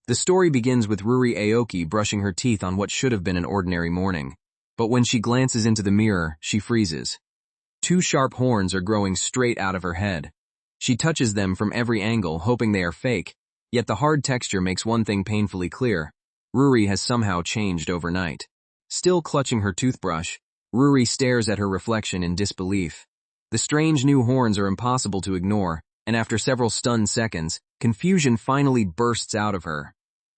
The story begins with Ruri Aoki brushing her teeth on what should have been an ordinary morning. But when she glances into the mirror, she freezes. Two sharp horns are growing straight out of her head. She touches them from every angle, hoping they are fake, yet the hard texture makes one thing painfully clear. Ruri has somehow changed overnight. Still clutching her toothbrush, Ruri stares at her reflection in disbelief. The strange new horns are impossible to ignore, and after several stunned seconds, confusion finally bursts out of her.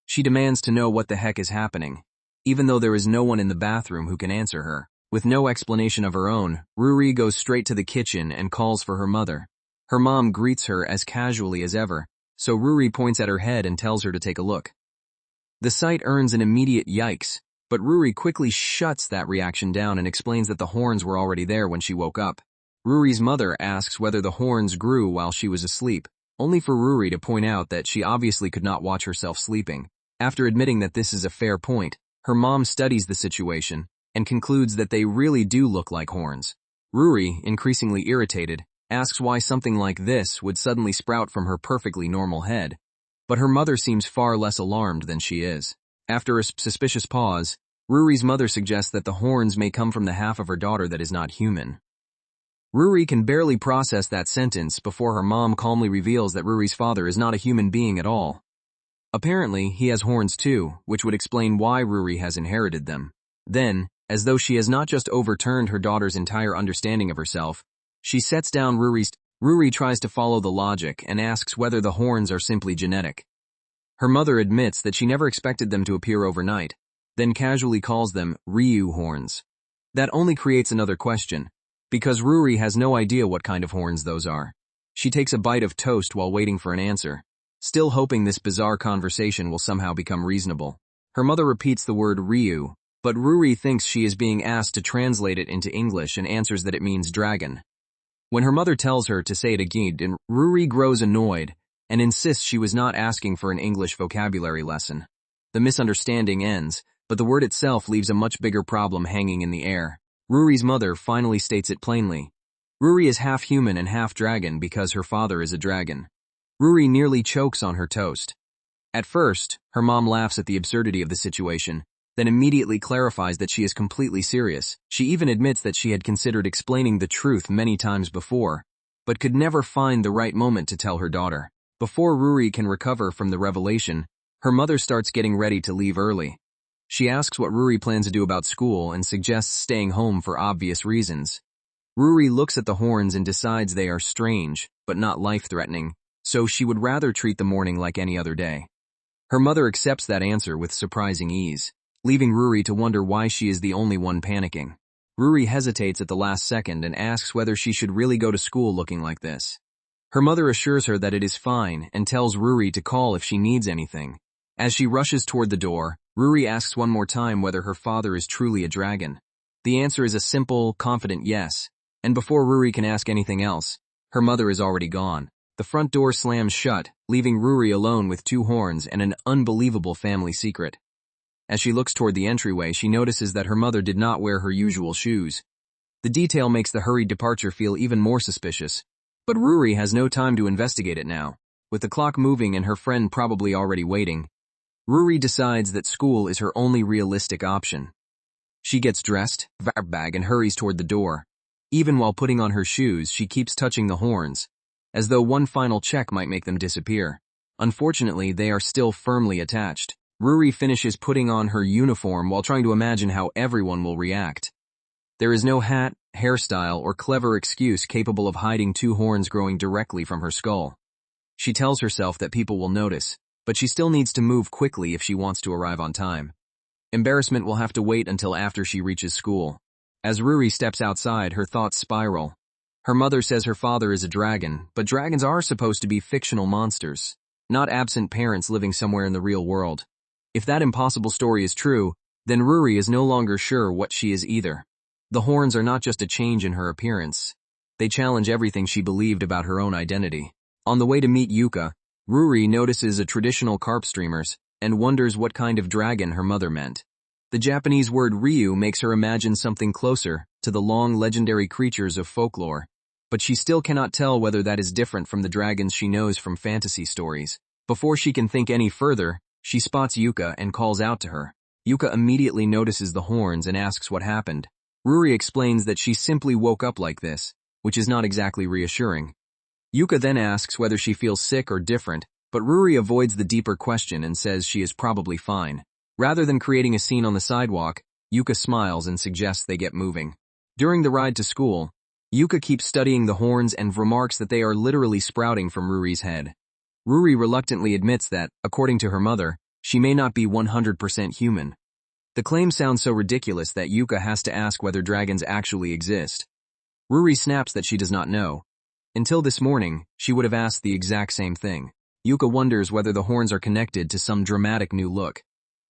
She demands to know what the heck is happening, even though there is no one in the bathroom who can answer her. With no explanation of her own, Ruri goes straight to the kitchen and calls for her mother. Her mom greets her as casually as ever, so Ruri points at her head and tells her to take a look. The sight earns an immediate yikes, but Ruri quickly shuts that reaction down and explains that the horns were already there when she woke up. Ruri's mother asks whether the horns grew while she was asleep, only for Ruri to point out that she obviously could not watch herself sleeping. After admitting that this is a fair point, her mom studies the situation and concludes that they really do look like horns. Ruri, increasingly irritated, asks why something like this would suddenly sprout from her perfectly normal head, but her mother seems far less alarmed than she is. After a suspicious pause, Ruri's mother suggests that the horns may come from the half of her daughter that is not human. Ruri can barely process that sentence before her mom calmly reveals that Ruri's father is not a human being at all. Apparently, he has horns too, which would explain why Ruri has inherited them. Then, as though she has not just overturned her daughter's entire understanding of herself, she sets down Ruri tries to follow the logic and asks whether the horns are simply genetic. Her mother admits that she never expected them to appear overnight, then casually calls them Ryu horns. That only creates another question, because Ruri has no idea what kind of horns those are. She takes a bite of toast while waiting for an answer, still hoping this bizarre conversation will somehow become reasonable. Her mother repeats the word Ryu, but Ruri thinks she is being asked to translate it into English and answers that it means dragon. When her mother tells her to say it again, Ruri grows annoyed and insists she was not asking for an English vocabulary lesson. The misunderstanding ends, but the word itself leaves a much bigger problem hanging in the air. Ruri's mother finally states it plainly. Ruri is half human and half dragon because her father is a dragon. Ruri nearly chokes on her toast. At first, her mom laughs at the absurdity of the situation, then immediately clarifies that she is completely serious. She even admits that she had considered explaining the truth many times before, but could never find the right moment to tell her daughter. Before Ruri can recover from the revelation, her mother starts getting ready to leave early. She asks what Ruri plans to do about school and suggests staying home for obvious reasons. Ruri looks at the horns and decides they are strange, but not life-threatening, so she would rather treat the morning like any other day. Her mother accepts that answer with surprising ease, leaving Ruri to wonder why she is the only one panicking. Ruri hesitates at the last second and asks whether she should really go to school looking like this. Her mother assures her that it is fine and tells Ruri to call if she needs anything. As she rushes toward the door, Ruri asks one more time whether her father is truly a dragon. The answer is a simple, confident yes, and before Ruri can ask anything else, her mother is already gone. The front door slams shut, leaving Ruri alone with two horns and an unbelievable family secret. As she looks toward the entryway, she notices that her mother did not wear her usual shoes. The detail makes the hurried departure feel even more suspicious, but Ruri has no time to investigate it now. With the clock moving and her friend probably already waiting, Ruri decides that school is her only realistic option. She gets dressed, bag, and hurries toward the door. Even while putting on her shoes, she keeps touching the horns, as though one final check might make them disappear. Unfortunately, they are still firmly attached. Ruri finishes putting on her uniform while trying to imagine how everyone will react. There is no hat, hairstyle, or clever excuse capable of hiding two horns growing directly from her skull. She tells herself that people will notice, but she still needs to move quickly if she wants to arrive on time. Embarrassment will have to wait until after she reaches school. As Ruri steps outside, her thoughts spiral. Her mother says her father is a dragon, but dragons are supposed to be fictional monsters, not absent parents living somewhere in the real world. If that impossible story is true, then Ruri is no longer sure what she is either. The horns are not just a change in her appearance. They challenge everything she believed about her own identity. On the way to meet Yuka, Ruri notices a traditional carp streamers and wonders what kind of dragon her mother meant. The Japanese word Ryu makes her imagine something closer to the long legendary creatures of folklore, but she still cannot tell whether that is different from the dragons she knows from fantasy stories. Before she can think any further, She spots Yuka and calls out to her. Yuka immediately notices the horns and asks what happened. Ruri explains that she simply woke up like this, which is not exactly reassuring. Yuka then asks whether she feels sick or different, but Ruri avoids the deeper question and says she is probably fine. Rather than creating a scene on the sidewalk, Yuka smiles and suggests they get moving. During the ride to school, Yuka keeps studying the horns and remarks that they are literally sprouting from Ruri's head. Ruri reluctantly admits that, according to her mother, she may not be 100% human. The claim sounds so ridiculous that Yuka has to ask whether dragons actually exist. Ruri snaps that she does not know. Until this morning, she would have asked the exact same thing. Yuka wonders whether the horns are connected to some dramatic new look.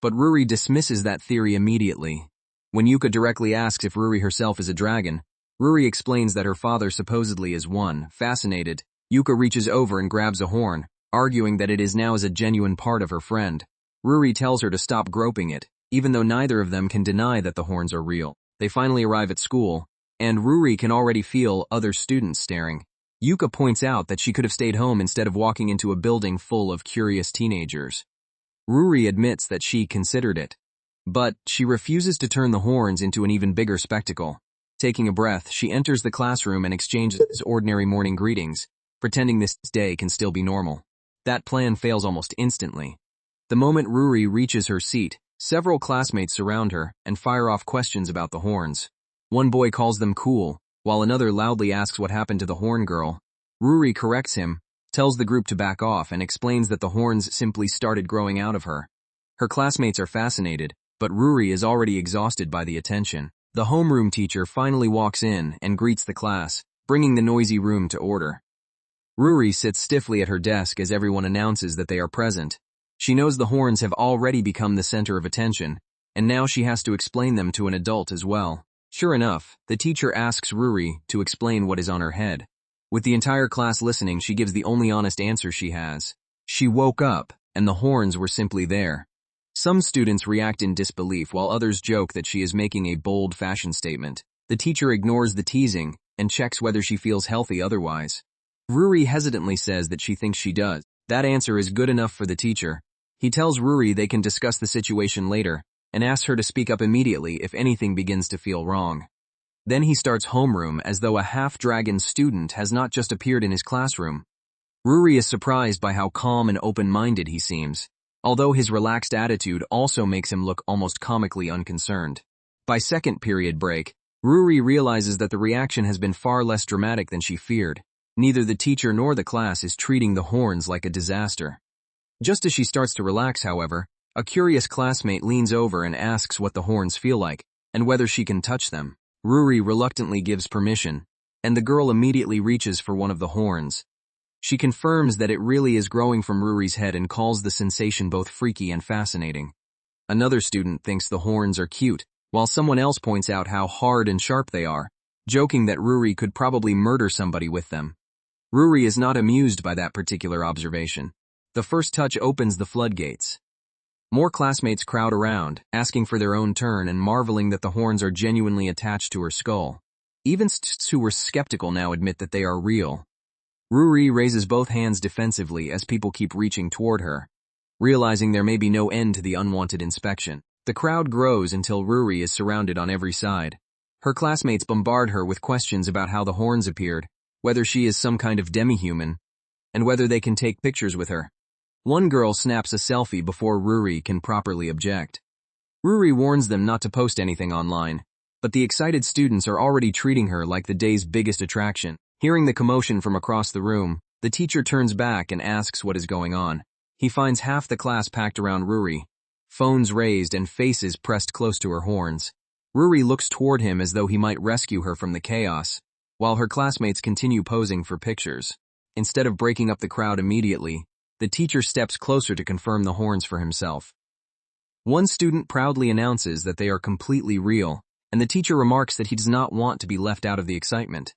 But Ruri dismisses that theory immediately. When Yuka directly asks if Ruri herself is a dragon, Ruri explains that her father supposedly is one. Fascinated, Yuka reaches over and grabs a horn, arguing that it is now as a genuine part of her friend. Ruri tells her to stop groping it, even though neither of them can deny that the horns are real. They finally arrive at school, and Ruri can already feel other students staring. Yuka points out that she could have stayed home instead of walking into a building full of curious teenagers. Ruri admits that she considered it, but she refuses to turn the horns into an even bigger spectacle. Taking a breath, she enters the classroom and exchanges ordinary morning greetings, pretending this day can still be normal. That plan fails almost instantly. The moment Ruri reaches her seat, several classmates surround her and fire off questions about the horns. One boy calls them cool, while another loudly asks what happened to the horn girl. Ruri corrects him, tells the group to back off, and explains that the horns simply started growing out of her. Her classmates are fascinated, but Ruri is already exhausted by the attention. The homeroom teacher finally walks in and greets the class, bringing the noisy room to order. Ruri sits stiffly at her desk as everyone announces that they are present. She knows the horns have already become the center of attention, and now she has to explain them to an adult as well. Sure enough, the teacher asks Ruri to explain what is on her head. With the entire class listening, she gives the only honest answer she has. She woke up, and the horns were simply there. Some students react in disbelief, while others joke that she is making a bold fashion statement. The teacher ignores the teasing and checks whether she feels healthy otherwise. Ruri hesitantly says that she thinks she does. That answer is good enough for the teacher. He tells Ruri they can discuss the situation later, and asks her to speak up immediately if anything begins to feel wrong. Then he starts homeroom as though a half-dragon student has not just appeared in his classroom. Ruri is surprised by how calm and open-minded he seems, although his relaxed attitude also makes him look almost comically unconcerned. By second period break, Ruri realizes that the reaction has been far less dramatic than she feared. Neither the teacher nor the class is treating the horns like a disaster. Just as she starts to relax, however, a curious classmate leans over and asks what the horns feel like, and whether she can touch them. Ruri reluctantly gives permission, and the girl immediately reaches for one of the horns. She confirms that it really is growing from Ruri's head and calls the sensation both freaky and fascinating. Another student thinks the horns are cute, while someone else points out how hard and sharp they are, joking that Ruri could probably murder somebody with them. Ruri is not amused by that particular observation. The first touch opens the floodgates. More classmates crowd around, asking for their own turn and marveling that the horns are genuinely attached to her skull. Even students who were skeptical now admit that they are real. Ruri raises both hands defensively as people keep reaching toward her, realizing there may be no end to the unwanted inspection. The crowd grows until Ruri is surrounded on every side. Her classmates bombard her with questions about how the horns appeared, whether she is some kind of demi-human, and whether they can take pictures with her. One girl snaps a selfie before Ruri can properly object. Ruri warns them not to post anything online, but the excited students are already treating her like the day's biggest attraction. Hearing the commotion from across the room, the teacher turns back and asks what is going on. He finds half the class packed around Ruri, phones raised and faces pressed close to her horns. Ruri looks toward him as though he might rescue her from the chaos, while her classmates continue posing for pictures. Instead of breaking up the crowd immediately, the teacher steps closer to confirm the horns for himself. One student proudly announces that they are completely real, and the teacher remarks that he does not want to be left out of the excitement.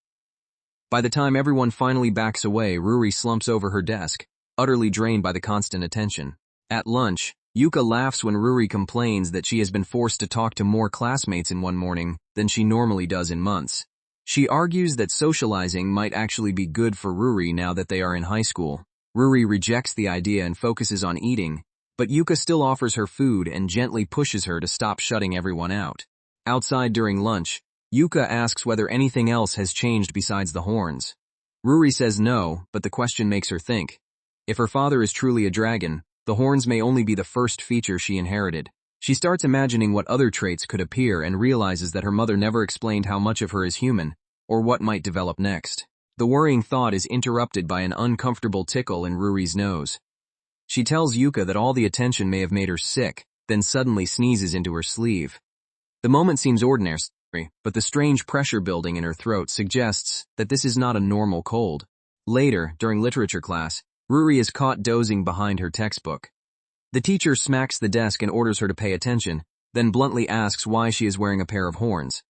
By the time everyone finally backs away, Ruri slumps over her desk, utterly drained by the constant attention. At lunch, Yuka laughs when Ruri complains that she has been forced to talk to more classmates in one morning than she normally does in months. She argues that socializing might actually be good for Ruri now that they are in high school. Ruri rejects the idea and focuses on eating, but Yuka still offers her food and gently pushes her to stop shutting everyone out. Outside during lunch, Yuka asks whether anything else has changed besides the horns. Ruri says no, but the question makes her think. If her father is truly a dragon, the horns may only be the first feature she inherited. She starts imagining what other traits could appear and realizes that her mother never explained how much of her is human, or what might develop next. The worrying thought is interrupted by an uncomfortable tickle in Ruri's nose. She tells Yuka that all the attention may have made her sick, then suddenly sneezes into her sleeve. The moment seems ordinary, but the strange pressure building in her throat suggests that this is not a normal cold. Later, during literature class, Ruri is caught dozing behind her textbook. The teacher smacks the desk and orders her to pay attention, then bluntly asks why she is wearing a pair of horns.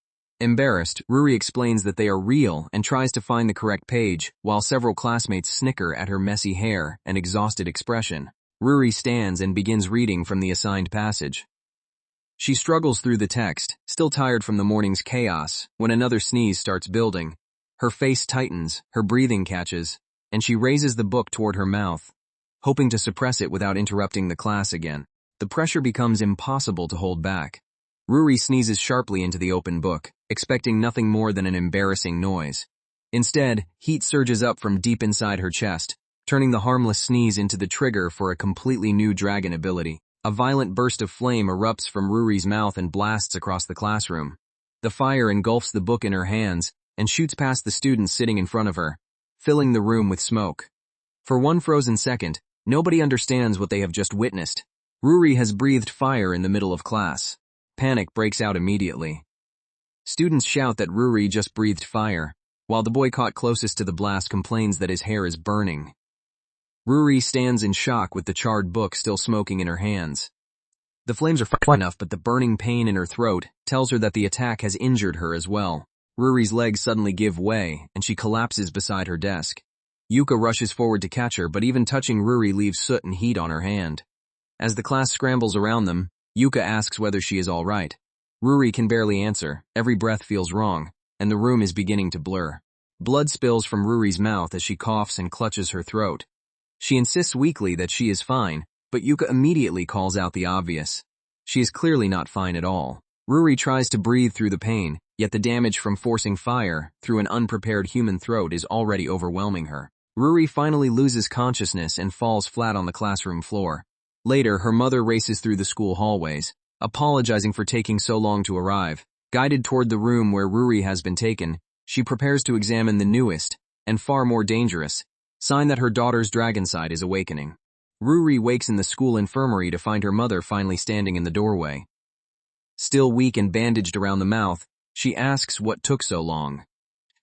Embarrassed, Ruri explains that they are real and tries to find the correct page, while several classmates snicker at her messy hair and exhausted expression. Ruri stands and begins reading from the assigned passage. She struggles through the text, still tired from the morning's chaos, when another sneeze starts building. Her face tightens, her breathing catches, and she raises the book toward her mouth, hoping to suppress it without interrupting the class again. The pressure becomes impossible to hold back. Ruri sneezes sharply into the open book, expecting nothing more than an embarrassing noise. Instead, heat surges up from deep inside her chest, turning the harmless sneeze into the trigger for a completely new dragon ability. A violent burst of flame erupts from Ruri's mouth and blasts across the classroom. The fire engulfs the book in her hands and shoots past the students sitting in front of her, filling the room with smoke. For one frozen second, nobody understands what they have just witnessed. Ruri has breathed fire in the middle of class. Panic breaks out immediately. Students shout that Ruri just breathed fire, while the boy caught closest to the blast complains that his hair is burning. Ruri stands in shock with the charred book still smoking in her hands. The flames are far enough, but the burning pain in her throat tells her that the attack has injured her as well. Ruri's legs suddenly give way, and she collapses beside her desk. Yuka rushes forward to catch her, but even touching Ruri leaves soot and heat on her hand. As the class scrambles around them, Yuka asks whether she is all right. Ruri can barely answer, every breath feels wrong, and the room is beginning to blur. Blood spills from Ruri's mouth as she coughs and clutches her throat. She insists weakly that she is fine, but Yuka immediately calls out the obvious. She is clearly not fine at all. Ruri tries to breathe through the pain, yet the damage from forcing fire through an unprepared human throat is already overwhelming her. Ruri finally loses consciousness and falls flat on the classroom floor. Later, her mother races through the school hallways, apologizing for taking so long to arrive. Guided toward the room where Ruri has been taken, she prepares to examine the newest, and far more dangerous, sign that her daughter's dragon side is awakening. Ruri wakes in the school infirmary to find her mother finally standing in the doorway. Still weak and bandaged around the mouth, she asks what took so long.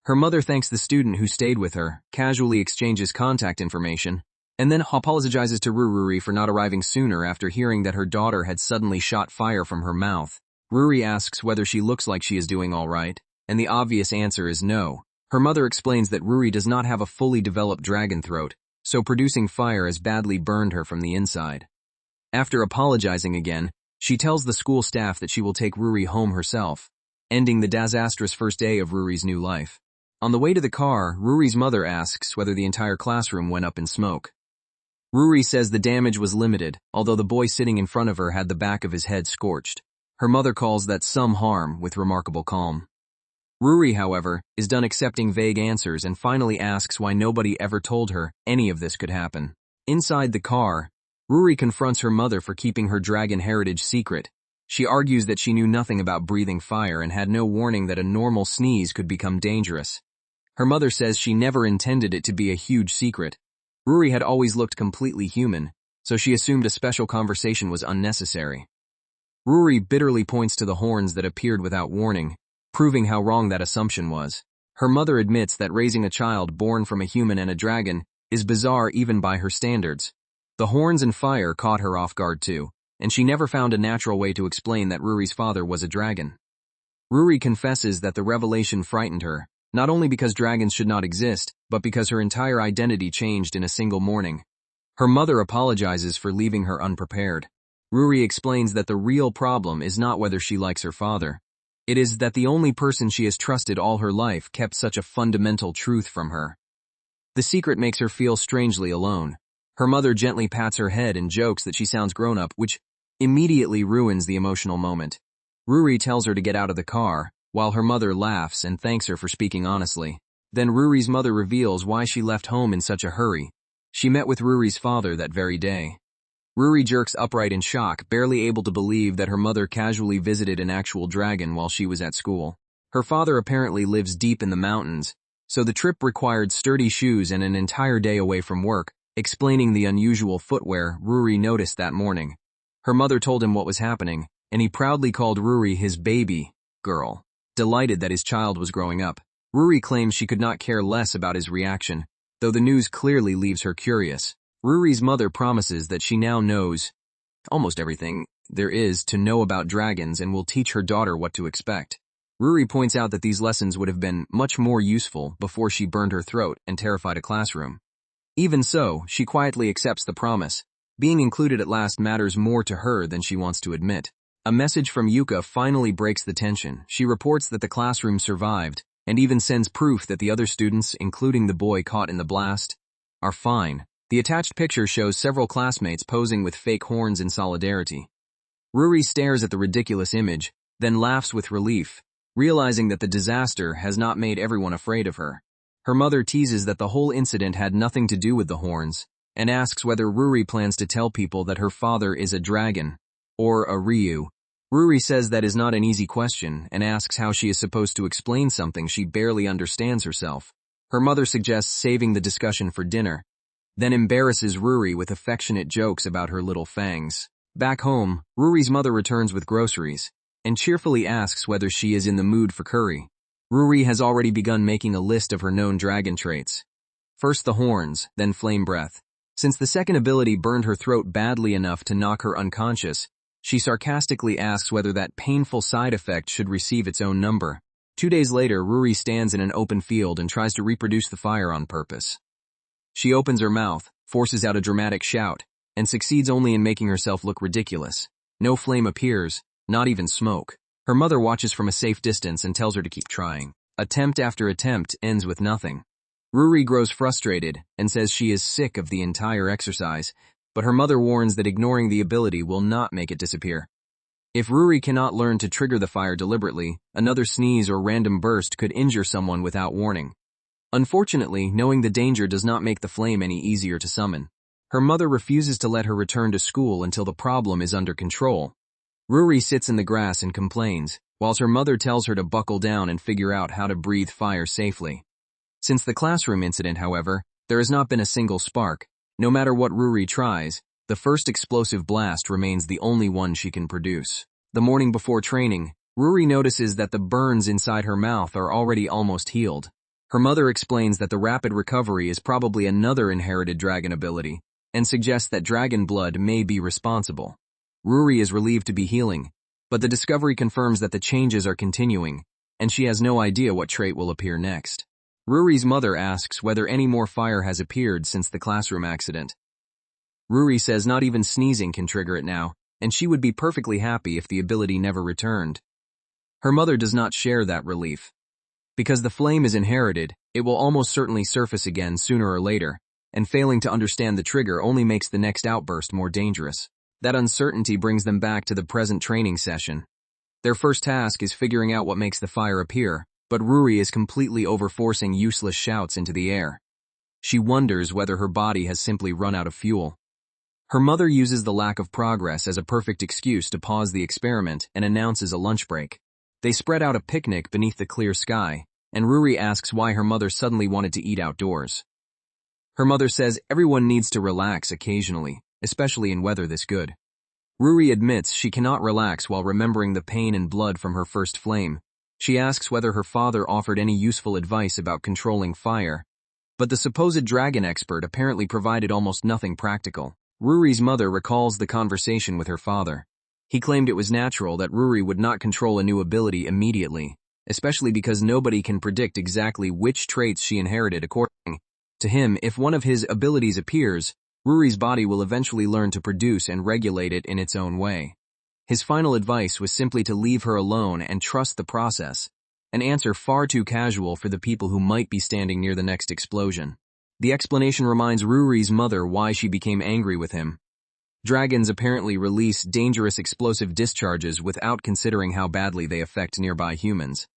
Her mother thanks the student who stayed with her, casually exchanges contact information, and then apologizes to Ruri for not arriving sooner after hearing that her daughter had suddenly shot fire from her mouth. Ruri asks whether she looks like she is doing all right, and the obvious answer is no. Her mother explains that Ruri does not have a fully developed dragon throat, so producing fire has badly burned her from the inside. After apologizing again, she tells the school staff that she will take Ruri home herself, ending the disastrous first day of Ruri's new life. On the way to the car, Ruri's mother asks whether the entire classroom went up in smoke. Ruri says the damage was limited, although the boy sitting in front of her had the back of his head scorched. Her mother calls that some harm with remarkable calm. Ruri, however, is done accepting vague answers and finally asks why nobody ever told her any of this could happen. Inside the car, Ruri confronts her mother for keeping her dragon heritage secret. She argues that she knew nothing about breathing fire and had no warning that a normal sneeze could become dangerous. Her mother says she never intended it to be a huge secret. Ruri had always looked completely human, so she assumed a special conversation was unnecessary. Ruri bitterly points to the horns that appeared without warning, proving how wrong that assumption was. Her mother admits that raising a child born from a human and a dragon is bizarre even by her standards. The horns and fire caught her off guard too, and she never found a natural way to explain that Ruri's father was a dragon. Ruri confesses that the revelation frightened her, not only because dragons should not exist, but because her entire identity changed in a single morning. Her mother apologizes for leaving her unprepared. Ruri explains that the real problem is not whether she likes her father. It is that the only person she has trusted all her life kept such a fundamental truth from her. The secret makes her feel strangely alone. Her mother gently pats her head and jokes that she sounds grown-up, which immediately ruins the emotional moment. Ruri tells her to get out of the car, while her mother laughs and thanks her for speaking honestly. Then Ruri's mother reveals why she left home in such a hurry. She met with Ruri's father that very day. Ruri jerks upright in shock, barely able to believe that her mother casually visited an actual dragon while she was at school. Her father apparently lives deep in the mountains, so the trip required sturdy shoes and an entire day away from work, explaining the unusual footwear Ruri noticed that morning. Her mother told him what was happening, and he proudly called Ruri his baby girl, delighted that his child was growing up. Ruri claims she could not care less about his reaction, though the news clearly leaves her curious. Ruri's mother promises that she now knows almost everything there is to know about dragons and will teach her daughter what to expect. Ruri points out that these lessons would have been much more useful before she burned her throat and terrified a classroom. Even so, she quietly accepts the promise. Being included at last matters more to her than she wants to admit. A message from Yuka finally breaks the tension. She reports that the classroom survived, and even sends proof that the other students, including the boy caught in the blast, are fine. The attached picture shows several classmates posing with fake horns in solidarity. Ruri stares at the ridiculous image, then laughs with relief, realizing that the disaster has not made everyone afraid of her. Her mother teases that the whole incident had nothing to do with the horns, and asks whether Ruri plans to tell people that her father is a dragon, or a Ryu. Ruri says that is not an easy question, and asks how she is supposed to explain something she barely understands herself. Her mother suggests saving the discussion for dinner, then embarrasses Ruri with affectionate jokes about her little fangs. Back home, Ruri's mother returns with groceries, and cheerfully asks whether she is in the mood for curry. Ruri has already begun making a list of her known dragon traits. First the horns, then flame breath. Since the second ability burned her throat badly enough to knock her unconscious, she sarcastically asks whether that painful side effect should receive its own number. 2 days later, Ruri stands in an open field and tries to reproduce the fire on purpose. She opens her mouth, forces out a dramatic shout, and succeeds only in making herself look ridiculous. No flame appears, not even smoke. Her mother watches from a safe distance and tells her to keep trying. Attempt after attempt ends with nothing. Ruri grows frustrated and says she is sick of the entire exercise, but her mother warns that ignoring the ability will not make it disappear. If Ruri cannot learn to trigger the fire deliberately, another sneeze or random burst could injure someone without warning. Unfortunately, knowing the danger does not make the flame any easier to summon. Her mother refuses to let her return to school until the problem is under control. Ruri sits in the grass and complains, whilst her mother tells her to buckle down and figure out how to breathe fire safely. Since the classroom incident, however, there has not been a single spark. No matter what Ruri tries, the first explosive blast remains the only one she can produce. The morning before training, Ruri notices that the burns inside her mouth are already almost healed. Her mother explains that the rapid recovery is probably another inherited dragon ability, and suggests that dragon blood may be responsible. Ruri is relieved to be healing, but the discovery confirms that the changes are continuing, and she has no idea what trait will appear next. Ruri's mother asks whether any more fire has appeared since the classroom accident. Ruri says not even sneezing can trigger it now, and she would be perfectly happy if the ability never returned. Her mother does not share that relief. Because the flame is inherited, it will almost certainly surface again sooner or later, and failing to understand the trigger only makes the next outburst more dangerous. That uncertainty brings them back to the present training session. Their first task is figuring out what makes the fire appear, but Ruri is completely overforcing useless shouts into the air. She wonders whether her body has simply run out of fuel. Her mother uses the lack of progress as a perfect excuse to pause the experiment and announces a lunch break. They spread out a picnic beneath the clear sky, and Ruri asks why her mother suddenly wanted to eat outdoors. Her mother says everyone needs to relax occasionally, especially in weather this good. Ruri admits she cannot relax while remembering the pain and blood from her first flame. She asks whether her father offered any useful advice about controlling fire, but the supposed dragon expert apparently provided almost nothing practical. Ruri's mother recalls the conversation with her father. He claimed it was natural that Ruri would not control a new ability immediately, especially because nobody can predict exactly which traits she inherited. According to him, if one of his abilities appears, Ruri's body will eventually learn to produce and regulate it in its own way. His final advice was simply to leave her alone and trust the process, an answer far too casual for the people who might be standing near the next explosion. The explanation reminds Ruri's mother why she became angry with him. Dragons apparently release dangerous explosive discharges without considering how badly they affect nearby humans.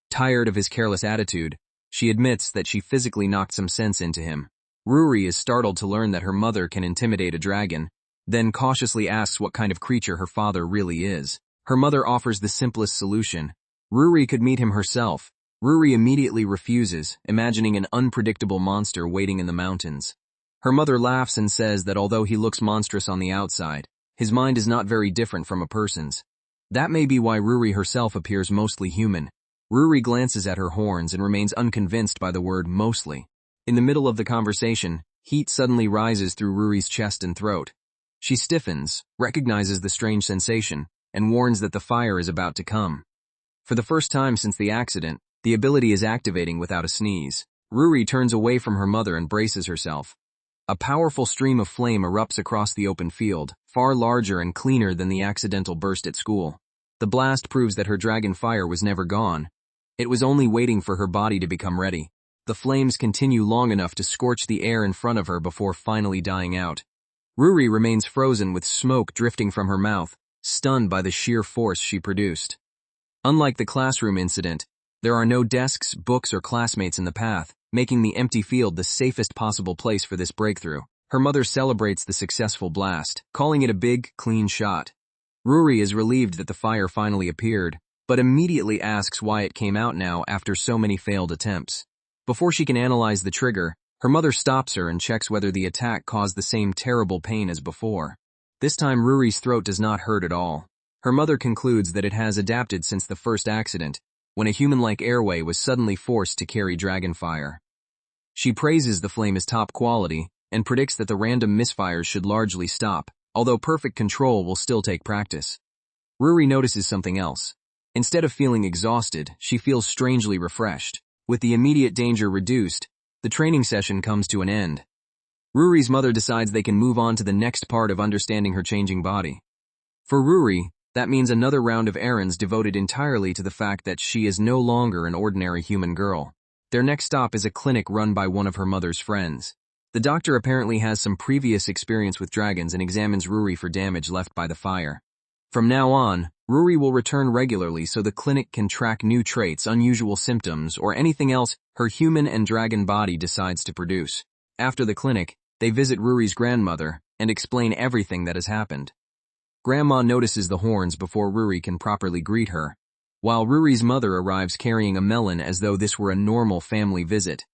Tired of his careless attitude, she admits that she physically knocked some sense into him. Ruri is startled to learn that her mother can intimidate a dragon, then cautiously asks what kind of creature her father really is. Her mother offers the simplest solution. Ruri could meet him herself. Ruri immediately refuses, imagining an unpredictable monster waiting in the mountains. Her mother laughs and says that although he looks monstrous on the outside, his mind is not very different from a person's. That may be why Ruri herself appears mostly human. Ruri glances at her horns and remains unconvinced by the word mostly. In the middle of the conversation, heat suddenly rises through Ruri's chest and throat. She stiffens, recognizes the strange sensation, and warns that the fire is about to come. For the first time since the accident, the ability is activating without a sneeze. Ruri turns away from her mother and braces herself. A powerful stream of flame erupts across the open field, far larger and cleaner than the accidental burst at school. The blast proves that her dragon fire was never gone. It was only waiting for her body to become ready. The flames continue long enough to scorch the air in front of her before finally dying out. Ruri remains frozen with smoke drifting from her mouth, stunned by the sheer force she produced. Unlike the classroom incident, there are no desks, books, or classmates in the path, making the empty field the safest possible place for this breakthrough. Her mother celebrates the successful blast, calling it a big, clean shot. Ruri is relieved that the fire finally appeared, but immediately asks why it came out now after so many failed attempts. Before she can analyze the trigger, her mother stops her and checks whether the attack caused the same terrible pain as before. This time Ruri's throat does not hurt at all. Her mother concludes that it has adapted since the first accident, when a human-like airway was suddenly forced to carry dragon fire. She praises the flame as top quality and predicts that the random misfires should largely stop, although perfect control will still take practice. Ruri notices something else. Instead of feeling exhausted, she feels strangely refreshed. With the immediate danger reduced, the training session comes to an end. Ruri's mother decides they can move on to the next part of understanding her changing body. For Ruri, that means another round of errands devoted entirely to the fact that she is no longer an ordinary human girl. Their next stop is a clinic run by one of her mother's friends. The doctor apparently has some previous experience with dragons and examines Ruri for damage left by the fire. From now on, Ruri will return regularly so the clinic can track new traits, unusual symptoms, or anything else her human and dragon body decides to produce. After the clinic, they visit Ruri's grandmother and explain everything that has happened. Grandma notices the horns before Ruri can properly greet her, while Ruri's mother arrives carrying a melon as though this were a normal family visit.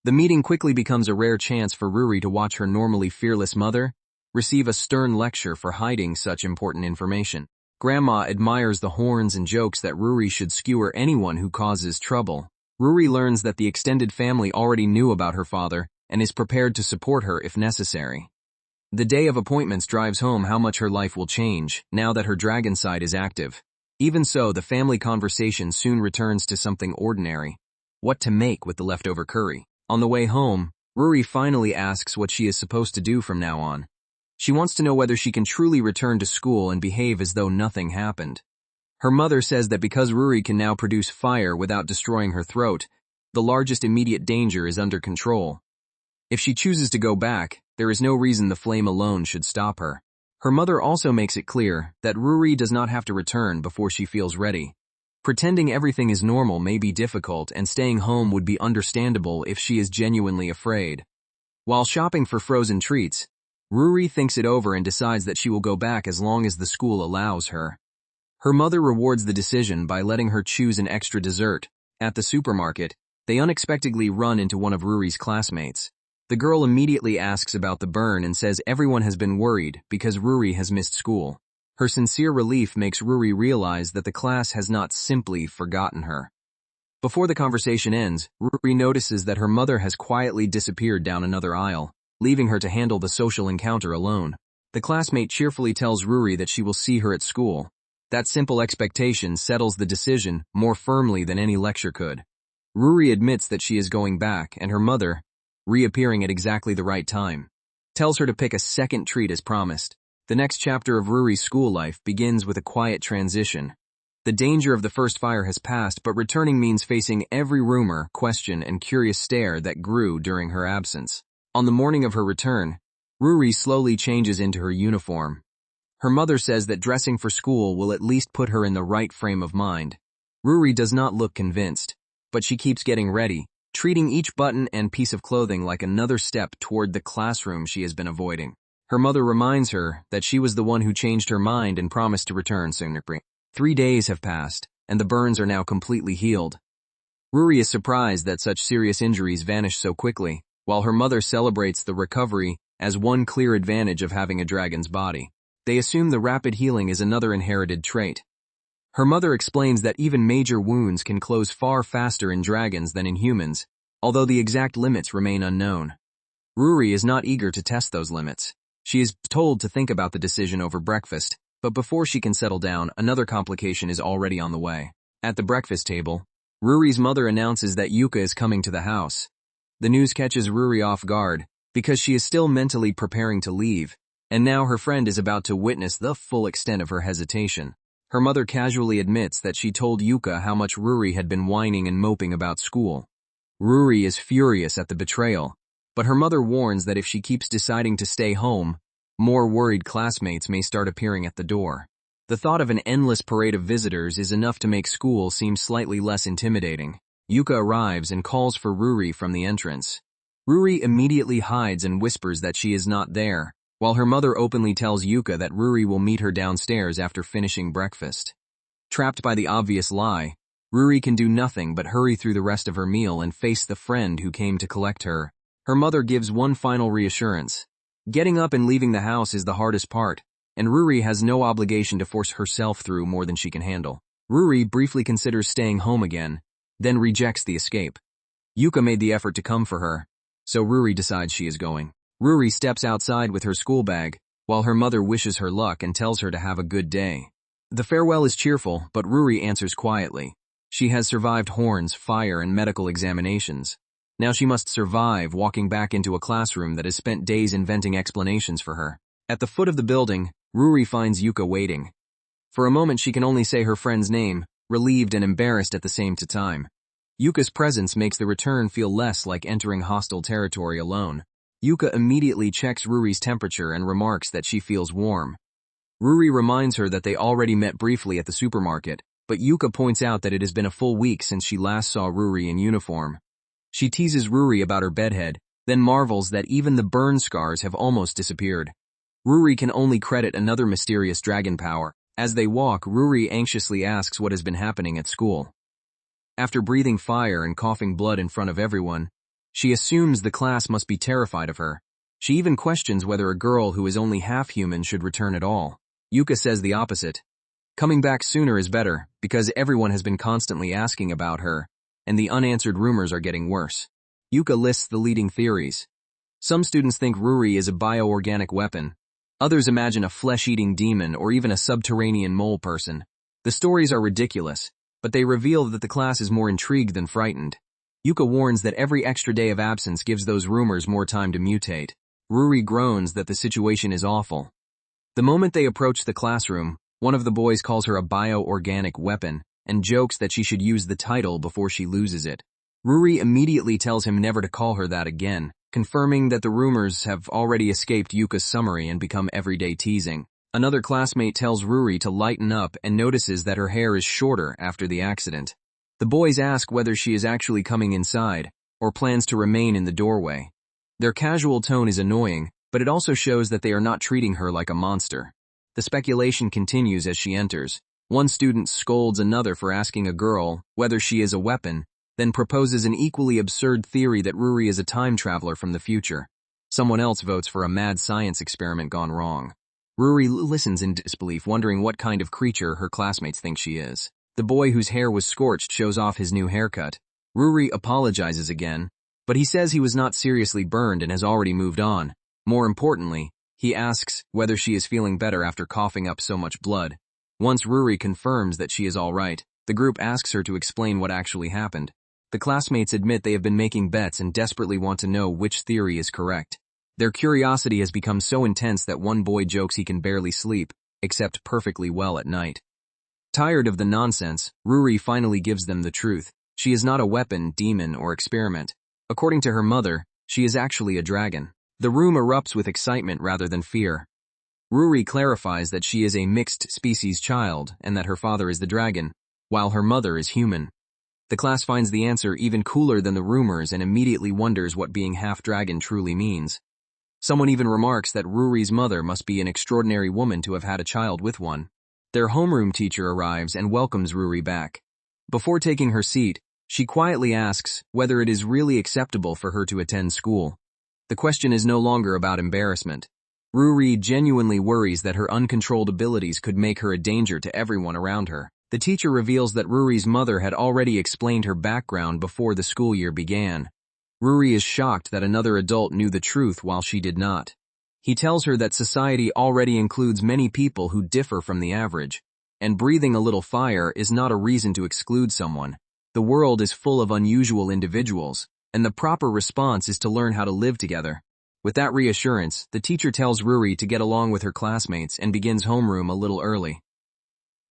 The meeting quickly becomes a rare chance for Ruri to watch her normally fearless mother receive a stern lecture for hiding such important information. Grandma admires the horns and jokes that Ruri should skewer anyone who causes trouble. Ruri learns that the extended family already knew about her father and is prepared to support her if necessary. The day of appointments drives home how much her life will change now that her dragon side is active. Even so, the family conversation soon returns to something ordinary. What to make with the leftover curry. On the way home, Ruri finally asks what she is supposed to do from now on. She wants to know whether she can truly return to school and behave as though nothing happened. Her mother says that because Ruri can now produce fire without destroying her throat, the largest immediate danger is under control. If she chooses to go back, there is no reason the flame alone should stop her. Her mother also makes it clear that Ruri does not have to return before she feels ready. Pretending everything is normal may be difficult, and staying home would be understandable if she is genuinely afraid. While shopping for frozen treats, Ruri thinks it over and decides that she will go back as long as the school allows her. Her mother rewards the decision by letting her choose an extra dessert. At the supermarket, they unexpectedly run into one of Ruri's classmates. The girl immediately asks about the burn and says everyone has been worried because Ruri has missed school. Her sincere relief makes Ruri realize that the class has not simply forgotten her. Before the conversation ends, Ruri notices that her mother has quietly disappeared down another aisle, leaving her to handle the social encounter alone. The classmate cheerfully tells Ruri that she will see her at school. That simple expectation settles the decision more firmly than any lecture could. Ruri admits that she is going back, and her mother, reappearing at exactly the right time, tells her to pick a second treat as promised. The next chapter of Ruri's school life begins with a quiet transition. The danger of the first fire has passed, but returning means facing every rumor, question, and curious stare that grew during her absence. On the morning of her return, Ruri slowly changes into her uniform. Her mother says that dressing for school will at least put her in the right frame of mind. Ruri does not look convinced, but she keeps getting ready, treating each button and piece of clothing like another step toward the classroom she has been avoiding. Her mother reminds her that she was the one who changed her mind and promised to return soon. 3 days have passed, and the burns are now completely healed. Ruri is surprised that such serious injuries vanish so quickly, while her mother celebrates the recovery as one clear advantage of having a dragon's body. They assume the rapid healing is another inherited trait. Her mother explains that even major wounds can close far faster in dragons than in humans, although the exact limits remain unknown. Ruri is not eager to test those limits. She is told to think about the decision over breakfast, but before she can settle down, another complication is already on the way. At the breakfast table, Ruri's mother announces that Yuka is coming to the house. The news catches Ruri off guard, because she is still mentally preparing to leave, and now her friend is about to witness the full extent of her hesitation. Her mother casually admits that she told Yuka how much Ruri had been whining and moping about school. Ruri is furious at the betrayal, but her mother warns that if she keeps deciding to stay home, more worried classmates may start appearing at the door. The thought of an endless parade of visitors is enough to make school seem slightly less intimidating. Yuka arrives and calls for Ruri from the entrance. Ruri immediately hides and whispers that she is not there, while her mother openly tells Yuka that Ruri will meet her downstairs after finishing breakfast. Trapped by the obvious lie, Ruri can do nothing but hurry through the rest of her meal and face the friend who came to collect her. Her mother gives one final reassurance. Getting up and leaving the house is the hardest part, and Ruri has no obligation to force herself through more than she can handle. Ruri briefly considers staying home again, then rejects the escape. Yuka made the effort to come for her, so Ruri decides she is going. Ruri steps outside with her school bag, while her mother wishes her luck and tells her to have a good day. The farewell is cheerful, but Ruri answers quietly. She has survived horns, fire, and medical examinations. Now she must survive walking back into a classroom that has spent days inventing explanations for her. At the foot of the building, Ruri finds Yuka waiting. For a moment she can only say her friend's name, relieved and embarrassed at the same time. Yuka's presence makes the return feel less like entering hostile territory alone. Yuka immediately checks Ruri's temperature and remarks that she feels warm. Ruri reminds her that they already met briefly at the supermarket, but Yuka points out that it has been a full week since she last saw Ruri in uniform. She teases Ruri about her bedhead, then marvels that even the burn scars have almost disappeared. Ruri can only credit another mysterious dragon power. As they walk, Ruri anxiously asks what has been happening at school. After breathing fire and coughing blood in front of everyone, she assumes the class must be terrified of her. She even questions whether a girl who is only half human should return at all. Yuka says the opposite. Coming back sooner is better, because everyone has been constantly asking about her, and the unanswered rumors are getting worse. Yuka lists the leading theories. Some students think Ruri is a bioorganic weapon. Others imagine a flesh-eating demon or even a subterranean mole person. The stories are ridiculous, but they reveal that the class is more intrigued than frightened. Yuka warns that every extra day of absence gives those rumors more time to mutate. Ruri groans that the situation is awful. The moment they approach the classroom, one of the boys calls her a bioorganic weapon and jokes that she should use the title before she loses it. Ruri immediately tells him never to call her that again, confirming that the rumors have already escaped Yuka's summary and become everyday teasing. Another classmate tells Ruri to lighten up and notices that her hair is shorter after the accident. The boys ask whether she is actually coming inside, or plans to remain in the doorway. Their casual tone is annoying, but it also shows that they are not treating her like a monster. The speculation continues as she enters. One student scolds another for asking a girl whether she is a weapon, then proposes an equally absurd theory that Ruri is a time traveler from the future. Someone else votes for a mad science experiment gone wrong. Ruri listens in disbelief, wondering what kind of creature her classmates think she is. The boy whose hair was scorched shows off his new haircut. Ruri apologizes again, but he says he was not seriously burned and has already moved on. More importantly, he asks whether she is feeling better after coughing up so much blood. Once Ruri confirms that she is all right, the group asks her to explain what actually happened. The classmates admit they have been making bets and desperately want to know which theory is correct. Their curiosity has become so intense that one boy jokes he can barely sleep, except perfectly well at night. Tired of the nonsense, Ruri finally gives them the truth. She is not a weapon, demon, or experiment. According to her mother, she is actually a dragon. The room erupts with excitement rather than fear. Ruri clarifies that she is a mixed-species child and that her father is the dragon, while her mother is human. The class finds the answer even cooler than the rumors and immediately wonders what being half-dragon truly means. Someone even remarks that Ruri's mother must be an extraordinary woman to have had a child with one. Their homeroom teacher arrives and welcomes Ruri back. Before taking her seat, she quietly asks whether it is really acceptable for her to attend school. The question is no longer about embarrassment. Ruri genuinely worries that her uncontrolled abilities could make her a danger to everyone around her. The teacher reveals that Ruri's mother had already explained her background before the school year began. Ruri is shocked that another adult knew the truth while she did not. He tells her that society already includes many people who differ from the average, and breathing a little fire is not a reason to exclude someone. The world is full of unusual individuals, and the proper response is to learn how to live together. With that reassurance, the teacher tells Ruri to get along with her classmates and begins homeroom a little early.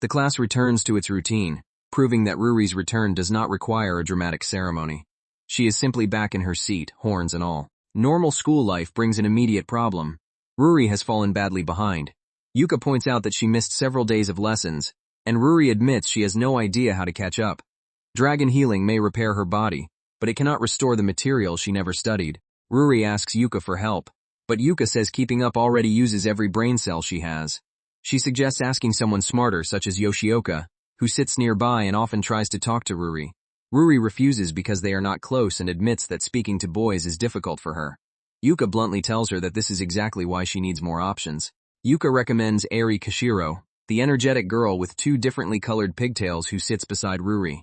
The class returns to its routine, proving that Ruri's return does not require a dramatic ceremony. She is simply back in her seat, horns and all. Normal school life brings an immediate problem. Ruri has fallen badly behind. Yuka points out that she missed several days of lessons, and Ruri admits she has no idea how to catch up. Dragon healing may repair her body, but it cannot restore the material she never studied. Ruri asks Yuka for help, but Yuka says keeping up already uses every brain cell she has. She suggests asking someone smarter such as Yoshioka, who sits nearby and often tries to talk to Ruri. Ruri refuses because they are not close and admits that speaking to boys is difficult for her. Yuka bluntly tells her that this is exactly why she needs more options. Yuka recommends Eri Kashiro, the energetic girl with two differently colored pigtails who sits beside Ruri.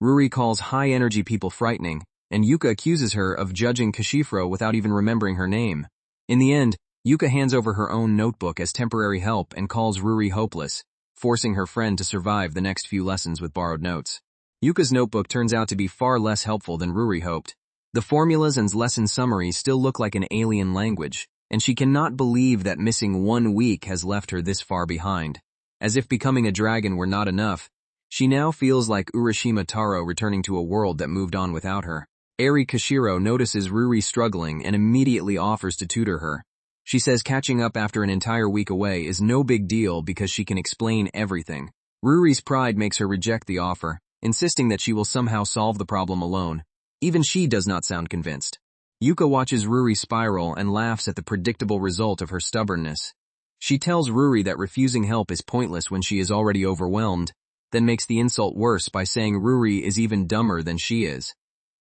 Ruri calls high-energy people frightening, and Yuka accuses her of judging Kashifro without even remembering her name. In the end, Yuka hands over her own notebook as temporary help and calls Ruri hopeless, forcing her friend to survive the next few lessons with borrowed notes. Yuka's notebook turns out to be far less helpful than Ruri hoped. The formulas and lesson summaries still look like an alien language, and she cannot believe that missing 1 week has left her this far behind. As if becoming a dragon were not enough, she now feels like Urashima Taro returning to a world that moved on without her. Eri Kashiro notices Ruri struggling and immediately offers to tutor her. She says catching up after an entire week away is no big deal because she can explain everything. Ruri's pride makes her reject the offer, insisting that she will somehow solve the problem alone. Even she does not sound convinced. Yuka watches Ruri spiral and laughs at the predictable result of her stubbornness. She tells Ruri that refusing help is pointless when she is already overwhelmed, then makes the insult worse by saying Ruri is even dumber than she is.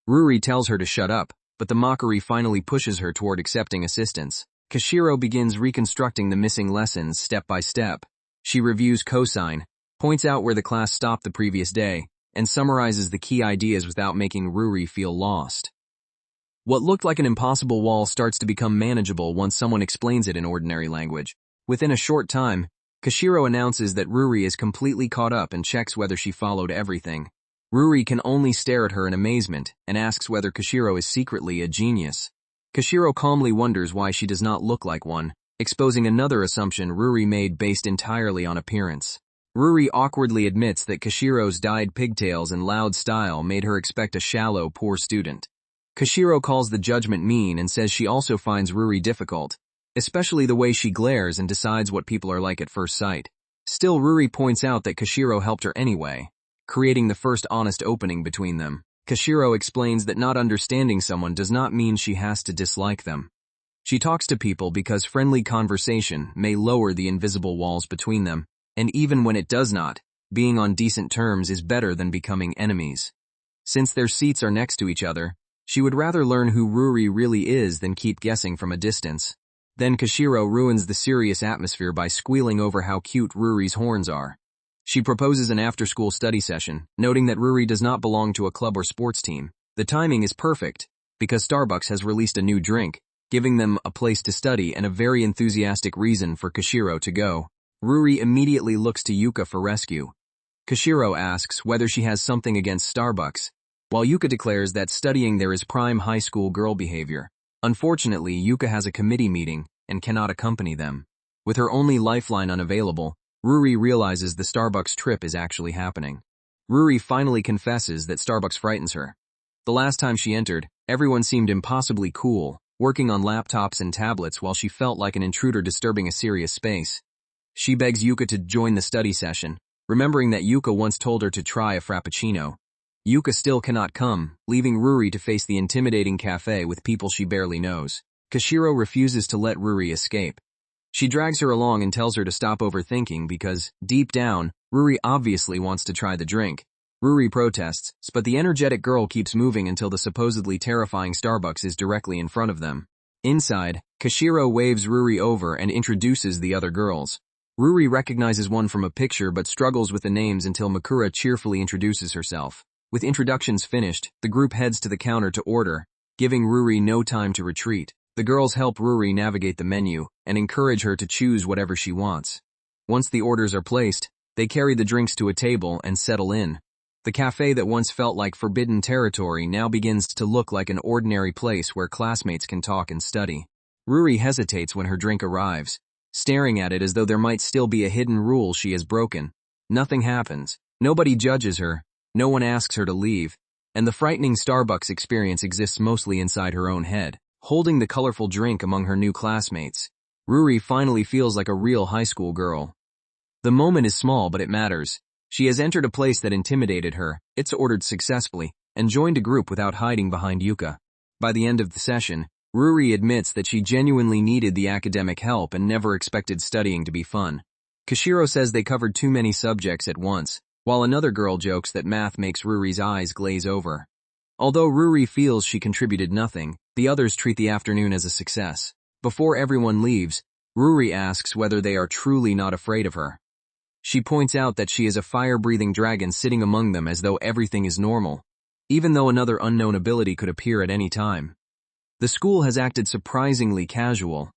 Ruri tells her to shut up, but the mockery finally pushes her toward accepting assistance. Kashiro begins reconstructing the missing lessons step by step. She reviews cosine, points out where the class stopped the previous day, and summarizes the key ideas without making Ruri feel lost. What looked like an impossible wall starts to become manageable once someone explains it in ordinary language. Within a short time, Kashiro announces that Ruri is completely caught up and checks whether she followed everything. Ruri can only stare at her in amazement and asks whether Kashiro is secretly a genius. Kashiro calmly wonders why she does not look like one, exposing another assumption Ruri made based entirely on appearance. Ruri awkwardly admits that Kashiro's dyed pigtails and loud style made her expect a shallow, poor student. Kashiro calls the judgment mean and says she also finds Ruri difficult, especially the way she glares and decides what people are like at first sight. Still, Ruri points out that Kashiro helped her anyway, creating the first honest opening between them. Kashiro explains that not understanding someone does not mean she has to dislike them. She talks to people because friendly conversation may lower the invisible walls between them, and even when it does not, being on decent terms is better than becoming enemies. Since their seats are next to each other, she would rather learn who Ruri really is than keep guessing from a distance. Then Kashiro ruins the serious atmosphere by squealing over how cute Ruri's horns are. She proposes an after-school study session, noting that Ruri does not belong to a club or sports team. The timing is perfect, because Starbucks has released a new drink, giving them a place to study and a very enthusiastic reason for Kashiro to go. Ruri immediately looks to Yuka for rescue. Kashiro asks whether she has something against Starbucks, while Yuka declares that studying there is prime high school girl behavior. Unfortunately, Yuka has a committee meeting and cannot accompany them. With her only lifeline unavailable, Ruri realizes the Starbucks trip is actually happening. Ruri finally confesses that Starbucks frightens her. The last time she entered, everyone seemed impossibly cool, working on laptops and tablets while she felt like an intruder disturbing a serious space. She begs Yuka to join the study session, remembering that Yuka once told her to try a frappuccino. Yuka still cannot come, leaving Ruri to face the intimidating cafe with people she barely knows. Kashiro refuses to let Ruri escape. She drags her along and tells her to stop overthinking because, deep down, Ruri obviously wants to try the drink. Ruri protests, but the energetic girl keeps moving until the supposedly terrifying Starbucks is directly in front of them. Inside, Kashiro waves Ruri over and introduces the other girls. Ruri recognizes one from a picture but struggles with the names until Makura cheerfully introduces herself. With introductions finished, the group heads to the counter to order, giving Ruri no time to retreat. The girls help Ruri navigate the menu and encourage her to choose whatever she wants. Once the orders are placed, they carry the drinks to a table and settle in. The cafe that once felt like forbidden territory now begins to look like an ordinary place where classmates can talk and study. Ruri hesitates when her drink arrives, staring at it as though there might still be a hidden rule she has broken. Nothing happens. Nobody judges her. No one asks her to leave. And the frightening Starbucks experience exists mostly inside her own head. Holding the colorful drink among her new classmates, Ruri finally feels like a real high school girl. The moment is small, but it matters. She has entered a place that intimidated her, it's ordered successfully, and joined a group without hiding behind Yuka. By the end of the session, Ruri admits that she genuinely needed the academic help and never expected studying to be fun. Kashiro says they covered too many subjects at once, while another girl jokes that math makes Ruri's eyes glaze over. Although Ruri feels she contributed nothing, the others treat the afternoon as a success. Before everyone leaves, Ruri asks whether they are truly not afraid of her. She points out that she is a fire-breathing dragon sitting among them as though everything is normal, even though another unknown ability could appear at any time. The school has acted surprisingly casual,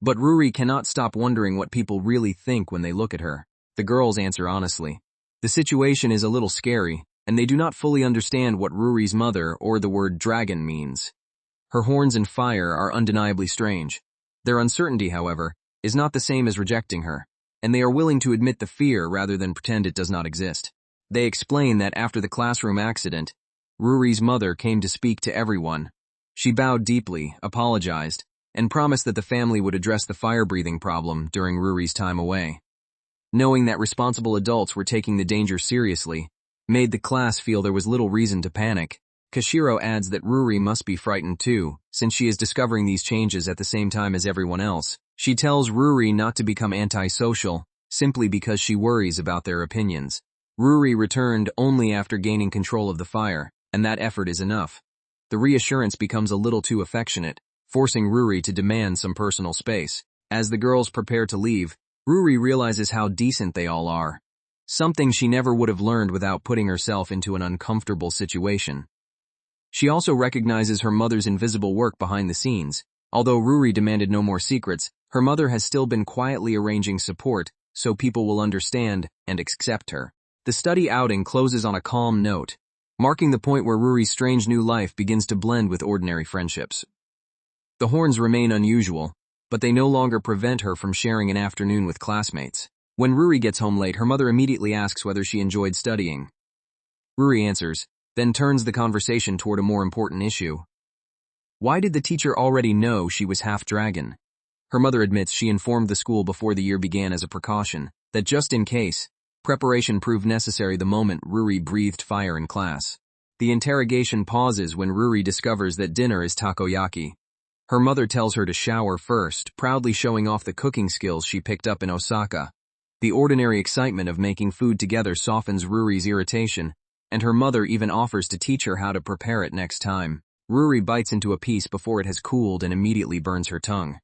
but Ruri cannot stop wondering what people really think when they look at her. The girls answer honestly. The situation is a little scary, and they do not fully understand what Ruri's mother or the word dragon means. Her horns and fire are undeniably strange. Their uncertainty, however, is not the same as rejecting her, and they are willing to admit the fear rather than pretend it does not exist. They explain that after the classroom accident, Ruri's mother came to speak to everyone. She bowed deeply, apologized, and promised that the family would address the fire-breathing problem during Ruri's time away. Knowing that responsible adults were taking the danger seriously, made the class feel there was little reason to panic. Kashiro adds that Ruri must be frightened too, since she is discovering these changes at the same time as everyone else. She tells Ruri not to become antisocial, simply because she worries about their opinions. Ruri returned only after gaining control of the fire, and that effort is enough. The reassurance becomes a little too affectionate, forcing Ruri to demand some personal space. As the girls prepare to leave, Ruri realizes how decent they all are. Something she never would have learned without putting herself into an uncomfortable situation. She also recognizes her mother's invisible work behind the scenes. Although Ruri demanded no more secrets, her mother has still been quietly arranging support so people will understand and accept her. The study outing closes on a calm note, marking the point where Ruri's strange new life begins to blend with ordinary friendships. The horns remain unusual, but they no longer prevent her from sharing an afternoon with classmates. When Ruri gets home late, her mother immediately asks whether she enjoyed studying. Ruri answers, then turns the conversation toward a more important issue. Why did the teacher already know she was half dragon? Her mother admits she informed the school before the year began as a precaution, that just in case, preparation proved necessary the moment Ruri breathed fire in class. The interrogation pauses when Ruri discovers that dinner is takoyaki. Her mother tells her to shower first, proudly showing off the cooking skills she picked up in Osaka. The ordinary excitement of making food together softens Ruri's irritation, and her mother even offers to teach her how to prepare it next time. Ruri bites into a piece before it has cooled and immediately burns her tongue.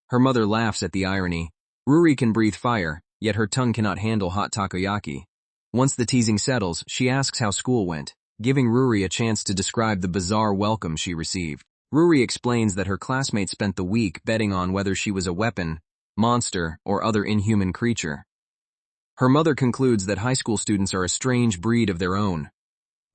Her mother laughs at the irony. Ruri can breathe fire, yet her tongue cannot handle hot takoyaki. Once the teasing settles, she asks how school went, giving Ruri a chance to describe the bizarre welcome she received. Ruri explains that her classmates spent the week betting on whether she was a weapon, monster, or other inhuman creature. Her mother concludes that high school students are a strange breed of their own.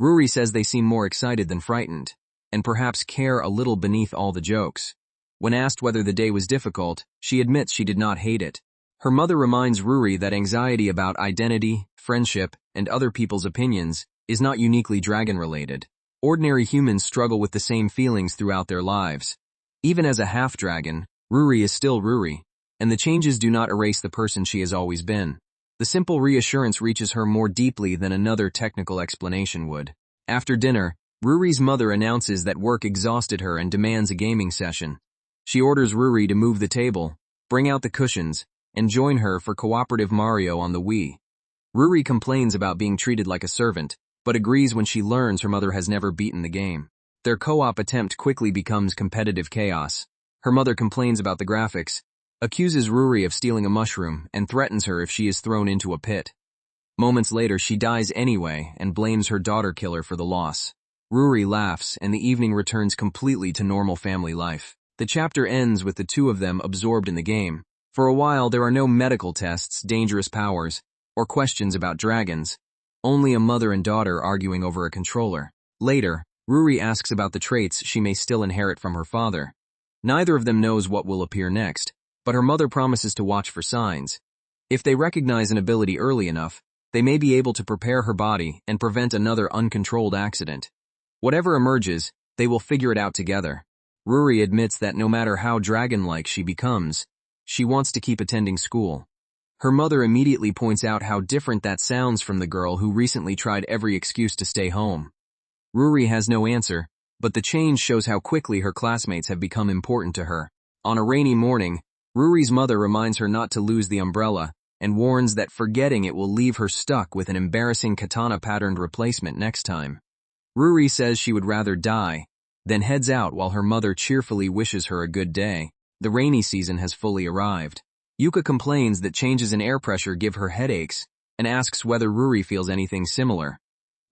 Ruri says they seem more excited than frightened, and perhaps care a little beneath all the jokes. When asked whether the day was difficult, she admits she did not hate it. Her mother reminds Ruri that anxiety about identity, friendship, and other people's opinions is not uniquely dragon-related. Ordinary humans struggle with the same feelings throughout their lives. Even as a half-dragon, Ruri is still Ruri, and the changes do not erase the person she has always been. The simple reassurance reaches her more deeply than another technical explanation would. After dinner, Ruri's mother announces that work exhausted her and demands a gaming session. She orders Ruri to move the table, bring out the cushions, and join her for cooperative Mario on the Wii. Ruri complains about being treated like a servant, but agrees when she learns her mother has never beaten the game. Their co-op attempt quickly becomes competitive chaos. Her mother complains about the graphics, accuses Ruri of stealing a mushroom, and threatens her if she is thrown into a pit. Moments later, she dies anyway and blames her daughter killer for the loss. Ruri laughs, and the evening returns completely to normal family life. The chapter ends with the two of them absorbed in the game. For a while, there are no medical tests, dangerous powers, or questions about dragons. Only a mother and daughter arguing over a controller. Later, Ruri asks about the traits she may still inherit from her father. Neither of them knows what will appear next, but her mother promises to watch for signs. If they recognize an ability early enough, they may be able to prepare her body and prevent another uncontrolled accident. Whatever emerges, they will figure it out together. Ruri admits that no matter how dragon-like she becomes, she wants to keep attending school. Her mother immediately points out how different that sounds from the girl who recently tried every excuse to stay home. Ruri has no answer, but the change shows how quickly her classmates have become important to her. On a rainy morning, Ruri's mother reminds her not to lose the umbrella and warns that forgetting it will leave her stuck with an embarrassing katana-patterned replacement next time. Ruri says she would rather die, then heads out while her mother cheerfully wishes her a good day. The rainy season has fully arrived. Yuka complains that changes in air pressure give her headaches and asks whether Ruri feels anything similar.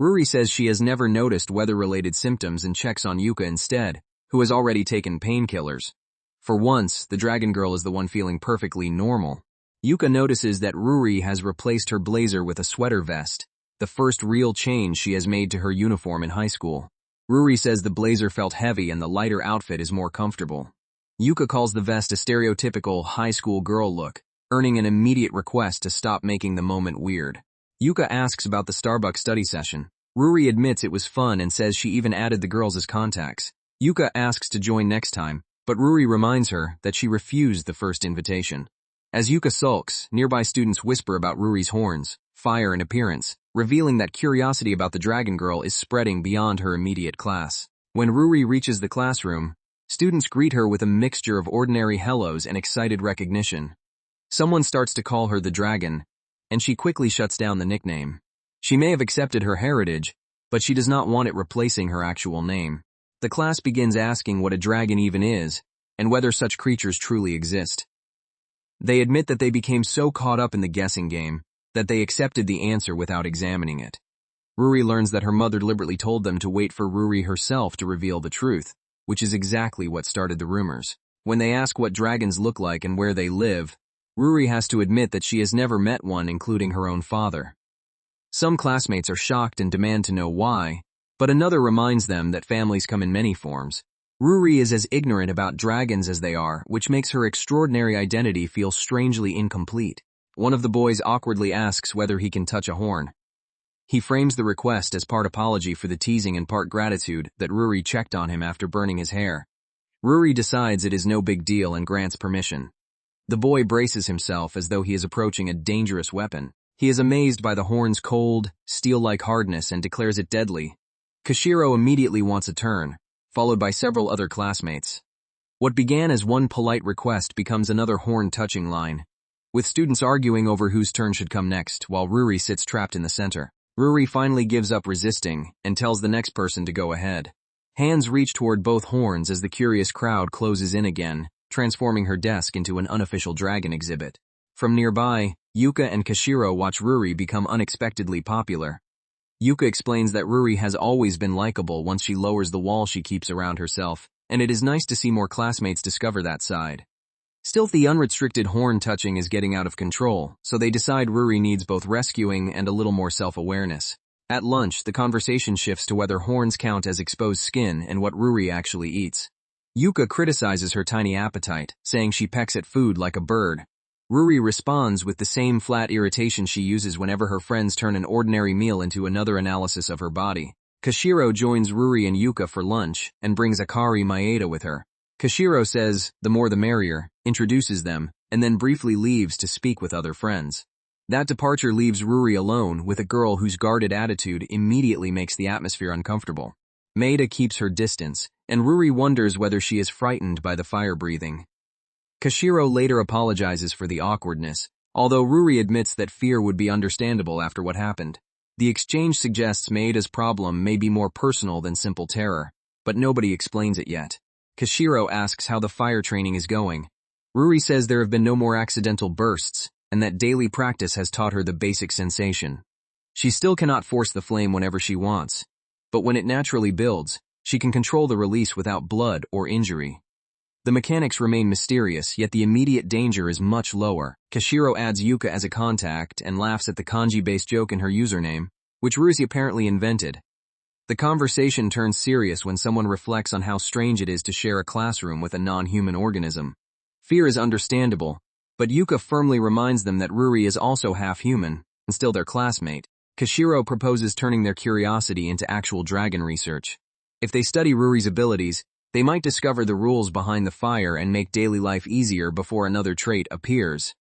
Ruri says she has never noticed weather-related symptoms and checks on Yuka instead, who has already taken painkillers. For once, the dragon girl is the one feeling perfectly normal. Yuka notices that Ruri has replaced her blazer with a sweater vest, the first real change she has made to her uniform in high school. Ruri says the blazer felt heavy and the lighter outfit is more comfortable. Yuka calls the vest a stereotypical high school girl look, earning an immediate request to stop making the moment weird. Yuka asks about the Starbucks study session. Ruri admits it was fun and says she even added the girls as contacts. Yuka asks to join next time, but Ruri reminds her that she refused the first invitation. As Yuka sulks, nearby students whisper about Ruri's horns, fire, and appearance, revealing that curiosity about the dragon girl is spreading beyond her immediate class. When Ruri reaches the classroom, students greet her with a mixture of ordinary hellos and excited recognition. Someone starts to call her the dragon, and she quickly shuts down the nickname. She may have accepted her heritage, but she does not want it replacing her actual name. The class begins asking what a dragon even is, and whether such creatures truly exist. They admit that they became so caught up in the guessing game that they accepted the answer without examining it. Ruri learns that her mother deliberately told them to wait for Ruri herself to reveal the truth, which is exactly what started the rumors. When they ask what dragons look like and where they live, Ruri has to admit that she has never met one, including her own father. Some classmates are shocked and demand to know why, but another reminds them that families come in many forms. Ruri is as ignorant about dragons as they are, which makes her extraordinary identity feel strangely incomplete. One of the boys awkwardly asks whether he can touch a horn. He frames the request as part apology for the teasing and part gratitude that Ruri checked on him after burning his hair. Ruri decides it is no big deal and grants permission. The boy braces himself as though he is approaching a dangerous weapon. He is amazed by the horn's cold, steel-like hardness and declares it deadly. Kashiro immediately wants a turn, followed by several other classmates. What began as one polite request becomes another horn-touching line, with students arguing over whose turn should come next, while Ruri sits trapped in the center. Ruri finally gives up resisting and tells the next person to go ahead. Hands reach toward both horns as the curious crowd closes in again, transforming her desk into an unofficial dragon exhibit. From nearby, Yuka and Kashiro watch Ruri become unexpectedly popular. Yuka explains that Ruri has always been likable once she lowers the wall she keeps around herself, and it is nice to see more classmates discover that side. Still, the unrestricted horn touching is getting out of control, so they decide Ruri needs both rescuing and a little more self-awareness. At lunch, the conversation shifts to whether horns count as exposed skin and what Ruri actually eats. Yuka criticizes her tiny appetite, saying she pecks at food like a bird. Ruri responds with the same flat irritation she uses whenever her friends turn an ordinary meal into another analysis of her body. Kashiro joins Ruri and Yuka for lunch and brings Akari Maeda with her. Kashiro says, the more the merrier, introduces them, and then briefly leaves to speak with other friends. That departure leaves Ruri alone with a girl whose guarded attitude immediately makes the atmosphere uncomfortable. Maeda keeps her distance, and Ruri wonders whether she is frightened by the fire breathing. Kashiro later apologizes for the awkwardness, although Ruri admits that fear would be understandable after what happened. The exchange suggests Maeda's problem may be more personal than simple terror, but nobody explains it yet. Kashiro asks how the fire training is going. Ruri says there have been no more accidental bursts, and that daily practice has taught her the basic sensation. She still cannot force the flame whenever she wants, but when it naturally builds, she can control the release without blood or injury. The mechanics remain mysterious, yet the immediate danger is much lower. Kashiro adds Yuka as a contact and laughs at the kanji-based joke in her username, which Ruri apparently invented. The conversation turns serious when someone reflects on how strange it is to share a classroom with a non-human organism. Fear is understandable, but Yuka firmly reminds them that Ruri is also half human, and still their classmate. Kashiro proposes turning their curiosity into actual dragon research. If they study Ruri's abilities, they might discover the rules behind the fire and make daily life easier before another trait appears.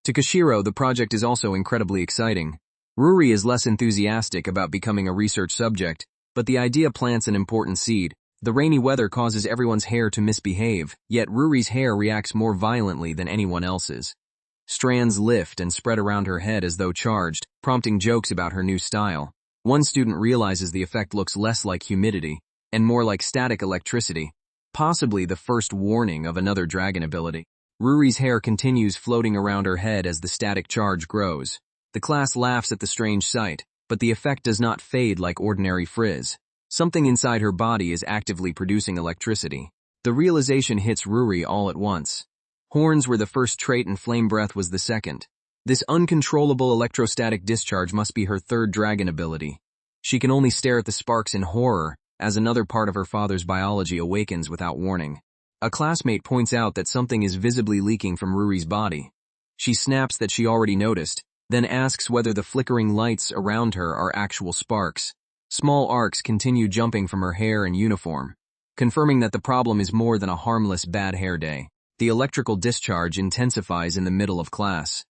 To Kashiro, the project is also incredibly exciting. Ruri is less enthusiastic about becoming a research subject, but the idea plants an important seed. The rainy weather causes everyone's hair to misbehave, yet Ruri's hair reacts more violently than anyone else's. Strands lift and spread around her head as though charged, prompting jokes about her new style. One student realizes the effect looks less like humidity and more like static electricity, possibly the first warning of another dragon ability. Ruri's hair continues floating around her head as the static charge grows. The class laughs at the strange sight, but the effect does not fade like ordinary frizz. Something inside her body is actively producing electricity. The realization hits Ruri all at once. Horns were the first trait and flame breath was the second. This uncontrollable electrostatic discharge must be her third dragon ability. She can only stare at the sparks in horror, as another part of her father's biology awakens without warning. A classmate points out that something is visibly leaking from Ruri's body. She snaps that she already noticed, then asks whether the flickering lights around her are actual sparks. Small arcs continue jumping from her hair and uniform, confirming that the problem is more than a harmless bad hair day. The electrical discharge intensifies in the middle of class.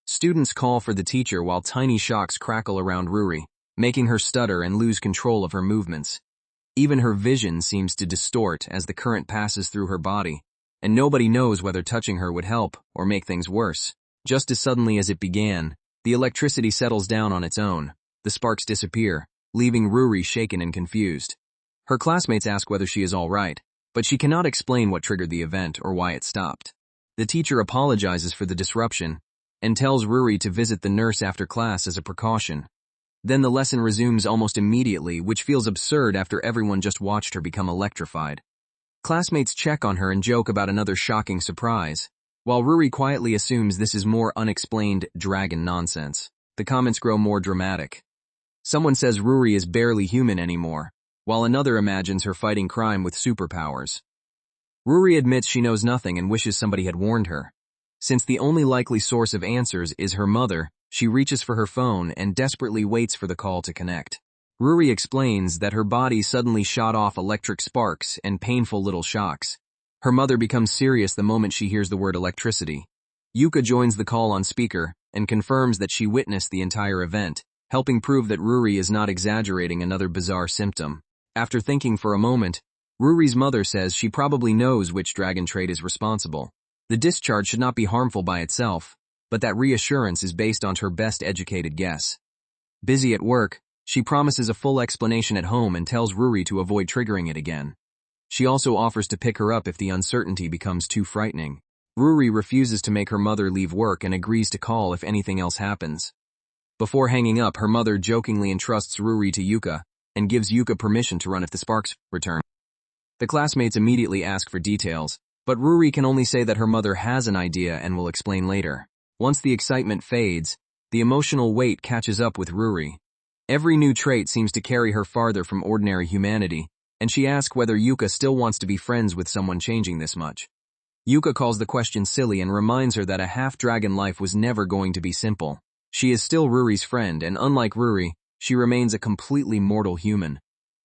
Students call for the teacher while tiny shocks crackle around Ruri, making her stutter and lose control of her movements. Even her vision seems to distort as the current passes through her body, and nobody knows whether touching her would help or make things worse. Just as suddenly as it began, the electricity settles down on its own. The sparks disappear, leaving Ruri shaken and confused. Her classmates ask whether she is all right, but she cannot explain what triggered the event or why it stopped. The teacher apologizes for the disruption and tells Ruri to visit the nurse after class as a precaution. Then the lesson resumes almost immediately, which feels absurd after everyone just watched her become electrified. Classmates check on her and joke about another shocking surprise, while Ruri quietly assumes this is more unexplained dragon nonsense. The comments grow more dramatic. Someone says Ruri is barely human anymore, while another imagines her fighting crime with superpowers. Ruri admits she knows nothing and wishes somebody had warned her. Since the only likely source of answers is her mother, she reaches for her phone and desperately waits for the call to connect. Ruri explains that her body suddenly shot off electric sparks and painful little shocks. Her mother becomes serious the moment she hears the word electricity. Yuka joins the call on speaker and confirms that she witnessed the entire event, helping prove that Ruri is not exaggerating another bizarre symptom. After thinking for a moment, Ruri's mother says she probably knows which dragon trait is responsible. The discharge should not be harmful by itself, but that reassurance is based on her best educated guess. Busy at work, she promises a full explanation at home and tells Ruri to avoid triggering it again. She also offers to pick her up if the uncertainty becomes too frightening. Ruri refuses to make her mother leave work and agrees to call if anything else happens. Before hanging up, her mother jokingly entrusts Ruri to Yuka and gives Yuka permission to run if the sparks return. The classmates immediately ask for details, but Ruri can only say that her mother has an idea and will explain later. Once the excitement fades, the emotional weight catches up with Ruri. Every new trait seems to carry her farther from ordinary humanity, and she asks whether Yuka still wants to be friends with someone changing this much. Yuka calls the question silly and reminds her that a half-dragon life was never going to be simple. She is still Ruri's friend, and unlike Ruri, she remains a completely mortal human.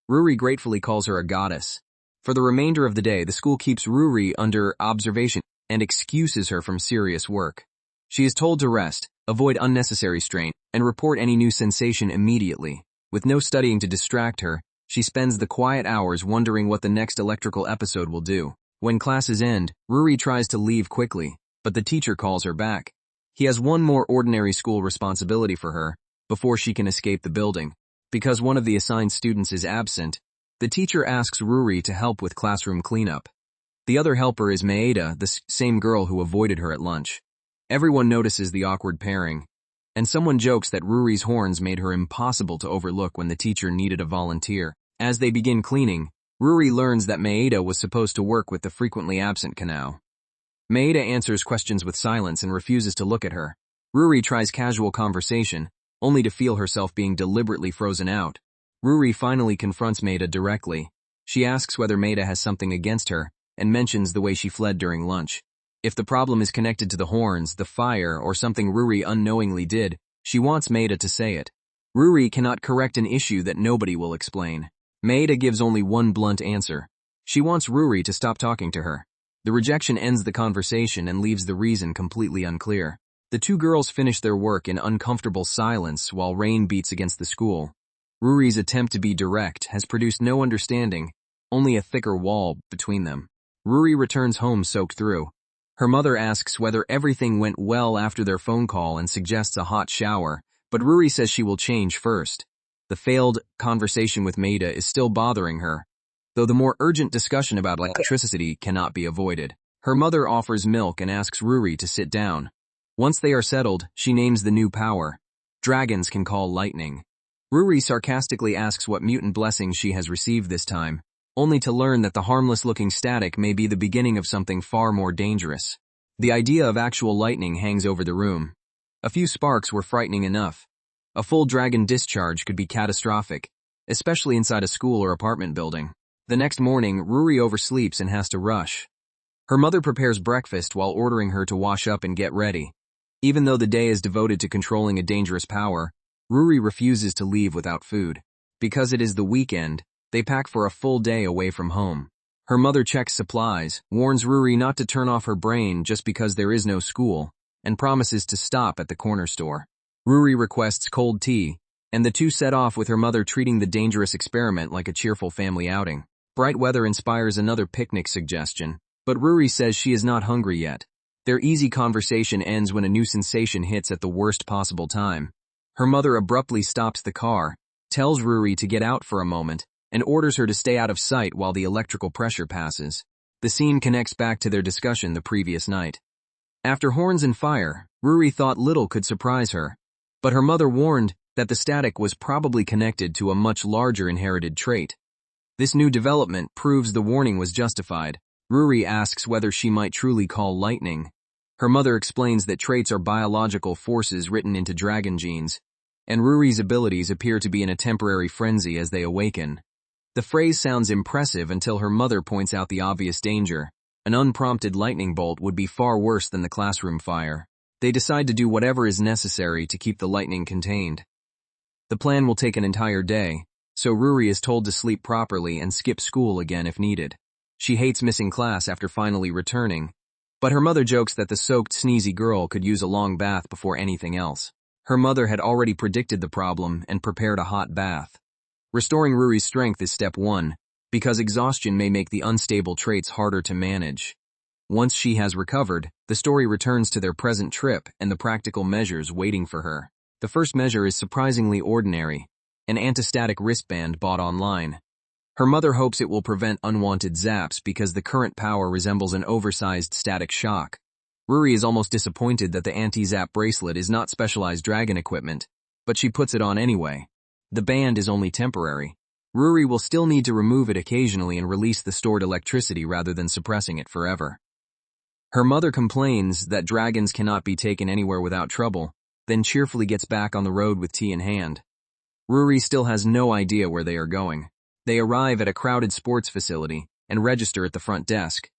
Ruri gratefully calls her a goddess. For the remainder of the day, the school keeps Ruri under observation and excuses her from serious work. She is told to rest, avoid unnecessary strain, and report any new sensation immediately. With no studying to distract her, she spends the quiet hours wondering what the next electrical episode will do. When classes end, Ruri tries to leave quickly, but the teacher calls her back. He has one more ordinary school responsibility for her before she can escape the building. Because one of the assigned students is absent, the teacher asks Ruri to help with classroom cleanup. The other helper is Maeda, the same girl who avoided her at lunch. Everyone notices the awkward pairing, and someone jokes that Ruri's horns made her impossible to overlook when the teacher needed a volunteer. As they begin cleaning, Ruri learns that Maeda was supposed to work with the frequently absent Kanao. Maeda answers questions with silence and refuses to look at her. Ruri tries casual conversation, only to feel herself being deliberately frozen out. Ruri finally confronts Maeda directly. She asks whether Maeda has something against her, and mentions the way she fled during lunch. If the problem is connected to the horns, the fire, or something Ruri unknowingly did, she wants Maeda to say it. Ruri cannot correct an issue that nobody will explain. Maeda gives only one blunt answer. She wants Ruri to stop talking to her. The rejection ends the conversation and leaves the reason completely unclear. The two girls finish their work in uncomfortable silence while rain beats against the school. Ruri's attempt to be direct has produced no understanding, only a thicker wall between them. Ruri returns home soaked through. Her mother asks whether everything went well after their phone call and suggests a hot shower, but Ruri says she will change first. The failed conversation with Maeda is still bothering her, though the more urgent discussion about electricity cannot be avoided. Her mother offers milk and asks Ruri to sit down. Once they are settled, she names the new power. Dragons can call lightning. Ruri sarcastically asks what mutant blessings she has received this time, only to learn that the harmless-looking static may be the beginning of something far more dangerous. The idea of actual lightning hangs over the room. A few sparks were frightening enough. A full dragon discharge could be catastrophic, especially inside a school or apartment building. The next morning, Ruri oversleeps and has to rush. Her mother prepares breakfast while ordering her to wash up and get ready. Even though the day is devoted to controlling a dangerous power, Ruri refuses to leave without food. Because it is the weekend, they pack for a full day away from home. Her mother checks supplies, warns Ruri not to turn off her brain just because there is no school, and promises to stop at the corner store. Ruri requests cold tea, and the two set off with her mother treating the dangerous experiment like a cheerful family outing. Bright weather inspires another picnic suggestion, but Ruri says she is not hungry yet. Their easy conversation ends when a new sensation hits at the worst possible time. Her mother abruptly stops the car, tells Ruri to get out for a moment, and orders her to stay out of sight while the electrical pressure passes. The scene connects back to their discussion the previous night. After horns and fire, Ruri thought little could surprise her, but her mother warned that the static was probably connected to a much larger inherited trait. This new development proves the warning was justified. Ruri asks whether she might truly call lightning. Her mother explains that traits are biological forces written into dragon genes, and Ruri's abilities appear to be in a temporary frenzy as they awaken. The phrase sounds impressive until her mother points out the obvious danger. An unprompted lightning bolt would be far worse than the classroom fire. They decide to do whatever is necessary to keep the lightning contained. The plan will take an entire day, so Ruri is told to sleep properly and skip school again if needed. She hates missing class after finally returning, but her mother jokes that the soaked, sneezy girl could use a long bath before anything else. Her mother had already predicted the problem and prepared a hot bath. Restoring Ruri's strength is step 1, because exhaustion may make the unstable traits harder to manage. Once she has recovered, the story returns to their present trip and the practical measures waiting for her. The first measure is surprisingly ordinary, an antistatic wristband bought online. Her mother hopes it will prevent unwanted zaps because the current power resembles an oversized static shock. Ruri is almost disappointed that the anti-zap bracelet is not specialized dragon equipment, but she puts it on anyway. The band is only temporary. Ruri will still need to remove it occasionally and release the stored electricity rather than suppressing it forever. Her mother complains that dragons cannot be taken anywhere without trouble, then cheerfully gets back on the road with tea in hand. Ruri still has no idea where they are going. They arrive at a crowded sports facility and register at the front desk.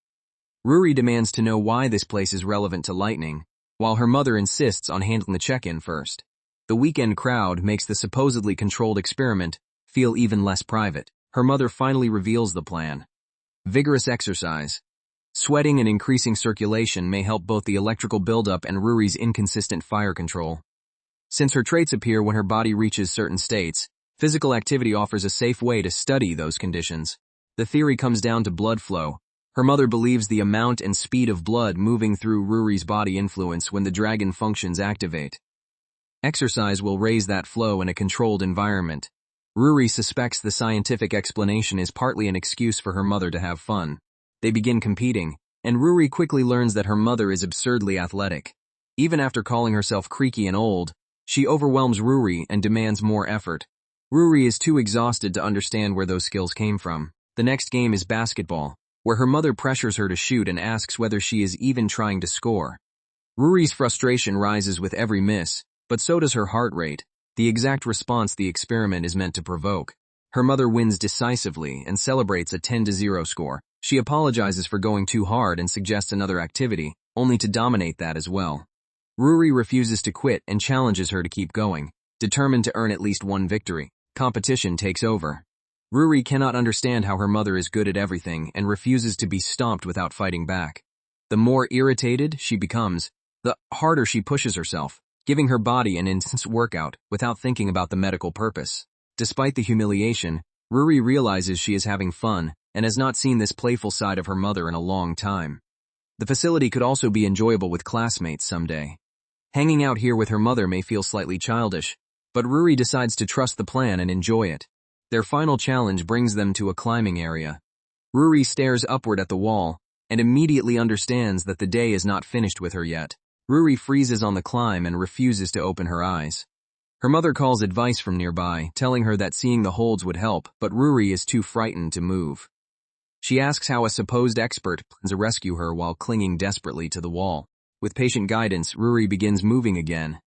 Ruri demands to know why this place is relevant to lightning, while her mother insists on handling the check-in first. The weekend crowd makes the supposedly controlled experiment feel even less private. Her mother finally reveals the plan. Vigorous exercise. Sweating and increasing circulation may help both the electrical buildup and Ruri's inconsistent fire control. Since her traits appear when her body reaches certain states, physical activity offers a safe way to study those conditions. The theory comes down to blood flow. Her mother believes the amount and speed of blood moving through Ruri's body influence when the dragon functions activate. Exercise will raise that flow in a controlled environment. Ruri suspects the scientific explanation is partly an excuse for her mother to have fun. They begin competing, and Ruri quickly learns that her mother is absurdly athletic. Even after calling herself creaky and old, she overwhelms Ruri and demands more effort. Ruri is too exhausted to understand where those skills came from. The next game is basketball, where her mother pressures her to shoot and asks whether she is even trying to score. Ruri's frustration rises with every miss, but so does her heart rate, the exact response the experiment is meant to provoke. Her mother wins decisively and celebrates a 10-0 score. She apologizes for going too hard and suggests another activity, only to dominate that as well. Ruri refuses to quit and challenges her to keep going, determined to earn at least one victory. Competition takes over. Ruri cannot understand how her mother is good at everything and refuses to be stomped without fighting back. The more irritated she becomes, the harder she pushes herself, giving her body an intense workout without thinking about the medical purpose. Despite the humiliation, Ruri realizes she is having fun and has not seen this playful side of her mother in a long time. The facility could also be enjoyable with classmates someday. Hanging out here with her mother may feel slightly childish, but Ruri decides to trust the plan and enjoy it. Their final challenge brings them to a climbing area. Ruri stares upward at the wall and immediately understands that the day is not finished with her yet. Ruri freezes on the climb and refuses to open her eyes. Her mother calls advice from nearby, telling her that seeing the holds would help, but Ruri is too frightened to move. She asks how a supposed expert plans to rescue her while clinging desperately to the wall. With patient guidance, Ruri begins moving again.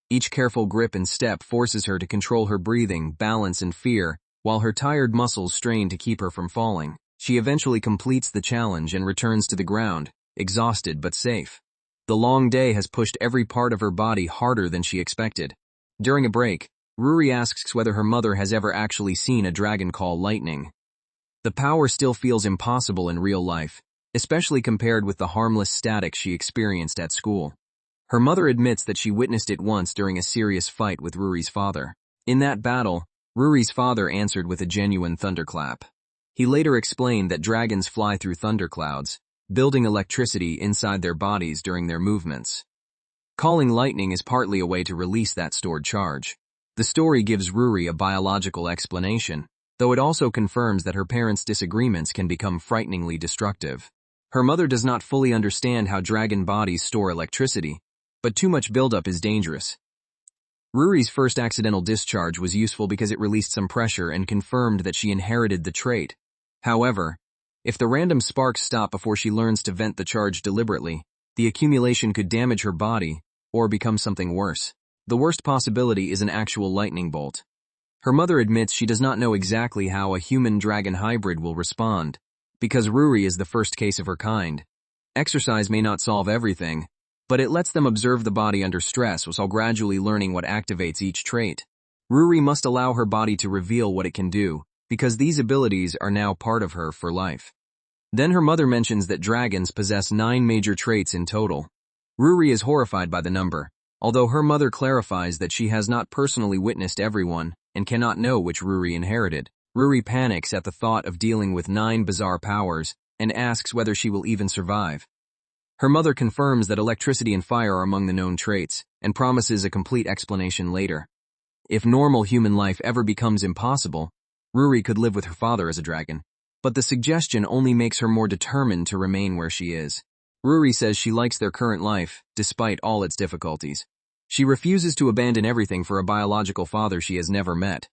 Each careful grip and step forces her to control her breathing, balance, and fear, while her tired muscles strain to keep her from falling. She eventually completes the challenge and returns to the ground, exhausted but safe. The long day has pushed every part of her body harder than she expected. During a break, Ruri asks whether her mother has ever actually seen a dragon call lightning. The power still feels impossible in real life, especially compared with the harmless static she experienced at school. Her mother admits that she witnessed it once during a serious fight with Ruri's father. In that battle, Ruri's father answered with a genuine thunderclap. He later explained that dragons fly through thunderclouds, building electricity inside their bodies during their movements. Calling lightning is partly a way to release that stored charge. The story gives Ruri a biological explanation, though it also confirms that her parents' disagreements can become frighteningly destructive. Her mother does not fully understand how dragon bodies store electricity, but too much buildup is dangerous. Ruri's first accidental discharge was useful because it released some pressure and confirmed that she inherited the trait. However, if the random sparks stop before she learns to vent the charge deliberately, the accumulation could damage her body or become something worse. The worst possibility is an actual lightning bolt. Her mother admits she does not know exactly how a human-dragon hybrid will respond, because Ruri is the first case of her kind. Exercise may not solve everything, but it lets them observe the body under stress while gradually learning what activates each trait. Ruri must allow her body to reveal what it can do, because these abilities are now part of her for life. Then her mother mentions that dragons possess 9 major traits in total. Ruri is horrified by the number, although her mother clarifies that she has not personally witnessed everyone and cannot know which Ruri inherited. Ruri panics at the thought of dealing with 9 bizarre powers and asks whether she will even survive. Her mother confirms that electricity and fire are among the known traits and promises a complete explanation later. If normal human life ever becomes impossible, Ruri could live with her father as a dragon, but the suggestion only makes her more determined to remain where she is. Ruri says she likes their current life, despite all its difficulties. She refuses to abandon everything for a biological father she has never met.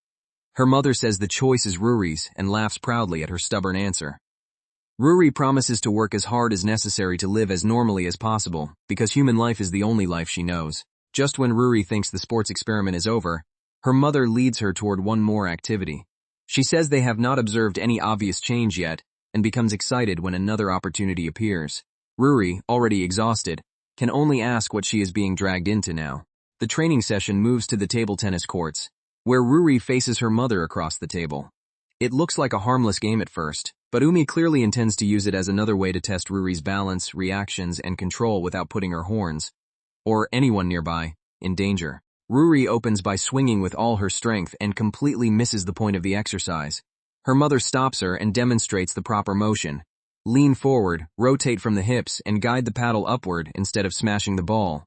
Her mother says the choice is Ruri's and laughs proudly at her stubborn answer. Ruri promises to work as hard as necessary to live as normally as possible, because human life is the only life she knows. Just when Ruri thinks the sports experiment is over, her mother leads her toward one more activity. She says they have not observed any obvious change yet, and becomes excited when another opportunity appears. Ruri, already exhausted, can only ask what she is being dragged into now. The training session moves to the table tennis courts, where Ruri faces her mother across the table. It looks like a harmless game at first, but Umi clearly intends to use it as another way to test Ruri's balance, reactions, and control without putting her horns, or anyone nearby, in danger. Ruri opens by swinging with all her strength and completely misses the point of the exercise. Her mother stops her and demonstrates the proper motion. Lean forward, rotate from the hips, and guide the paddle upward instead of smashing the ball.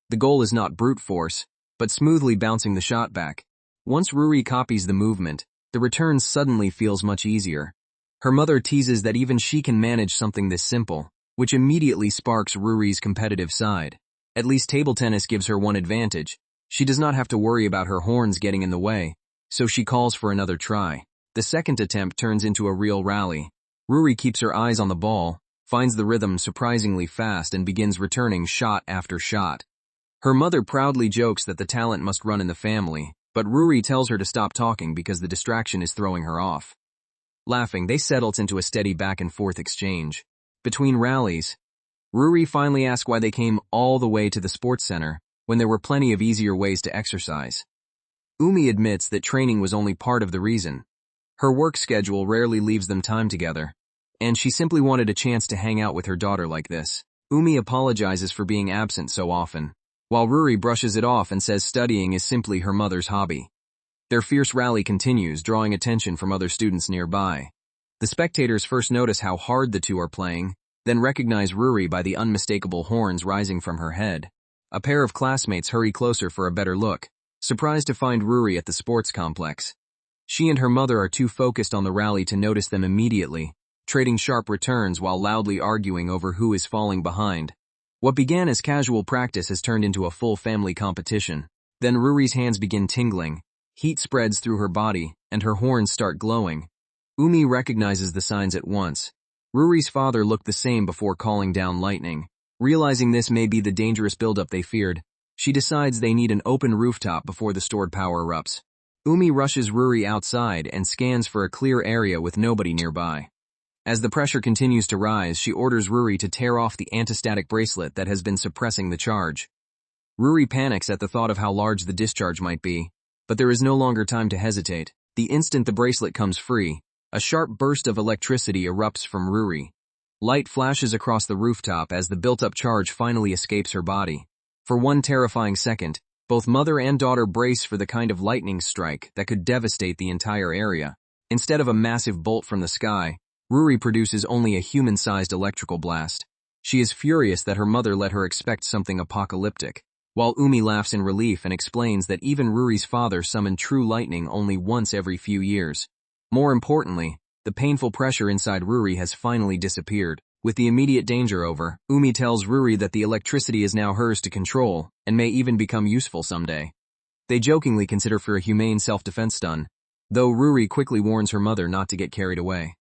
The goal is not brute force, but smoothly bouncing the shot back. Once Ruri copies the movement, the return suddenly feels much easier. Her mother teases that even she can manage something this simple, which immediately sparks Ruri's competitive side. At least table tennis gives her one advantage. She does not have to worry about her horns getting in the way, so she calls for another try. The second attempt turns into a real rally. Ruri keeps her eyes on the ball, finds the rhythm surprisingly fast, and begins returning shot after shot. Her mother proudly jokes that the talent must run in the family, but Ruri tells her to stop talking because the distraction is throwing her off. Laughing, they settle into a steady back-and-forth exchange. Between rallies, Ruri finally asks why they came all the way to the sports center when there were plenty of easier ways to exercise. Umi admits that training was only part of the reason. Her work schedule rarely leaves them time together, and she simply wanted a chance to hang out with her daughter like this. Umi apologizes for being absent so often, while Ruri brushes it off and says studying is simply her mother's hobby. Their fierce rally continues, drawing attention from other students nearby. The spectators first notice how hard the two are playing, then recognize Ruri by the unmistakable horns rising from her head. A pair of classmates hurry closer for a better look, surprised to find Ruri at the sports complex. She and her mother are too focused on the rally to notice them immediately, trading sharp returns while loudly arguing over who is falling behind. What began as casual practice has turned into a full family competition. Then Ruri's hands begin tingling, heat spreads through her body, and her horns start glowing. Umi recognizes the signs at once. Ruri's father looked the same before calling down lightning. Realizing this may be the dangerous buildup they feared, she decides they need an open rooftop before the stored power erupts. Umi rushes Ruri outside and scans for a clear area with nobody nearby. As the pressure continues to rise, she orders Ruri to tear off the anti-static bracelet that has been suppressing the charge. Ruri panics at the thought of how large the discharge might be, but there is no longer time to hesitate. The instant the bracelet comes free, a sharp burst of electricity erupts from Ruri. Light flashes across the rooftop as the built-up charge finally escapes her body. For one terrifying second, both mother and daughter brace for the kind of lightning strike that could devastate the entire area. Instead of a massive bolt from the sky, Ruri produces only a human-sized electrical blast. She is furious that her mother let her expect something apocalyptic, while Umi laughs in relief and explains that even Ruri's father summoned true lightning only once every few years. More importantly, the painful pressure inside Ruri has finally disappeared. With the immediate danger over, Umi tells Ruri that the electricity is now hers to control and may even become useful someday. They jokingly consider for a humane self-defense stun, though Ruri quickly warns her mother not to get carried away.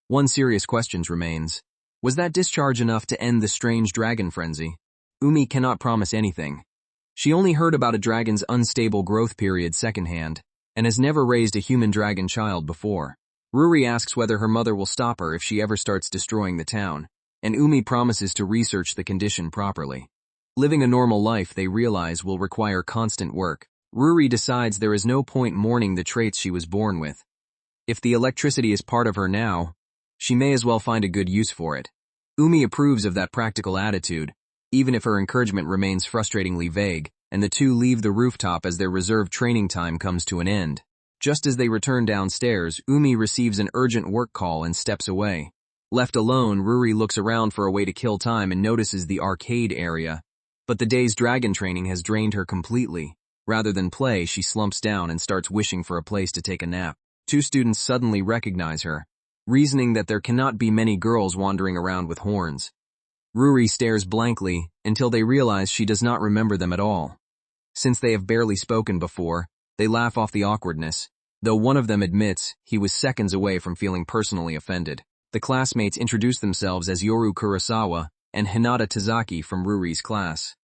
One serious question remains. Was that discharge enough to end the strange dragon frenzy? Umi cannot promise anything. She only heard about a dragon's unstable growth period secondhand, and has never raised a human dragon child before. Ruri asks whether her mother will stop her if she ever starts destroying the town, and Umi promises to research the condition properly. Living a normal life, they realize, will require constant work. Ruri decides there is no point mourning the traits she was born with. If the electricity is part of her now, she may as well find a good use for it. Umi approves of that practical attitude, even if her encouragement remains frustratingly vague, and the two leave the rooftop as their reserved training time comes to an end. Just as they return downstairs, Umi receives an urgent work call and steps away. Left alone, Ruri looks around for a way to kill time and notices the arcade area. But the day's dragon training has drained her completely. Rather than play, she slumps down and starts wishing for a place to take a nap. Two students suddenly recognize her, reasoning that there cannot be many girls wandering around with horns. Ruri stares blankly until they realize she does not remember them at all. Since they have barely spoken before, they laugh off the awkwardness, though one of them admits he was seconds away from feeling personally offended. The classmates introduce themselves as Yoru Kurosawa and Hinata Tazaki from Ruri's class.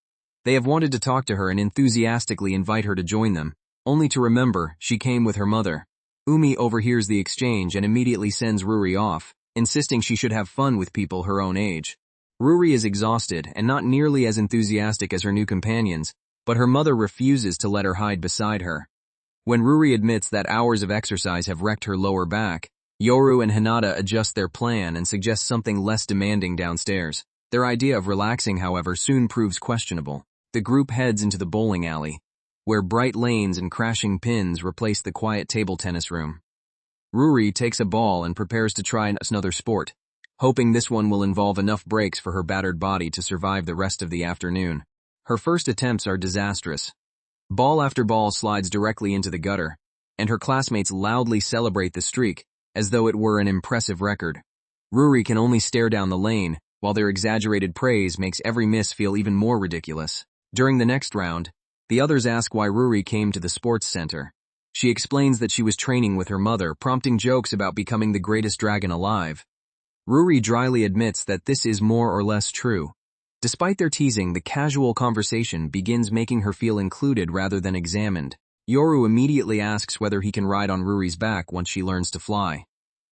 They have wanted to talk to her and enthusiastically invite her to join them, only to remember she came with her mother. Umi overhears the exchange and immediately sends Ruri off, insisting she should have fun with people her own age. Ruri is exhausted and not nearly as enthusiastic as her new companions, but her mother refuses to let her hide beside her. When Ruri admits that hours of exercise have wrecked her lower back, Yoru and Hinata adjust their plan and suggest something less demanding downstairs. Their idea of relaxing, however, soon proves questionable. The group heads into the bowling alley, where bright lanes and crashing pins replace the quiet table tennis room. Ruri takes a ball and prepares to try another sport, hoping this one will involve enough breaks for her battered body to survive the rest of the afternoon. Her first attempts are disastrous. Ball after ball slides directly into the gutter, and her classmates loudly celebrate the streak, as though it were an impressive record. Ruri can only stare down the lane, while their exaggerated praise makes every miss feel even more ridiculous. During the next round, the others ask why Ruri came to the sports center. She explains that she was training with her mother, prompting jokes about becoming the greatest dragon alive. Ruri dryly admits that this is more or less true. Despite their teasing, the casual conversation begins making her feel included rather than examined. Yoru immediately asks whether he can ride on Ruri's back once she learns to fly.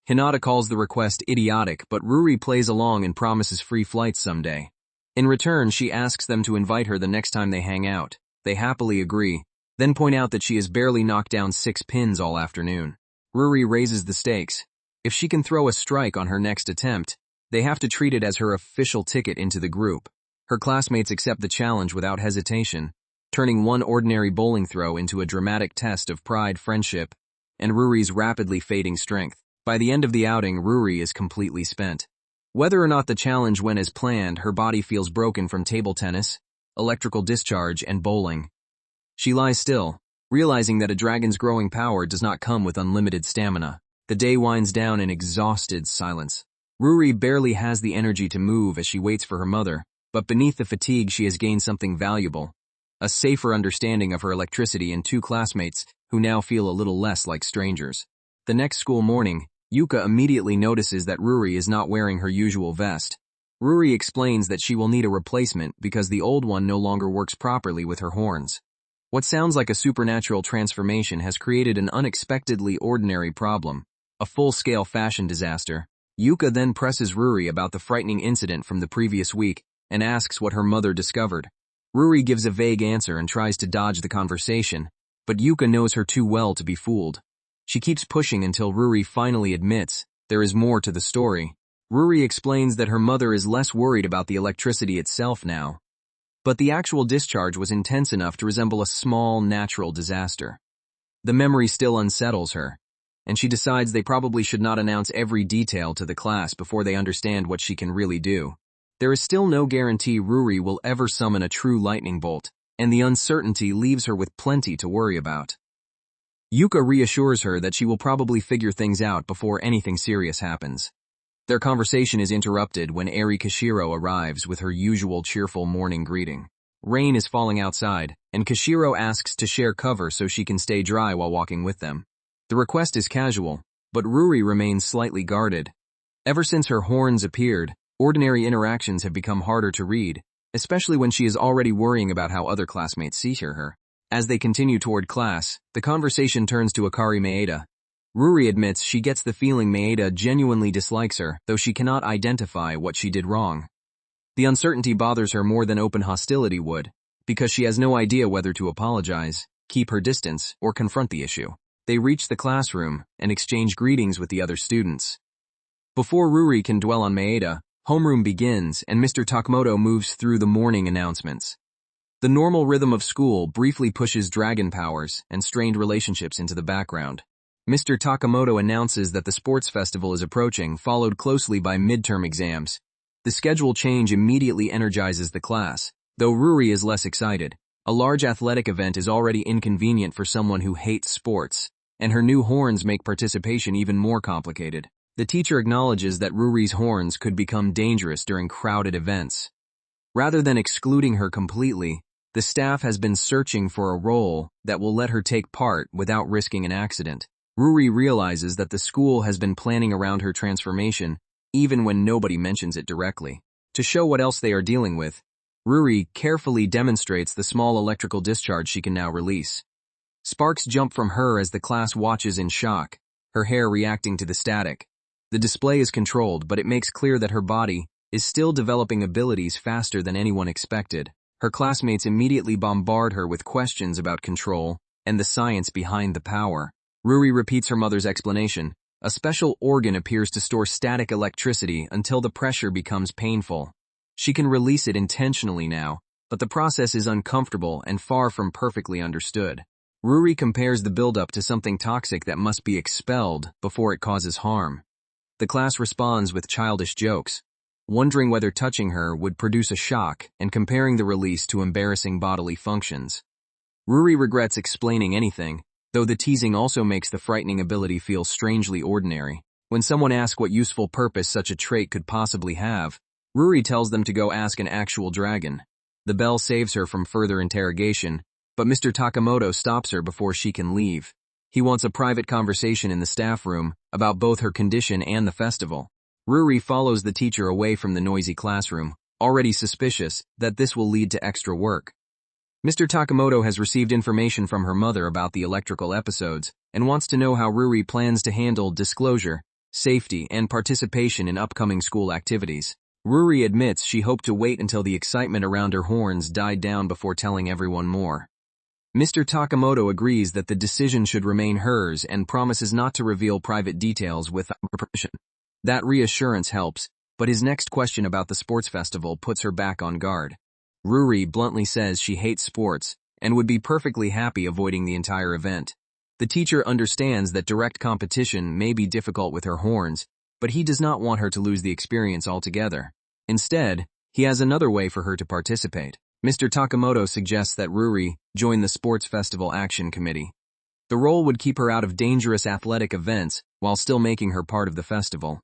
Hinata calls the request idiotic, but Ruri plays along and promises free flights someday. In return, she asks them to invite her the next time they hang out. They happily agree, then point out that she has barely knocked down 6 pins all afternoon. Ruri raises the stakes. If she can throw a strike on her next attempt, they have to treat it as her official ticket into the group. Her classmates accept the challenge without hesitation, turning one ordinary bowling throw into a dramatic test of pride, friendship, and Ruri's rapidly fading strength. By the end of the outing, Ruri is completely spent. Whether or not the challenge went as planned, her body feels broken from table tennis, electrical discharge, and bowling. She lies still, realizing that a dragon's growing power does not come with unlimited stamina. The day winds down in exhausted silence. Ruri barely has the energy to move as she waits for her mother, but beneath the fatigue she has gained something valuable, a safer understanding of her electricity and 2 classmates who now feel a little less like strangers. The next school morning, Yuka immediately notices that Ruri is not wearing her usual vest. Ruri explains that she will need a replacement because the old one no longer works properly with her horns. What sounds like a supernatural transformation has created an unexpectedly ordinary problem, a full-scale fashion disaster. Yuka then presses Ruri about the frightening incident from the previous week and asks what her mother discovered. Ruri gives a vague answer and tries to dodge the conversation, but Yuka knows her too well to be fooled. She keeps pushing until Ruri finally admits there is more to the story. Ruri explains that her mother is less worried about the electricity itself now, but the actual discharge was intense enough to resemble a small, natural disaster. The memory still unsettles her, and she decides they probably should not announce every detail to the class before they understand what she can really do. There is still no guarantee Ruri will ever summon a true lightning bolt, and the uncertainty leaves her with plenty to worry about. Yuka reassures her that she will probably figure things out before anything serious happens. Their conversation is interrupted when Eri Kashiro arrives with her usual cheerful morning greeting. Rain is falling outside, and Kashiro asks to share cover so she can stay dry while walking with them. The request is casual, but Ruri remains slightly guarded. Ever since her horns appeared, ordinary interactions have become harder to read, especially when she is already worrying about how other classmates see her. As they continue toward class, the conversation turns to Akari Maeda. Ruri admits she gets the feeling Maeda genuinely dislikes her, though she cannot identify what she did wrong. The uncertainty bothers her more than open hostility would, because she has no idea whether to apologize, keep her distance, or confront the issue. They reach the classroom and exchange greetings with the other students. Before Ruri can dwell on Maeda, homeroom begins and Mr. Takamoto moves through the morning announcements. The normal rhythm of school briefly pushes dragon powers and strained relationships into the background. Mr. Takamoto announces that the sports festival is approaching, followed closely by midterm exams. The schedule change immediately energizes the class, though Ruri is less excited. A large athletic event is already inconvenient for someone who hates sports, and her new horns make participation even more complicated. The teacher acknowledges that Ruri's horns could become dangerous during crowded events. Rather than excluding her completely, the staff has been searching for a role that will let her take part without risking an accident. Ruri realizes that the school has been planning around her transformation, even when nobody mentions it directly. To show what else they are dealing with, Ruri carefully demonstrates the small electrical discharge she can now release. Sparks jump from her as the class watches in shock, her hair reacting to the static. The display is controlled, but it makes clear that her body, is still developing abilities faster than anyone expected. Her classmates immediately bombard her with questions about control and the science behind the power. Ruri repeats her mother's explanation. A special organ appears to store static electricity until the pressure becomes painful. She can release it intentionally now, but the process is uncomfortable and far from perfectly understood. Ruri compares the buildup to something toxic that must be expelled before it causes harm. The class responds with childish jokes, wondering whether touching her would produce a shock and comparing the release to embarrassing bodily functions. Ruri regrets explaining anything, though the teasing also makes the frightening ability feel strangely ordinary. When someone asks what useful purpose such a trait could possibly have, Ruri tells them to go ask an actual dragon. The bell saves her from further interrogation, but Mr. Takamoto stops her before she can leave. He wants a private conversation in the staff room about both her condition and the festival. Ruri follows the teacher away from the noisy classroom, already suspicious that this will lead to extra work. Mr. Takamoto has received information from her mother about the electrical episodes and wants to know how Ruri plans to handle disclosure, safety, and participation in upcoming school activities. Ruri admits she hoped to wait until the excitement around her horns died down before telling everyone more. Mr. Takamoto agrees that the decision should remain hers and promises not to reveal private details without permission. That reassurance helps, but his next question about the sports festival puts her back on guard. Ruri bluntly says she hates sports and would be perfectly happy avoiding the entire event. The teacher understands that direct competition may be difficult with her horns, but he does not want her to lose the experience altogether. Instead, he has another way for her to participate. Mr. Takamoto suggests that Ruri join the Sports Festival Action Committee. The role would keep her out of dangerous athletic events while still making her part of the festival.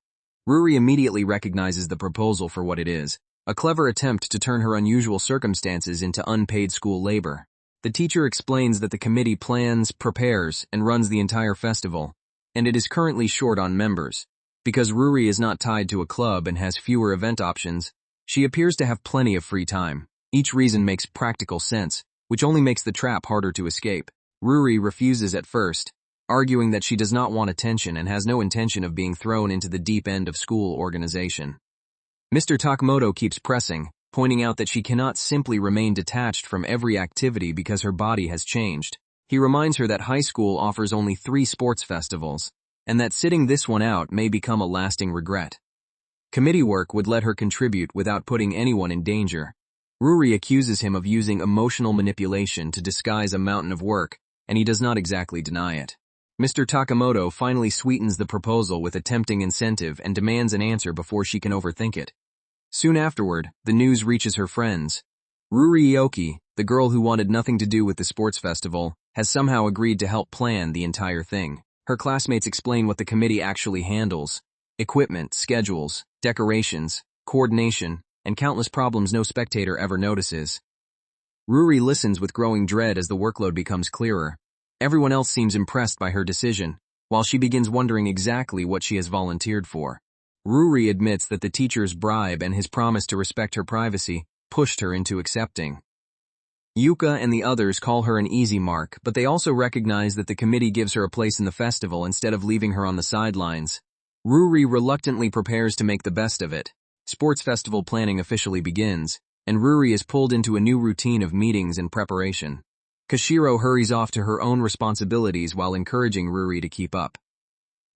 Ruri immediately recognizes the proposal for what it is, a clever attempt to turn her unusual circumstances into unpaid school labor. The teacher explains that the committee plans, prepares, and runs the entire festival, and it is currently short on members. Because Ruri is not tied to a club and has fewer event options, she appears to have plenty of free time. Each reason makes practical sense, which only makes the trap harder to escape. Ruri refuses at first, arguing that she does not want attention and has no intention of being thrown into the deep end of school organization. Mr. Takamoto keeps pressing, pointing out that she cannot simply remain detached from every activity because her body has changed. He reminds her that high school offers only 3 sports festivals, and that sitting this one out may become a lasting regret. Committee work would let her contribute without putting anyone in danger. Ruri accuses him of using emotional manipulation to disguise a mountain of work, and he does not exactly deny it. Mr. Takamoto finally sweetens the proposal with a tempting incentive and demands an answer before she can overthink it. Soon afterward, the news reaches her friends. Ruri Ioki, the girl who wanted nothing to do with the sports festival, has somehow agreed to help plan the entire thing. Her classmates explain what the committee actually handles: equipment, schedules, decorations, coordination, and countless problems no spectator ever notices. Ruri listens with growing dread as the workload becomes clearer. Everyone else seems impressed by her decision, while she begins wondering exactly what she has volunteered for. Ruri admits that the teacher's bribe and his promise to respect her privacy pushed her into accepting. Yuka and the others call her an easy mark, but they also recognize that the committee gives her a place in the festival instead of leaving her on the sidelines. Ruri reluctantly prepares to make the best of it. Sports festival planning officially begins, and Ruri is pulled into a new routine of meetings and preparation. Kashiro hurries off to her own responsibilities while encouraging Ruri to keep up.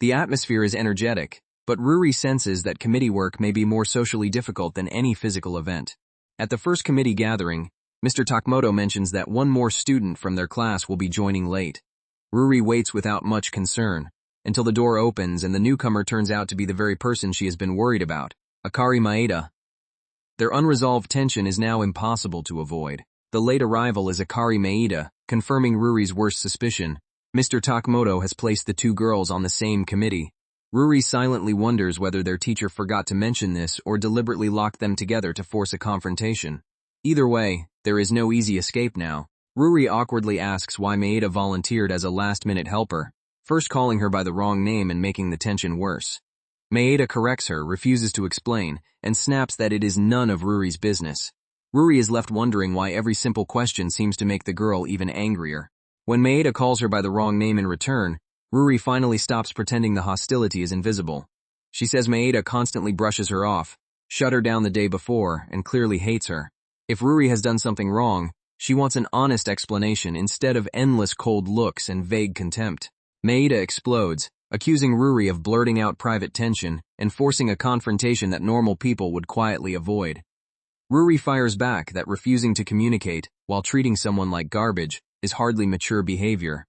The atmosphere is energetic, but Ruri senses that committee work may be more socially difficult than any physical event. At the first committee gathering, Mr. Takamoto mentions that one more student from their class will be joining late. Ruri waits without much concern, until the door opens and the newcomer turns out to be the very person she has been worried about, Akari Maeda. Their unresolved tension is now impossible to avoid. The late arrival is Akari Maeda, confirming Ruri's worst suspicion. Mr. Takamoto has placed the 2 girls on the same committee. Ruri silently wonders whether their teacher forgot to mention this or deliberately locked them together to force a confrontation. Either way, there is no easy escape now. Ruri awkwardly asks why Maeda volunteered as a last-minute helper, first calling her by the wrong name and making the tension worse. Maeda corrects her, refuses to explain, and snaps that it is none of Ruri's business. Ruri is left wondering why every simple question seems to make the girl even angrier. When Maeda calls her by the wrong name in return, Ruri finally stops pretending the hostility is invisible. She says Maeda constantly brushes her off, shut her down the day before, and clearly hates her. If Ruri has done something wrong, she wants an honest explanation instead of endless cold looks and vague contempt. Maeda explodes, accusing Ruri of blurting out private tension and forcing a confrontation that normal people would quietly avoid. Ruri fires back that refusing to communicate while treating someone like garbage is hardly mature behavior.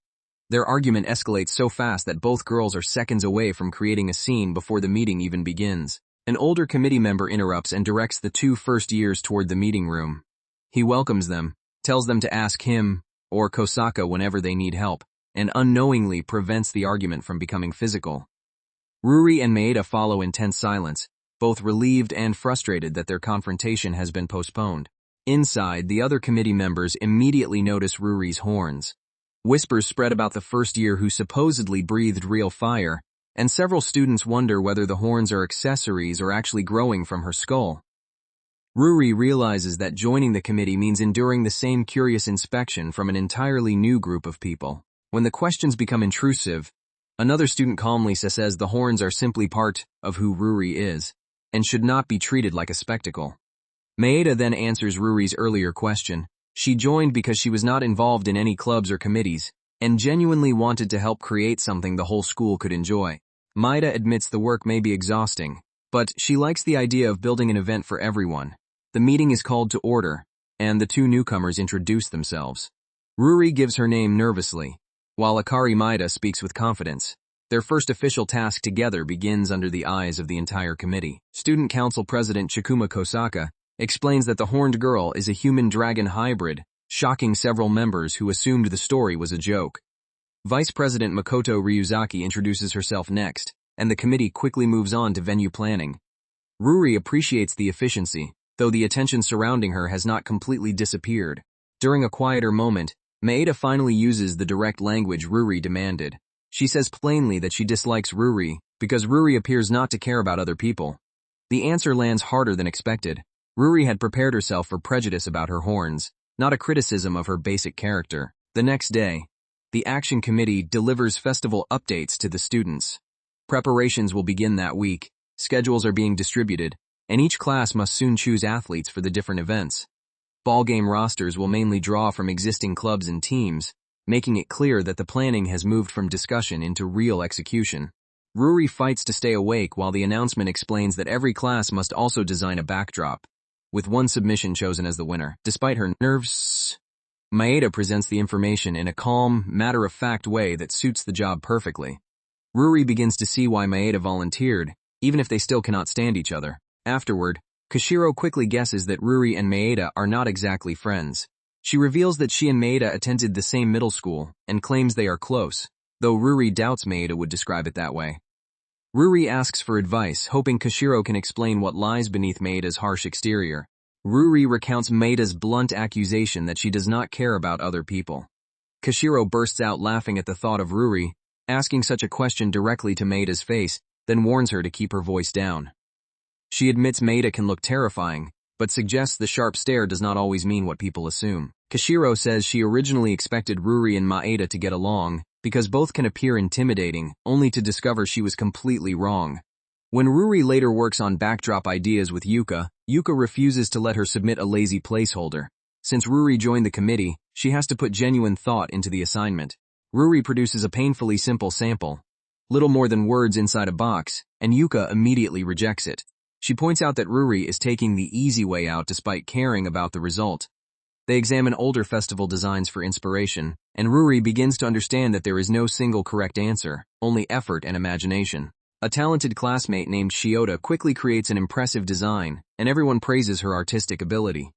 Their argument escalates so fast that both girls are seconds away from creating a scene before the meeting even begins. An older committee member interrupts and directs the two first years toward the meeting room. He welcomes them, tells them to ask him or Kosaka whenever they need help, and unknowingly prevents the argument from becoming physical. Ruri and Maeda follow in tense silence, both relieved and frustrated that their confrontation has been postponed. Inside, the other committee members immediately notice Ruri's horns. Whispers spread about the first year who supposedly breathed real fire, and several students wonder whether the horns are accessories or actually growing from her skull. Ruri realizes that joining the committee means enduring the same curious inspection from an entirely new group of people. When the questions become intrusive, another student calmly says the horns are simply part of who Ruri is, and should not be treated like a spectacle. Maeda then answers Ruri's earlier question. She joined because she was not involved in any clubs or committees, and genuinely wanted to help create something the whole school could enjoy. Maeda admits the work may be exhausting, but she likes the idea of building an event for everyone. The meeting is called to order, and the two newcomers introduce themselves. Ruri gives her name nervously, while Akari Maeda speaks with confidence. Their first official task together begins under the eyes of the entire committee. Student Council President Chikuma Kosaka explains that the horned girl is a human-dragon hybrid, shocking several members who assumed the story was a joke. Vice President Makoto Ryuzaki introduces herself next, and the committee quickly moves on to venue planning. Ruri appreciates the efficiency, though the attention surrounding her has not completely disappeared. During a quieter moment, Maeda finally uses the direct language Ruri demanded. She says plainly that she dislikes Ruri because Ruri appears not to care about other people. The answer lands harder than expected. Ruri had prepared herself for prejudice about her horns, not a criticism of her basic character. The next day, the Action Committee delivers festival updates to the students. Preparations will begin that week, schedules are being distributed, and each class must soon choose athletes for the different events. Ballgame rosters will mainly draw from existing clubs and teams, making it clear that the planning has moved from discussion into real execution. Ruri fights to stay awake while the announcement explains that every class must also design a backdrop, with one submission chosen as the winner. Despite her nerves, Maeda presents the information in a calm, matter-of-fact way that suits the job perfectly. Ruri begins to see why Maeda volunteered, even if they still cannot stand each other. Afterward, Kashiro quickly guesses that Ruri and Maeda are not exactly friends. She reveals that she and Maeda attended the same middle school, and claims they are close, though Ruri doubts Maeda would describe it that way. Ruri asks for advice, hoping Kashiro can explain what lies beneath Maeda's harsh exterior. Ruri recounts Maeda's blunt accusation that she does not care about other people. Kashiro bursts out laughing at the thought of Ruri asking such a question directly to Maeda's face, then warns her to keep her voice down. She admits Maeda can look terrifying, but suggests the sharp stare does not always mean what people assume. Kashiro says she originally expected Ruri and Maeda to get along, because both can appear intimidating, only to discover she was completely wrong. When Ruri later works on backdrop ideas with Yuka, Yuka refuses to let her submit a lazy placeholder. Since Ruri joined the committee, she has to put genuine thought into the assignment. Ruri produces a painfully simple sample, little more than words inside a box, and Yuka immediately rejects it. She points out that Ruri is taking the easy way out despite caring about the result. They examine older festival designs for inspiration, and Ruri begins to understand that there is no single correct answer, only effort and imagination. A talented classmate named Shiota quickly creates an impressive design, and everyone praises her artistic ability.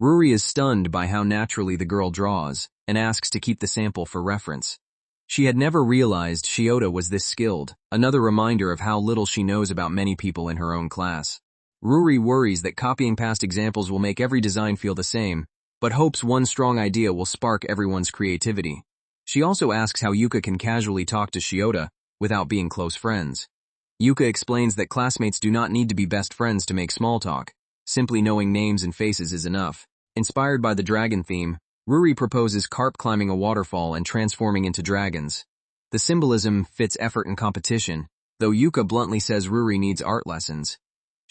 Ruri is stunned by how naturally the girl draws, and asks to keep the sample for reference. She had never realized Shiota was this skilled, another reminder of how little she knows about many people in her own class. Ruri worries that copying past examples will make every design feel the same, but hopes one strong idea will spark everyone's creativity. She also asks how Yuka can casually talk to Shiota without being close friends. Yuka explains that classmates do not need to be best friends to make small talk. Simply knowing names and faces is enough. Inspired by the dragon theme, Ruri proposes carp climbing a waterfall and transforming into dragons. The symbolism fits effort and competition, though Yuka bluntly says Ruri needs art lessons.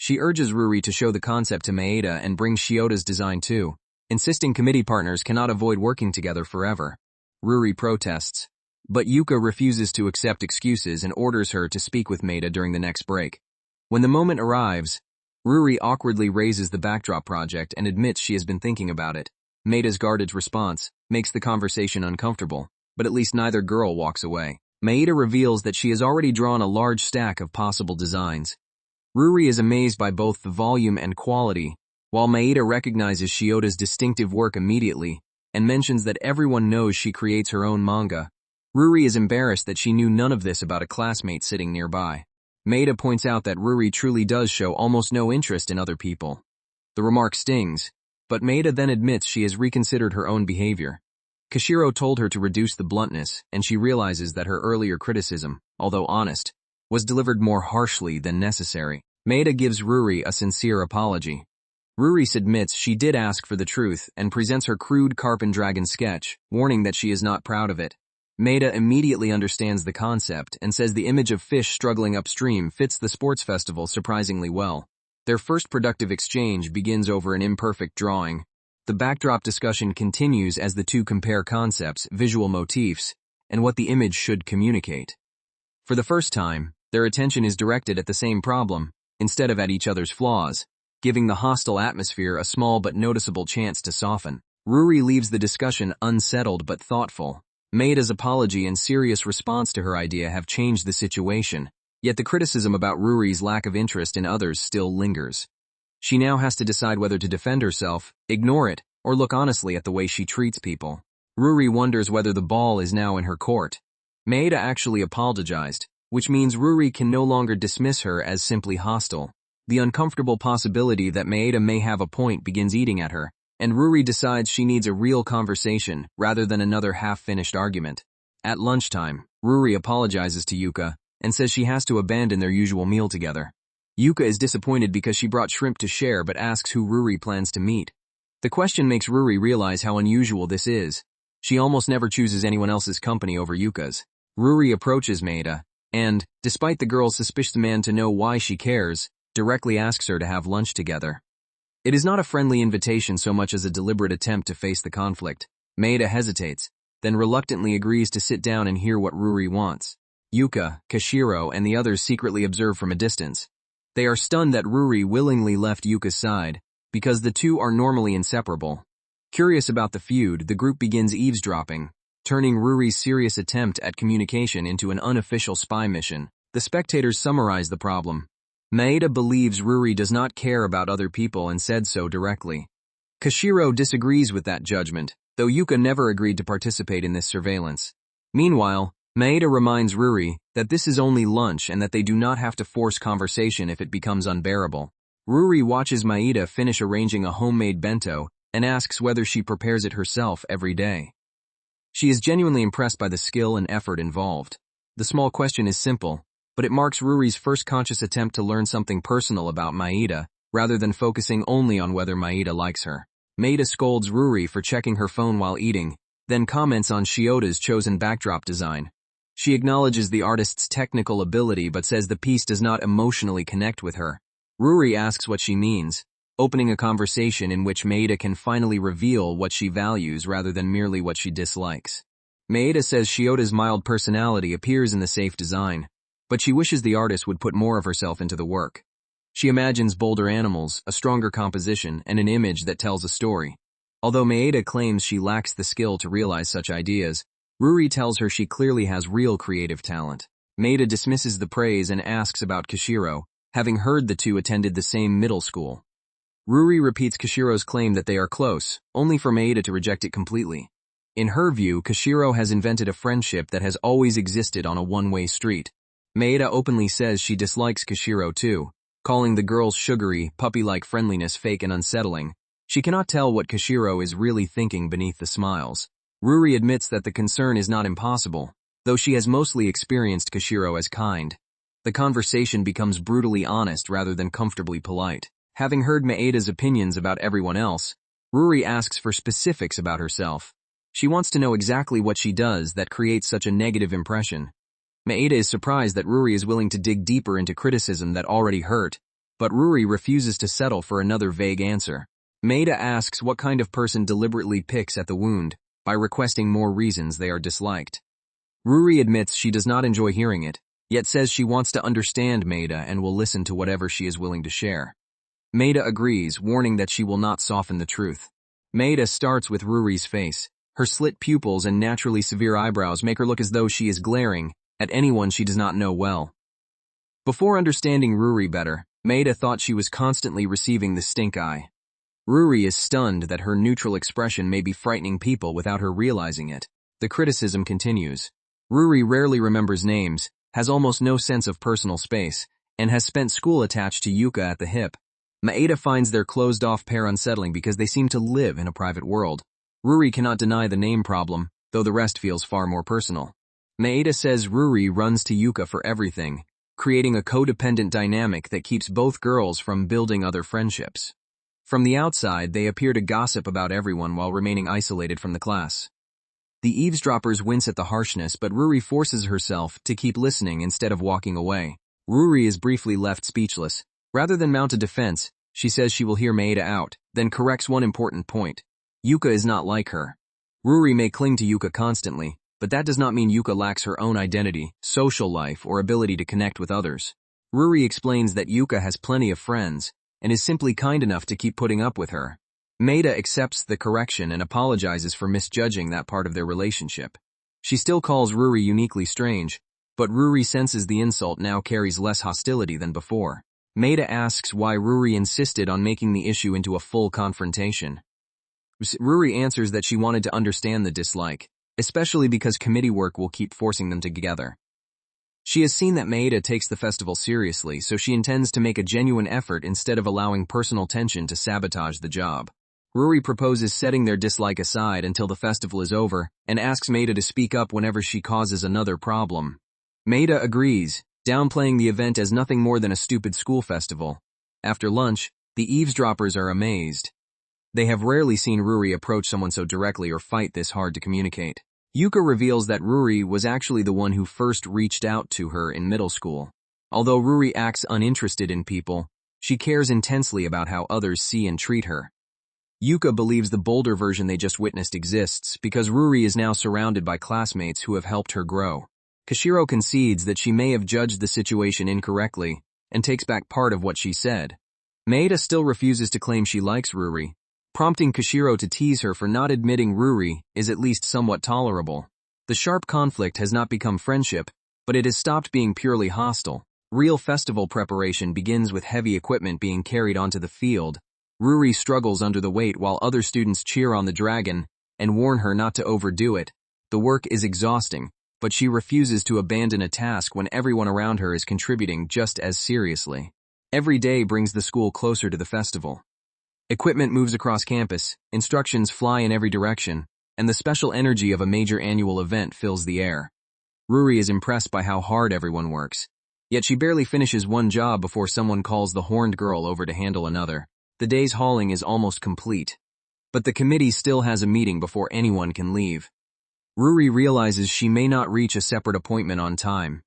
She urges Ruri to show the concept to Maeda and bring Shioda's design too, insisting committee partners cannot avoid working together forever. Ruri protests, but Yuka refuses to accept excuses and orders her to speak with Maeda during the next break. When the moment arrives, Ruri awkwardly raises the backdrop project and admits she has been thinking about it. Maeda's guarded response makes the conversation uncomfortable, but at least neither girl walks away. Maeda reveals that she has already drawn a large stack of possible designs. Ruri is amazed by both the volume and quality, while Maeda recognizes Shioda's distinctive work immediately and mentions that everyone knows she creates her own manga. Ruri is embarrassed that she knew none of this about a classmate sitting nearby. Maeda points out that Ruri truly does show almost no interest in other people. The remark stings, but Maeda then admits she has reconsidered her own behavior. Kashiro told her to reduce the bluntness, and she realizes that her earlier criticism, although honest, was delivered more harshly than necessary. Maeda gives Ruri a sincere apology. Ruri admits she did ask for the truth and presents her crude carp and dragon sketch, warning that she is not proud of it. Maeda immediately understands the concept and says the image of fish struggling upstream fits the sports festival surprisingly well. Their first productive exchange begins over an imperfect drawing. The backdrop discussion continues as the two compare concepts, visual motifs, and what the image should communicate. For the first time, their attention is directed at the same problem, instead of at each other's flaws, giving the hostile atmosphere a small but noticeable chance to soften. Ruri leaves the discussion unsettled but thoughtful. Maeda's apology and serious response to her idea have changed the situation, yet the criticism about Ruri's lack of interest in others still lingers. She now has to decide whether to defend herself, ignore it, or look honestly at the way she treats people. Ruri wonders whether the ball is now in her court. Maeda actually apologized, which means Ruri can no longer dismiss her as simply hostile. The uncomfortable possibility that Maeda may have a point begins eating at her, and Ruri decides she needs a real conversation rather than another half-finished argument. At lunchtime, Ruri apologizes to Yuka and says she has to abandon their usual meal together. Yuka is disappointed because she brought shrimp to share but asks who Ruri plans to meet. The question makes Ruri realize how unusual this is. She almost never chooses anyone else's company over Yuka's. Ruri approaches Maeda, and, despite the girl's suspicious demand to know why she cares, directly asks her to have lunch together. It is not a friendly invitation so much as a deliberate attempt to face the conflict. Maeda hesitates, then reluctantly agrees to sit down and hear what Ruri wants. Yuka, Kashiro, and the others secretly observe from a distance. They are stunned that Ruri willingly left Yuka's side, because the two are normally inseparable. Curious about the feud, the group begins eavesdropping, turning Ruri's serious attempt at communication into an unofficial spy mission. The spectators summarize the problem. Maeda believes Ruri does not care about other people and said so directly. Kashiro disagrees with that judgment, though Yuka never agreed to participate in this surveillance. Meanwhile, Maeda reminds Ruri that this is only lunch and that they do not have to force conversation if it becomes unbearable. Ruri watches Maeda finish arranging a homemade bento and asks whether she prepares it herself every day. She is genuinely impressed by the skill and effort involved. The small question is simple, but it marks Ruri's first conscious attempt to learn something personal about Maeda, rather than focusing only on whether Maeda likes her. Maeda scolds Ruri for checking her phone while eating, then comments on Shioda's chosen backdrop design. She acknowledges the artist's technical ability but says the piece does not emotionally connect with her. Ruri asks what she means, opening a conversation in which Maeda can finally reveal what she values rather than merely what she dislikes. Maeda says Shioda's mild personality appears in the safe design, but she wishes the artist would put more of herself into the work. She imagines bolder animals, a stronger composition, and an image that tells a story. Although Maeda claims she lacks the skill to realize such ideas, Ruri tells her she clearly has real creative talent. Maeda dismisses the praise and asks about Kashiro, having heard the two attended the same middle school. Ruri repeats Kashiro's claim that they are close, only for Maeda to reject it completely. In her view, Kashiro has invented a friendship that has always existed on a one-way street. Maeda openly says she dislikes Kashiro too, calling the girl's sugary, puppy-like friendliness fake and unsettling. She cannot tell what Kashiro is really thinking beneath the smiles. Ruri admits that the concern is not impossible, though she has mostly experienced Kashiro as kind. The conversation becomes brutally honest rather than comfortably polite. Having heard Maeda's opinions about everyone else, Ruri asks for specifics about herself. She wants to know exactly what she does that creates such a negative impression. Maeda is surprised that Ruri is willing to dig deeper into criticism that already hurt, but Ruri refuses to settle for another vague answer. Maeda asks what kind of person deliberately picks at the wound by requesting more reasons they are disliked. Ruri admits she does not enjoy hearing it, yet says she wants to understand Maeda and will listen to whatever she is willing to share. Maeda agrees, warning that she will not soften the truth. Maeda starts with Ruri's face. Her slit pupils and naturally severe eyebrows make her look as though she is glaring at anyone she does not know well. Before understanding Ruri better, Maeda thought she was constantly receiving the stink eye. Ruri is stunned that her neutral expression may be frightening people without her realizing it. The criticism continues. Ruri rarely remembers names, has almost no sense of personal space, and has spent school attached to Yuka at the hip. Maeda finds their closed-off pair unsettling because they seem to live in a private world. Ruri cannot deny the name problem, though the rest feels far more personal. Maeda says Ruri runs to Yuka for everything, creating a codependent dynamic that keeps both girls from building other friendships. From the outside, they appear to gossip about everyone while remaining isolated from the class. The eavesdroppers wince at the harshness, but Ruri forces herself to keep listening instead of walking away. Ruri is briefly left speechless. Rather than mount a defense, she says she will hear Maeda out, then corrects one important point. Yuka is not like her. Ruri may cling to Yuka constantly, but that does not mean Yuka lacks her own identity, social life, or ability to connect with others. Ruri explains that Yuka has plenty of friends, and is simply kind enough to keep putting up with her. Maeda accepts the correction and apologizes for misjudging that part of their relationship. She still calls Ruri uniquely strange, but Ruri senses the insult now carries less hostility than before. Maeda asks why Ruri insisted on making the issue into a full confrontation. Ruri answers that she wanted to understand the dislike, especially because committee work will keep forcing them together. She has seen that Maeda takes the festival seriously, so she intends to make a genuine effort instead of allowing personal tension to sabotage the job. Ruri proposes setting their dislike aside until the festival is over and asks Maeda to speak up whenever she causes another problem. Maeda agrees, downplaying the event as nothing more than a stupid school festival. After lunch, the eavesdroppers are amazed. They have rarely seen Ruri approach someone so directly or fight this hard to communicate. Yuka reveals that Ruri was actually the one who first reached out to her in middle school. Although Ruri acts uninterested in people, she cares intensely about how others see and treat her. Yuka believes the bolder version they just witnessed exists because Ruri is now surrounded by classmates who have helped her grow. Kashiro concedes that she may have judged the situation incorrectly and takes back part of what she said. Maeda still refuses to claim she likes Ruri, prompting Kashiro to tease her for not admitting Ruri is at least somewhat tolerable. The sharp conflict has not become friendship, but it has stopped being purely hostile. Real festival preparation begins with heavy equipment being carried onto the field. Ruri struggles under the weight while other students cheer on the dragon and warn her not to overdo it. The work is exhausting, but she refuses to abandon a task when everyone around her is contributing just as seriously. Every day brings the school closer to the festival. Equipment moves across campus, instructions fly in every direction, and the special energy of a major annual event fills the air. Ruri is impressed by how hard everyone works, yet she barely finishes one job before someone calls the horned girl over to handle another. The day's hauling is almost complete, but the committee still has a meeting before anyone can leave. Ruri realizes she may not reach a separate appointment on time.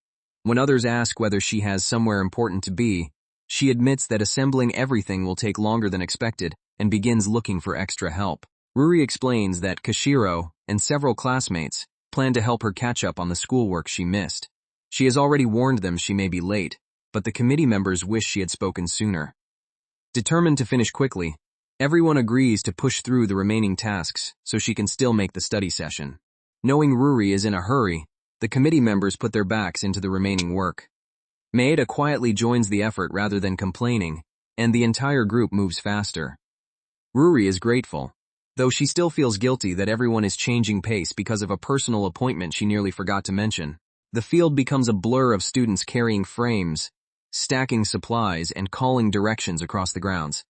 When others ask whether she has somewhere important to be, she admits that assembling everything will take longer than expected and begins looking for extra help. Ruri explains that Kashiro and several classmates plan to help her catch up on the schoolwork she missed. She has already warned them she may be late, but the committee members wish she had spoken sooner. Determined to finish quickly, everyone agrees to push through the remaining tasks so she can still make the study session. Knowing Ruri is in a hurry, the committee members put their backs into the remaining work. Maeda quietly joins the effort rather than complaining, and the entire group moves faster. Ruri is grateful, though she still feels guilty that everyone is changing pace because of a personal appointment she nearly forgot to mention. The field becomes a blur of students carrying frames, stacking supplies, and calling directions across the grounds.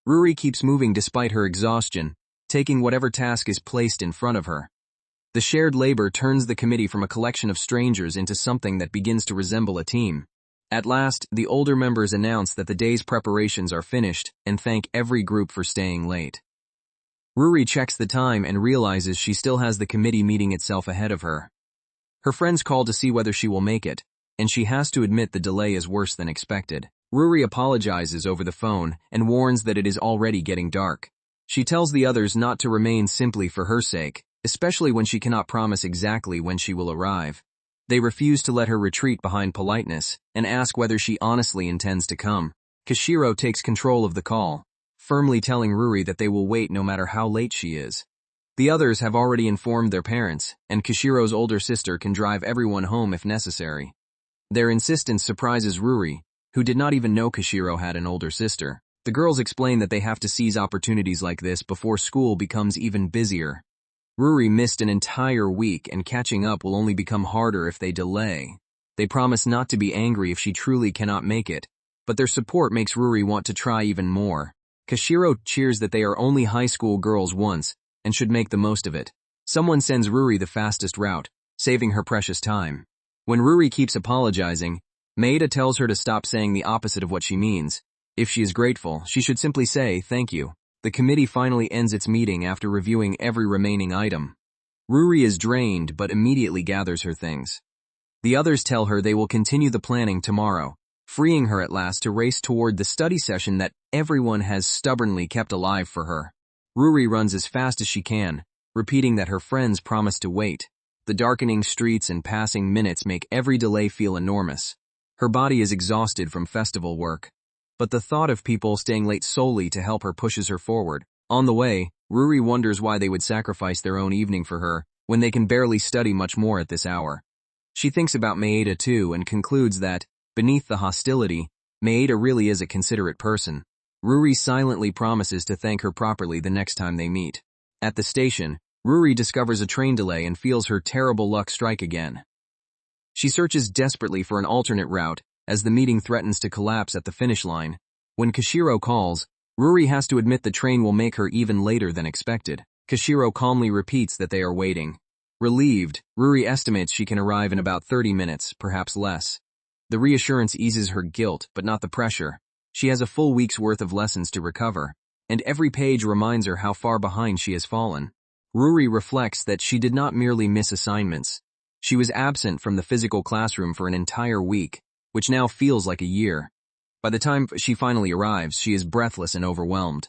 Ruri keeps moving despite her exhaustion, taking whatever task is placed in front of her. The shared labor turns the committee from a collection of strangers into something that begins to resemble a team. At last, the older members announce that the day's preparations are finished and thank every group for staying late. Ruri checks the time and realizes she still has the committee meeting itself ahead of her. Her friends call to see whether she will make it, and she has to admit the delay is worse than expected. Ruri apologizes over the phone and warns that it is already getting dark. She tells the others not to remain simply for her sake, especially when she cannot promise exactly when she will arrive. They refuse to let her retreat behind politeness and ask whether she honestly intends to come. Kishiro takes control of the call, firmly telling Ruri that they will wait no matter how late she is. The others have already informed their parents, and Kishiro's older sister can drive everyone home if necessary. Their insistence surprises Ruri, who did not even know Kishiro had an older sister. The girls explain that they have to seize opportunities like this before school becomes even busier. Ruri missed an entire week, and catching up will only become harder if they delay. They promise not to be angry if she truly cannot make it, but their support makes Ruri want to try even more. Kishiro cheers that they are only high school girls once, and should make the most of it. Someone sends Ruri the fastest route, saving her precious time. When Ruri keeps apologizing, Maeda tells her to stop saying the opposite of what she means. If she is grateful, she should simply say, "Thank you." The committee finally ends its meeting after reviewing every remaining item. Ruri is drained but immediately gathers her things. The others tell her they will continue the planning tomorrow, freeing her at last to race toward the study session that everyone has stubbornly kept alive for her. Ruri runs as fast as she can, repeating that her friends promised to wait. The darkening streets and passing minutes make every delay feel enormous. Her body is exhausted from festival work, but the thought of people staying late solely to help her pushes her forward. On the way, Ruri wonders why they would sacrifice their own evening for her, when they can barely study much more at this hour. She thinks about Maeda too and concludes that, beneath the hostility, Maeda really is a considerate person. Ruri silently promises to thank her properly the next time they meet. At the station, Ruri discovers a train delay and feels her terrible luck strike again. She searches desperately for an alternate route, as the meeting threatens to collapse at the finish line. When Kishiro calls, Ruri has to admit the train will make her even later than expected. Kishiro calmly repeats that they are waiting. Relieved, Ruri estimates she can arrive in about 30 minutes, perhaps less. The reassurance eases her guilt, but not the pressure. She has a full week's worth of lessons to recover, and every page reminds her how far behind she has fallen. Ruri reflects that she did not merely miss assignments. She was absent from the physical classroom for an entire week, which now feels like a year. By the time she finally arrives, she is breathless and overwhelmed.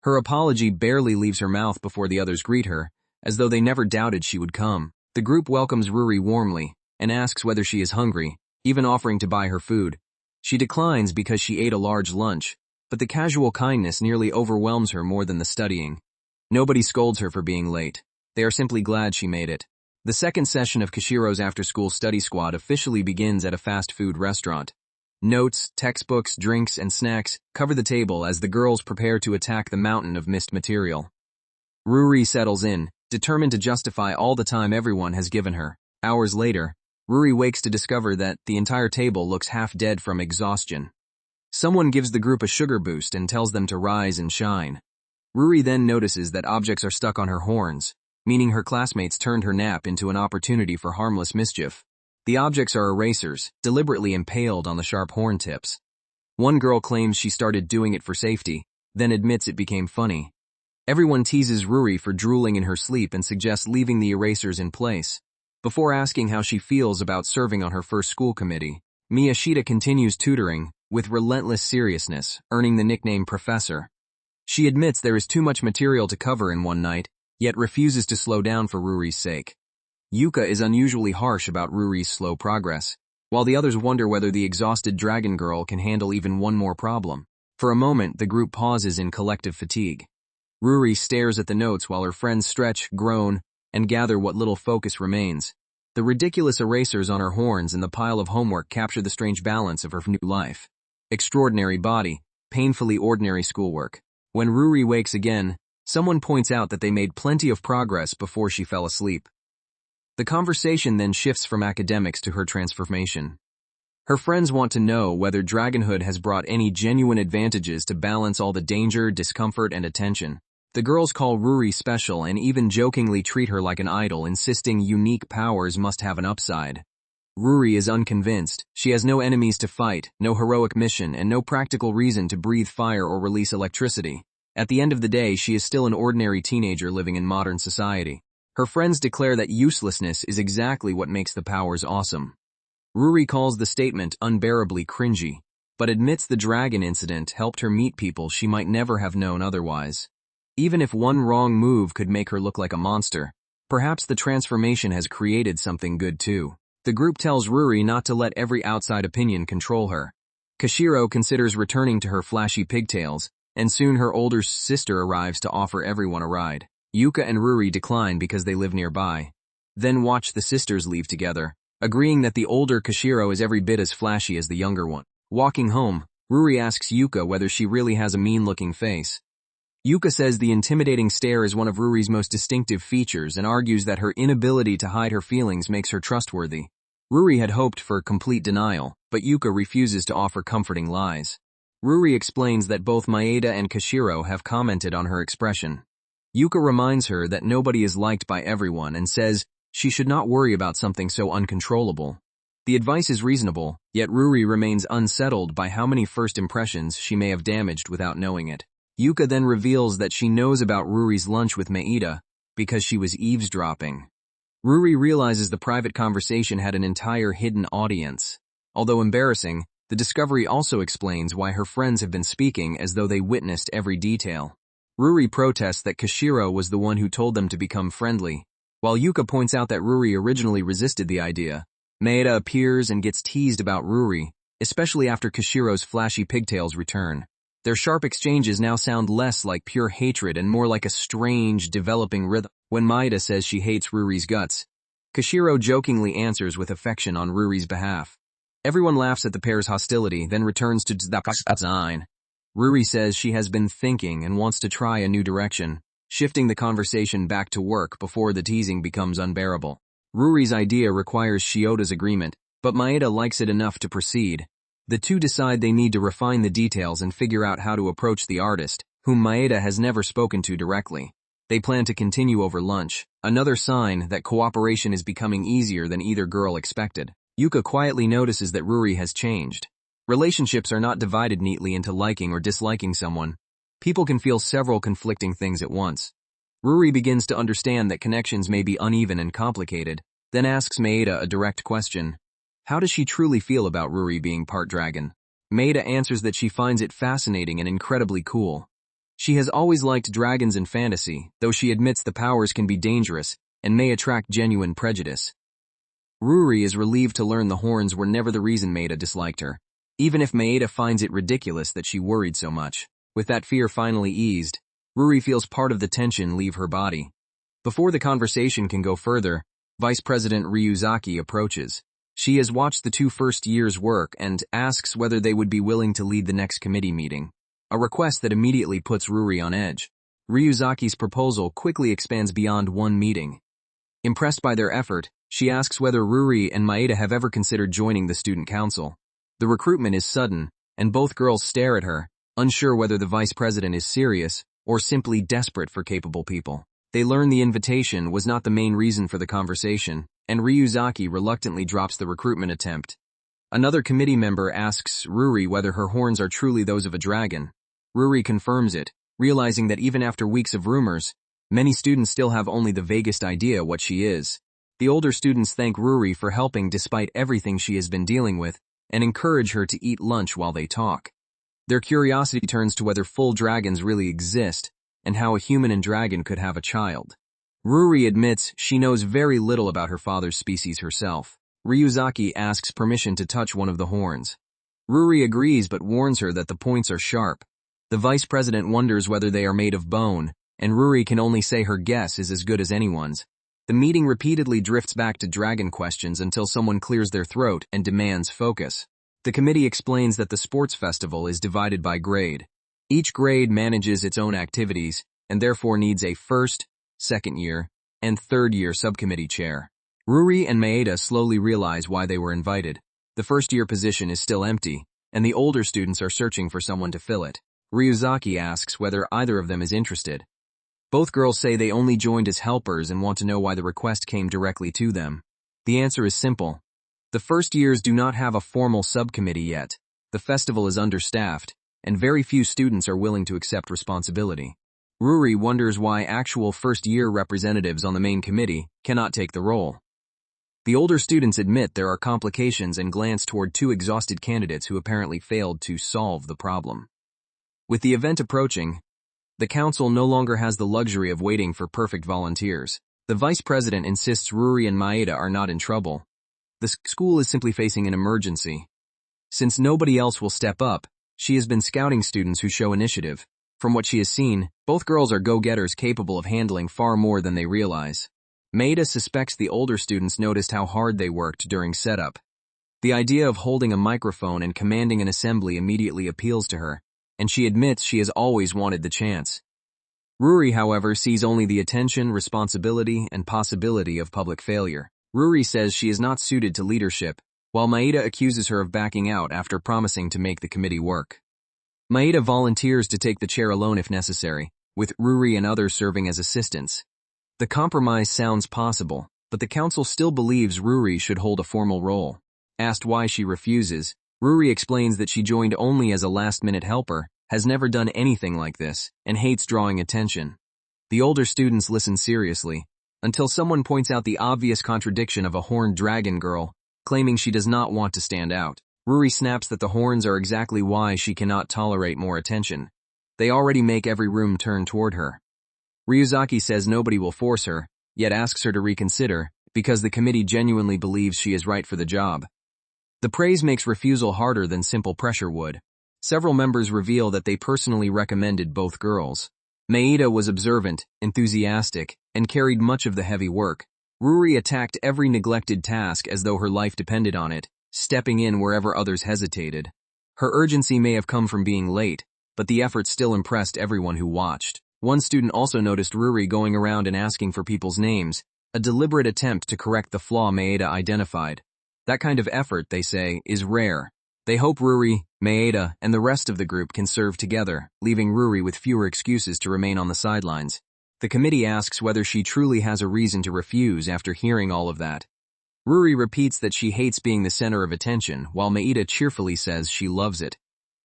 Her apology barely leaves her mouth before the others greet her, as though they never doubted she would come. The group welcomes Ruri warmly, and asks whether she is hungry, even offering to buy her food. She declines because she ate a large lunch, but the casual kindness nearly overwhelms her more than the studying. Nobody scolds her for being late. They are simply glad she made it. The second session of Kishiro's after-school study squad officially begins at a fast food restaurant. Notes, textbooks, drinks, and snacks cover the table as the girls prepare to attack the mountain of missed material. Ruri settles in, determined to justify all the time everyone has given her. Hours later, Ruri wakes to discover that the entire table looks half dead from exhaustion. Someone gives the group a sugar boost and tells them to rise and shine. Ruri then notices that objects are stuck on her horns, meaning her classmates turned her nap into an opportunity for harmless mischief. The objects are erasers, deliberately impaled on the sharp horn tips. One girl claims she started doing it for safety, then admits it became funny. Everyone teases Ruri for drooling in her sleep and suggests leaving the erasers in place. Before asking how she feels about serving on her first school committee, Miyashita continues tutoring, with relentless seriousness, earning the nickname Professor. She admits there is too much material to cover in one night, yet refuses to slow down for Ruri's sake. Yuka is unusually harsh about Ruri's slow progress, while the others wonder whether the exhausted dragon girl can handle even one more problem. For a moment, the group pauses in collective fatigue. Ruri stares at the notes while her friends stretch, groan, and gather what little focus remains. The ridiculous erasers on her horns and the pile of homework capture the strange balance of her new life. Extraordinary body, painfully ordinary schoolwork. When Ruri wakes again, someone points out that they made plenty of progress before she fell asleep. The conversation then shifts from academics to her transformation. Her friends want to know whether dragonhood has brought any genuine advantages to balance all the danger, discomfort, and attention. The girls call Ruri special and even jokingly treat her like an idol, insisting unique powers must have an upside. Ruri is unconvinced. She has no enemies to fight, no heroic mission, and no practical reason to breathe fire or release electricity. At the end of the day, she is still an ordinary teenager living in modern society. Her friends declare that uselessness is exactly what makes the powers awesome. Ruri calls the statement unbearably cringy. but admits the dragon incident helped her meet people she might never have known otherwise. Even if one wrong move could make her look like a monster, perhaps the transformation has created something good too. The group tells Ruri not to let every outside opinion control her. Kashiro considers returning to her flashy pigtails, and soon her older sister arrives to offer everyone a ride. Yuka and Ruri decline because they live nearby. Then watch the sisters leave together, agreeing that the older Kashiro is every bit as flashy as the younger one. Walking home, Ruri asks Yuka whether she really has a mean-looking face. Yuka says the intimidating stare is one of Ruri's most distinctive features and argues that her inability to hide her feelings makes her trustworthy. Ruri had hoped for complete denial, but Yuka refuses to offer comforting lies. Ruri explains that both Maeda and Kashiro have commented on her expression. Yuka reminds her that nobody is liked by everyone and says she should not worry about something so uncontrollable. The advice is reasonable, yet Ruri remains unsettled by how many first impressions she may have damaged without knowing it. Yuka then reveals that she knows about Ruri's lunch with Maeda because she was eavesdropping. Ruri realizes the private conversation had an entire hidden audience. Although embarrassing, the discovery also explains why her friends have been speaking as though they witnessed every detail. Ruri protests that Kashiro was the one who told them to become friendly, while Yuka points out that Ruri originally resisted the idea. Maeda appears and gets teased about Ruri, especially after Kashiro's flashy pigtails return. Their sharp exchanges now sound less like pure hatred and more like a strange, developing rhythm. When Maeda says she hates Ruri's guts, Kashiro jokingly answers with affection on Ruri's behalf. Everyone laughs at the pair's hostility, then returns to design. Ruri says she has been thinking and wants to try a new direction, shifting the conversation back to work before the teasing becomes unbearable. Ruri's idea requires Shioda's agreement, but Maeda likes it enough to proceed. The two decide they need to refine the details and figure out how to approach the artist, whom Maeda has never spoken to directly. They plan to continue over lunch, another sign that cooperation is becoming easier than either girl expected. Yuka quietly notices that Ruri has changed. Relationships are not divided neatly into liking or disliking someone. People can feel several conflicting things at once. Ruri begins to understand that connections may be uneven and complicated, then asks Maeda a direct question. How does she truly feel about Ruri being part dragon? Maeda answers that she finds it fascinating and incredibly cool. She has always liked dragons in fantasy, though she admits the powers can be dangerous and may attract genuine prejudice. Ruri is relieved to learn the horns were never the reason Maeda disliked her, even if Maeda finds it ridiculous that she worried so much. With that fear finally eased, Ruri feels part of the tension leave her body. Before the conversation can go further, Vice President Ryuzaki approaches. She has watched the two first years' work and asks whether they would be willing to lead the next committee meeting, a request that immediately puts Ruri on edge. Ryuzaki's proposal quickly expands beyond one meeting. Impressed by their effort, she asks whether Ruri and Maeda have ever considered joining the student council. The recruitment is sudden, and both girls stare at her, unsure whether the vice president is serious or simply desperate for capable people. They learn the invitation was not the main reason for the conversation, and Ryuzaki reluctantly drops the recruitment attempt. Another committee member asks Ruri whether her horns are truly those of a dragon. Ruri confirms it, realizing that even after weeks of rumors, many students still have only the vaguest idea what she is. The older students thank Ruri for helping despite everything she has been dealing with, and encourage her to eat lunch while they talk. Their curiosity turns to whether full dragons really exist, and how a human and dragon could have a child. Ruri admits she knows very little about her father's species herself. Ryuzaki asks permission to touch one of the horns. Ruri agrees but warns her that the points are sharp. The vice president wonders whether they are made of bone, and Ruri can only say her guess is as good as anyone's. The meeting repeatedly drifts back to dragon questions until someone clears their throat and demands focus. The committee explains that the sports festival is divided by grade. Each grade manages its own activities, and therefore needs a first, second year, and third year subcommittee chair. Ruri and Maeda slowly realize why they were invited. The first-year position is still empty, and the older students are searching for someone to fill it. Ryuzaki asks whether either of them is interested. Both girls say they only joined as helpers and want to know why the request came directly to them. The answer is simple. The first years do not have a formal subcommittee yet. The festival is understaffed, and very few students are willing to accept responsibility. Ruri wonders why actual first-year representatives on the main committee cannot take the role. The older students admit there are complications and glance toward two exhausted candidates who apparently failed to solve the problem. With the event approaching, the council no longer has the luxury of waiting for perfect volunteers. The vice president insists Ruri and Maeda are not in trouble. The school is simply facing an emergency. Since nobody else will step up, she has been scouting students who show initiative. From what she has seen, both girls are go-getters capable of handling far more than they realize. Maeda suspects the older students noticed how hard they worked during setup. The idea of holding a microphone and commanding an assembly immediately appeals to her, and she admits she has always wanted the chance. Ruri, however, sees only the attention, responsibility, and possibility of public failure. Ruri says she is not suited to leadership, while Maeda accuses her of backing out after promising to make the committee work. Maeda volunteers to take the chair alone if necessary, with Ruri and others serving as assistants. The compromise sounds possible, but the council still believes Ruri should hold a formal role. Asked why she refuses, Ruri explains that she joined only as a last-minute helper, has never done anything like this, and hates drawing attention. The older students listen seriously, until someone points out the obvious contradiction of a horned dragon girl, claiming she does not want to stand out. Ruri snaps that the horns are exactly why she cannot tolerate more attention. They already make every room turn toward her. Ryuzaki says nobody will force her, yet asks her to reconsider, because the committee genuinely believes she is right for the job. The praise makes refusal harder than simple pressure would. Several members reveal that they personally recommended both girls. Maeda was observant, enthusiastic, and carried much of the heavy work. Ruri attacked every neglected task as though her life depended on it, stepping in wherever others hesitated. Her urgency may have come from being late, but the effort still impressed everyone who watched. One student also noticed Ruri going around and asking for people's names, a deliberate attempt to correct the flaw Maeda identified. That kind of effort, they say, is rare. They hope Ruri, Maeda, and the rest of the group can serve together, leaving Ruri with fewer excuses to remain on the sidelines. The committee asks whether she truly has a reason to refuse after hearing all of that. Ruri repeats that she hates being the center of attention, while Maeda cheerfully says she loves it.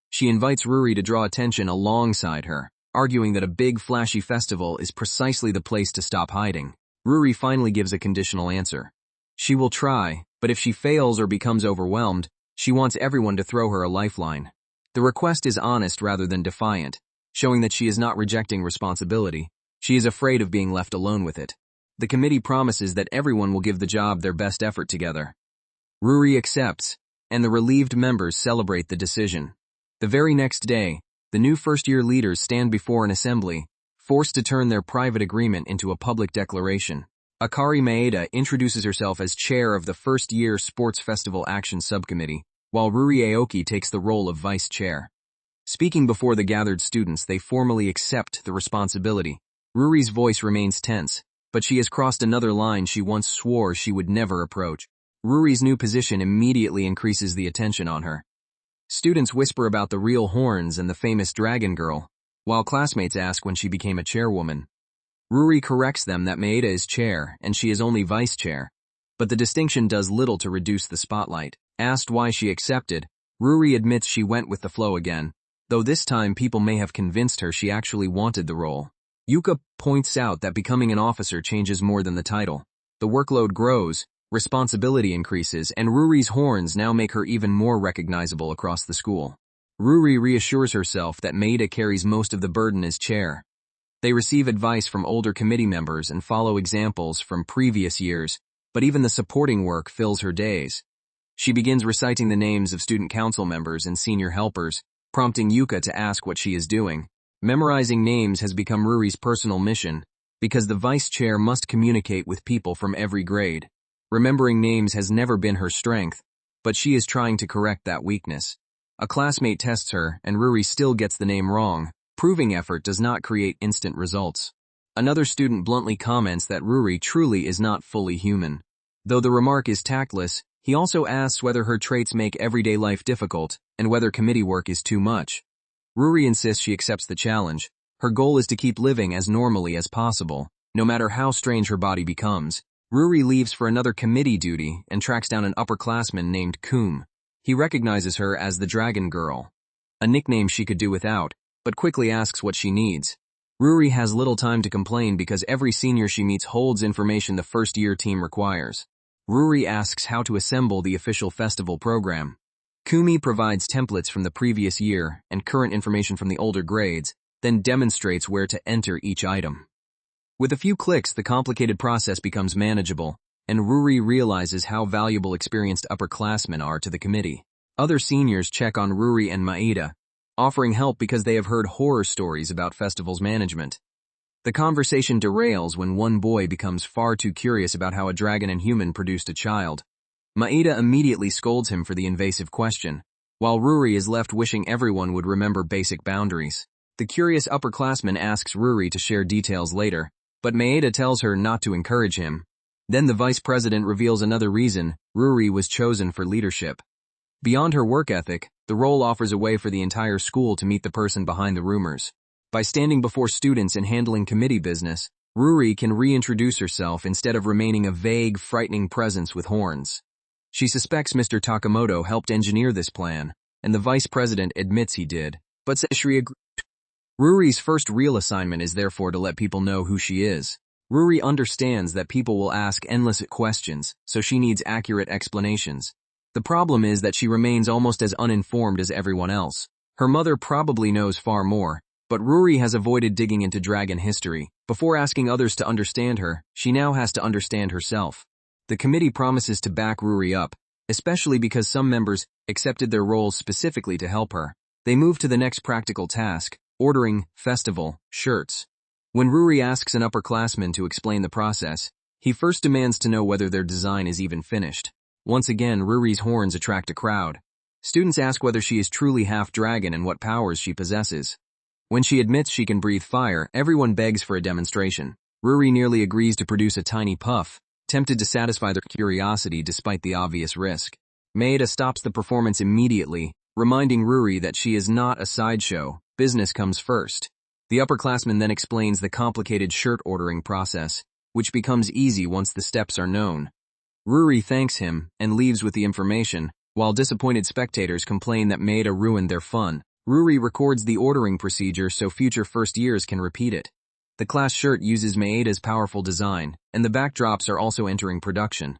She invites Ruri to draw attention alongside her, arguing that a big, flashy festival is precisely the place to stop hiding. Ruri finally gives a conditional answer. She will try, but if she fails or becomes overwhelmed, she wants everyone to throw her a lifeline. The request is honest rather than defiant, showing that she is not rejecting responsibility. She is afraid of being left alone with it. The committee promises that everyone will give the job their best effort together. Ruri accepts, and the relieved members celebrate the decision. The very next day, the new first-year leaders stand before an assembly, forced to turn their private agreement into a public declaration. Akari Maeda introduces herself as chair of the first-year Sports Festival Action Subcommittee, while Ruri Aoki takes the role of vice chair. Speaking before the gathered students, they formally accept the responsibility. Ruri's voice remains tense, but she has crossed another line she once swore she would never approach. Ruri's new position immediately increases the attention on her. Students whisper about the real horns and the famous dragon girl, while classmates ask when she became a chairwoman. Ruri corrects them that Maeda is chair and she is only vice chair, but the distinction does little to reduce the spotlight. Asked why she accepted, Ruri admits she went with the flow again, though this time people may have convinced her she actually wanted the role. Yuka points out that becoming an officer changes more than the title. The workload grows, responsibility increases, and Ruri's horns now make her even more recognizable across the school. Ruri reassures herself that Maeda carries most of the burden as chair. They receive advice from older committee members and follow examples from previous years, but even the supporting work fills her days. She begins reciting the names of student council members and senior helpers, prompting Yuka to ask what she is doing. Memorizing names has become Ruri's personal mission, because the vice chair must communicate with people from every grade. Remembering names has never been her strength, but she is trying to correct that weakness. A classmate tests her, and Ruri still gets the name wrong. Proving effort does not create instant results. Another student bluntly comments that Ruri truly is not fully human. Though the remark is tactless, he also asks whether her traits make everyday life difficult, and whether committee work is too much. Ruri insists she accepts the challenge. Her goal is to keep living as normally as possible, no matter how strange her body becomes. Ruri leaves for another committee duty and tracks down an upperclassman named Kum. He recognizes her as the Dragon Girl, a nickname she could do without, but quickly asks what she needs. Ruri has little time to complain because every senior she meets holds information the first-year team requires. Ruri asks how to assemble the official festival program. Kumi provides templates from the previous year and current information from the older grades, then demonstrates where to enter each item. With a few clicks, the complicated process becomes manageable, and Ruri realizes how valuable experienced upperclassmen are to the committee. Other seniors check on Ruri and Maeda, offering help because they have heard horror stories about festivals management. The conversation derails when one boy becomes far too curious about how a dragon and human produced a child. Maeda immediately scolds him for the invasive question, while Ruri is left wishing everyone would remember basic boundaries. The curious upperclassman asks Ruri to share details later, but Maeda tells her not to encourage him. Then the vice president reveals another reason Ruri was chosen for leadership. Beyond her work ethic, the role offers a way for the entire school to meet the person behind the rumors. By standing before students and handling committee business, Ruri can reintroduce herself instead of remaining a vague, frightening presence with horns. She suspects Mr. Takamoto helped engineer this plan, and the vice president admits he did, but says she agreed. Ruri's first real assignment is therefore to let people know who she is. Ruri understands that people will ask endless questions, so she needs accurate explanations. The problem is that she remains almost as uninformed as everyone else. Her mother probably knows far more, but Ruri has avoided digging into dragon history. Before asking others to understand her, she now has to understand herself. The committee promises to back Ruri up, especially because some members accepted their roles specifically to help her. They move to the next practical task, ordering festival shirts. When Ruri asks an upperclassman to explain the process, he first demands to know whether their design is even finished. Once again, Ruri's horns attract a crowd. Students ask whether she is truly half dragon and what powers she possesses. When she admits she can breathe fire, everyone begs for a demonstration. Ruri nearly agrees to produce a tiny puff, tempted to satisfy their curiosity despite the obvious risk. Maeda stops the performance immediately, reminding Ruri that she is not a sideshow. Business comes first. The upperclassman then explains the complicated shirt ordering process, which becomes easy once the steps are known. Ruri thanks him and leaves with the information, while disappointed spectators complain that Maeda ruined their fun. Ruri records the ordering procedure so future first years can repeat it. The class shirt uses Maeda's powerful design, and the backdrops are also entering production.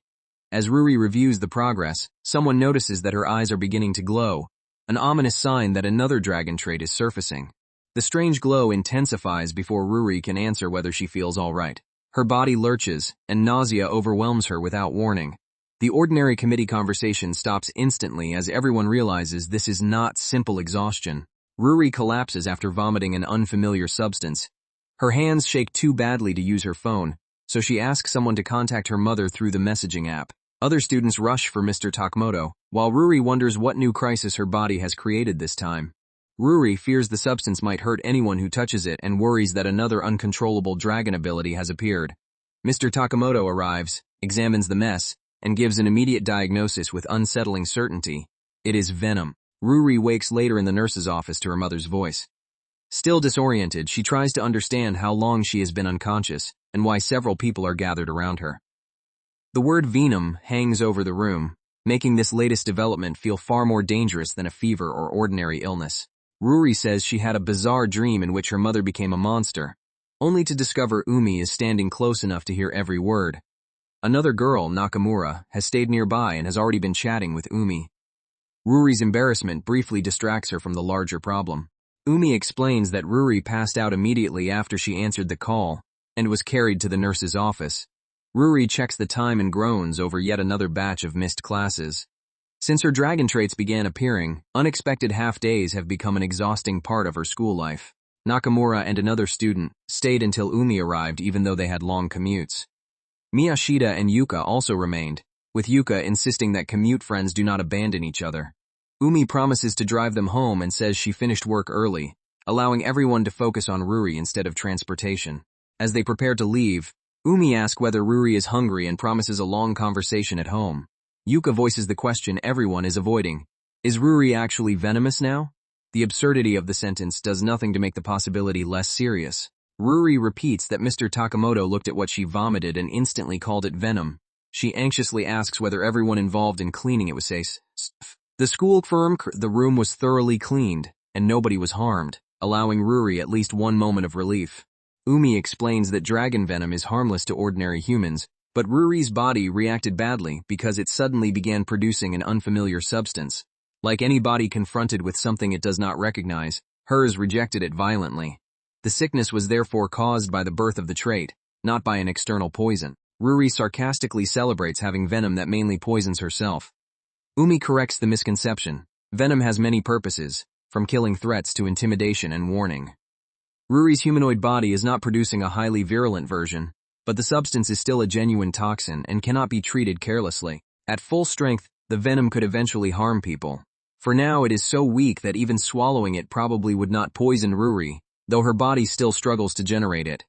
As Ruri reviews the progress, someone notices that her eyes are beginning to glow, an ominous sign that another dragon trait is surfacing. The strange glow intensifies before Ruri can answer whether she feels all right. Her body lurches, and nausea overwhelms her without warning. The ordinary committee conversation stops instantly as everyone realizes this is not simple exhaustion. Ruri collapses after vomiting an unfamiliar substance. Her hands shake too badly to use her phone, so she asks someone to contact her mother through the messaging app. Other students rush for Mr. Takamoto, while Ruri wonders what new crisis her body has created this time. Ruri fears the substance might hurt anyone who touches it and worries that another uncontrollable dragon ability has appeared. Mr. Takamoto arrives, examines the mess, and gives an immediate diagnosis with unsettling certainty. It is venom. Ruri wakes later in the nurse's office to her mother's voice. Still disoriented, she tries to understand how long she has been unconscious and why several people are gathered around her. The word venom hangs over the room, making this latest development feel far more dangerous than a fever or ordinary illness. Ruri says she had a bizarre dream in which her mother became a monster, only to discover Umi is standing close enough to hear every word. Another girl, Nakamura, has stayed nearby and has already been chatting with Umi. Ruri's embarrassment briefly distracts her from the larger problem. Umi explains that Ruri passed out immediately after she answered the call and was carried to the nurse's office. Ruri checks the time and groans over yet another batch of missed classes. Since her dragon traits began appearing, unexpected half-days have become an exhausting part of her school life. Nakamura and another student stayed until Umi arrived even though they had long commutes. Miyashita and Yuka also remained, with Yuka insisting that commute friends do not abandon each other. Umi promises to drive them home and says she finished work early, allowing everyone to focus on Ruri instead of transportation. As they prepare to leave, Umi asks whether Ruri is hungry and promises a long conversation at home. Yuka voices the question everyone is avoiding. Is Ruri actually venomous now? The absurdity of the sentence does nothing to make the possibility less serious. Ruri repeats that Mr. Takamoto looked at what she vomited and instantly called it venom. She anxiously asks whether everyone involved in cleaning it was safe. The school confirmed the room was thoroughly cleaned, and nobody was harmed, allowing Ruri at least one moment of relief. Umi explains that dragon venom is harmless to ordinary humans, But Ruri's body reacted badly because it suddenly began producing an unfamiliar substance. Like any body confronted with something it does not recognize, hers rejected it violently. The sickness was therefore caused by the birth of the trait, not by an external poison. Ruri sarcastically celebrates having venom that mainly poisons herself. Umi corrects the misconception. Venom has many purposes, from killing threats to intimidation and warning. Ruri's humanoid body is not producing a highly virulent version, but the substance is still a genuine toxin and cannot be treated carelessly. At full strength, the venom could eventually harm people. For now, it is so weak that even swallowing it probably would not poison Ruri, though her body still struggles to generate it.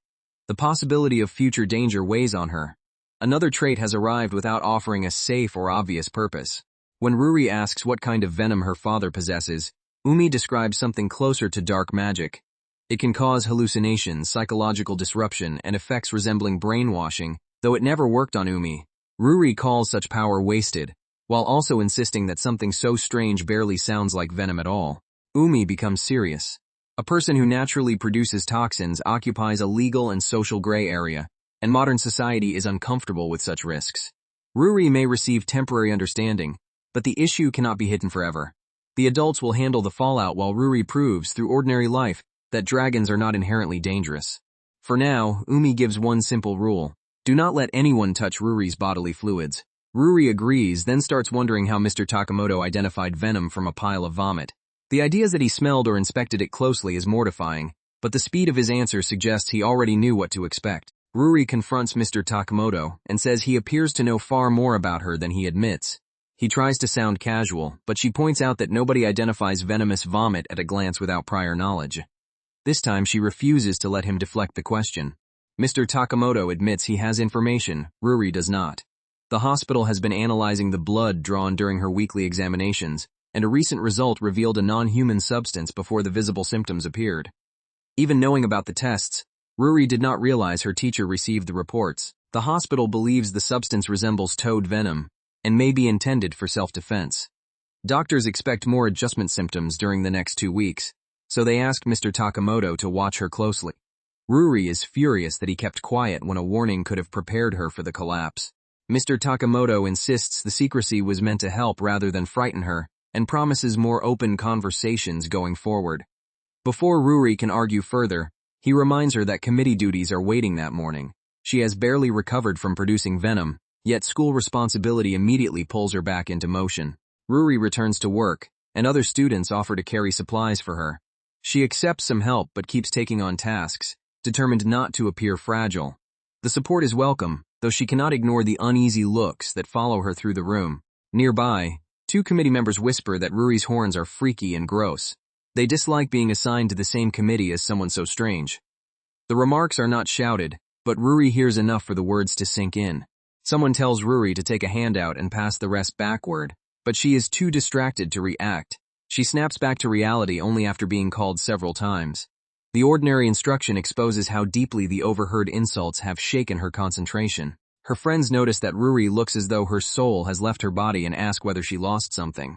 The possibility of future danger weighs on her. Another trait has arrived without offering a safe or obvious purpose. When Ruri asks what kind of venom her father possesses, Umi describes something closer to dark magic. It can cause hallucinations, psychological disruption, and effects resembling brainwashing, though it never worked on Umi. Ruri calls such power wasted, while also insisting that something so strange barely sounds like venom at all. Umi becomes serious. A person who naturally produces toxins occupies a legal and social gray area, and modern society is uncomfortable with such risks. Ruri may receive temporary understanding, but the issue cannot be hidden forever. The adults will handle the fallout while Ruri proves through ordinary life that dragons are not inherently dangerous. For now, Umi gives one simple rule. Do not let anyone touch Ruri's bodily fluids. Ruri agrees, then starts wondering how Mr. Takamoto identified venom from a pile of vomit. The idea that he smelled or inspected it closely is mortifying, but the speed of his answer suggests he already knew what to expect. Ruri confronts Mr. Takamoto and says he appears to know far more about her than he admits. He tries to sound casual, but she points out that nobody identifies venomous vomit at a glance without prior knowledge. This time she refuses to let him deflect the question. Mr. Takamoto admits he has information, Ruri does not. The hospital has been analyzing the blood drawn during her weekly examinations, and a recent result revealed a non-human substance before the visible symptoms appeared. Even knowing about the tests, Ruri did not realize her teacher received the reports. The hospital believes the substance resembles toad venom, and may be intended for self-defense. Doctors expect more adjustment symptoms during the next 2 weeks, so they asked Mr. Takamoto to watch her closely. Ruri is furious that he kept quiet when a warning could have prepared her for the collapse. Mr. Takamoto insists the secrecy was meant to help rather than frighten her, and promises more open conversations going forward. Before Ruri can argue further, he reminds her that committee duties are waiting that morning. She has barely recovered from producing venom, yet school responsibility immediately pulls her back into motion. Ruri returns to work, and other students offer to carry supplies for her. She accepts some help but keeps taking on tasks, determined not to appear fragile. The support is welcome, though she cannot ignore the uneasy looks that follow her through the room. Nearby, 2 committee members whisper that Ruri's horns are freaky and gross. They dislike being assigned to the same committee as someone so strange. The remarks are not shouted, but Ruri hears enough for the words to sink in. Someone tells Ruri to take a handout and pass the rest backward, but she is too distracted to react. She snaps back to reality only after being called several times. The ordinary instruction exposes how deeply the overheard insults have shaken her concentration. Her friends notice that Ruri looks as though her soul has left her body and ask whether she lost something.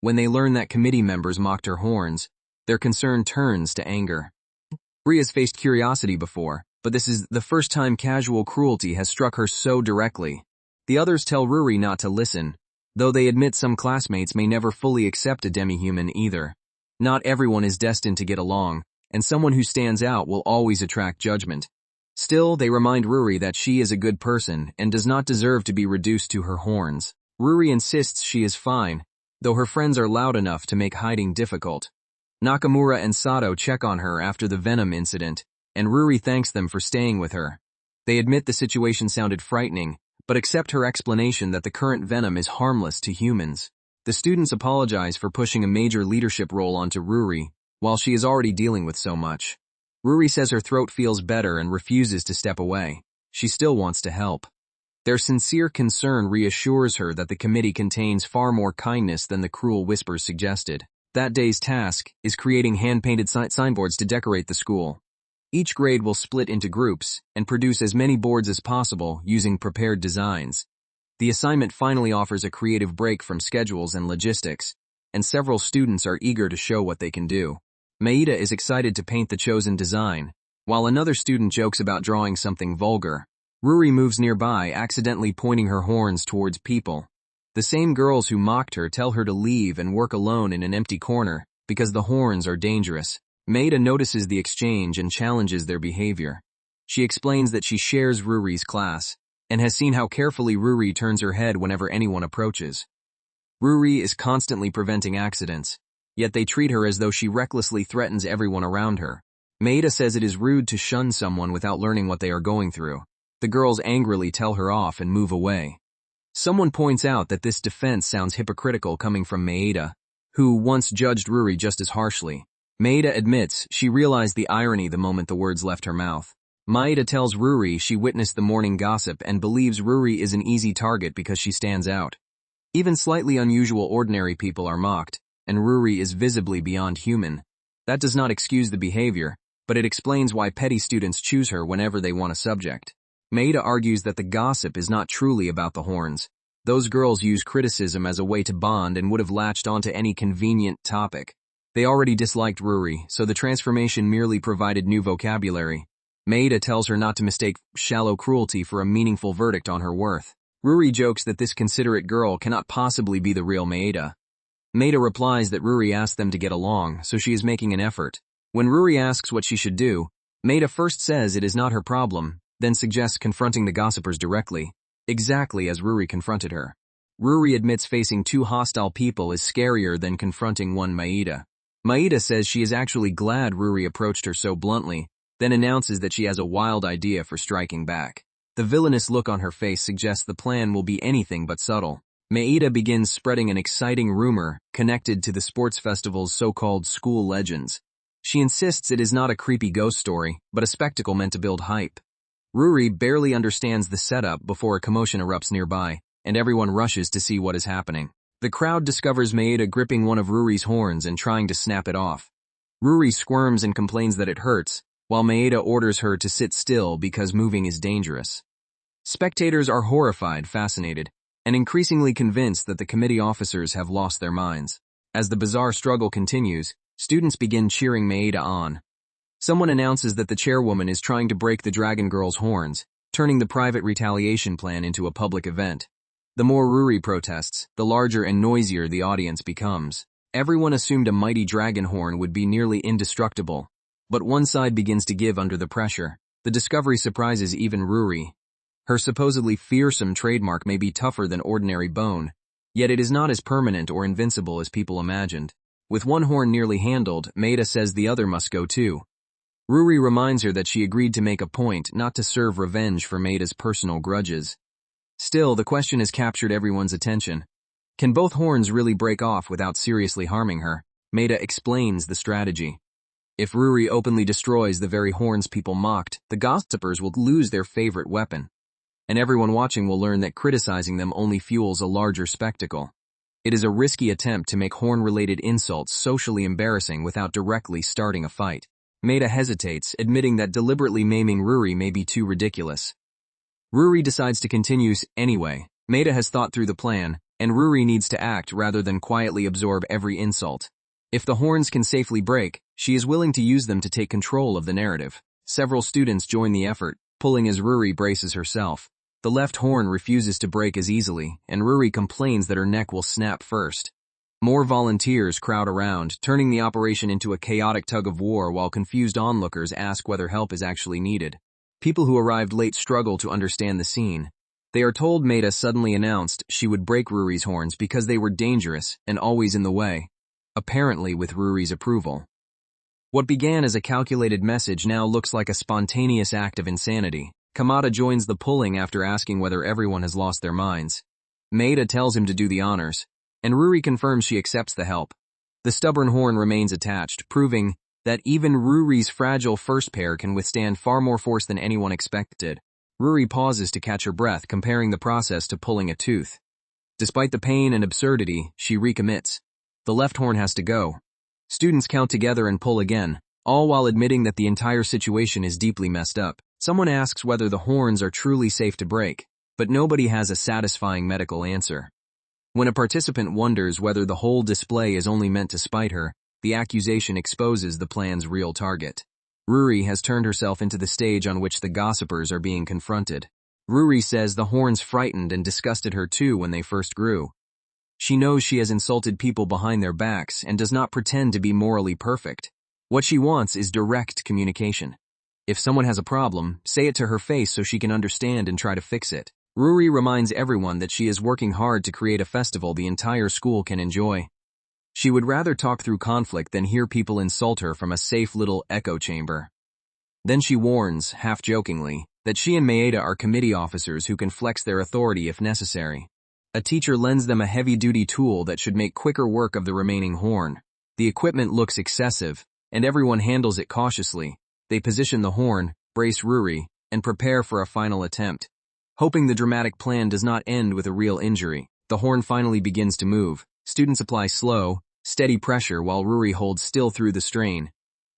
When they learn that committee members mocked her horns, their concern turns to anger. Ruri has faced curiosity before, but this is the first time casual cruelty has struck her so directly. The others tell Ruri not to listen, though they admit some classmates may never fully accept a demi-human either. Not everyone is destined to get along, and someone who stands out will always attract judgment. Still, they remind Ruri that she is a good person and does not deserve to be reduced to her horns. Ruri insists she is fine, though her friends are loud enough to make hiding difficult. Nakamura and Sato check on her after the venom incident, and Ruri thanks them for staying with her. They admit the situation sounded frightening, but accept her explanation that the current venom is harmless to humans. The students apologize for pushing a major leadership role onto Ruri, while she is already dealing with so much. Ruri says her throat feels better and refuses to step away. She still wants to help. Their sincere concern reassures her that the committee contains far more kindness than the cruel whispers suggested. That day's task is creating hand-painted signboards to decorate the school. Each grade will split into groups and produce as many boards as possible using prepared designs. The assignment finally offers a creative break from schedules and logistics, and several students are eager to show what they can do. Maeda is excited to paint the chosen design, while another student jokes about drawing something vulgar. Ruri moves nearby, accidentally pointing her horns towards people. The same girls who mocked her tell her to leave and work alone in an empty corner because the horns are dangerous. Maeda notices the exchange and challenges their behavior. She explains that she shares Ruri's class and has seen how carefully Ruri turns her head whenever anyone approaches. Ruri is constantly preventing accidents, yet they treat her as though she recklessly threatens everyone around her. Maeda says it is rude to shun someone without learning what they are going through. The girls angrily tell her off and move away. Someone points out that this defense sounds hypocritical coming from Maeda, who once judged Ruri just as harshly. Maeda admits she realized the irony the moment the words left her mouth. Maeda tells Ruri she witnessed the morning gossip and believes Ruri is an easy target because she stands out. Even slightly unusual ordinary people are mocked, and Ruri is visibly beyond human. That does not excuse the behavior, but it explains why petty students choose her whenever they want a subject. Maeda argues that the gossip is not truly about the horns. Those girls use criticism as a way to bond and would have latched onto any convenient topic. They already disliked Ruri, so the transformation merely provided new vocabulary. Maeda tells her not to mistake shallow cruelty for a meaningful verdict on her worth. Ruri jokes that this considerate girl cannot possibly be the real Maeda. Maeda replies that Ruri asked them to get along, so she is making an effort. When Ruri asks what she should do, Maeda first says it is not her problem, then suggests confronting the gossipers directly, exactly as Ruri confronted her. Ruri admits facing two hostile people is scarier than confronting one Maeda. Maeda says she is actually glad Ruri approached her so bluntly, then announces that she has a wild idea for striking back. The villainous look on her face suggests the plan will be anything but subtle. Maeda begins spreading an exciting rumor connected to the sports festival's so-called school legends. She insists it is not a creepy ghost story, but a spectacle meant to build hype. Ruri barely understands the setup before a commotion erupts nearby, and everyone rushes to see what is happening. The crowd discovers Maeda gripping one of Ruri's horns and trying to snap it off. Ruri squirms and complains that it hurts, while Maeda orders her to sit still because moving is dangerous. Spectators are horrified, fascinated, and increasingly convinced that the committee officers have lost their minds. As the bizarre struggle continues, students begin cheering Maeda on. Someone announces that the chairwoman is trying to break the dragon girl's horns, turning the private retaliation plan into a public event. The more Ruri protests, the larger and noisier the audience becomes. Everyone assumed a mighty dragon horn would be nearly indestructible, but one side begins to give under the pressure. The discovery surprises even Ruri. Her supposedly fearsome trademark may be tougher than ordinary bone, yet it is not as permanent or invincible as people imagined. With one horn nearly handled, Maeda says the other must go too. Ruri reminds her that she agreed to make a point not to serve revenge for Maeda's personal grudges. Still, the question has captured everyone's attention. Can both horns really break off without seriously harming her? Maeda explains the strategy. If Ruri openly destroys the very horns people mocked, the gossipers will lose their favorite weapon. And everyone watching will learn that criticizing them only fuels a larger spectacle. It is a risky attempt to make horn-related insults socially embarrassing without directly starting a fight. Maeda hesitates, admitting that deliberately maiming Ruri may be too ridiculous. Ruri decides to continue anyway. Maeda has thought through the plan, and Ruri needs to act rather than quietly absorb every insult. If the horns can safely break, she is willing to use them to take control of the narrative. Several students join the effort, pulling as Ruri braces herself. The left horn refuses to break as easily, and Ruri complains that her neck will snap first. More volunteers crowd around, turning the operation into a chaotic tug-of-war while confused onlookers ask whether help is actually needed. People who arrived late struggle to understand the scene. They are told Maeda suddenly announced she would break Ruri's horns because they were dangerous and always in the way, apparently with Ruri's approval. What began as a calculated message now looks like a spontaneous act of insanity. Kamada joins the pulling after asking whether everyone has lost their minds. Maeda tells him to do the honors, and Ruri confirms she accepts the help. The stubborn horn remains attached, proving that even Ruri's fragile first pair can withstand far more force than anyone expected. Ruri pauses to catch her breath, comparing the process to pulling a tooth. Despite the pain and absurdity, she recommits. The left horn has to go. Students count together and pull again, all while admitting that the entire situation is deeply messed up. Someone asks whether the horns are truly safe to break, but nobody has a satisfying medical answer. When a participant wonders whether the whole display is only meant to spite her, the accusation exposes the plan's real target. Ruri has turned herself into the stage on which the gossipers are being confronted. Ruri says the horns frightened and disgusted her too when they first grew. She knows she has insulted people behind their backs and does not pretend to be morally perfect. What she wants is direct communication. If someone has a problem, say it to her face so she can understand and try to fix it. Ruri reminds everyone that she is working hard to create a festival the entire school can enjoy. She would rather talk through conflict than hear people insult her from a safe little echo chamber. Then she warns, half-jokingly, that she and Maeda are committee officers who can flex their authority if necessary. A teacher lends them a heavy-duty tool that should make quicker work of the remaining horn. The equipment looks excessive, and everyone handles it cautiously. They position the horn, brace Ruri, and prepare for a final attempt. Hoping the dramatic plan does not end with a real injury, the horn finally begins to move. Students apply slow, steady pressure while Ruri holds still through the strain.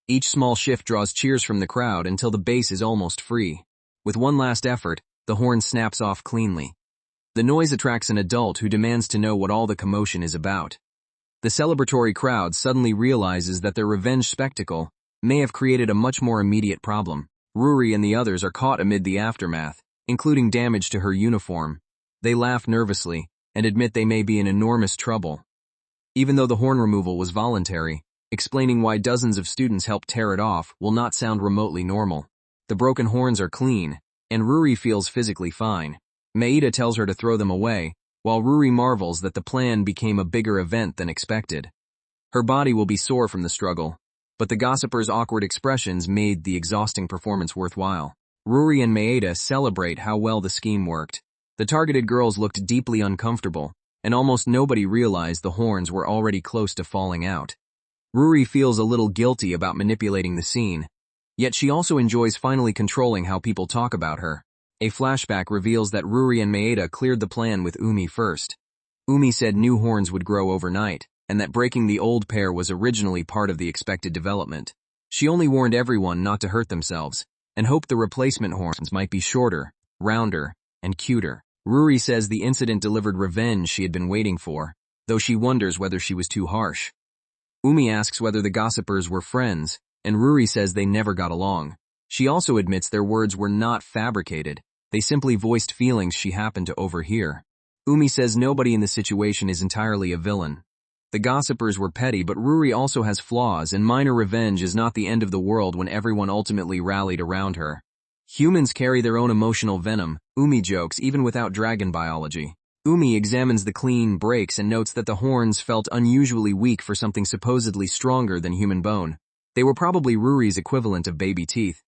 Each small shift draws cheers from the crowd until the base is almost free. With one last effort, the horn snaps off cleanly. The noise attracts an adult who demands to know what all the commotion is about. The celebratory crowd suddenly realizes that their revenge spectacle may have created a much more immediate problem. Ruri and the others are caught amid the aftermath, including damage to her uniform. They laugh nervously and admit they may be in enormous trouble. Even though the horn removal was voluntary, explaining why dozens of students helped tear it off will not sound remotely normal. The broken horns are clean, and Ruri feels physically fine. Maeda tells her to throw them away, while Ruri marvels that the plan became a bigger event than expected. Her body will be sore from the struggle, but the gossipers' awkward expressions made the exhausting performance worthwhile. Ruri and Maeda celebrate how well the scheme worked. The targeted girls looked deeply uncomfortable, and almost nobody realized the horns were already close to falling out. Ruri feels a little guilty about manipulating the scene, yet she also enjoys finally controlling how people talk about her. A flashback reveals that Ruri and Maeda cleared the plan with Umi first. Umi said new horns would grow overnight, and that breaking the old pair was originally part of the expected development. She only warned everyone not to hurt themselves, and hoped the replacement horns might be shorter, rounder, and cuter. Ruri says the incident delivered revenge she had been waiting for, though she wonders whether she was too harsh. Umi asks whether the gossipers were friends, and Ruri says they never got along. She also admits their words were not fabricated. They simply voiced feelings she happened to overhear. Umi says nobody in the situation is entirely a villain. The gossipers were petty, but Ruri also has flaws, and minor revenge is not the end of the world when everyone ultimately rallied around her. Humans carry their own emotional venom, Umi jokes, even without dragon biology. Umi examines the clean breaks and notes that the horns felt unusually weak for something supposedly stronger than human bone. They were probably Ruri's equivalent of baby teeth.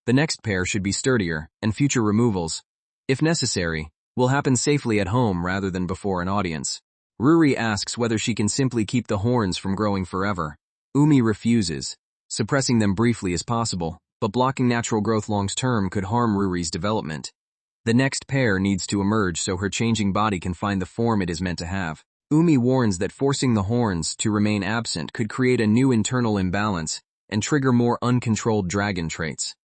The next pair should be sturdier, and future removals, if necessary, will happen safely at home rather than before an audience. Ruri asks whether she can simply keep the horns from growing forever. Umi refuses, suppressing them briefly as possible, but blocking natural growth long-term could harm Ruri's development. The next pair needs to emerge so her changing body can find the form it is meant to have. Umi warns that forcing the horns to remain absent could create a new internal imbalance and trigger more uncontrolled dragon traits.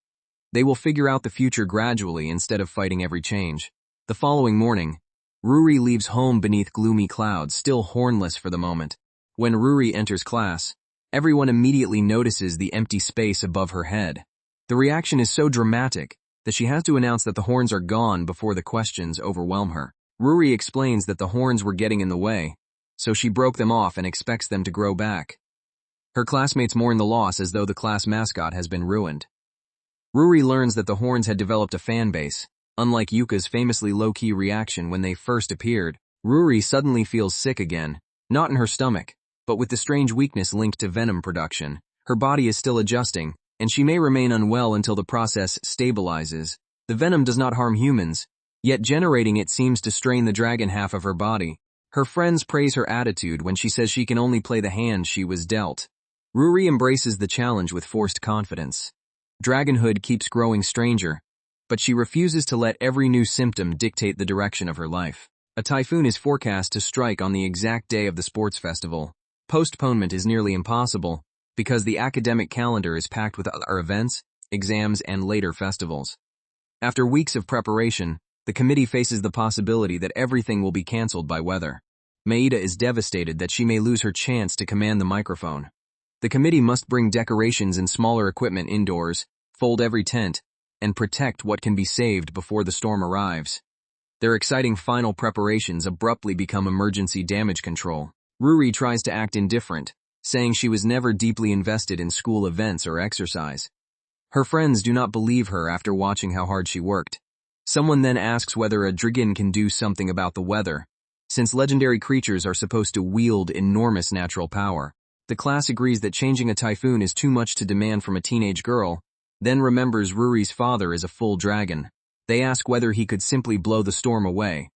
They will figure out the future gradually instead of fighting every change. The following morning, Ruri leaves home beneath gloomy clouds, still hornless for the moment. When Ruri enters class, everyone immediately notices the empty space above her head. The reaction is so dramatic that she has to announce that the horns are gone before the questions overwhelm her. Ruri explains that the horns were getting in the way, so she broke them off and expects them to grow back. Her classmates mourn the loss as though the class mascot has been ruined. Ruri learns that the horns had developed a fan base. Unlike Yuka's famously low-key reaction when they first appeared, Ruri suddenly feels sick again, not in her stomach, but with the strange weakness linked to venom production. Her body is still adjusting, and she may remain unwell until the process stabilizes. The venom does not harm humans, yet generating it seems to strain the dragon half of her body. Her friends praise her attitude when she says she can only play the hand she was dealt. Ruri embraces the challenge with forced confidence. Dragonhood keeps growing stranger, but she refuses to let every new symptom dictate the direction of her life. A typhoon is forecast to strike on the exact day of the sports festival. Postponement is nearly impossible because the academic calendar is packed with other events, exams, and later festivals. After weeks of preparation, the committee faces the possibility that everything will be canceled by weather. Maeda is devastated that she may lose her chance to command the microphone. The committee must bring decorations and smaller equipment indoors, fold every tent, and protect what can be saved before the storm arrives. Their exciting final preparations abruptly become emergency damage control. Ruri tries to act indifferent, saying she was never deeply invested in school events or exercise. Her friends do not believe her after watching how hard she worked. Someone then asks whether a dragon can do something about the weather. Since legendary creatures are supposed to wield enormous natural power, the class agrees that changing a typhoon is too much to demand from a teenage girl, then remembers Ruri's father is a full dragon. They ask whether he could simply blow the storm away.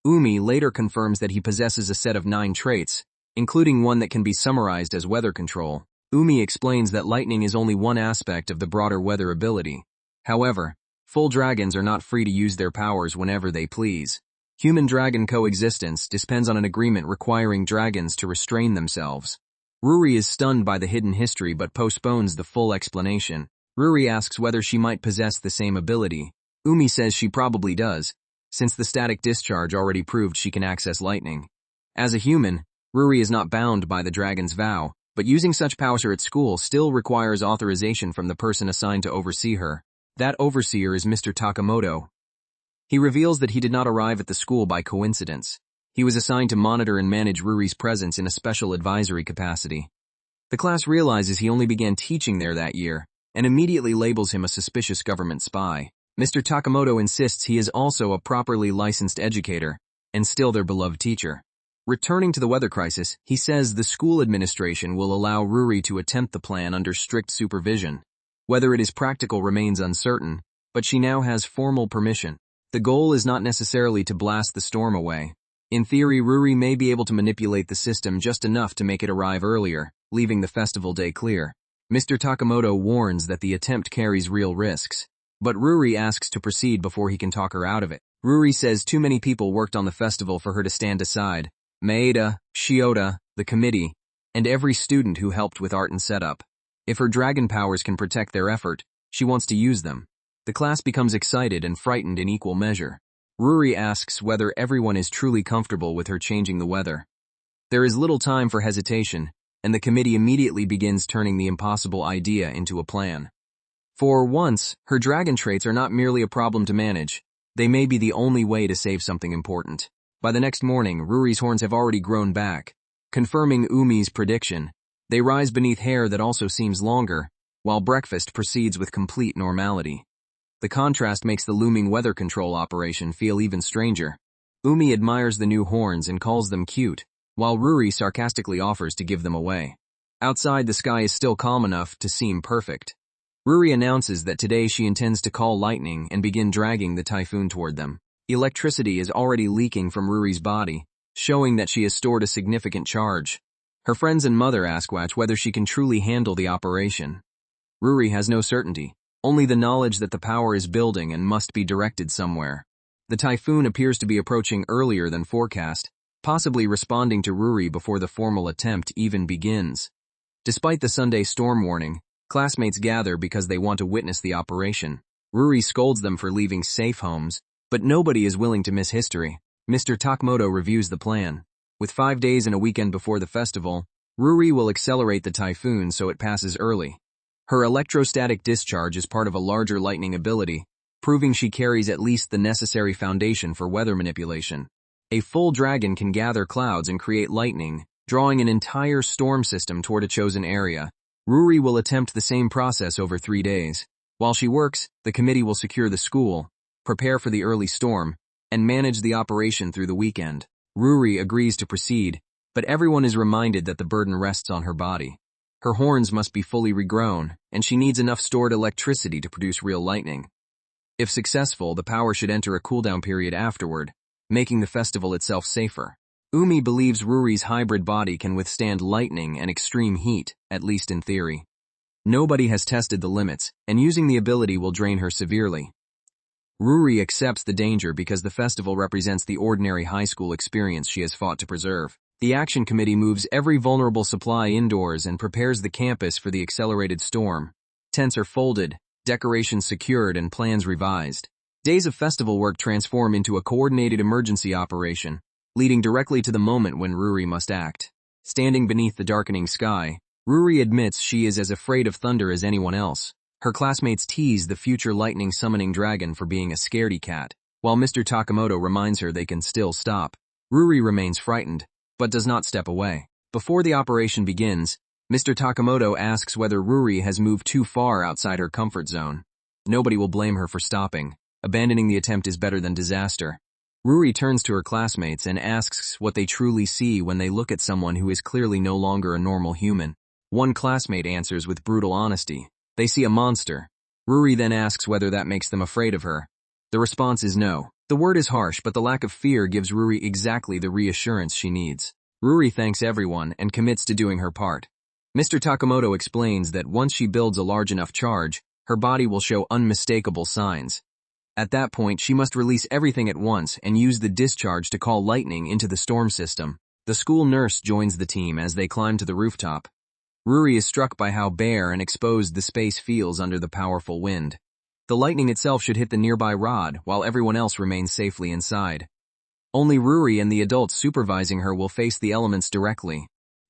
Umi later confirms that he possesses a set of 9 traits, including one that can be summarized as weather control. Umi explains that lightning is only one aspect of the broader weather ability. However, full dragons are not free to use their powers whenever they please. Human-dragon coexistence depends on an agreement requiring dragons to restrain themselves. Ruri is stunned by the hidden history but postpones the full explanation. Ruri asks whether she might possess the same ability. Umi says she probably does, since the static discharge already proved she can access lightning. As a human, Ruri is not bound by the dragon's vow, but using such powers at school still requires authorization from the person assigned to oversee her. That overseer is Mr. Takamoto. He reveals that he did not arrive at the school by coincidence. He was assigned to monitor and manage Ruri's presence in a special advisory capacity. The class realizes he only began teaching there that year, and immediately labels him a suspicious government spy. Mr. Takamoto insists he is also a properly licensed educator, and still their beloved teacher. Returning to the weather crisis, he says the school administration will allow Ruri to attempt the plan under strict supervision. Whether it is practical remains uncertain, but she now has formal permission. The goal is not necessarily to blast the storm away. In theory, Ruri may be able to manipulate the system just enough to make it arrive earlier, leaving the festival day clear. Mr. Takamoto warns that the attempt carries real risks, but Ruri asks to proceed before he can talk her out of it. Ruri says too many people worked on the festival for her to stand aside: Maeda, Shiota, the committee, and every student who helped with art and setup. If her dragon powers can protect their effort, she wants to use them. The class becomes excited and frightened in equal measure. Ruri asks whether everyone is truly comfortable with her changing the weather. There is little time for hesitation, and the committee immediately begins turning the impossible idea into a plan. For once, her dragon traits are not merely a problem to manage. They may be the only way to save something important. By the next morning, Ruri's horns have already grown back. Confirming Umi's prediction, they rise beneath hair that also seems longer, while breakfast proceeds with complete normality. The contrast makes the looming weather control operation feel even stranger. Umi admires the new horns and calls them cute, while Ruri sarcastically offers to give them away. Outside, the sky is still calm enough to seem perfect. Ruri announces that today she intends to call lightning and begin dragging the typhoon toward them. Electricity is already leaking from Ruri's body, showing that she has stored a significant charge. Her friends and mother ask whether she can truly handle the operation. Ruri has no certainty, only the knowledge that the power is building and must be directed somewhere. The typhoon appears to be approaching earlier than forecast, possibly responding to Ruri before the formal attempt even begins. Despite the Sunday storm warning, classmates gather because they want to witness the operation. Ruri scolds them for leaving safe homes, but nobody is willing to miss history. Mr. Takamoto reviews the plan. With 5 days and a weekend before the festival, Ruri will accelerate the typhoon so it passes early. Her electrostatic discharge is part of a larger lightning ability, proving she carries at least the necessary foundation for weather manipulation. A full dragon can gather clouds and create lightning, drawing an entire storm system toward a chosen area. Ruri will attempt the same process over 3 days. While she works, the committee will secure the school, prepare for the early storm, and manage the operation through the weekend. Ruri agrees to proceed, but everyone is reminded that the burden rests on her body. Her horns must be fully regrown, and she needs enough stored electricity to produce real lightning. If successful, the power should enter a cooldown period afterward, making the festival itself safer. Umi believes Ruri's hybrid body can withstand lightning and extreme heat, at least in theory. Nobody has tested the limits, and using the ability will drain her severely. Ruri accepts the danger because the festival represents the ordinary high school experience she has fought to preserve. The action committee moves every vulnerable supply indoors and prepares the campus for the accelerated storm. Tents are folded, decorations secured, and plans revised. Days of festival work transform into a coordinated emergency operation, leading directly to the moment when Ruri must act. Standing beneath the darkening sky, Ruri admits she is as afraid of thunder as anyone else. Her classmates tease the future lightning summoning dragon for being a scaredy cat, while Mr. Takamoto reminds her they can still stop. Ruri remains frightened, but does not step away. Before the operation begins, Mr. Takamoto asks whether Ruri has moved too far outside her comfort zone. Nobody will blame her for stopping. Abandoning the attempt is better than disaster. Ruri turns to her classmates and asks what they truly see when they look at someone who is clearly no longer a normal human. One classmate answers with brutal honesty. They see a monster. Ruri then asks whether that makes them afraid of her. The response is no. The word is harsh, but the lack of fear gives Ruri exactly the reassurance she needs. Ruri thanks everyone and commits to doing her part. Mr. Takamoto explains that once she builds a large enough charge, her body will show unmistakable signs. At that point, she must release everything at once and use the discharge to call lightning into the storm system. The school nurse joins the team as they climb to the rooftop. Ruri is struck by how bare and exposed the space feels under the powerful wind. The lightning itself should hit the nearby rod, while everyone else remains safely inside. Only Ruri and the adults supervising her will face the elements directly.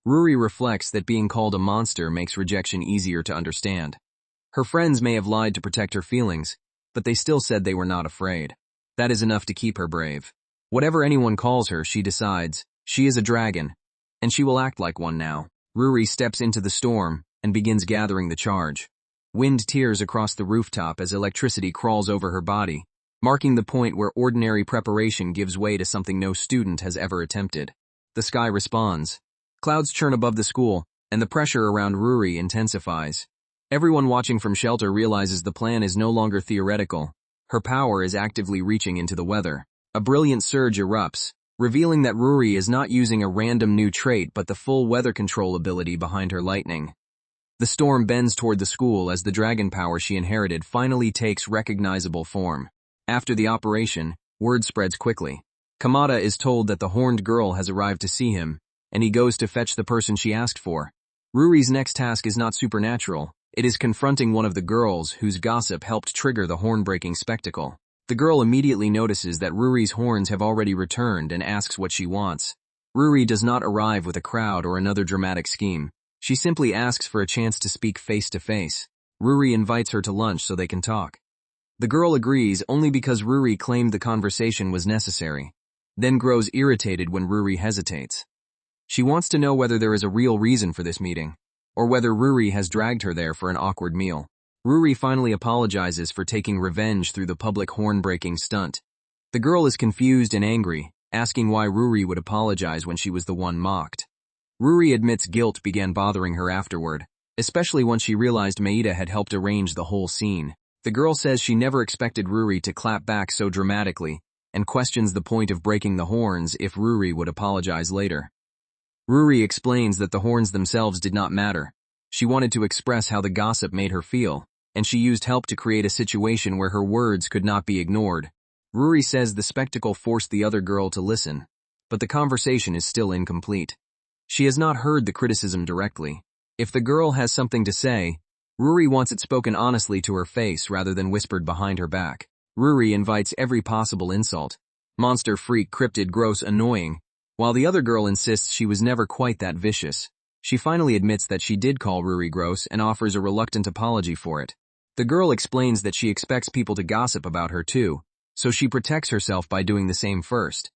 Ruri reflects that being called a monster makes rejection easier to understand. Her friends may have lied to protect her feelings, but they still said they were not afraid. That is enough to keep her brave. Whatever anyone calls her, she decides, she is a dragon, and she will act like one now. Ruri steps into the storm and begins gathering the charge. Wind tears across the rooftop as electricity crawls over her body, marking the point where ordinary preparation gives way to something no student has ever attempted. The sky responds. Clouds churn above the school, and the pressure around Ruri intensifies. Everyone watching from shelter realizes the plan is no longer theoretical. Her power is actively reaching into the weather. A brilliant surge erupts, revealing that Ruri is not using a random new trait but the full weather control ability behind her lightning. The storm bends toward the school as the dragon power she inherited finally takes recognizable form. After the operation, word spreads quickly. Kamada is told that the horned girl has arrived to see him, and he goes to fetch the person she asked for. Ruri's next task is not supernatural. It is confronting one of the girls whose gossip helped trigger the horn-breaking spectacle. The girl immediately notices that Ruri's horns have already returned and asks what she wants. Ruri does not arrive with a crowd or another dramatic scheme. She simply asks for a chance to speak face to face. Ruri invites her to lunch so they can talk. The girl agrees only because Ruri claimed the conversation was necessary, then grows irritated when Ruri hesitates. She wants to know whether there is a real reason for this meeting, or whether Ruri has dragged her there for an awkward meal. Ruri finally apologizes for taking revenge through the public horn-breaking stunt. The girl is confused and angry, asking why Ruri would apologize when she was the one mocked. Ruri admits guilt began bothering her afterward, especially once she realized Maeda had helped arrange the whole scene. The girl says she never expected Ruri to clap back so dramatically, and questions the point of breaking the horns if Ruri would apologize later. Ruri explains that the horns themselves did not matter. She wanted to express how the gossip made her feel, and she used help to create a situation where her words could not be ignored. Ruri says the spectacle forced the other girl to listen, but the conversation is still incomplete. She has not heard the criticism directly. If the girl has something to say, Ruri wants it spoken honestly to her face rather than whispered behind her back. Ruri invites every possible insult. Monster, freak, cryptid, gross, annoying. While the other girl insists she was never quite that vicious, she finally admits that she did call Ruri gross and offers a reluctant apology for it. The girl explains that she expects people to gossip about her too, so she protects herself by doing the same first.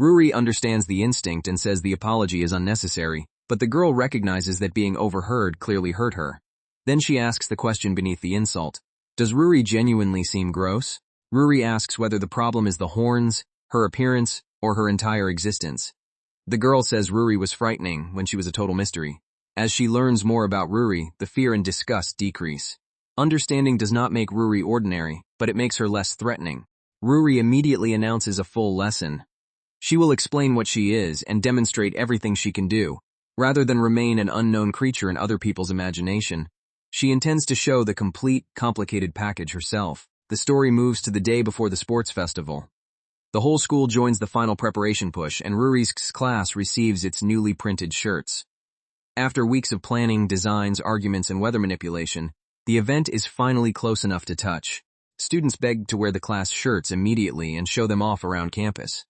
Ruri understands the instinct and says the apology is unnecessary, but the girl recognizes that being overheard clearly hurt her. Then she asks the question beneath the insult. Does Ruri genuinely seem gross? Ruri asks whether the problem is the horns, her appearance, or her entire existence. The girl says Ruri was frightening when she was a total mystery. As she learns more about Ruri, the fear and disgust decrease. Understanding does not make Ruri ordinary, but it makes her less threatening. Ruri immediately announces a full lesson. She will explain what she is and demonstrate everything she can do, rather than remain an unknown creature in other people's imagination. She intends to show the complete, complicated package herself. The story moves to the day before the sports festival. The whole school joins the final preparation push, and Ruri's class receives its newly printed shirts. After weeks of planning, designs, arguments, and weather manipulation, the event is finally close enough to touch. Students beg to wear the class shirts immediately and show them off around campus.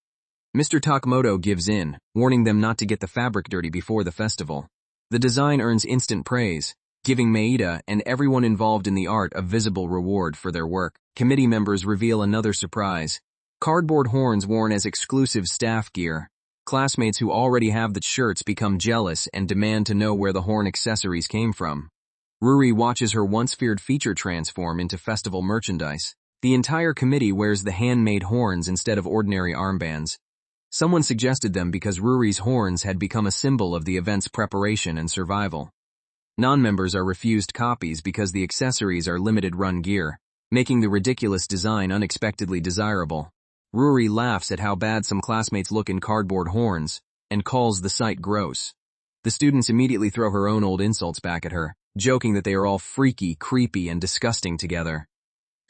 Mr. Takamoto gives in, warning them not to get the fabric dirty before the festival. The design earns instant praise, giving Maeda and everyone involved in the art a visible reward for their work. Committee members reveal another surprise: cardboard horns worn as exclusive staff gear. Classmates who already have the shirts become jealous and demand to know where the horn accessories came from. Ruri watches her once-feared feature transform into festival merchandise. The entire committee wears the handmade horns instead of ordinary armbands. Someone suggested them because Ruri's horns had become a symbol of the event's preparation and survival. Non-members are refused copies because the accessories are limited-run gear, making the ridiculous design unexpectedly desirable. Ruri laughs at how bad some classmates look in cardboard horns, and calls the sight gross. The students immediately throw her own old insults back at her, joking that they are all freaky, creepy, and disgusting together.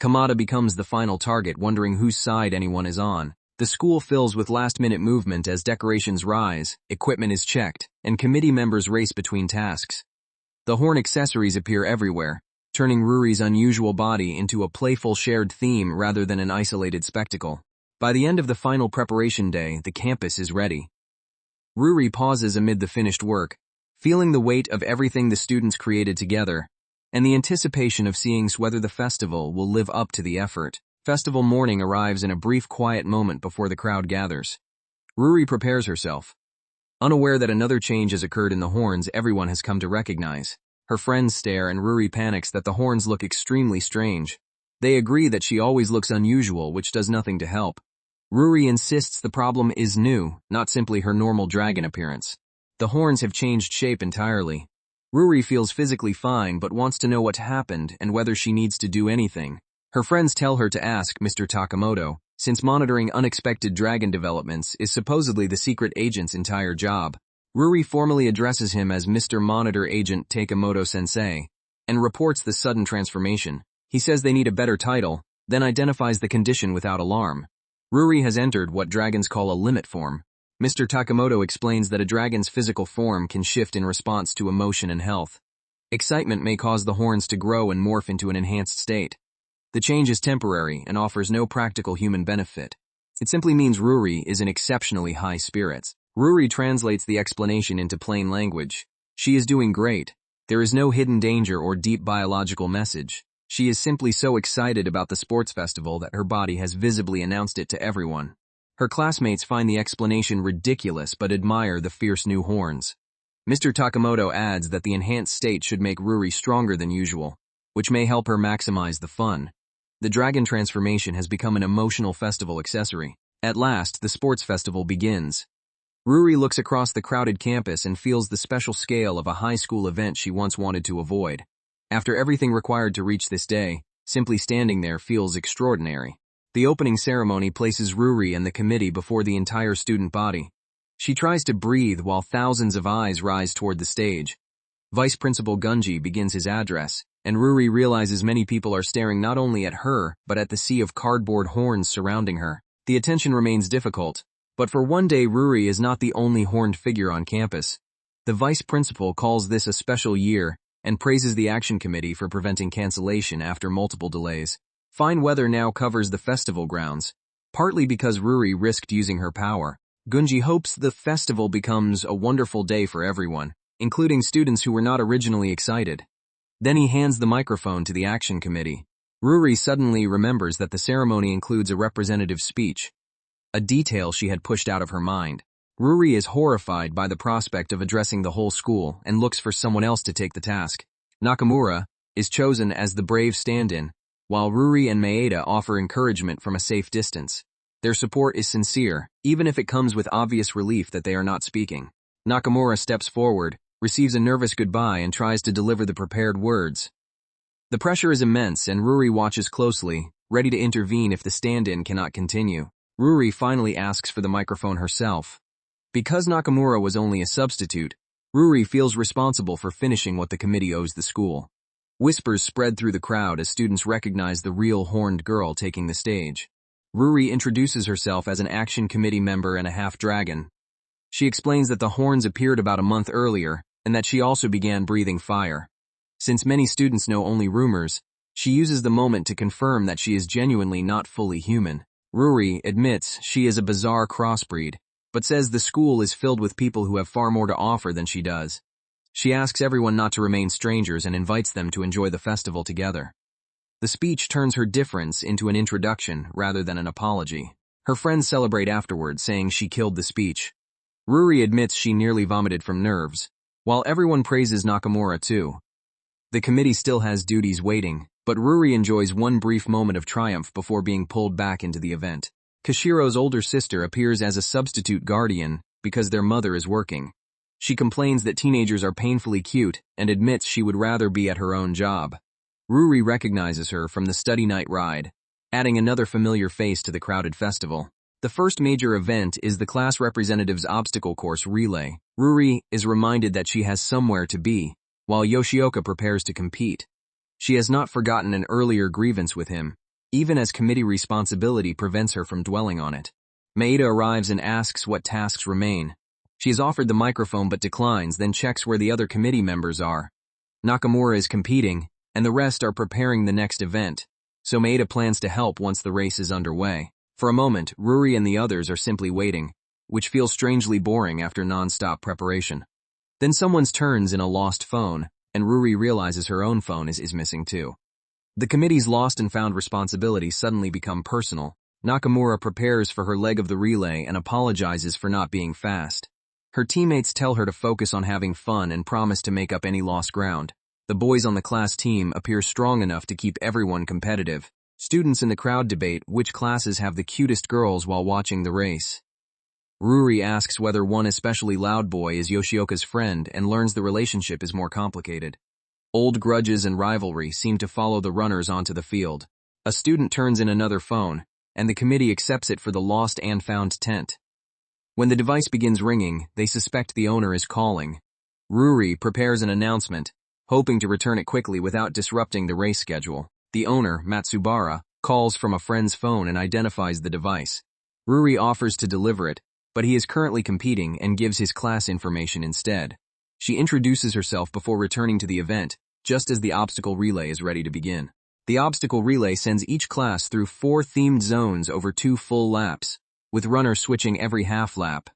Kamada becomes the final target, wondering whose side anyone is on. The school fills with last-minute movement as decorations rise, equipment is checked, and committee members race between tasks. The horn accessories appear everywhere, turning Ruri's unusual body into a playful shared theme rather than an isolated spectacle. By the end of the final preparation day, the campus is ready. Ruri pauses amid the finished work, feeling the weight of everything the students created together, and the anticipation of seeing whether the festival will live up to the effort. Festival morning arrives in a brief quiet moment before the crowd gathers. Ruri prepares herself. Unaware that another change has occurred in the horns everyone has come to recognize. Her friends stare and Ruri panics that the horns look extremely strange. They agree that she always looks unusual, which does nothing to help. Ruri insists the problem is new, not simply her normal dragon appearance. The horns have changed shape entirely. Ruri feels physically fine but wants to know what happened and whether she needs to do anything. Her friends tell her to ask Mr. Takamoto, since monitoring unexpected dragon developments is supposedly the secret agent's entire job. Ruri formally addresses him as Mr. Monitor Agent Takamoto-sensei, and reports the sudden transformation. He says they need a better title, then identifies the condition without alarm. Ruri has entered what dragons call a limit form. Mr. Takamoto explains that a dragon's physical form can shift in response to emotion and health. Excitement may cause the horns to grow and morph into an enhanced state. The change is temporary and offers no practical human benefit. It simply means Ruri is in exceptionally high spirits. Ruri translates the explanation into plain language. She is doing great. There is no hidden danger or deep biological message. She is simply so excited about the sports festival that her body has visibly announced it to everyone. Her classmates find the explanation ridiculous but admire the fierce new horns. Mr. Takamoto adds that the enhanced state should make Ruri stronger than usual, which may help her maximize the fun. The dragon transformation has become an emotional festival accessory. At last, the sports festival begins. Ruri looks across the crowded campus and feels the special scale of a high school event she once wanted to avoid. After everything required to reach this day, simply standing there feels extraordinary. The opening ceremony places Ruri and the committee before the entire student body. She tries to breathe while thousands of eyes rise toward the stage. Vice Principal Gunji begins his address, and Ruri realizes many people are staring not only at her, but at the sea of cardboard horns surrounding her. The attention remains difficult, but for one day Ruri is not the only horned figure on campus. The vice principal calls this a special year and praises the action committee for preventing cancellation after multiple delays. Fine weather now covers the festival grounds, partly because Ruri risked using her power. Gunji hopes the festival becomes a wonderful day for everyone, including students who were not originally excited. Then he hands the microphone to the action committee. Ruri suddenly remembers that the ceremony includes a representative speech, a detail she had pushed out of her mind. Ruri is horrified by the prospect of addressing the whole school and looks for someone else to take the task. Nakamura is chosen as the brave stand-in, while Ruri and Maeda offer encouragement from a safe distance. Their support is sincere, even if it comes with obvious relief that they are not speaking. Nakamura steps forward, receives a nervous goodbye and tries to deliver the prepared words. The pressure is immense and Ruri watches closely, ready to intervene if the stand-in cannot continue. Ruri finally asks for the microphone herself. Because Nakamura was only a substitute, Ruri feels responsible for finishing what the committee owes the school. Whispers spread through the crowd as students recognize the real horned girl taking the stage. Ruri introduces herself as an action committee member and a half-dragon. She explains that the horns appeared about a month earlier, and that she also began breathing fire. Since many students know only rumors, she uses the moment to confirm that she is genuinely not fully human. Ruri admits she is a bizarre crossbreed, but says the school is filled with people who have far more to offer than she does. She asks everyone not to remain strangers and invites them to enjoy the festival together. The speech turns her difference into an introduction rather than an apology. Her friends celebrate afterward, saying she killed the speech. Ruri admits she nearly vomited from nerves, while everyone praises Nakamura too. The committee still has duties waiting, but Ruri enjoys one brief moment of triumph before being pulled back into the event. Kashiro's older sister appears as a substitute guardian because their mother is working. She complains that teenagers are painfully cute and admits she would rather be at her own job. Ruri recognizes her from the study night ride, adding another familiar face to the crowded festival. The first major event is the class representative's obstacle course relay. Ruri is reminded that she has somewhere to be, while Yoshioka prepares to compete. She has not forgotten an earlier grievance with him, even as committee responsibility prevents her from dwelling on it. Maeda arrives and asks what tasks remain. She is offered the microphone but declines, then checks where the other committee members are. Nakamura is competing, and the rest are preparing the next event, so Maeda plans to help once the race is underway. For a moment, Ruri and the others are simply waiting, which feels strangely boring after non-stop preparation. Then someone's turns in a lost phone, and Ruri realizes her own phone is missing too. The committee's lost and found responsibilities suddenly become personal. Nakamura prepares for her leg of the relay and apologizes for not being fast. Her teammates tell her to focus on having fun and promise to make up any lost ground. The boys on the class team appear strong enough to keep everyone competitive. Students in the crowd debate which classes have the cutest girls while watching the race. Ruri asks whether one especially loud boy is Yoshioka's friend and learns the relationship is more complicated. Old grudges and rivalry seem to follow the runners onto the field. A student turns in another phone, and the committee accepts it for the lost and found tent. When the device begins ringing, they suspect the owner is calling. Ruri prepares an announcement, hoping to return it quickly without disrupting the race schedule. The owner, Matsubara, calls from a friend's phone and identifies the device. Ruri offers to deliver it, but he is currently competing and gives his class information instead. She introduces herself before returning to the event, just as the obstacle relay is ready to begin. The obstacle relay sends each class through 4 themed zones over 2 full laps, with runners switching every half lap.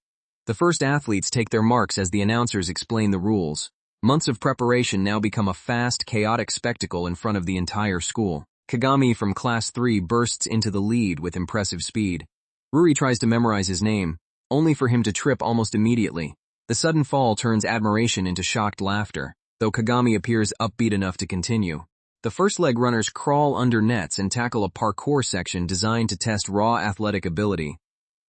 The first athletes take their marks as the announcers explain the rules. Months of preparation now become a fast, chaotic spectacle in front of the entire school. Kagami from Class 3 bursts into the lead with impressive speed. Ruri tries to memorize his name, only for him to trip almost immediately. The sudden fall turns admiration into shocked laughter, though Kagami appears upbeat enough to continue. The first leg runners crawl under nets and tackle a parkour section designed to test raw athletic ability.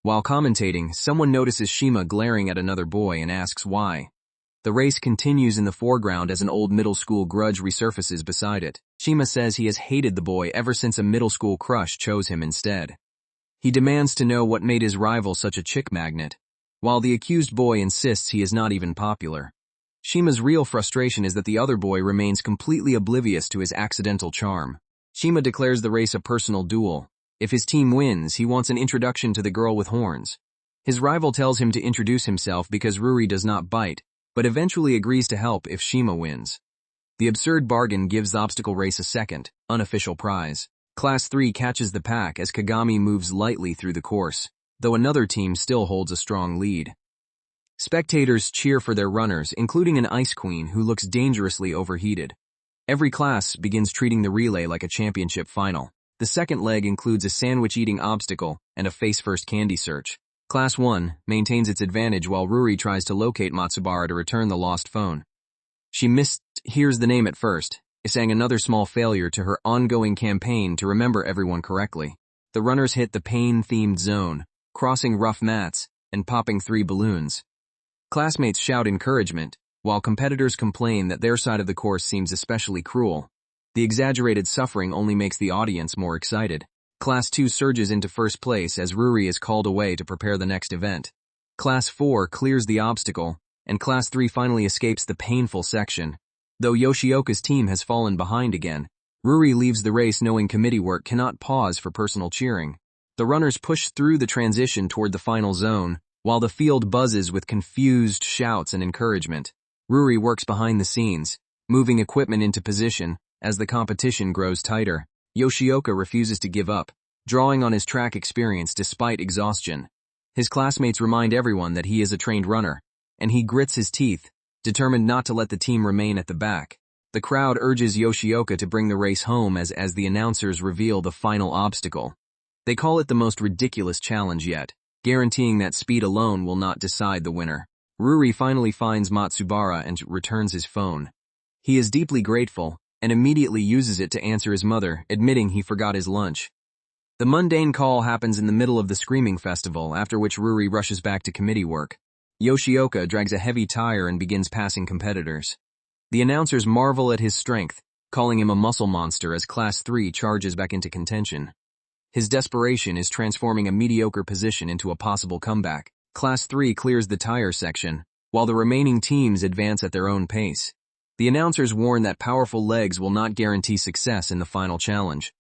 While commentating, someone notices Shima glaring at another boy and asks why. The race continues in the foreground as an old middle school grudge resurfaces beside it. Shima says he has hated the boy ever since a middle school crush chose him instead. He demands to know what made his rival such a chick magnet, while the accused boy insists he is not even popular. Shima's real frustration is that the other boy remains completely oblivious to his accidental charm. Shima declares the race a personal duel. If his team wins, he wants an introduction to the girl with horns. His rival tells him to introduce himself because Ruri does not bite, but eventually agrees to help if Shima wins. The absurd bargain gives the obstacle race a second, unofficial prize. Class 3 catches the pack as Kagami moves lightly through the course, though another team still holds a strong lead. Spectators cheer for their runners, including an ice queen who looks dangerously overheated. Every class begins treating the relay like a championship final. The second leg includes a sandwich-eating obstacle and a face-first candy search. Class 1 maintains its advantage while Ruri tries to locate Matsubara to return the lost phone. She mishears the name at first, saying another small failure to her ongoing campaign to remember everyone correctly. The runners hit the pain-themed zone, crossing rough mats and popping 3 balloons. Classmates shout encouragement, while competitors complain that their side of the course seems especially cruel. The exaggerated suffering only makes the audience more excited. Class 2 surges into first place as Ruri is called away to prepare the next event. Class 4 clears the obstacle, and Class 3 finally escapes the painful section. Though Yoshioka's team has fallen behind again, Ruri leaves the race knowing committee work cannot pause for personal cheering. The runners push through the transition toward the final zone, while the field buzzes with confused shouts and encouragement. Ruri works behind the scenes, moving equipment into position as the competition grows tighter. Yoshioka refuses to give up, drawing on his track experience despite exhaustion. His classmates remind everyone that he is a trained runner, and he grits his teeth, determined not to let the team remain at the back. The crowd urges Yoshioka to bring the race home as the announcers reveal the final obstacle. They call it the most ridiculous challenge yet, guaranteeing that speed alone will not decide the winner. Ruri finally finds Matsubara and returns his phone. He is deeply grateful, and immediately uses it to answer his mother, admitting he forgot his lunch. The mundane call happens in the middle of the Screaming Festival, after which Ruri rushes back to committee work. Yoshioka drags a heavy tire and begins passing competitors. The announcers marvel at his strength, calling him a muscle monster as Class 3 charges back into contention. His desperation is transforming a mediocre position into a possible comeback. Class 3 clears the tire section, while the remaining teams advance at their own pace. The announcers warn that powerful legs will not guarantee success in the final challenge.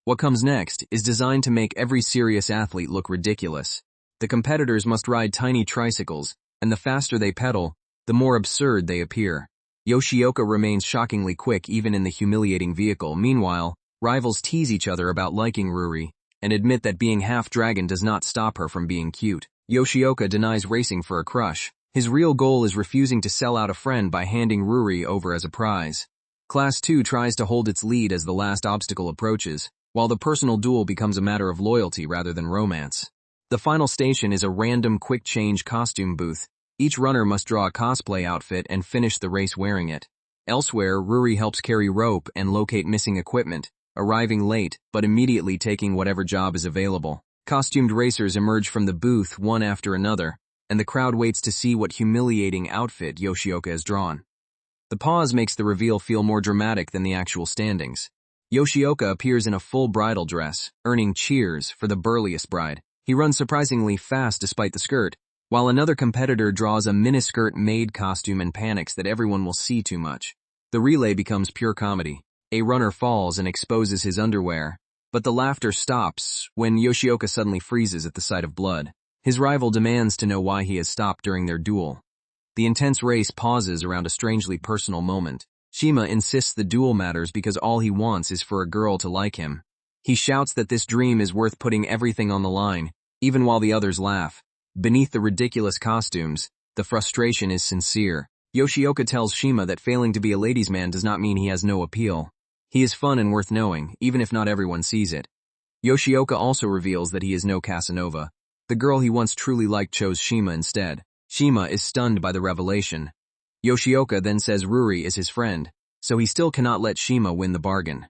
What comes next is designed to make every serious athlete look ridiculous. The competitors must ride tiny tricycles, and the faster they pedal, the more absurd they appear. Yoshioka remains shockingly quick even in the humiliating vehicle. Meanwhile, rivals tease each other about liking Ruri, and admit that being half-dragon does not stop her from being cute. Yoshioka denies racing for a crush. His real goal is refusing to sell out a friend by handing Ruri over as a prize. Class 2 tries to hold its lead as the last obstacle approaches, while the personal duel becomes a matter of loyalty rather than romance. The final station is a random quick-change costume booth. Each runner must draw a cosplay outfit and finish the race wearing it. Elsewhere, Ruri helps carry rope and locate missing equipment, arriving late but immediately taking whatever job is available. Costumed racers emerge from the booth one after another, and the crowd waits to see what humiliating outfit Yoshioka has drawn. The pause makes the reveal feel more dramatic than the actual standings. Yoshioka appears in a full bridal dress, earning cheers for the burliest bride. He runs surprisingly fast despite the skirt, while another competitor draws a miniskirt maid costume and panics that everyone will see too much. The relay becomes pure comedy. A runner falls and exposes his underwear, but the laughter stops when Yoshioka suddenly freezes at the sight of blood. His rival demands to know why he has stopped during their duel. The intense race pauses around a strangely personal moment. Shima insists the duel matters because all he wants is for a girl to like him. He shouts that this dream is worth putting everything on the line, even while the others laugh. Beneath the ridiculous costumes, the frustration is sincere. Yoshioka tells Shima that failing to be a ladies' man does not mean he has no appeal. He is fun and worth knowing, even if not everyone sees it. Yoshioka also reveals that he is no Casanova. The girl he once truly liked chose Shima instead. Shima is stunned by the revelation. Yoshioka then says Ruri is his friend, so he still cannot let Shima win the bargain.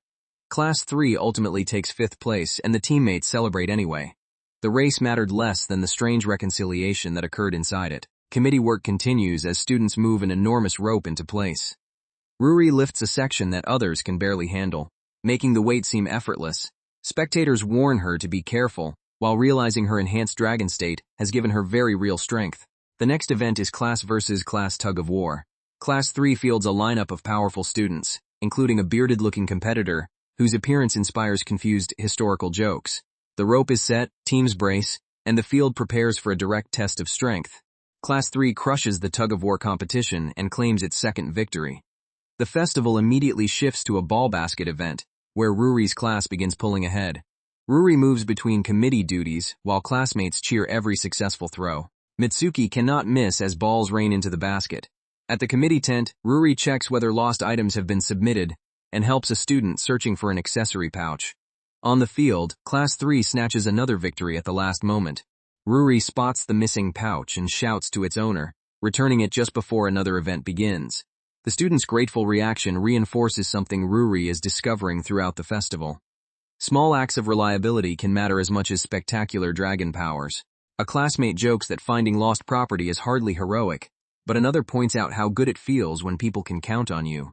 Class 3 ultimately takes 5th place, and the teammates celebrate anyway. The race mattered less than the strange reconciliation that occurred inside it. Committee work continues as students move an enormous rope into place. Ruri lifts a section that others can barely handle, making the weight seem effortless. Spectators warn her to be careful, while realizing her enhanced dragon state has given her very real strength. The next event is class versus class tug-of-war. Class 3 fields a lineup of powerful students, including a bearded-looking competitor, whose appearance inspires confused historical jokes. The rope is set, teams brace, and the field prepares for a direct test of strength. Class 3 crushes the tug-of-war competition and claims its second victory. The festival immediately shifts to a ball basket event, where Ruri's class begins pulling ahead. Ruri moves between committee duties, while classmates cheer every successful throw. Mitsuki cannot miss as balls rain into the basket. At the committee tent, Ruri checks whether lost items have been submitted and helps a student searching for an accessory pouch. On the field, Class 3 snatches another victory at the last moment. Ruri spots the missing pouch and shouts to its owner, returning it just before another event begins. The student's grateful reaction reinforces something Ruri is discovering throughout the festival. Small acts of reliability can matter as much as spectacular dragon powers. A classmate jokes that finding lost property is hardly heroic, but another points out how good it feels when people can count on you.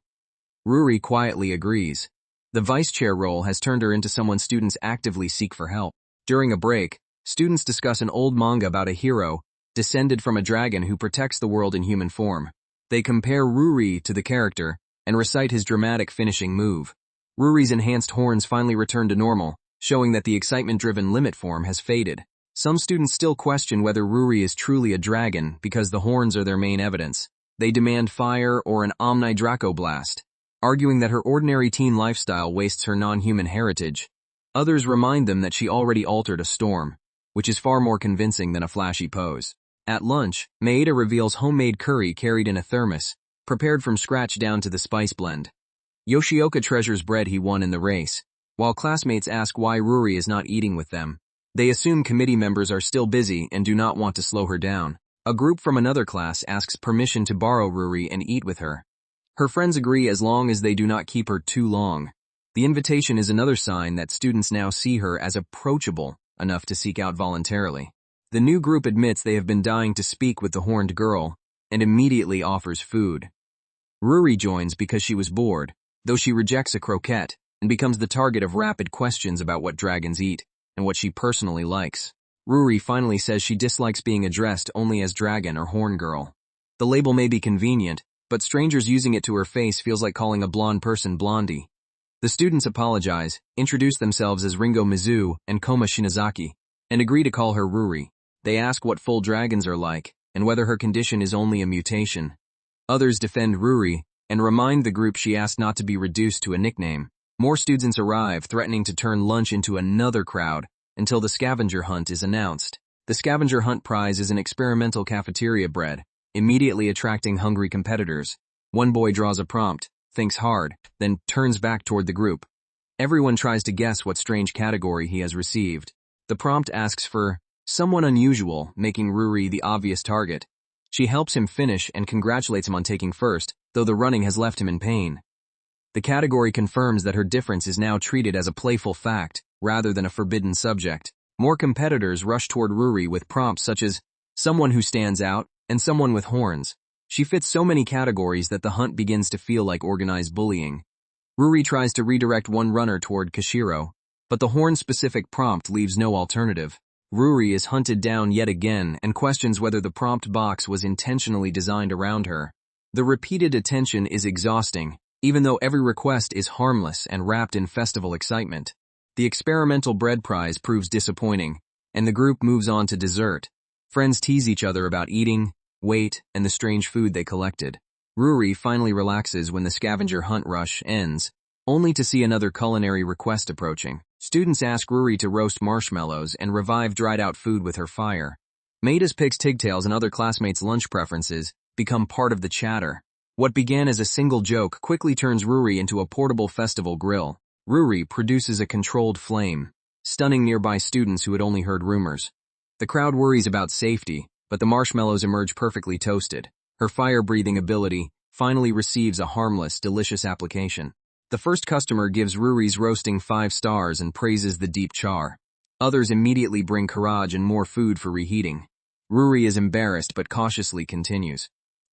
Ruri quietly agrees. The vice chair role has turned her into someone students actively seek for help. During a break, students discuss an old manga about a hero descended from a dragon who protects the world in human form. They compare Ruri to the character and recite his dramatic finishing move. Ruri's enhanced horns finally return to normal, showing that the excitement-driven limit form has faded. Some students still question whether Ruri is truly a dragon because the horns are their main evidence. They demand fire or an Omni Draco blast, arguing that her ordinary teen lifestyle wastes her non-human heritage. Others remind them that she already altered a storm, which is far more convincing than a flashy pose. At lunch, Maeda reveals homemade curry carried in a thermos, prepared from scratch down to the spice blend. Yoshioka treasures bread he won in the race. While classmates ask why Ruri is not eating with them, they assume committee members are still busy and do not want to slow her down. A group from another class asks permission to borrow Ruri and eat with her. Her friends agree as long as they do not keep her too long. The invitation is another sign that students now see her as approachable enough to seek out voluntarily. The new group admits they have been dying to speak with the horned girl and immediately offers food. Ruri joins because she was bored, though she rejects a croquette and becomes the target of rapid questions about what dragons eat and what she personally likes. Ruri finally says she dislikes being addressed only as dragon or horn girl. The label may be convenient, but strangers using it to her face feels like calling a blonde person blondie. The students apologize, introduce themselves as Ringo Mizu and Koma Shinozaki, and agree to call her Ruri. They ask what full dragons are like, and whether her condition is only a mutation. Others defend Ruri, and remind the group she asked not to be reduced to a nickname. More students arrive, threatening to turn lunch into another crowd, until the scavenger hunt is announced. The scavenger hunt prize is an experimental cafeteria bread, immediately attracting hungry competitors. One boy draws a prompt, thinks hard, then turns back toward the group. Everyone tries to guess what strange category he has received. The prompt asks for someone unusual, making Ruri the obvious target. She helps him finish and congratulates him on taking first, though the running has left him in pain. The category confirms that her difference is now treated as a playful fact, rather than a forbidden subject. More competitors rush toward Ruri with prompts such as someone who stands out and someone with horns. She fits so many categories that the hunt begins to feel like organized bullying. Ruri tries to redirect one runner toward Kashiro, but the horn-specific prompt leaves no alternative. Ruri is hunted down yet again and questions whether the prompt box was intentionally designed around her. The repeated attention is exhausting, even though every request is harmless and wrapped in festival excitement. The experimental bread prize proves disappointing, and the group moves on to dessert. Friends tease each other about eating, weight, and the strange food they collected. Ruri finally relaxes when the scavenger hunt rush ends, only to see another culinary request approaching. Students ask Ruri to roast marshmallows and revive dried-out food with her fire. Maida's picks Tigtails and other classmates' lunch preferences become part of the chatter. What began as a single joke quickly turns Ruri into a portable festival grill. Ruri produces a controlled flame, stunning nearby students who had only heard rumors. The crowd worries about safety, but the marshmallows emerge perfectly toasted. Her fire-breathing ability finally receives a harmless, delicious application. The first customer gives Ruri's roasting 5 stars and praises the deep char. Others immediately bring courage and more food for reheating. Ruri is embarrassed but cautiously continues,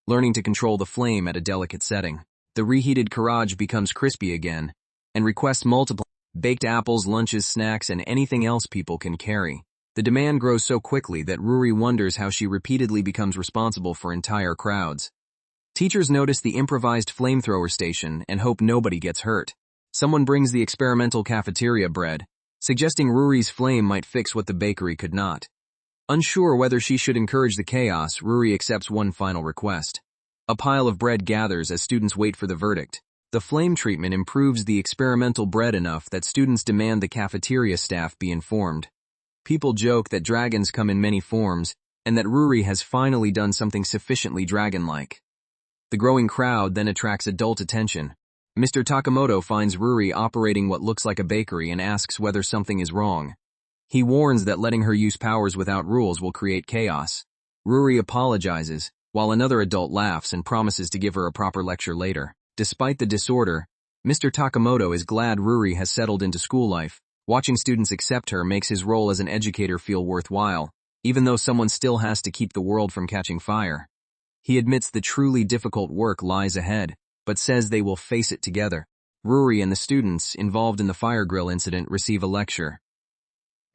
learning to control the flame at a delicate setting. The reheated courage becomes crispy again, and requests multiple baked apples, lunches, snacks, and anything else people can carry. The demand grows so quickly that Ruri wonders how she repeatedly becomes responsible for entire crowds. Teachers notice the improvised flamethrower station and hope nobody gets hurt. Someone brings the experimental cafeteria bread, suggesting Ruri's flame might fix what the bakery could not. Unsure whether she should encourage the chaos, Ruri accepts one final request. A pile of bread gathers as students wait for the verdict. The flame treatment improves the experimental bread enough that students demand the cafeteria staff be informed. People joke that dragons come in many forms, and that Ruri has finally done something sufficiently dragon-like. The growing crowd then attracts adult attention. Mr. Takamoto finds Ruri operating what looks like a bakery and asks whether something is wrong. He warns that letting her use powers without rules will create chaos. Ruri apologizes, while another adult laughs and promises to give her a proper lecture later. Despite the disorder, Mr. Takamoto is glad Ruri has settled into school life. Watching students accept her makes his role as an educator feel worthwhile, even though someone still has to keep the world from catching fire. He admits the truly difficult work lies ahead, but says they will face it together. Ruri and the students involved in the fire grill incident receive a lecture.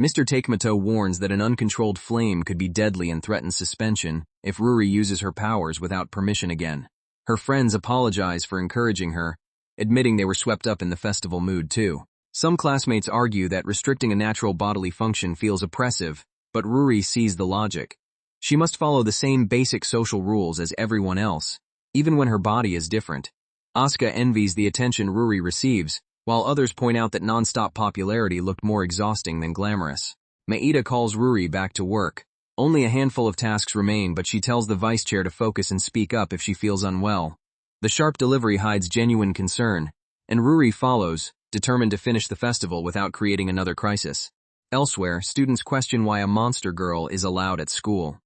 Mr. Takemoto warns that an uncontrolled flame could be deadly and threatens suspension if Ruri uses her powers without permission again. Her friends apologize for encouraging her, admitting they were swept up in the festival mood too. Some classmates argue that restricting a natural bodily function feels oppressive, but Ruri sees the logic. She must follow the same basic social rules as everyone else, even when her body is different. Asuka envies the attention Ruri receives, while others point out that non-stop popularity looked more exhausting than glamorous. Maeda calls Ruri back to work. Only a handful of tasks remain, but she tells the vice chair to focus and speak up if she feels unwell. The sharp delivery hides genuine concern, and Ruri follows, determined to finish the festival without creating another crisis. Elsewhere, students question why a monster girl is allowed at school.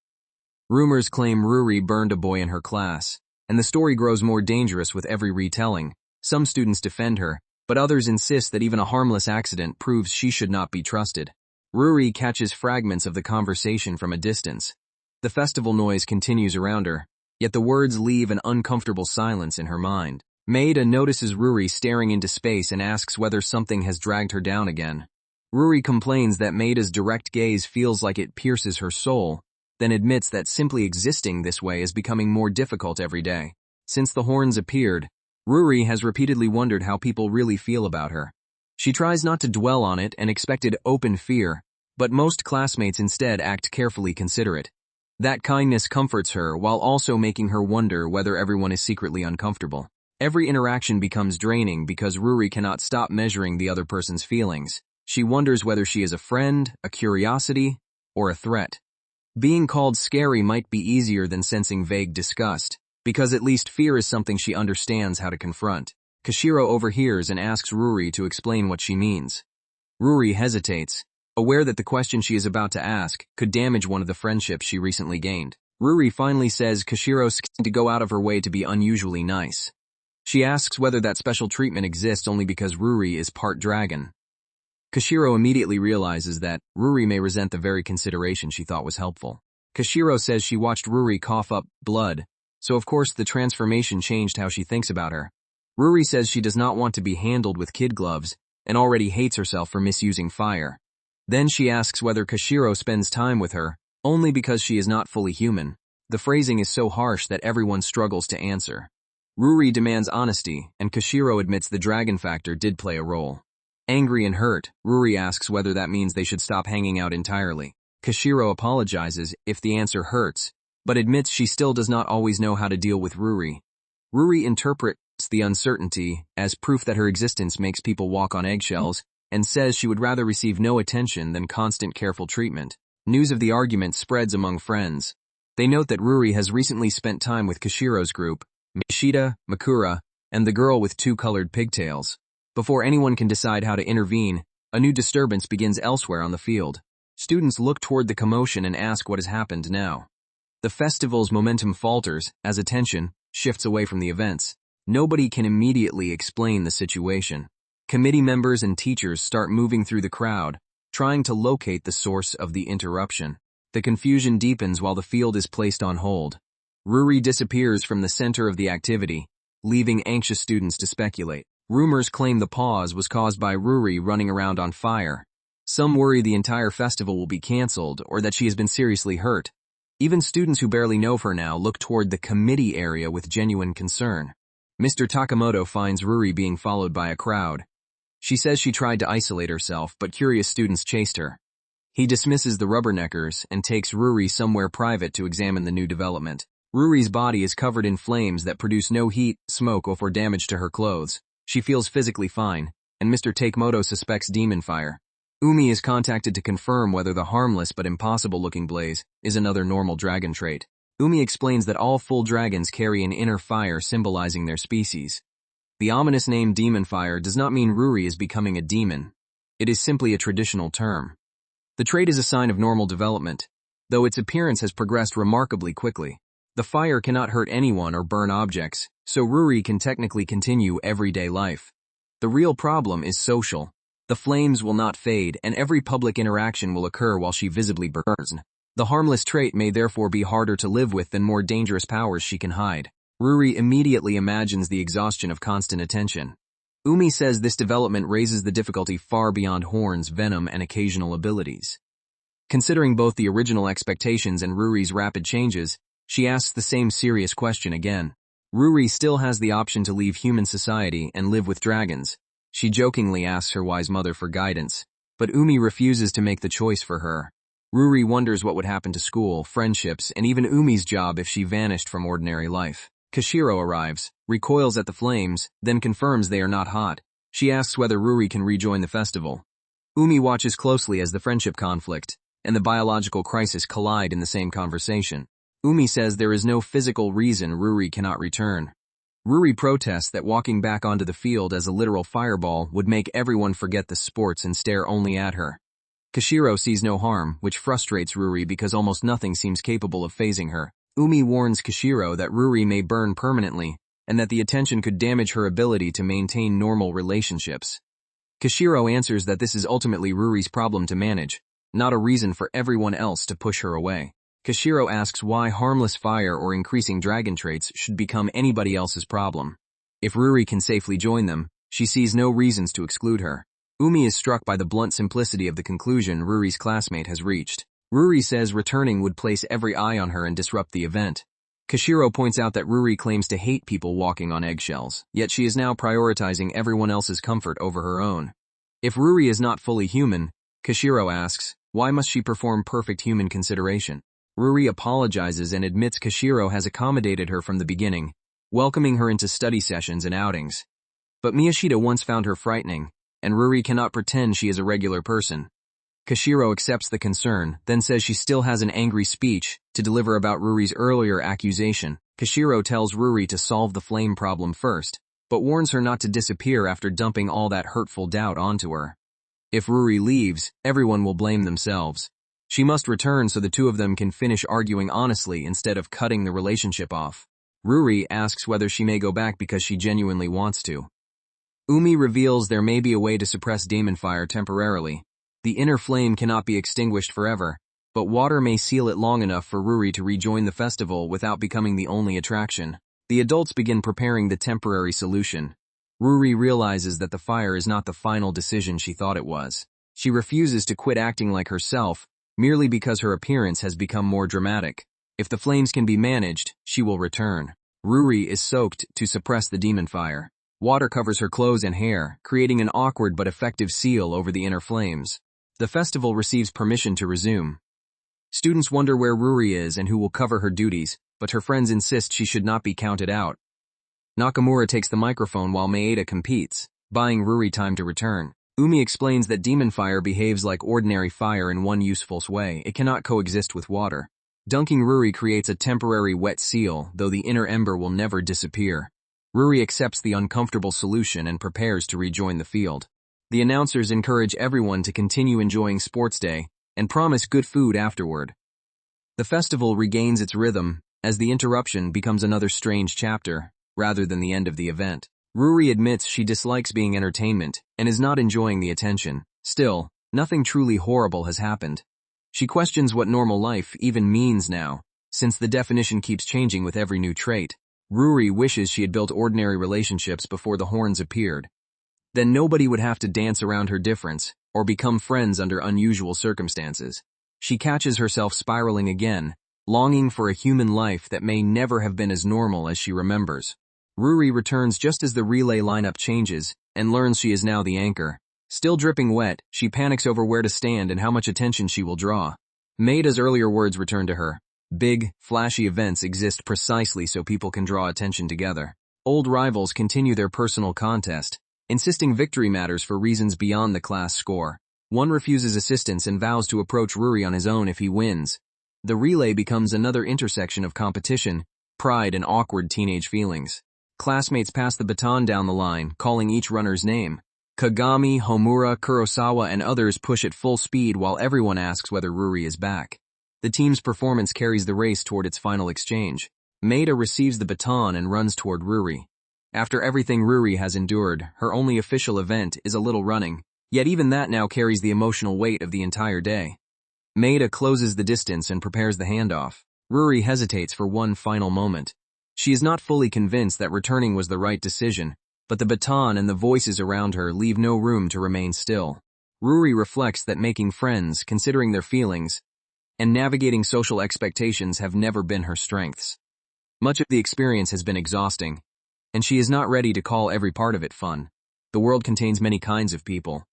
Rumors claim Ruri burned a boy in her class, and the story grows more dangerous with every retelling. Some students defend her, but others insist that even a harmless accident proves she should not be trusted. Ruri catches fragments of the conversation from a distance. The festival noise continues around her, yet the words leave an uncomfortable silence in her mind. Maida notices Ruri staring into space and asks whether something has dragged her down again. Ruri complains that Maida's direct gaze feels like it pierces her soul, then admits that simply existing this way is becoming more difficult every day. Since the horns appeared, Ruri has repeatedly wondered how people really feel about her. She tries not to dwell on it and expected open fear, but most classmates instead act carefully considerate. That kindness comforts her while also making her wonder whether everyone is secretly uncomfortable. Every interaction becomes draining because Ruri cannot stop measuring the other person's feelings. She wonders whether she is a friend, a curiosity, or a threat. Being called scary might be easier than sensing vague disgust, because at least fear is something she understands how to confront. Kashiro overhears and asks Ruri to explain what she means. Ruri hesitates, aware that the question she is about to ask could damage one of the friendships she recently gained. Ruri finally says Kashiro's to go out of her way to be unusually nice. She asks whether that special treatment exists only because Ruri is part dragon. Kashiro immediately realizes that Ruri may resent the very consideration she thought was helpful. Kashiro says she watched Ruri cough up blood, so of course the transformation changed how she thinks about her. Ruri says she does not want to be handled with kid gloves and already hates herself for misusing fire. Then she asks whether Kashiro spends time with her only because she is not fully human. The phrasing is so harsh that everyone struggles to answer. Ruri demands honesty, and Kashiro admits the dragon factor did play a role. Angry and hurt, Ruri asks whether that means they should stop hanging out entirely. Kashiro apologizes if the answer hurts, but admits she still does not always know how to deal with Ruri. Ruri interprets the uncertainty as proof that her existence makes people walk on eggshells, and says she would rather receive no attention than constant careful treatment. News of the argument spreads among friends. They note that Ruri has recently spent time with Kashiro's group, Mishita, Makura, and the girl with two colored pigtails. Before anyone can decide how to intervene, a new disturbance begins elsewhere on the field. Students look toward the commotion and ask what has happened now. The festival's momentum falters as attention shifts away from the events. Nobody can immediately explain the situation. Committee members and teachers start moving through the crowd, trying to locate the source of the interruption. The confusion deepens while the field is placed on hold. Ruri disappears from the center of the activity, leaving anxious students to speculate. Rumors claim the pause was caused by Ruri running around on fire. Some worry the entire festival will be canceled or that she has been seriously hurt. Even students who barely know her now look toward the committee area with genuine concern. Mr. Takamoto finds Ruri being followed by a crowd. She says she tried to isolate herself, but curious students chased her. He dismisses the rubberneckers and takes Ruri somewhere private to examine the new development. Ruri's body is covered in flames that produce no heat, smoke, or damage to her clothes. She feels physically fine, and Mr. Takemoto suspects demon fire. Umi is contacted to confirm whether the harmless but impossible-looking blaze is another normal dragon trait. Umi explains that all full dragons carry an inner fire symbolizing their species. The ominous name demon fire does not mean Ruri is becoming a demon. It is simply a traditional term. The trait is a sign of normal development, though its appearance has progressed remarkably quickly. The fire cannot hurt anyone or burn objects, so Ruri can technically continue everyday life. The real problem is social. The flames will not fade, and every public interaction will occur while she visibly burns. The harmless trait may therefore be harder to live with than more dangerous powers she can hide. Ruri immediately imagines the exhaustion of constant attention. Umi says this development raises the difficulty far beyond horns, venom, and occasional abilities. Considering both the original expectations and Ruri's rapid changes, she asks the same serious question again. Ruri still has the option to leave human society and live with dragons. She jokingly asks her wise mother for guidance, but Umi refuses to make the choice for her. Ruri wonders what would happen to school, friendships, and even Umi's job if she vanished from ordinary life. Kashiro arrives, recoils at the flames, then confirms they are not hot. She asks whether Ruri can rejoin the festival. Umi watches closely as the friendship conflict and the biological crisis collide in the same conversation. Umi says there is no physical reason Ruri cannot return. Ruri protests that walking back onto the field as a literal fireball would make everyone forget the sports and stare only at her. Kashiro sees no harm, which frustrates Ruri because almost nothing seems capable of phasing her. Umi warns Kashiro that Ruri may burn permanently, and that the attention could damage her ability to maintain normal relationships. Kashiro answers that this is ultimately Ruri's problem to manage, not a reason for everyone else to push her away. Kashiro asks why harmless fire or increasing dragon traits should become anybody else's problem. If Ruri can safely join them, she sees no reasons to exclude her. Umi is struck by the blunt simplicity of the conclusion Ruri's classmate has reached. Ruri says returning would place every eye on her and disrupt the event. Kashiro points out that Ruri claims to hate people walking on eggshells, yet she is now prioritizing everyone else's comfort over her own. If Ruri is not fully human, Kashiro asks, why must she perform perfect human consideration? Ruri apologizes and admits Kashiro has accommodated her from the beginning, welcoming her into study sessions and outings. But Miyashita once found her frightening, and Ruri cannot pretend she is a regular person. Kashiro accepts the concern, then says she still has an angry speech to deliver about Ruri's earlier accusation. Kashiro tells Ruri to solve the flame problem first, but warns her not to disappear after dumping all that hurtful doubt onto her. If Ruri leaves, everyone will blame themselves. She must return so the two of them can finish arguing honestly instead of cutting the relationship off. Ruri asks whether she may go back because she genuinely wants to. Umi reveals there may be a way to suppress demon fire temporarily. The inner flame cannot be extinguished forever, but water may seal it long enough for Ruri to rejoin the festival without becoming the only attraction. The adults begin preparing the temporary solution. Ruri realizes that the fire is not the final decision she thought it was. She refuses to quit acting like herself, merely because her appearance has become more dramatic. If the flames can be managed, she will return. Ruri is soaked to suppress the demon fire. Water covers her clothes and hair, creating an awkward but effective seal over the inner flames. The festival receives permission to resume. Students wonder where Ruri is and who will cover her duties, but her friends insist she should not be counted out. Nakamura takes the microphone while Maeda competes, buying Ruri time to return. Umi explains that demon fire behaves like ordinary fire in one useful way. It cannot coexist with water. Dunking Ruri creates a temporary wet seal, though the inner ember will never disappear. Ruri accepts the uncomfortable solution and prepares to rejoin the field. The announcers encourage everyone to continue enjoying sports day and promise good food afterward. The festival regains its rhythm as the interruption becomes another strange chapter, rather than the end of the event. Ruri admits she dislikes being entertainment and is not enjoying the attention. Still, nothing truly horrible has happened. She questions what normal life even means now, since the definition keeps changing with every new trait. Ruri wishes she had built ordinary relationships before the horns appeared. Then nobody would have to dance around her difference, or become friends under unusual circumstances. She catches herself spiraling again, longing for a human life that may never have been as normal as she remembers. Ruri returns just as the relay lineup changes, and learns she is now the anchor. Still dripping wet, she panics over where to stand and how much attention she will draw. Maeda's earlier words return to her. Big, flashy events exist precisely so people can draw attention together. Old rivals continue their personal contest, insisting victory matters for reasons beyond the class score. One refuses assistance and vows to approach Ruri on his own if he wins. The relay becomes another intersection of competition, pride, and awkward teenage feelings. Classmates pass the baton down the line, calling each runner's name. Kagami, Homura, Kurosawa, and others push at full speed while everyone asks whether Ruri is back. The team's performance carries the race toward its final exchange. Maeda receives the baton and runs toward Ruri. After everything Ruri has endured, her only official event is a little running, yet even that now carries the emotional weight of the entire day. Maeda closes the distance and prepares the handoff. Ruri hesitates for one final moment. She is not fully convinced that returning was the right decision, but the baton and the voices around her leave no room to remain still. Ruri reflects that making friends, considering their feelings, and navigating social expectations have never been her strengths. Much of the experience has been exhausting, and she is not ready to call every part of it fun. The world contains many kinds of people,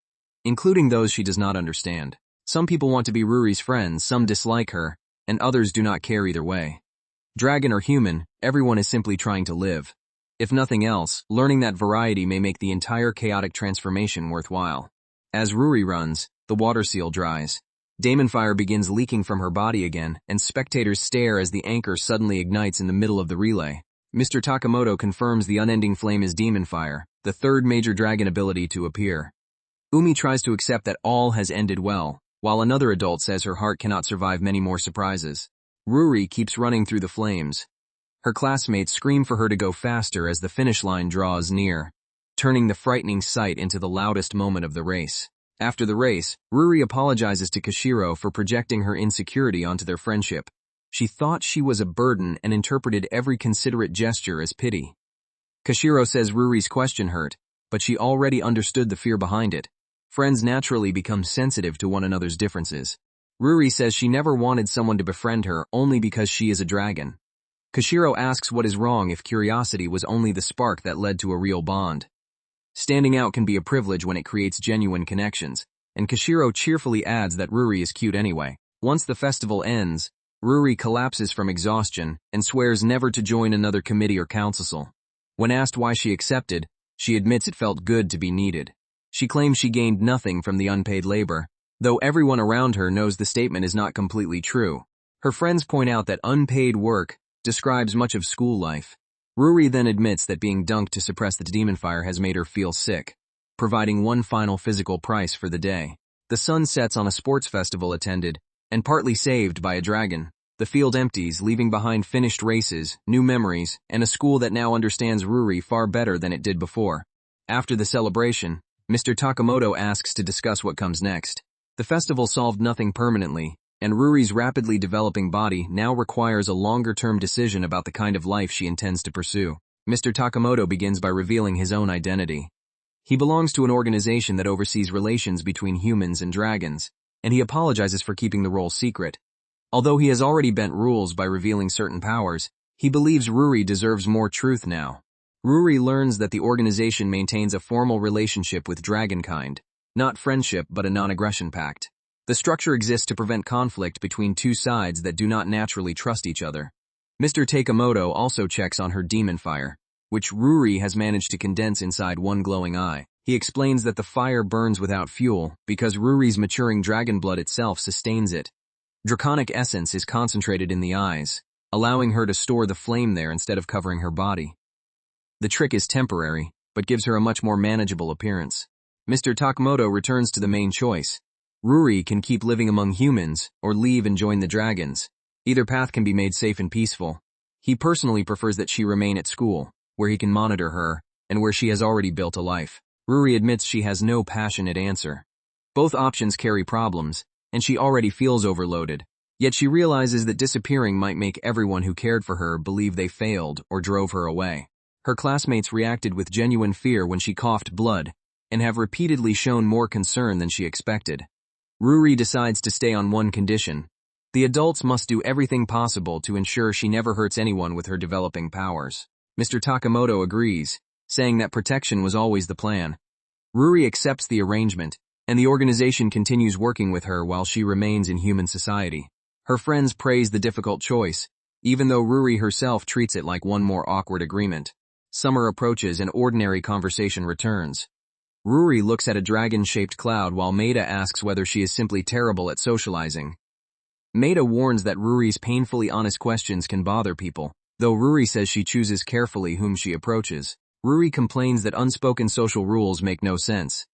including those she does not understand. Some people want to be Ruri's friends, some dislike her, and others do not care either way. Dragon or human, everyone is simply trying to live. If nothing else, learning that variety may make the entire chaotic transformation worthwhile. As Ruri runs, the water seal dries. Demon fire begins leaking from her body again, and spectators stare as the anchor suddenly ignites in the middle of the relay. Mr. Takamoto confirms the unending flame is demon fire, the third major dragon ability to appear. Umi tries to accept that all has ended well, while another adult says her heart cannot survive many more surprises. Ruri keeps running through the flames. Her classmates scream for her to go faster as the finish line draws near, turning the frightening sight into the loudest moment of the race. After the race, Ruri apologizes to Kashiro for projecting her insecurity onto their friendship. She thought she was a burden and interpreted every considerate gesture as pity. Kashiro says Ruri's question hurt, but she already understood the fear behind it. Friends naturally become sensitive to one another's differences. Ruri says she never wanted someone to befriend her only because she is a dragon. Kashiro asks what is wrong if curiosity was only the spark that led to a real bond. Standing out can be a privilege when it creates genuine connections, and Kashiro cheerfully adds that Ruri is cute anyway. Once the festival ends, Ruri collapses from exhaustion and swears never to join another committee or council. When asked why she accepted, she admits it felt good to be needed. She claims she gained nothing from the unpaid labor, though everyone around her knows the statement is not completely true. Her friends point out that unpaid work describes much of school life. Ruri then admits that being dunked to suppress the demon fire has made her feel sick, providing one final physical price for the day. The sun sets on a sports festival attended, and partly saved by a dragon. The field empties, leaving behind finished races, new memories, and a school that now understands Ruri far better than it did before. After the celebration, Mr. Takamoto asks to discuss what comes next. The festival solved nothing permanently, and Ruri's rapidly developing body now requires a longer-term decision about the kind of life she intends to pursue. Mr. Takamoto begins by revealing his own identity. He belongs to an organization that oversees relations between humans and dragons, and he apologizes for keeping the role secret. Although he has already bent rules by revealing certain powers, he believes Ruri deserves more truth now. Ruri learns that the organization maintains a formal relationship with dragonkind, not friendship but a non-aggression pact. The structure exists to prevent conflict between two sides that do not naturally trust each other. Mr. Takamoto also checks on her demon fire, which Ruri has managed to condense inside one glowing eye. He explains that the fire burns without fuel because Ruri's maturing dragon blood itself sustains it. Draconic essence is concentrated in the eyes, allowing her to store the flame there instead of covering her body. The trick is temporary, but gives her a much more manageable appearance. Mr. Takamoto returns to the main choice. Ruri can keep living among humans, or leave and join the dragons. Either path can be made safe and peaceful. He personally prefers that she remain at school, where he can monitor her, and where she has already built a life. Ruri admits she has no passionate answer. Both options carry problems, and she already feels overloaded. Yet she realizes that disappearing might make everyone who cared for her believe they failed or drove her away. Her classmates reacted with genuine fear when she coughed blood, and have repeatedly shown more concern than she expected. Ruri decides to stay on one condition. The adults must do everything possible to ensure she never hurts anyone with her developing powers. Mr. Takamoto agrees, saying that protection was always the plan. Ruri accepts the arrangement, and the organization continues working with her while she remains in human society. Her friends praise the difficult choice, even though Ruri herself treats it like one more awkward agreement. Summer approaches and ordinary conversation returns. Ruri looks at a dragon-shaped cloud while Maida asks whether she is simply terrible at socializing. Maida warns that Ruri's painfully honest questions can bother people, though Ruri says she chooses carefully whom she approaches. Ruri complains that unspoken social rules make no sense.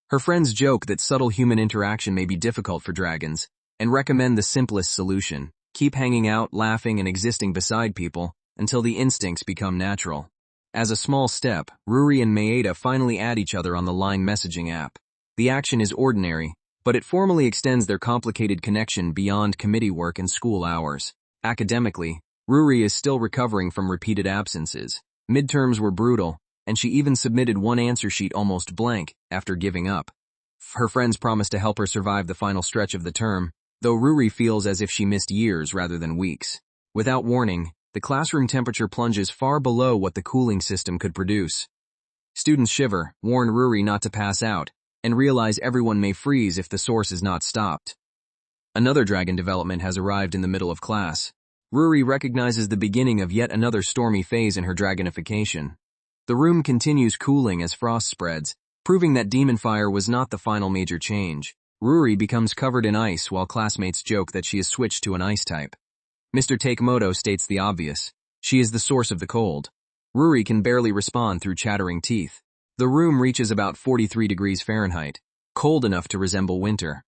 Her friends joke that subtle human interaction may be difficult for dragons, and recommend the simplest solution: keep hanging out, laughing, and existing beside people until the instincts become natural. As a small step, Ruri and Maeda finally add each other on the Line messaging app. The action is ordinary, but it formally extends their complicated connection beyond committee work and school hours. Academically, Ruri is still recovering from repeated absences. Midterms were brutal, and she even submitted one answer sheet almost blank after giving up. Her friends promise to help her survive the final stretch of the term, though Ruri feels as if she missed years rather than weeks. Without warning, the classroom temperature plunges far below what the cooling system could produce. Students shiver, warn Ruri not to pass out, and realize everyone may freeze if the source is not stopped. Another dragon development has arrived in the middle of class. Ruri recognizes the beginning of yet another stormy phase in her dragonification. The room continues cooling as frost spreads, proving that demon fire was not the final major change. Ruri becomes covered in ice while classmates joke that she has switched to an ice type. Mr. Takemoto states the obvious. She is the source of the cold. Ruri can barely respond through chattering teeth. The room reaches about 43 degrees Fahrenheit, cold enough to resemble winter.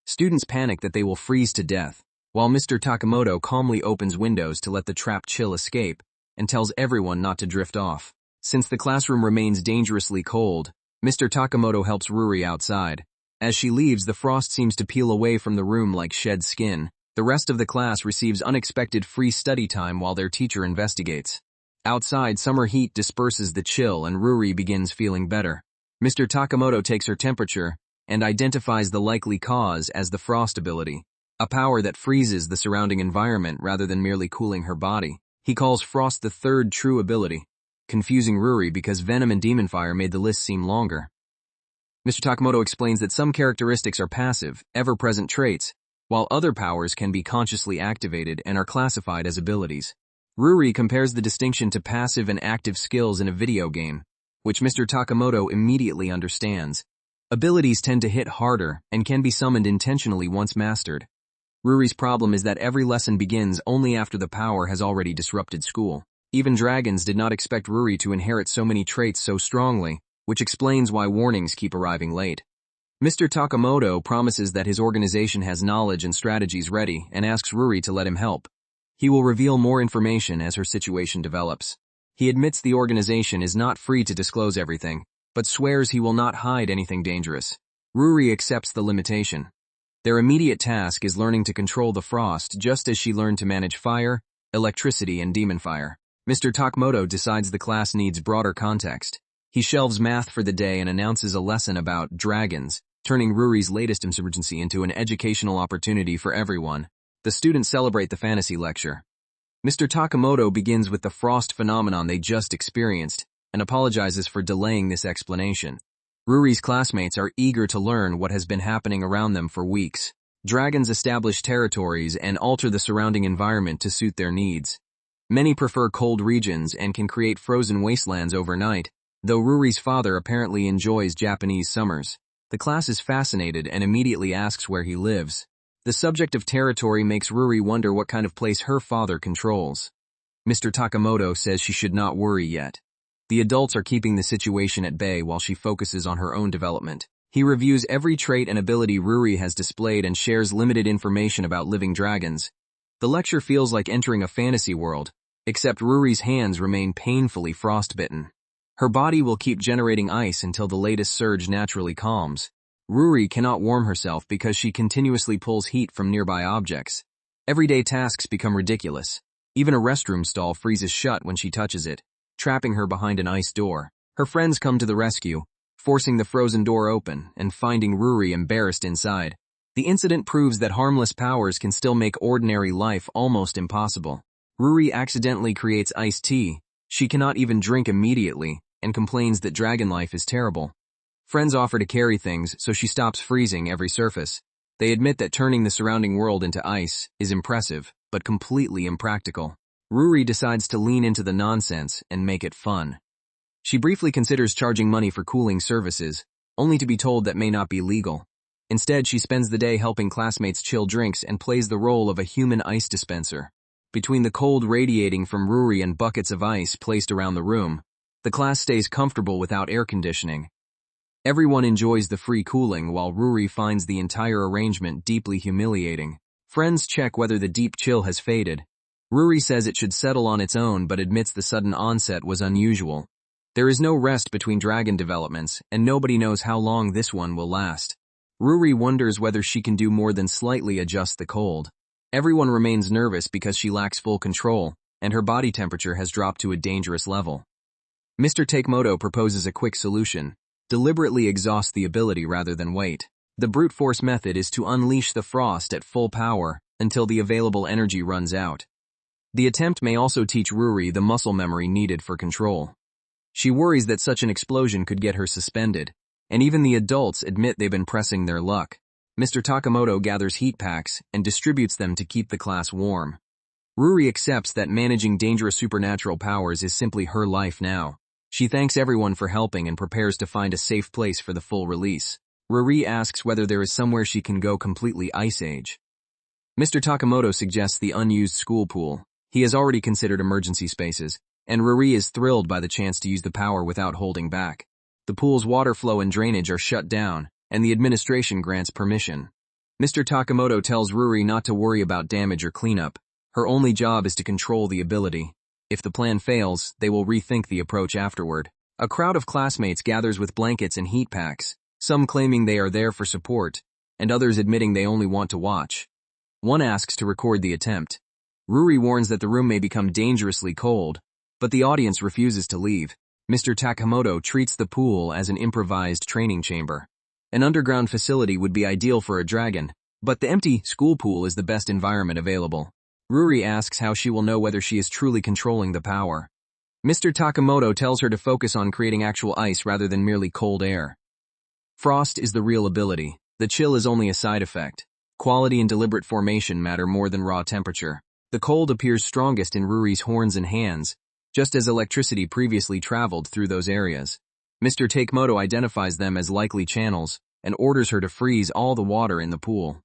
Students panic that they will freeze to death, while Mr. Takamoto calmly opens windows to let the trapped chill escape and tells everyone not to drift off. Since the classroom remains dangerously cold, Mr. Takamoto helps Ruri outside. As she leaves, the frost seems to peel away from the room like shed skin. The rest of the class receives unexpected free study time while their teacher investigates. Outside, summer heat disperses the chill and Ruri begins feeling better. Mr. Takamoto takes her temperature and identifies the likely cause as the frost ability, a power that freezes the surrounding environment rather than merely cooling her body. He calls frost the third true ability, confusing Ruri because venom and demon fire made the list seem longer. Mr. Takamoto explains that some characteristics are passive, ever-present traits, while other powers can be consciously activated and are classified as abilities. Ruri compares the distinction to passive and active skills in a video game, which Mr. Takamoto immediately understands. Abilities tend to hit harder and can be summoned intentionally once mastered. Ruri's problem is that every lesson begins only after the power has already disrupted school. Even dragons did not expect Ruri to inherit so many traits so strongly, which explains why warnings keep arriving late. Mr. Takamoto promises that his organization has knowledge and strategies ready and asks Ruri to let him help. He will reveal more information as her situation develops. He admits the organization is not free to disclose everything, but swears he will not hide anything dangerous. Ruri accepts the limitation. Their immediate task is learning to control the frost just as she learned to manage fire, electricity, and demon fire. Mr. Takamoto decides the class needs broader context. He shelves math for the day and announces a lesson about dragons, turning Ruri's latest insurgency into an educational opportunity for everyone. The students celebrate the fantasy lecture. Mr. Takamoto begins with the frost phenomenon they just experienced and apologizes for delaying this explanation. Ruri's classmates are eager to learn what has been happening around them for weeks. Dragons establish territories and alter the surrounding environment to suit their needs. Many prefer cold regions and can create frozen wastelands overnight, though Ruri's father apparently enjoys Japanese summers. The class is fascinated and immediately asks where he lives. The subject of territory makes Ruri wonder what kind of place her father controls. Mr. Takamoto says she should not worry yet. The adults are keeping the situation at bay while she focuses on her own development. He reviews every trait and ability Ruri has displayed and shares limited information about living dragons. The lecture feels like entering a fantasy world, except Ruri's hands remain painfully frostbitten. Her body will keep generating ice until the latest surge naturally calms. Ruri cannot warm herself because she continuously pulls heat from nearby objects. Everyday tasks become ridiculous. Even a restroom stall freezes shut when she touches it, trapping her behind an ice door. Her friends come to the rescue, forcing the frozen door open and finding Ruri embarrassed inside. The incident proves that harmless powers can still make ordinary life almost impossible. Ruri accidentally creates iced tea. She cannot even drink immediately and complains that dragon life is terrible. Friends offer to carry things, so she stops freezing every surface. They admit that turning the surrounding world into ice is impressive, but completely impractical. Ruri decides to lean into the nonsense and make it fun. She briefly considers charging money for cooling services, only to be told that may not be legal. Instead, she spends the day helping classmates chill drinks and plays the role of a human ice dispenser. Between the cold radiating from Ruri and buckets of ice placed around the room, the class stays comfortable without air conditioning. Everyone enjoys the free cooling while Ruri finds the entire arrangement deeply humiliating. Friends check whether the deep chill has faded. Ruri says it should settle on its own but admits the sudden onset was unusual. There is no rest between dragon developments, and nobody knows how long this one will last. Ruri wonders whether she can do more than slightly adjust the cold. Everyone remains nervous because she lacks full control, and her body temperature has dropped to a dangerous level. Mr. Takemoto proposes a quick solution: deliberately exhaust the ability rather than wait. The brute force method is to unleash the frost at full power until the available energy runs out. The attempt may also teach Ruri the muscle memory needed for control. She worries that such an explosion could get her suspended, and even the adults admit they've been pressing their luck. Mr. Takamoto gathers heat packs and distributes them to keep the class warm. Ruri accepts that managing dangerous supernatural powers is simply her life now. She thanks everyone for helping and prepares to find a safe place for the full release. Ruri asks whether there is somewhere she can go completely Ice Age. Mr. Takamoto suggests the unused school pool. He has already considered emergency spaces, and Ruri is thrilled by the chance to use the power without holding back. The pool's water flow and drainage are shut down, and the administration grants permission. Mr. Takamoto tells Ruri not to worry about damage or cleanup. Her only job is to control the ability. If the plan fails, they will rethink the approach afterward. A crowd of classmates gathers with blankets and heat packs, some claiming they are there for support, and others admitting they only want to watch. One asks to record the attempt. Ruri warns that the room may become dangerously cold, but the audience refuses to leave. Mr. Takamoto treats the pool as an improvised training chamber. An underground facility would be ideal for a dragon, but the empty school pool is the best environment available. Ruri asks how she will know whether she is truly controlling the power. Mr. Takamoto tells her to focus on creating actual ice rather than merely cold air. Frost is the real ability. The chill is only a side effect. Quality and deliberate formation matter more than raw temperature. The cold appears strongest in Ruri's horns and hands, just as electricity previously traveled through those areas. Mr. Takemoto identifies them as likely channels and orders her to freeze all the water in the pool.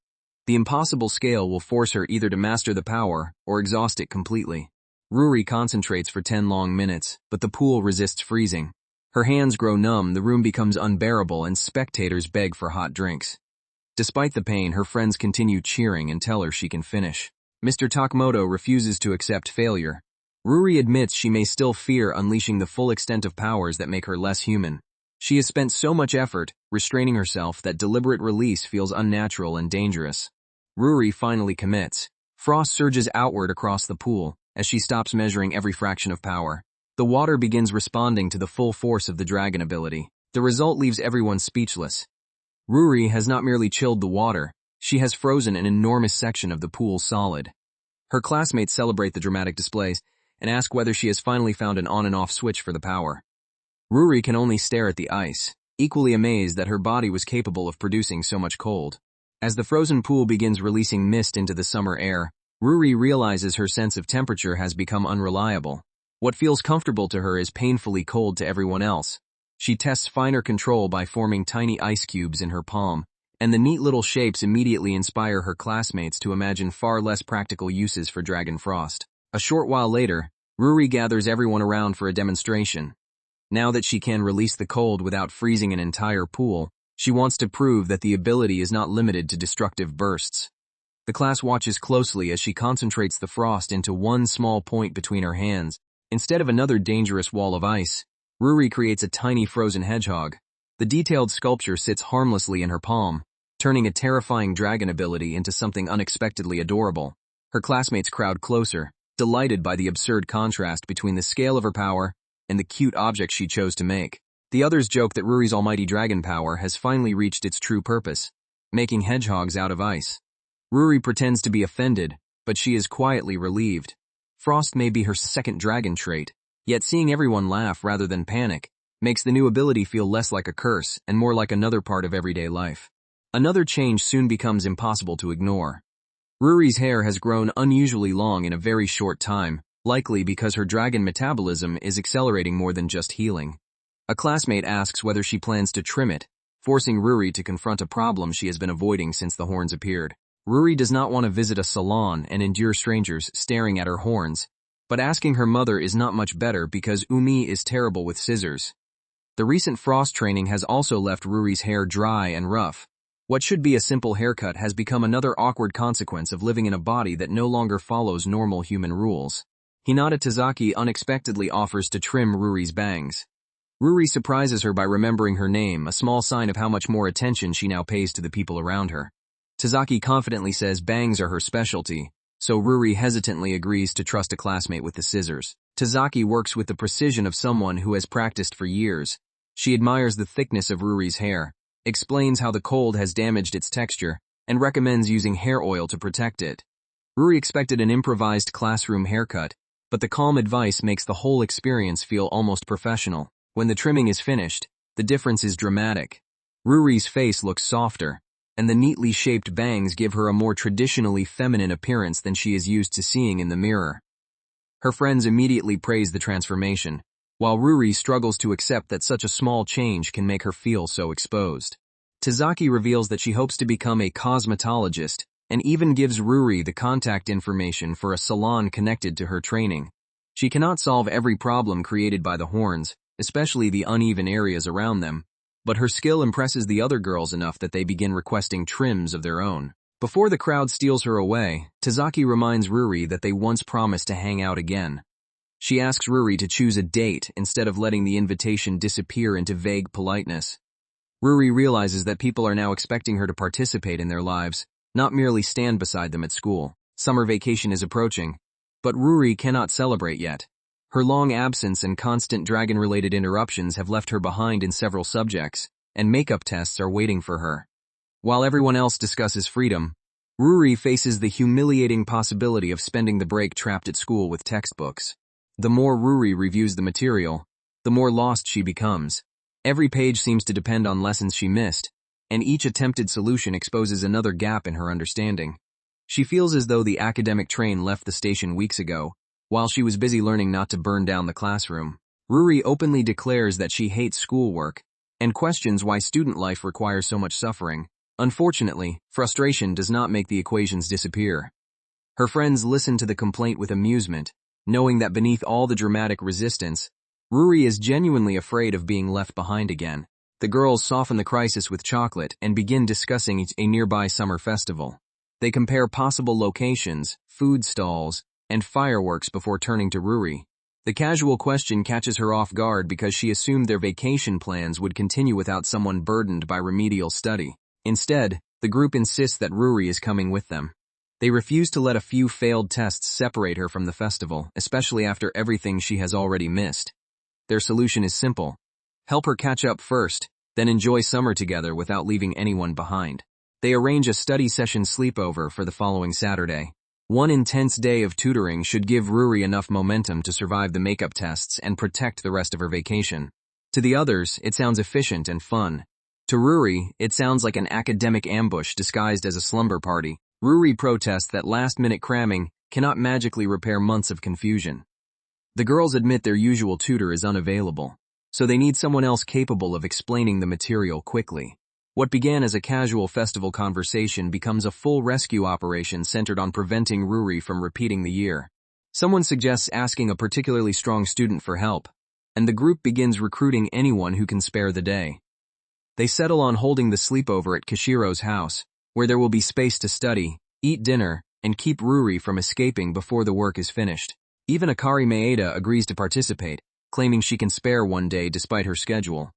The impossible scale will force her either to master the power or exhaust it completely. Ruri concentrates for 10 long minutes, but the pool resists freezing. Her hands grow numb, the room becomes unbearable, and spectators beg for hot drinks. Despite the pain, her friends continue cheering and tell her she can finish. Mr. Takamoto refuses to accept failure. Ruri admits she may still fear unleashing the full extent of powers that make her less human. She has spent so much effort restraining herself that deliberate release feels unnatural and dangerous. Ruri finally commits. Frost surges outward across the pool as she stops measuring every fraction of power. The water begins responding to the full force of the dragon ability. The result leaves everyone speechless. Ruri has not merely chilled the water, she has frozen an enormous section of the pool solid. Her classmates celebrate the dramatic displays and ask whether she has finally found an on and off switch for the power. Ruri can only stare at the ice, equally amazed that her body was capable of producing so much cold. As the frozen pool begins releasing mist into the summer air, Ruri realizes her sense of temperature has become unreliable. What feels comfortable to her is painfully cold to everyone else. She tests finer control by forming tiny ice cubes in her palm, and the neat little shapes immediately inspire her classmates to imagine far less practical uses for dragon frost. A short while later, Ruri gathers everyone around for a demonstration. Now that she can release the cold without freezing an entire pool, she wants to prove that the ability is not limited to destructive bursts. The class watches closely as she concentrates the frost into one small point between her hands. Instead of another dangerous wall of ice, Ruri creates a tiny frozen hedgehog. The detailed sculpture sits harmlessly in her palm, turning a terrifying dragon ability into something unexpectedly adorable. Her classmates crowd closer, delighted by the absurd contrast between the scale of her power and the cute object she chose to make. The others joke that Ruri's almighty dragon power has finally reached its true purpose, making hedgehogs out of ice. Ruri pretends to be offended, but she is quietly relieved. Frost may be her second dragon trait, yet seeing everyone laugh rather than panic makes the new ability feel less like a curse and more like another part of everyday life. Another change soon becomes impossible to ignore. Ruri's hair has grown unusually long in a very short time, likely because her dragon metabolism is accelerating more than just healing. A classmate asks whether she plans to trim it, forcing Ruri to confront a problem she has been avoiding since the horns appeared. Ruri does not want to visit a salon and endure strangers staring at her horns, but asking her mother is not much better because Umi is terrible with scissors. The recent frost training has also left Ruri's hair dry and rough. What should be a simple haircut has become another awkward consequence of living in a body that no longer follows normal human rules. Hinata Tazaki unexpectedly offers to trim Ruri's bangs. Ruri surprises her by remembering her name, a small sign of how much more attention she now pays to the people around her. Tazaki confidently says bangs are her specialty, so Ruri hesitantly agrees to trust a classmate with the scissors. Tazaki works with the precision of someone who has practiced for years. She admires the thickness of Ruri's hair, explains how the cold has damaged its texture, and recommends using hair oil to protect it. Ruri expected an improvised classroom haircut, but the calm advice makes the whole experience feel almost professional. When the trimming is finished, the difference is dramatic. Ruri's face looks softer, and the neatly shaped bangs give her a more traditionally feminine appearance than she is used to seeing in the mirror. Her friends immediately praise the transformation, while Ruri struggles to accept that such a small change can make her feel so exposed. Tazaki reveals that she hopes to become a cosmetologist, and even gives Ruri the contact information for a salon connected to her training. She cannot solve every problem created by the horns, especially the uneven areas around them, but her skill impresses the other girls enough that they begin requesting trims of their own. Before the crowd steals her away, Tazaki reminds Ruri that they once promised to hang out again. She asks Ruri to choose a date instead of letting the invitation disappear into vague politeness. Ruri realizes that people are now expecting her to participate in their lives, not merely stand beside them at school. Summer vacation is approaching, but Ruri cannot celebrate yet. Her long absence and constant dragon-related interruptions have left her behind in several subjects, and makeup tests are waiting for her. While everyone else discusses freedom, Ruri faces the humiliating possibility of spending the break trapped at school with textbooks. The more Ruri reviews the material, the more lost she becomes. Every page seems to depend on lessons she missed, and each attempted solution exposes another gap in her understanding. She feels as though the academic train left the station weeks ago, while she was busy learning not to burn down the classroom. Ruri openly declares that she hates schoolwork, and questions why student life requires so much suffering. Unfortunately, frustration does not make the equations disappear. Her friends listen to the complaint with amusement, knowing that beneath all the dramatic resistance, Ruri is genuinely afraid of being left behind again. The girls soften the crisis with chocolate and begin discussing a nearby summer festival. They compare possible locations, food stalls, and fireworks before turning to Ruri. The casual question catches her off guard because she assumed their vacation plans would continue without someone burdened by remedial study. Instead, the group insists that Ruri is coming with them. They refuse to let a few failed tests separate her from the festival, especially after everything she has already missed. Their solution is simple. Help her catch up first, then enjoy summer together without leaving anyone behind. They arrange a study session sleepover for the following Saturday. One intense day of tutoring should give Ruri enough momentum to survive the makeup tests and protect the rest of her vacation. To the others, it sounds efficient and fun. To Ruri, it sounds like an academic ambush disguised as a slumber party. Ruri protests that last-minute cramming cannot magically repair months of confusion. The girls admit their usual tutor is unavailable, so they need someone else capable of explaining the material quickly. What began as a casual festival conversation becomes a full rescue operation centered on preventing Ruri from repeating the year. Someone suggests asking a particularly strong student for help, and the group begins recruiting anyone who can spare the day. They settle on holding the sleepover at Kashiro's house, where there will be space to study, eat dinner, and keep Ruri from escaping before the work is finished. Even Akari Maeda agrees to participate, claiming she can spare one day despite her schedule.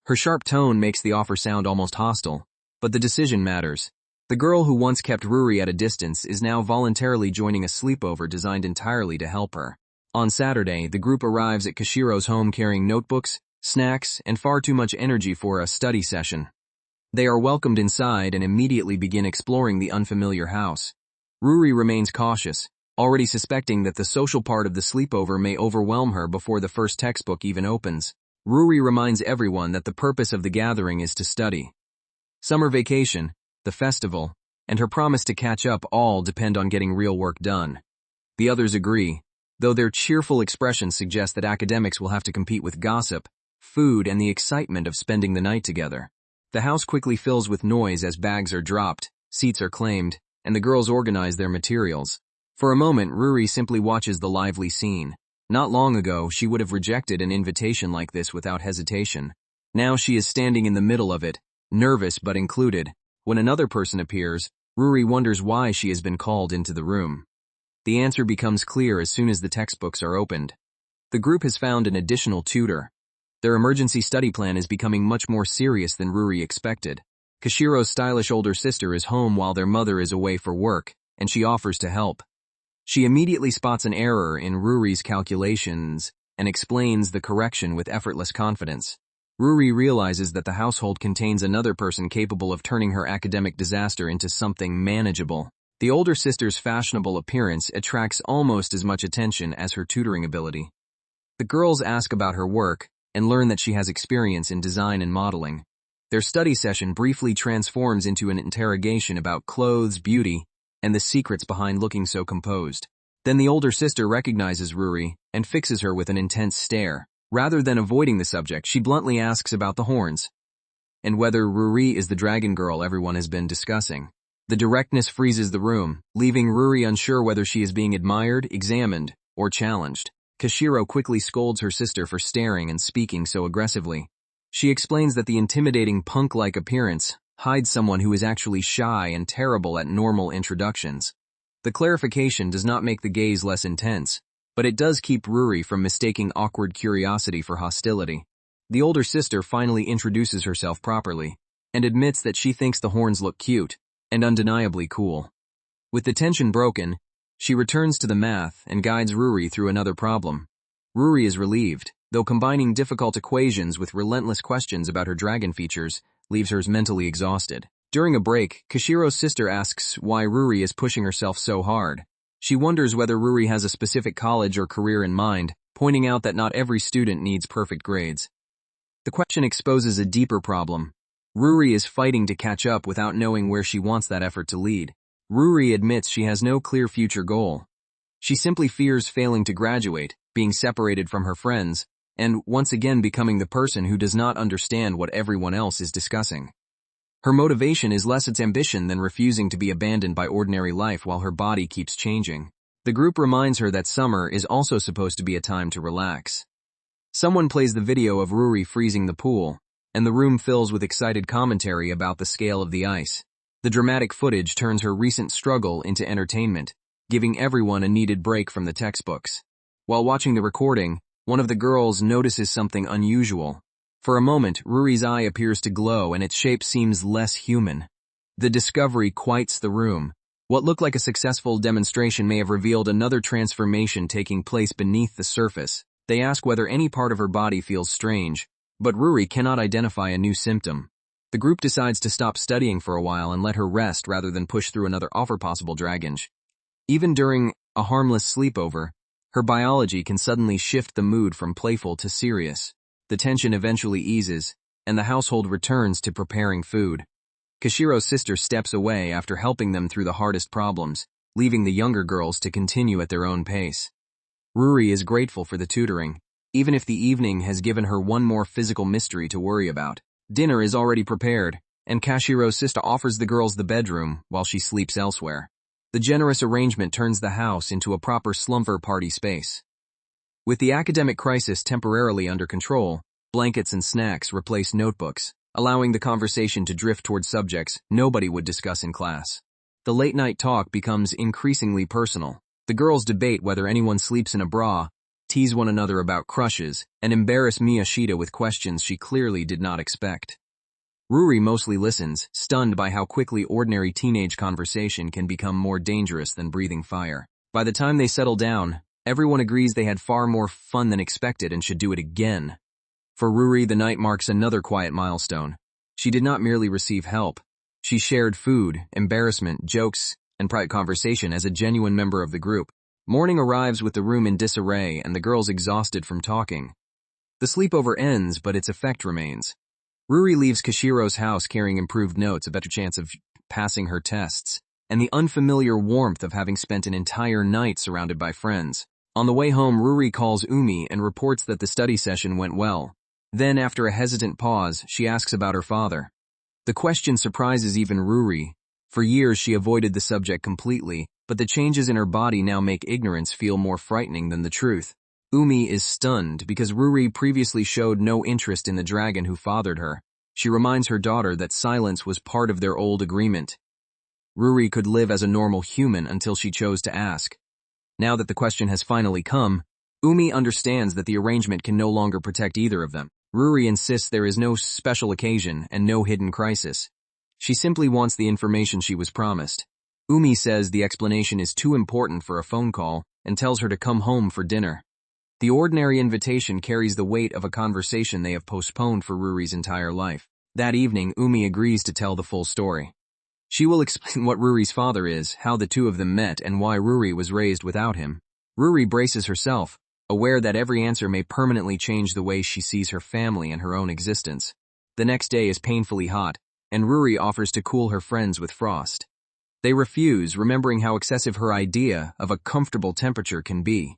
Her sharp tone makes the offer sound almost hostile, but the decision matters. The girl who once kept Ruri at a distance is now voluntarily joining a sleepover designed entirely to help her. On Saturday, the group arrives at Kashiro's home carrying notebooks, snacks, and far too much energy for a study session. They are welcomed inside and immediately begin exploring the unfamiliar house. Ruri remains cautious, already suspecting that the social part of the sleepover may overwhelm her before the first textbook even opens. Ruri reminds everyone that the purpose of the gathering is to study. Summer vacation, the festival, and her promise to catch up all depend on getting real work done. The others agree, though their cheerful expressions suggest that academics will have to compete with gossip, food, and the excitement of spending the night together. The house quickly fills with noise as bags are dropped, seats are claimed, and the girls organize their materials. For a moment, Ruri simply watches the lively scene. Not long ago, she would have rejected an invitation like this without hesitation. Now she is standing in the middle of it, nervous but included. When another person appears, Ruri wonders why she has been called into the room. The answer becomes clear as soon as the textbooks are opened. The group has found an additional tutor. Their emergency study plan is becoming much more serious than Ruri expected. Kashiro's stylish older sister is home while their mother is away for work, and she offers to help. She immediately spots an error in Ruri's calculations and explains the correction with effortless confidence. Ruri realizes that the household contains another person capable of turning her academic disaster into something manageable. The older sister's fashionable appearance attracts almost as much attention as her tutoring ability. The girls ask about her work and learn that she has experience in design and modeling. Their study session briefly transforms into an interrogation about clothes, beauty, and the secrets behind looking so composed. Then the older sister recognizes Ruri and fixes her with an intense stare. Rather than avoiding the subject, she bluntly asks about the horns and whether Ruri is the dragon girl everyone has been discussing. The directness freezes the room, leaving Ruri unsure whether she is being admired, examined, or challenged. Kashiro quickly scolds her sister for staring and speaking so aggressively. She explains that the intimidating punk-like appearance hides someone who is actually shy and terrible at normal introductions. The clarification does not make the gaze less intense, but it does keep Ruri from mistaking awkward curiosity for hostility. The older sister finally introduces herself properly, and admits that she thinks the horns look cute and undeniably cool. With the tension broken, she returns to the math and guides Ruri through another problem. Ruri is relieved, though combining difficult equations with relentless questions about her dragon features leaves her mentally exhausted. During a break, Kashiro's sister asks why Ruri is pushing herself so hard. She wonders whether Ruri has a specific college or career in mind, pointing out that not every student needs perfect grades. The question exposes a deeper problem. Ruri is fighting to catch up without knowing where she wants that effort to lead. Ruri admits she has no clear future goal. She simply fears failing to graduate, being separated from her friends, and once again becoming the person who does not understand what everyone else is discussing. Her motivation is less its ambition than refusing to be abandoned by ordinary life while her body keeps changing. The group reminds her that summer is also supposed to be a time to relax. Someone plays the video of Ruri freezing the pool, and the room fills with excited commentary about the scale of the ice. The dramatic footage turns her recent struggle into entertainment, giving everyone a needed break from the textbooks. While watching the recording, one of the girls notices something unusual. For a moment, Ruri's eye appears to glow and its shape seems less human. The discovery quiets the room. What looked like a successful demonstration may have revealed another transformation taking place beneath the surface. They ask whether any part of her body feels strange, but Ruri cannot identify a new symptom. The group decides to stop studying for a while and let her rest rather than push through another possible dragon. Even during a harmless sleepover, her biology can suddenly shift the mood from playful to serious. The tension eventually eases, and the household returns to preparing food. Kashiro's sister steps away after helping them through the hardest problems, leaving the younger girls to continue at their own pace. Ruri is grateful for the tutoring, even if the evening has given her one more physical mystery to worry about. Dinner is already prepared, and Kashiro's sister offers the girls the bedroom while she sleeps elsewhere. The generous arrangement turns the house into a proper slumber party space. With the academic crisis temporarily under control, blankets and snacks replace notebooks, allowing the conversation to drift towards subjects nobody would discuss in class. The late-night talk becomes increasingly personal. The girls debate whether anyone sleeps in a bra, tease one another about crushes, and embarrass Miyashita with questions she clearly did not expect. Ruri mostly listens, stunned by how quickly ordinary teenage conversation can become more dangerous than breathing fire. By the time they settle down, everyone agrees they had far more fun than expected and should do it again. For Ruri, the night marks another quiet milestone. She did not merely receive help. She shared food, embarrassment, jokes, and private conversation as a genuine member of the group. Morning arrives with the room in disarray and the girls exhausted from talking. The sleepover ends, but its effect remains. Ruri leaves Kashiro's house carrying improved notes, a better chance of passing her tests, and the unfamiliar warmth of having spent an entire night surrounded by friends. On the way home, Ruri calls Umi and reports that the study session went well. Then, after a hesitant pause, she asks about her father. The question surprises even Ruri. For years, she avoided the subject completely, but the changes in her body now make ignorance feel more frightening than the truth. Umi is stunned because Ruri previously showed no interest in the dragon who fathered her. She reminds her daughter that silence was part of their old agreement. Ruri could live as a normal human until she chose to ask. Now that the question has finally come, Umi understands that the arrangement can no longer protect either of them. Ruri insists there is no special occasion and no hidden crisis. She simply wants the information she was promised. Umi says the explanation is too important for a phone call and tells her to come home for dinner. The ordinary invitation carries the weight of a conversation they have postponed for Ruri's entire life. That evening, Umi agrees to tell the full story. She will explain what Ruri's father is, how the two of them met, and why Ruri was raised without him. Ruri braces herself, aware that every answer may permanently change the way she sees her family and her own existence. The next day is painfully hot, and Ruri offers to cool her friends with frost. They refuse, remembering how excessive her idea of a comfortable temperature can be.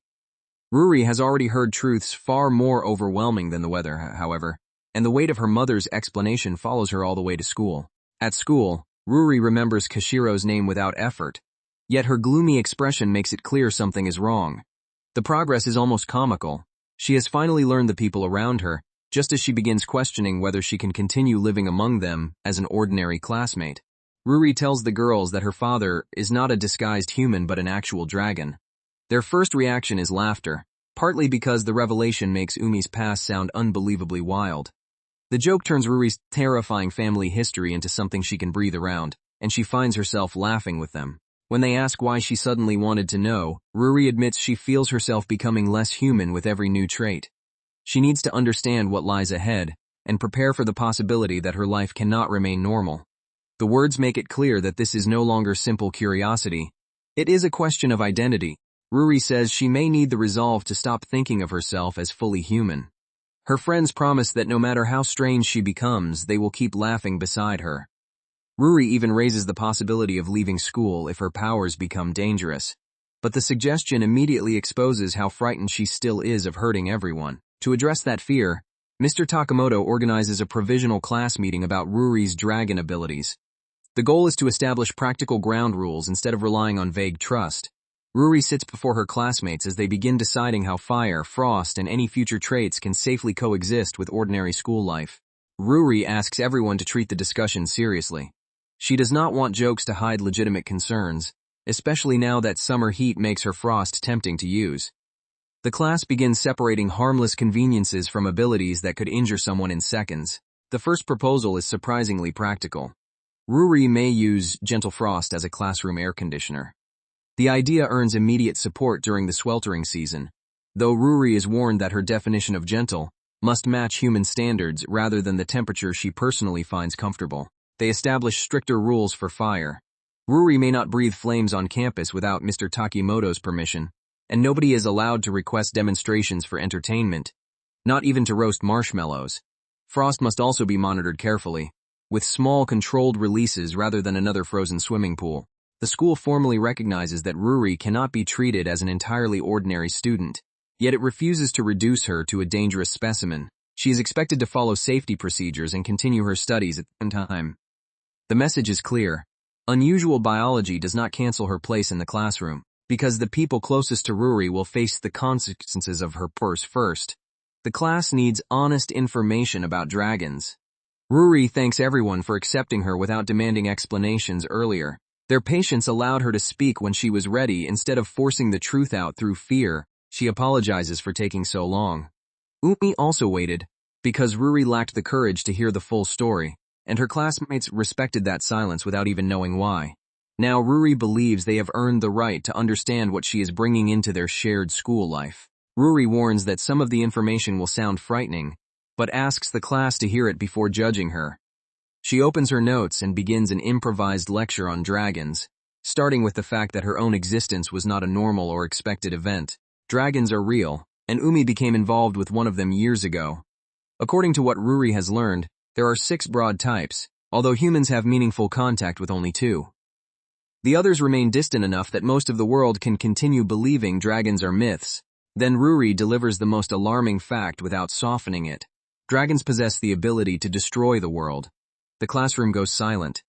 Ruri has already heard truths far more overwhelming than the weather, however, and the weight of her mother's explanation follows her all the way to school. At school, Ruri remembers Kashiro's name without effort, yet her gloomy expression makes it clear something is wrong. The progress is almost comical. She has finally learned the people around her, just as she begins questioning whether she can continue living among them as an ordinary classmate. Ruri tells the girls that her father is not a disguised human but an actual dragon. Their first reaction is laughter, partly because the revelation makes Umi's past sound unbelievably wild. The joke turns Ruri's terrifying family history into something she can breathe around, and she finds herself laughing with them. When they ask why she suddenly wanted to know, Ruri admits she feels herself becoming less human with every new trait. She needs to understand what lies ahead, and prepare for the possibility that her life cannot remain normal. The words make it clear that this is no longer simple curiosity. It is a question of identity. Ruri says she may need the resolve to stop thinking of herself as fully human. Her friends promise that no matter how strange she becomes, they will keep laughing beside her. Ruri even raises the possibility of leaving school if her powers become dangerous. But the suggestion immediately exposes how frightened she still is of hurting everyone. To address that fear, Mr. Takamoto organizes a provisional class meeting about Ruri's dragon abilities. The goal is to establish practical ground rules instead of relying on vague trust. Ruri sits before her classmates as they begin deciding how fire, frost, and any future traits can safely coexist with ordinary school life. Ruri asks everyone to treat the discussion seriously. She does not want jokes to hide legitimate concerns, especially now that summer heat makes her frost tempting to use. The class begins separating harmless conveniences from abilities that could injure someone in seconds. The first proposal is surprisingly practical. Ruri may use gentle frost as a classroom air conditioner. The idea earns immediate support during the sweltering season, though Ruri is warned that her definition of gentle must match human standards rather than the temperature she personally finds comfortable. They establish stricter rules for fire. Ruri may not breathe flames on campus without Mr. Takimoto's permission, and nobody is allowed to request demonstrations for entertainment, not even to roast marshmallows. Frost must also be monitored carefully, with small controlled releases rather than another frozen swimming pool. The school formally recognizes that Ruri cannot be treated as an entirely ordinary student, yet it refuses to reduce her to a dangerous specimen. She is expected to follow safety procedures and continue her studies at the same time. The message is clear. Unusual biology does not cancel her place in the classroom, because the people closest to Ruri will face the consequences of her purse first. The class needs honest information about dragons. Ruri thanks everyone for accepting her without demanding explanations earlier. Their patience allowed her to speak when she was ready instead of forcing the truth out through fear. She apologizes for taking so long. Umi also waited, because Ruri lacked the courage to hear the full story, and her classmates respected that silence without even knowing why. Now Ruri believes they have earned the right to understand what she is bringing into their shared school life. Ruri warns that some of the information will sound frightening, but asks the class to hear it before judging her. She opens her notes and begins an improvised lecture on dragons, starting with the fact that her own existence was not a normal or expected event. Dragons are real, and Umi became involved with one of them years ago. According to what Ruri has learned, there are 6 broad types, although humans have meaningful contact with only 2. The others remain distant enough that most of the world can continue believing dragons are myths. Then Ruri delivers the most alarming fact without softening it. Dragons possess the ability to destroy the world. The classroom goes silent.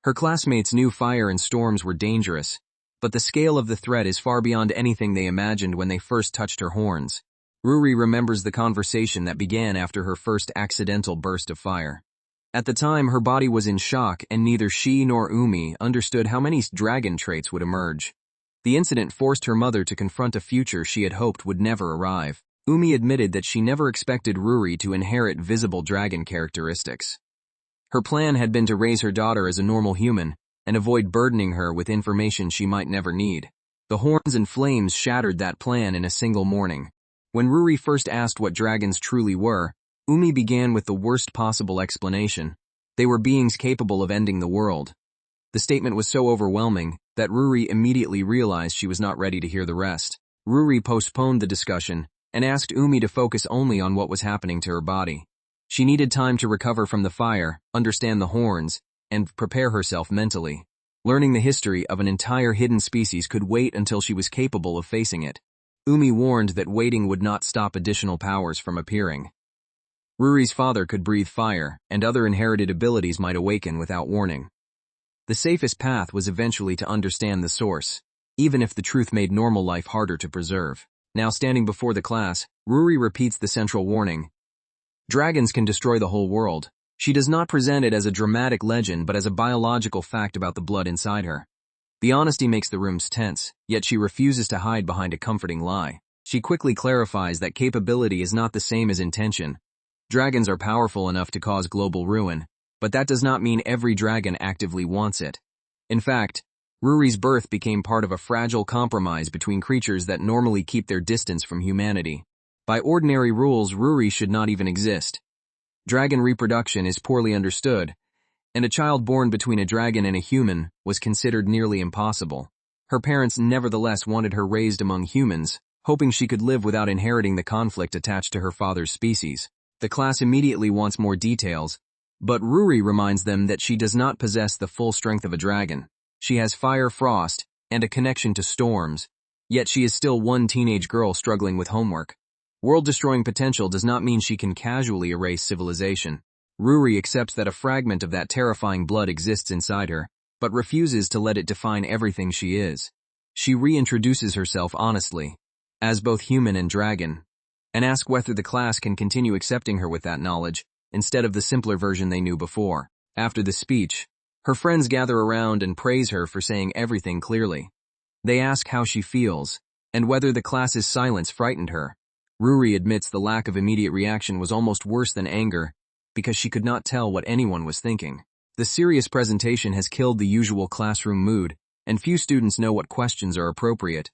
Her classmates knew fire and storms were dangerous, but the scale of the threat is far beyond anything they imagined when they first touched her horns. Ruri remembers the conversation that began after her first accidental burst of fire. At the time, her body was in shock, and neither she nor Umi understood how many dragon traits would emerge. The incident forced her mother to confront a future she had hoped would never arrive. Umi admitted that she never expected Ruri to inherit visible dragon characteristics. Her plan had been to raise her daughter as a normal human, and avoid burdening her with information she might never need. The horns and flames shattered that plan in a single morning. When Ruri first asked what dragons truly were, Umi began with the worst possible explanation. They were beings capable of ending the world. The statement was so overwhelming that Ruri immediately realized she was not ready to hear the rest. Ruri postponed the discussion and asked Umi to focus only on what was happening to her body. She needed time to recover from the fire, understand the horns, and prepare herself mentally. Learning the history of an entire hidden species could wait until she was capable of facing it. Umi warned that waiting would not stop additional powers from appearing. Ruri's father could breathe fire, and other inherited abilities might awaken without warning. The safest path was eventually to understand the source, even if the truth made normal life harder to preserve. Now standing before the class, Ruri repeats the central warning. Dragons can destroy the whole world. She does not present it as a dramatic legend but as a biological fact about the blood inside her. The honesty makes the rooms tense, yet she refuses to hide behind a comforting lie. She quickly clarifies that capability is not the same as intention. Dragons are powerful enough to cause global ruin, but that does not mean every dragon actively wants it. In fact, Ruri's birth became part of a fragile compromise between creatures that normally keep their distance from humanity. By ordinary rules, Ruri should not even exist. Dragon reproduction is poorly understood, and a child born between a dragon and a human was considered nearly impossible. Her parents nevertheless wanted her raised among humans, hoping she could live without inheriting the conflict attached to her father's species. The class immediately wants more details, but Ruri reminds them that she does not possess the full strength of a dragon. She has fire, frost, and a connection to storms, yet she is still one teenage girl struggling with homework. World-destroying potential does not mean she can casually erase civilization. Ruri accepts that a fragment of that terrifying blood exists inside her, but refuses to let it define everything she is. She reintroduces herself honestly, as both human and dragon, and asks whether the class can continue accepting her with that knowledge, instead of the simpler version they knew before. After the speech, her friends gather around and praise her for saying everything clearly. They ask how she feels, and whether the class's silence frightened her. Ruri admits the lack of immediate reaction was almost worse than anger, because she could not tell what anyone was thinking. The serious presentation has killed the usual classroom mood, and few students know what questions are appropriate.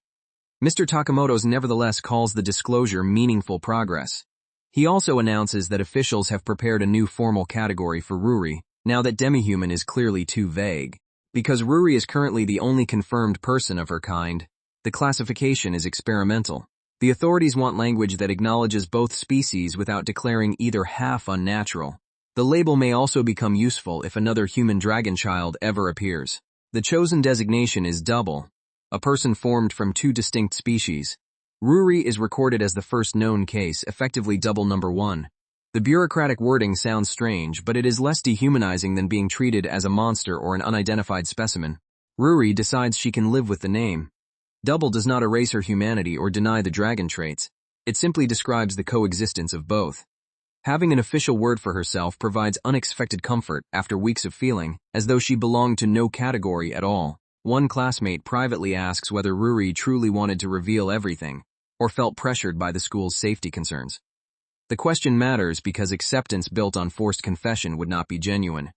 Mr. Takamoto nevertheless calls the disclosure meaningful progress. He also announces that officials have prepared a new formal category for Ruri, now that demihuman is clearly too vague. Because Ruri is currently the only confirmed person of her kind, the classification is experimental. The authorities want language that acknowledges both species without declaring either half unnatural. The label may also become useful if another human dragon child ever appears. The chosen designation is double, a person formed from two distinct species. Ruri is recorded as the first known case, effectively double number one. The bureaucratic wording sounds strange, but it is less dehumanizing than being treated as a monster or an unidentified specimen. Ruri decides she can live with the name. Double does not erase her humanity or deny the dragon traits. It simply describes the coexistence of both. Having an official word for herself provides unexpected comfort after weeks of feeling as though she belonged to no category at all. One classmate privately asks whether Ruri truly wanted to reveal everything, or felt pressured by the school's safety concerns. The question matters because acceptance built on forced confession would not be genuine.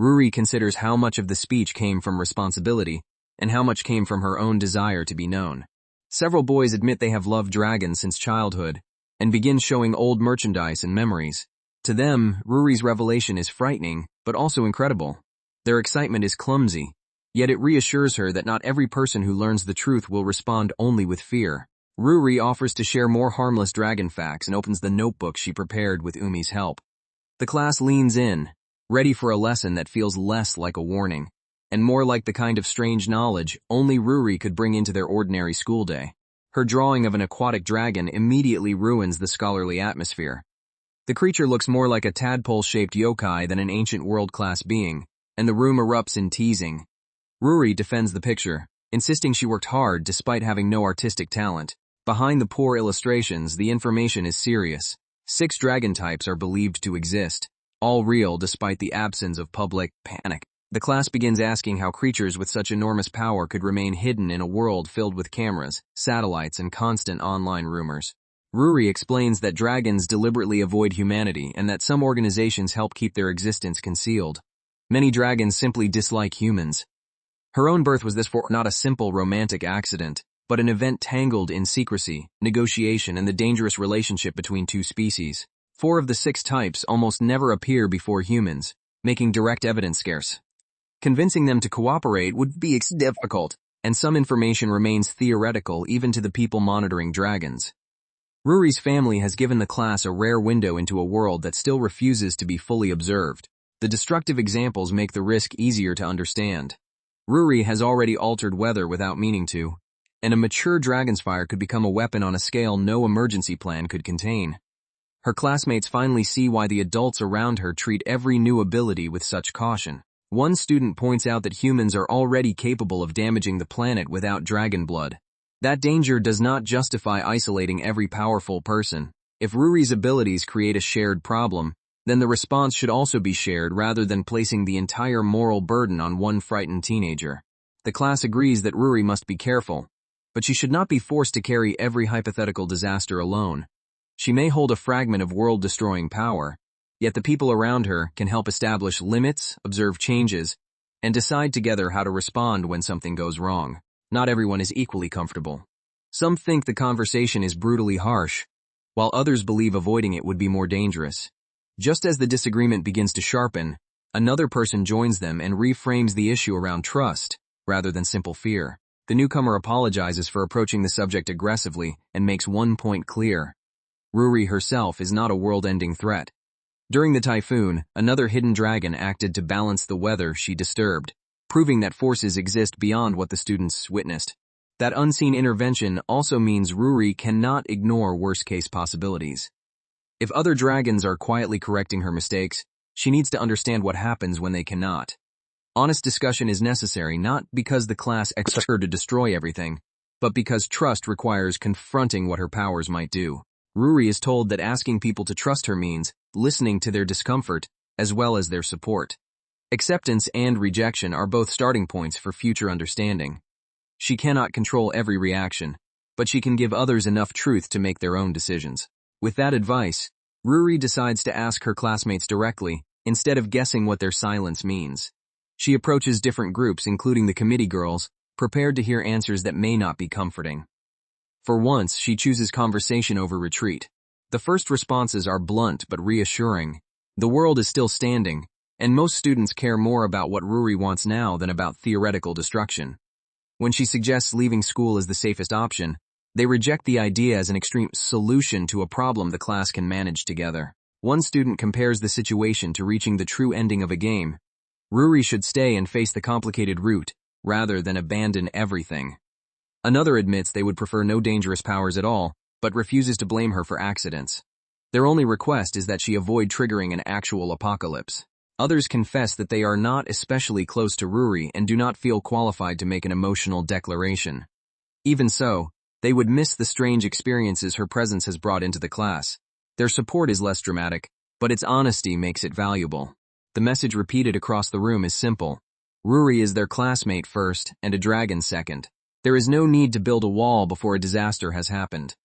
Ruri considers how much of the speech came from responsibility, and how much came from her own desire to be known. Several boys admit they have loved dragons since childhood, and begin showing old merchandise and memories. To them, Ruri's revelation is frightening, but also incredible. Their excitement is clumsy, yet it reassures her that not every person who learns the truth will respond only with fear. Ruri offers to share more harmless dragon facts and opens the notebook she prepared with Umi's help. The class leans in, ready for a lesson that feels less like a warning, and more like the kind of strange knowledge only Ruri could bring into their ordinary school day. Her drawing of an aquatic dragon immediately ruins the scholarly atmosphere. The creature looks more like a tadpole-shaped yokai than an ancient world-class being, and the room erupts in teasing. Ruri defends the picture, insisting she worked hard despite having no artistic talent. Behind the poor illustrations, the information is serious. 6 dragon types are believed to exist, all real despite the absence of public panic. The class begins asking how creatures with such enormous power could remain hidden in a world filled with cameras, satellites, and constant online rumors. Ruri explains that dragons deliberately avoid humanity and that some organizations help keep their existence concealed. Many dragons simply dislike humans. Her own birth was therefore not a simple romantic accident, but an event tangled in secrecy, negotiation, and the dangerous relationship between two species. 4 of the 6 types almost never appear before humans, making direct evidence scarce. Convincing them to cooperate would be difficult, and some information remains theoretical even to the people monitoring dragons. Ruri's family has given the class a rare window into a world that still refuses to be fully observed. The destructive examples make the risk easier to understand. Ruri has already altered weather without meaning to, and a mature dragon's fire could become a weapon on a scale no emergency plan could contain. Her classmates finally see why the adults around her treat every new ability with such caution. One student points out that humans are already capable of damaging the planet without dragon blood. That danger does not justify isolating every powerful person. If Ruri's abilities create a shared problem, then the response should also be shared rather than placing the entire moral burden on one frightened teenager. The class agrees that Ruri must be careful, but she should not be forced to carry every hypothetical disaster alone. She may hold a fragment of world-destroying power, yet the people around her can help establish limits, observe changes, and decide together how to respond when something goes wrong. Not everyone is equally comfortable. Some think the conversation is brutally harsh, while others believe avoiding it would be more dangerous. Just as the disagreement begins to sharpen, another person joins them and reframes the issue around trust, rather than simple fear. The newcomer apologizes for approaching the subject aggressively and makes one point clear. Ruri herself is not a world-ending threat. During the typhoon, another hidden dragon acted to balance the weather she disturbed, proving that forces exist beyond what the students witnessed. That unseen intervention also means Ruri cannot ignore worst-case possibilities. If other dragons are quietly correcting her mistakes, she needs to understand what happens when they cannot. Honest discussion is necessary not because the class expects her to destroy everything, but because trust requires confronting what her powers might do. Ruri is told that asking people to trust her means listening to their discomfort as well as their support. Acceptance and rejection are both starting points for future understanding. She cannot control every reaction, but she can give others enough truth to make their own decisions. With that advice, Ruri decides to ask her classmates directly, instead of guessing what their silence means. She approaches different groups, including the committee girls, prepared to hear answers that may not be comforting. For once, she chooses conversation over retreat. The first responses are blunt but reassuring. The world is still standing, and most students care more about what Ruri wants now than about theoretical destruction. When she suggests leaving school as the safest option, they reject the idea as an extreme solution to a problem the class can manage together. One student compares the situation to reaching the true ending of a game. Ruri should stay and face the complicated route, rather than abandon everything. Another admits they would prefer no dangerous powers at all, but refuses to blame her for accidents. Their only request is that she avoid triggering an actual apocalypse. Others confess that they are not especially close to Ruri and do not feel qualified to make an emotional declaration. Even so, they would miss the strange experiences her presence has brought into the class. Their support is less dramatic, but its honesty makes it valuable. The message repeated across the room is simple. Ruri is their classmate first and a dragon second. There is no need to build a wall before a disaster has happened.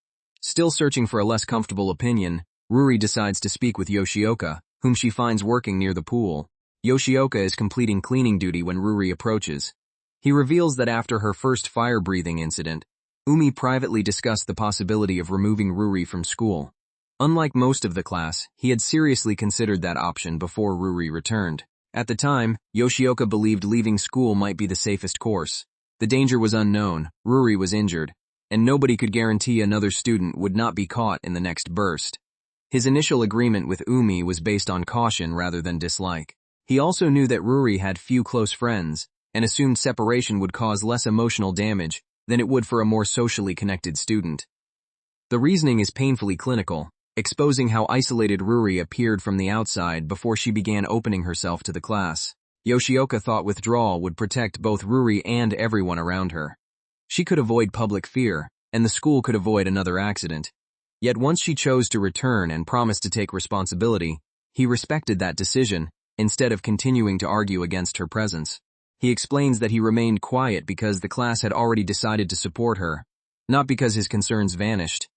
Still searching for a less comfortable opinion, Ruri decides to speak with Yoshioka, whom she finds working near the pool. Yoshioka is completing cleaning duty when Ruri approaches. He reveals that after her first fire-breathing incident, Umi privately discussed the possibility of removing Ruri from school. Unlike most of the class, he had seriously considered that option before Ruri returned. At the time, Yoshioka believed leaving school might be the safest course. The danger was unknown, Ruri was injured, and nobody could guarantee another student would not be caught in the next burst. His initial agreement with Umi was based on caution rather than dislike. He also knew that Ruri had few close friends, and assumed separation would cause less emotional damage than it would for a more socially connected student. The reasoning is painfully clinical, exposing how isolated Ruri appeared from the outside before she began opening herself to the class. Yoshioka thought withdrawal would protect both Ruri and everyone around her. She could avoid public fear, and the school could avoid another accident. Yet once she chose to return and promised to take responsibility, he respected that decision, instead of continuing to argue against her presence. He explains that he remained quiet because the class had already decided to support her, not because his concerns vanished.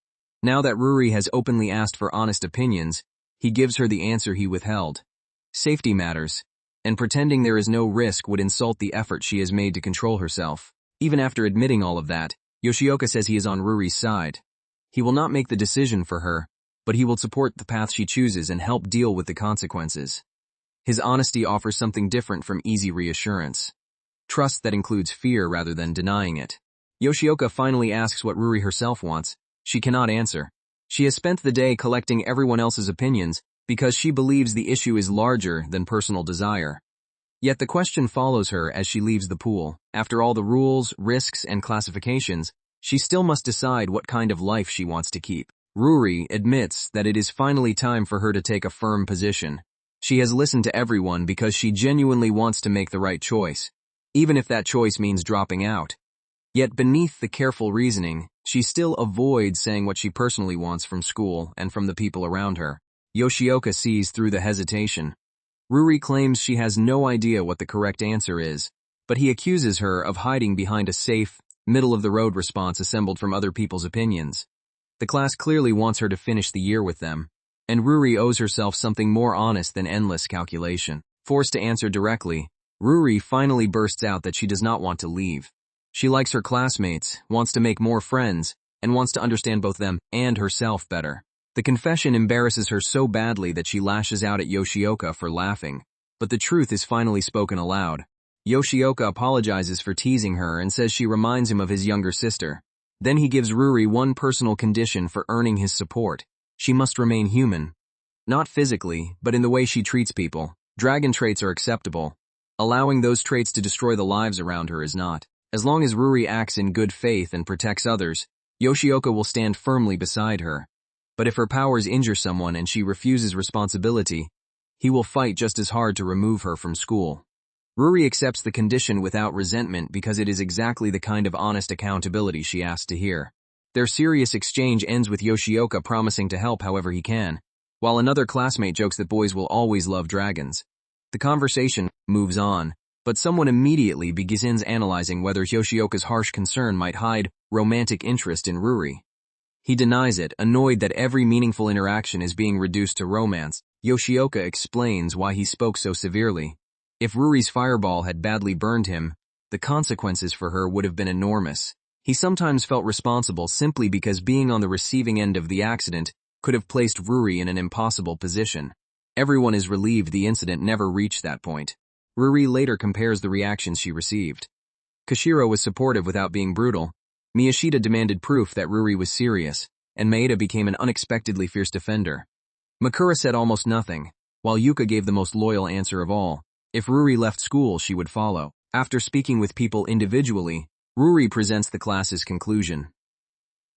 Now that Ruri has openly asked for honest opinions, he gives her the answer he withheld. Safety matters, and pretending there is no risk would insult the effort she has made to control herself. Even after admitting all of that, Yoshioka says he is on Ruri's side. He will not make the decision for her, but he will support the path she chooses and help deal with the consequences. His honesty offers something different from easy reassurance. Trust that includes fear rather than denying it. Yoshioka finally asks what Ruri herself wants. She cannot answer. She has spent the day collecting everyone else's opinions because she believes the issue is larger than personal desire. Yet the question follows her as she leaves the pool. After all the rules, risks, and classifications, she still must decide what kind of life she wants to keep. Ruri admits that it is finally time for her to take a firm position. She has listened to everyone because she genuinely wants to make the right choice, even if that choice means dropping out. Yet beneath the careful reasoning, she still avoids saying what she personally wants from school and from the people around her. Yoshioka sees through the hesitation. Ruri claims she has no idea what the correct answer is, but he accuses her of hiding behind a safe, middle-of-the-road response assembled from other people's opinions. The class clearly wants her to finish the year with them, and Ruri owes herself something more honest than endless calculation. Forced to answer directly, Ruri finally bursts out that she does not want to leave. She likes her classmates, wants to make more friends, and wants to understand both them and herself better. The confession embarrasses her so badly that she lashes out at Yoshioka for laughing, but the truth is finally spoken aloud. Yoshioka apologizes for teasing her and says she reminds him of his younger sister. Then he gives Ruri one personal condition for earning his support. She must remain human. Not physically, but in the way she treats people. Dragon traits are acceptable. Allowing those traits to destroy the lives around her is not. As long as Ruri acts in good faith and protects others, Yoshioka will stand firmly beside her. But if her powers injure someone and she refuses responsibility, he will fight just as hard to remove her from school. Ruri accepts the condition without resentment because it is exactly the kind of honest accountability she asked to hear. Their serious exchange ends with Yoshioka promising to help however he can, while another classmate jokes that boys will always love dragons. The conversation moves on, but someone immediately begins analyzing whether Yoshioka's harsh concern might hide romantic interest in Ruri. He denies it, annoyed that every meaningful interaction is being reduced to romance. Yoshioka explains why he spoke so severely. If Ruri's fireball had badly burned him, the consequences for her would have been enormous. He sometimes felt responsible simply because being on the receiving end of the accident could have placed Ruri in an impossible position. Everyone is relieved the incident never reached that point. Ruri later compares the reactions she received. Kashiro was supportive without being brutal. Miyashita demanded proof that Ruri was serious, and Maeda became an unexpectedly fierce defender. Makura said almost nothing, while Yuka gave the most loyal answer of all. If Ruri left school, she would follow. After speaking with people individually, Ruri presents the class's conclusion.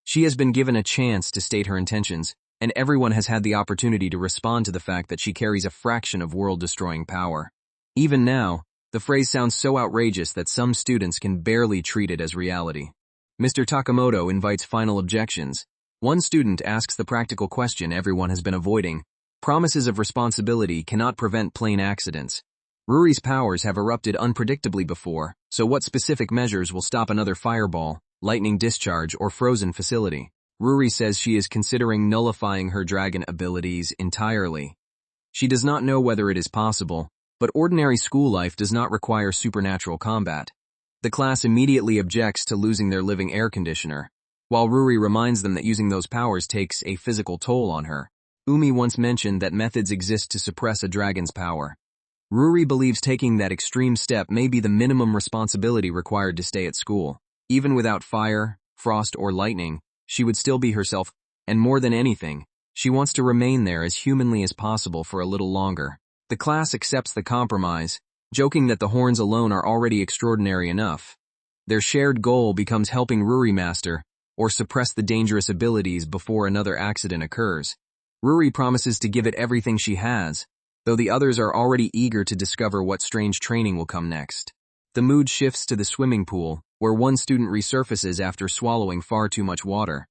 She has been given a chance to state her intentions, and everyone has had the opportunity to respond to the fact that she carries a fraction of world-destroying power. Even now, the phrase sounds so outrageous that some students can barely treat it as reality. Mr. Takamoto invites final objections. One student asks the practical question everyone has been avoiding. Promises of responsibility cannot prevent plain accidents. Ruri's powers have erupted unpredictably before, so what specific measures will stop another fireball, lightning discharge, or frozen facility? Ruri says she is considering nullifying her dragon abilities entirely. She does not know whether it is possible, but ordinary school life does not require supernatural combat. The class immediately objects to losing their living air conditioner, while Ruri reminds them that using those powers takes a physical toll on her. Umi once mentioned that methods exist to suppress a dragon's power. Ruri believes taking that extreme step may be the minimum responsibility required to stay at school. Even without fire, frost, or lightning, she would still be herself, and more than anything, she wants to remain there as humanly as possible for a little longer. The class accepts the compromise, joking that the horns alone are already extraordinary enough. Their shared goal becomes helping Ruri master, or suppress the dangerous abilities before another accident occurs. Ruri promises to give it everything she has, though the others are already eager to discover what strange training will come next. The mood shifts to the swimming pool, where one student resurfaces after swallowing far too much water.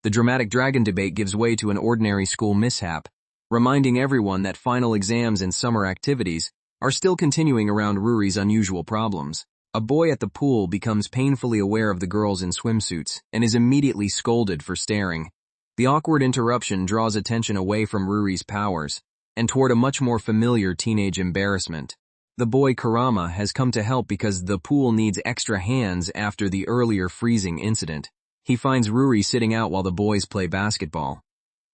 The dramatic dragon debate gives way to an ordinary school mishap, reminding everyone that final exams and summer activities are still continuing around Ruri's unusual problems. A boy at the pool becomes painfully aware of the girls in swimsuits and is immediately scolded for staring. The awkward interruption draws attention away from Ruri's powers and toward a much more familiar teenage embarrassment. The boy Kurama has come to help because the pool needs extra hands after the earlier freezing incident. He finds Ruri sitting out while the boys play basketball.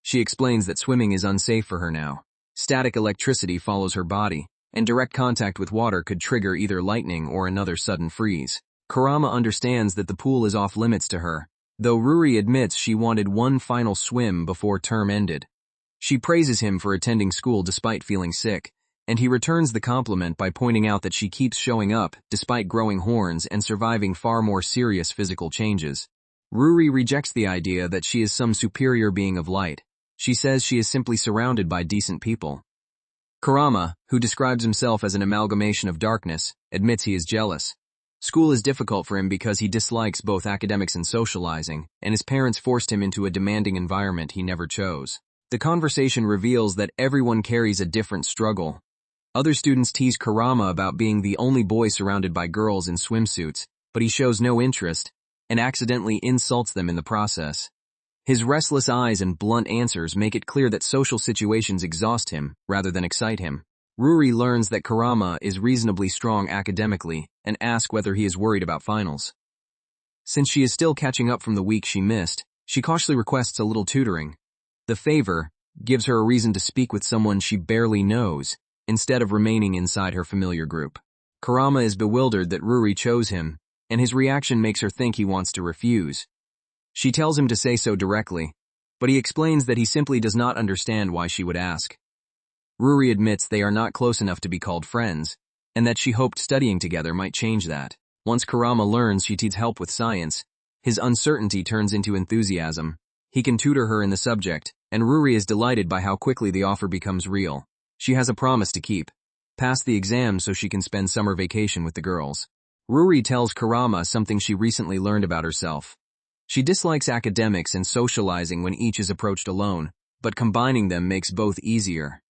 She explains that swimming is unsafe for her now. Static electricity follows her body, and direct contact with water could trigger either lightning or another sudden freeze. Kurama understands that the pool is off limits to her, though Ruri admits she wanted one final swim before term ended. She praises him for attending school despite feeling sick, and he returns the compliment by pointing out that she keeps showing up despite growing horns and surviving far more serious physical changes. Ruri rejects the idea that she is some superior being of light. She says she is simply surrounded by decent people. Kurama, who describes himself as an amalgamation of darkness, admits he is jealous. School is difficult for him because he dislikes both academics and socializing, and his parents forced him into a demanding environment he never chose. The conversation reveals that everyone carries a different struggle. Other students tease Kurama about being the only boy surrounded by girls in swimsuits, but he shows no interest, and accidentally insults them in the process. His restless eyes and blunt answers make it clear that social situations exhaust him rather than excite him. Ruri learns that Kurama is reasonably strong academically and asks whether he is worried about finals. Since she is still catching up from the week she missed, she cautiously requests a little tutoring. The favor gives her a reason to speak with someone she barely knows, instead of remaining inside her familiar group. Kurama is bewildered that Ruri chose him, and his reaction makes her think he wants to refuse. She tells him to say so directly, but he explains that he simply does not understand why she would ask. Ruri admits they are not close enough to be called friends, and that she hoped studying together might change that. Once Kurama learns she needs help with science, his uncertainty turns into enthusiasm. He can tutor her in the subject, and Ruri is delighted by how quickly the offer becomes real. She has a promise to keep: pass the exam so she can spend summer vacation with the girls. Ruri tells Kurama something she recently learned about herself. She dislikes academics and socializing when each is approached alone, but combining them makes both easier.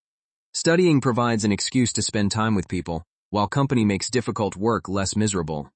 Studying provides an excuse to spend time with people, while company makes difficult work less miserable.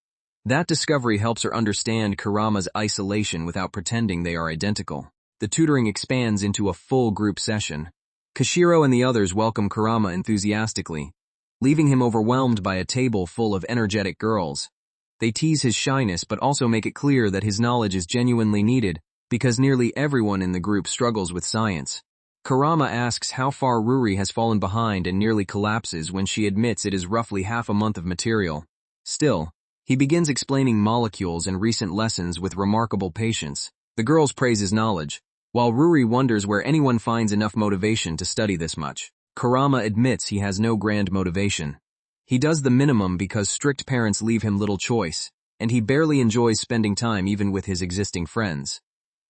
That discovery helps her understand Kurama's isolation without pretending they are identical. The tutoring expands into a full group session. Kashiro and the others welcome Kurama enthusiastically, leaving him overwhelmed by a table full of energetic girls. They tease his shyness but also make it clear that his knowledge is genuinely needed, because nearly everyone in the group struggles with science. Kurama asks how far Ruri has fallen behind and nearly collapses when she admits it is roughly half a month of material. Still, he begins explaining molecules and recent lessons with remarkable patience. The girls praise his knowledge, while Ruri wonders where anyone finds enough motivation to study this much. Kurama admits he has no grand motivation. He does the minimum because strict parents leave him little choice, and he barely enjoys spending time even with his existing friends.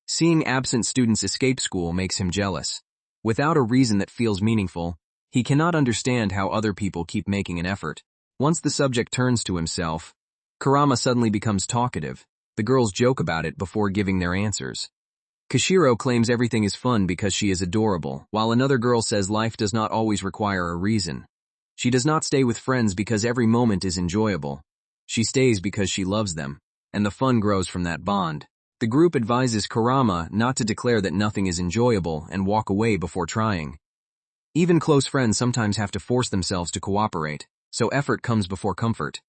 Seeing absent students escape school makes him jealous. Without a reason that feels meaningful, he cannot understand how other people keep making an effort. Once the subject turns to himself, Kurama suddenly becomes talkative. The girls joke about it before giving their answers. Kashiro claims everything is fun because she is adorable, while another girl says life does not always require a reason. She does not stay with friends because every moment is enjoyable. She stays because she loves them, and the fun grows from that bond. The group advises Kurama not to declare that nothing is enjoyable and walk away before trying. Even close friends sometimes have to force themselves to cooperate, so effort comes before comfort.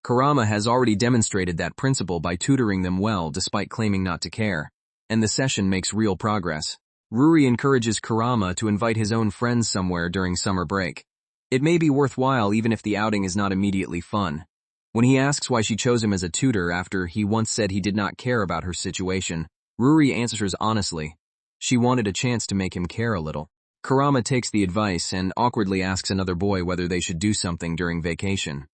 Kurama has already demonstrated that principle by tutoring them well despite claiming not to care, and the session makes real progress. Ruri encourages Kurama to invite his own friends somewhere during summer break. It may be worthwhile even if the outing is not immediately fun. When he asks why she chose him as a tutor after he once said he did not care about her situation, Ruri answers honestly. She wanted a chance to make him care a little. Kurama takes the advice and awkwardly asks another boy whether they should do something during vacation.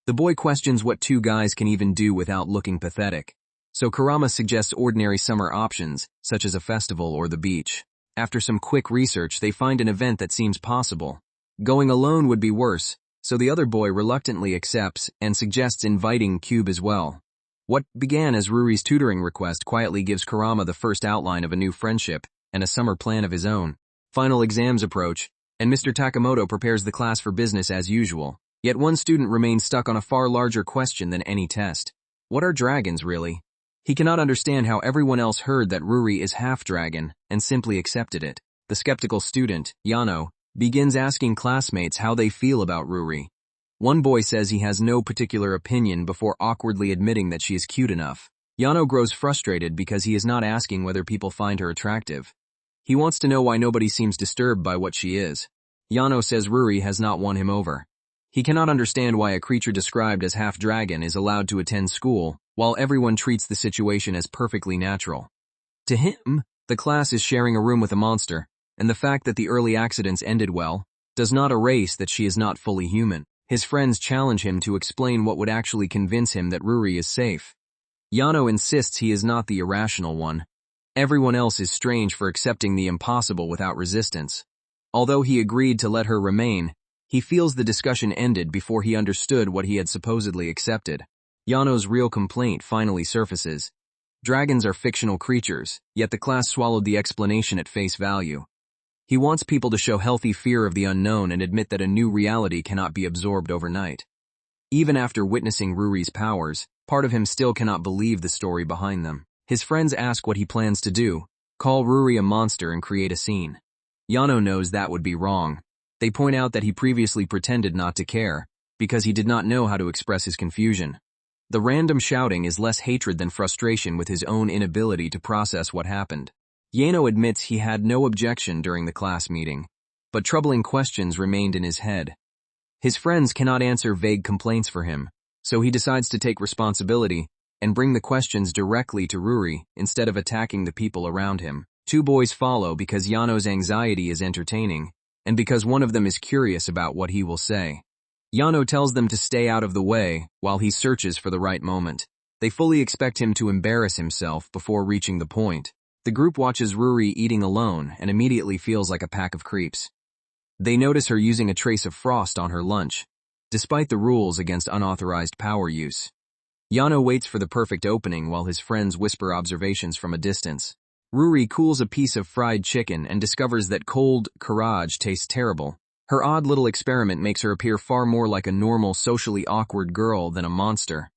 The boy questions what two guys can even do without looking pathetic, so Kurama suggests ordinary summer options, such as a festival or the beach. After some quick research, they find an event that seems possible. Going alone would be worse, so the other boy reluctantly accepts and suggests inviting Cube as well. What began as Ruri's tutoring request quietly gives Kurama the first outline of a new friendship and a summer plan of his own. Final exams approach, and Mr. Takamoto prepares the class for business as usual. Yet one student remains stuck on a far larger question than any test. What are dragons, really? He cannot understand how everyone else heard that Ruri is half-dragon and simply accepted it. The skeptical student, Yano, begins asking classmates how they feel about Ruri. One boy says he has no particular opinion before awkwardly admitting that she is cute enough. Yano grows frustrated because he is not asking whether people find her attractive. He wants to know why nobody seems disturbed by what she is. Yano says Ruri has not won him over. He cannot understand why a creature described as half-dragon is allowed to attend school, while everyone treats the situation as perfectly natural. To him, the class is sharing a room with a monster, and the fact that the early accidents ended well does not erase that she is not fully human. His friends challenge him to explain what would actually convince him that Ruri is safe. Yano insists he is not the irrational one. Everyone else is strange for accepting the impossible without resistance. Although he agreed to let her remain, He feels the discussion ended before he understood what he had supposedly accepted. Yano's real complaint finally surfaces. Dragons are fictional creatures, yet the class swallowed the explanation at face value. He wants people to show healthy fear of the unknown and admit that a new reality cannot be absorbed overnight. Even after witnessing Ruri's powers, part of him still cannot believe the story behind them. His friends ask what he plans to do, call Ruri a monster and create a scene. Yano knows that would be wrong. They point out that he previously pretended not to care, because he did not know how to express his confusion. The random shouting is less hatred than frustration with his own inability to process what happened. Yano admits he had no objection during the class meeting, but troubling questions remained in his head. His friends cannot answer vague complaints for him, so he decides to take responsibility and bring the questions directly to Ruri instead of attacking the people around him. Two boys follow because Yano's anxiety is entertaining, and because one of them is curious about what he will say. Yano tells them to stay out of the way while he searches for the right moment. They fully expect him to embarrass himself before reaching the point. The group watches Ruri eating alone and immediately feels like a pack of creeps. They notice her using a trace of frost on her lunch, despite the rules against unauthorized power use. Yano waits for the perfect opening while his friends whisper observations from a distance. Ruri cools a piece of fried chicken and discovers that cold courage tastes terrible. Her odd little experiment makes her appear far more like a normal, socially awkward girl than a monster.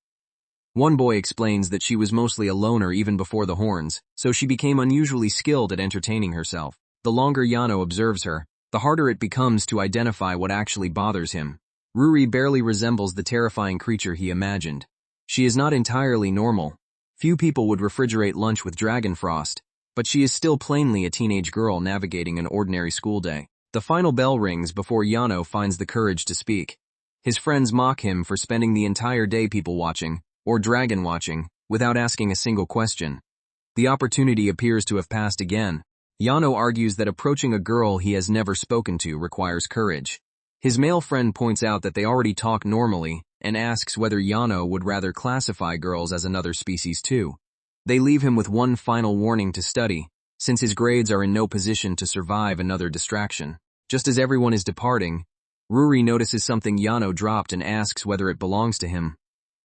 One boy explains that she was mostly a loner even before the horns, so she became unusually skilled at entertaining herself. The longer Yano observes her, the harder it becomes to identify what actually bothers him. Ruri barely resembles the terrifying creature he imagined. She is not entirely normal. Few people would refrigerate lunch with dragon frost, but she is still plainly a teenage girl navigating an ordinary school day. The final bell rings before Yano finds the courage to speak. His friends mock him for spending the entire day people watching, or dragon watching, without asking a single question. The opportunity appears to have passed again. Yano argues that approaching a girl he has never spoken to requires courage. His male friend points out that they already talk normally and asks whether Yano would rather classify girls as another species too. They leave him with one final warning to study, since his grades are in no position to survive another distraction. Just as everyone is departing, Ruri notices something Yano dropped and asks whether it belongs to him.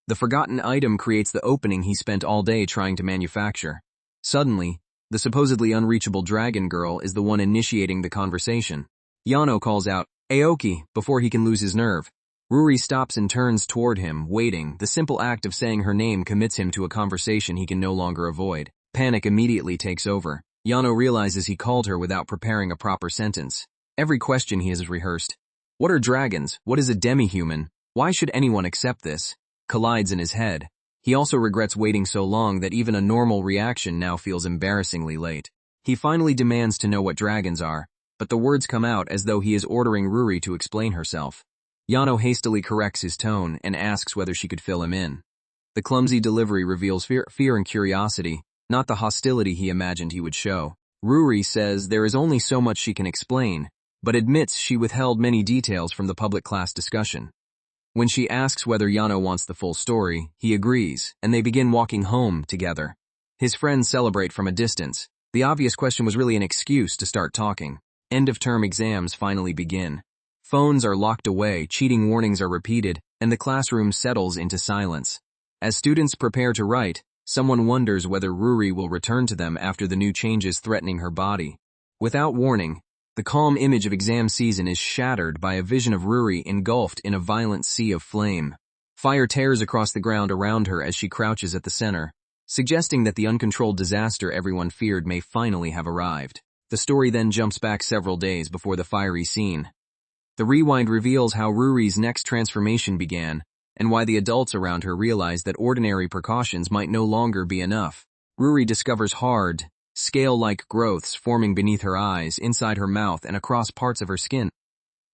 The forgotten item creates the opening he spent all day trying to manufacture. Suddenly, the supposedly unreachable dragon girl is the one initiating the conversation. Yano calls out, "Aoki," before he can lose his nerve. Ruri stops and turns toward him, waiting. The simple act of saying her name commits him to a conversation he can no longer avoid. Panic immediately takes over. Yano realizes he called her without preparing a proper sentence. Every question he has rehearsed. What are dragons? What is a demi-human? Why should anyone accept this? Collides in his head. He also regrets waiting so long that even a normal reaction now feels embarrassingly late. He finally demands to know what dragons are, but the words come out as though he is ordering Ruri to explain herself. Yano hastily corrects his tone and asks whether she could fill him in. The clumsy delivery reveals fear and curiosity, not the hostility he imagined he would show. Ruri says there is only so much she can explain, but admits she withheld many details from the public class discussion. When she asks whether Yano wants the full story, he agrees, and they begin walking home together. His friends celebrate from a distance. The obvious question was really an excuse to start talking. End-of-term exams finally begin. Phones are locked away, cheating warnings are repeated, and the classroom settles into silence. As students prepare to write, someone wonders whether Ruri will return to them after the new changes threatening her body. Without warning, the calm image of exam season is shattered by a vision of Ruri engulfed in a violent sea of flame. Fire tears across the ground around her as she crouches at the center, suggesting that the uncontrolled disaster everyone feared may finally have arrived. The story then jumps back several days before the fiery scene. The rewind reveals how Ruri's next transformation began, and why the adults around her realize that ordinary precautions might no longer be enough. Ruri discovers hard, scale-like growths forming beneath her eyes, inside her mouth, and across parts of her skin.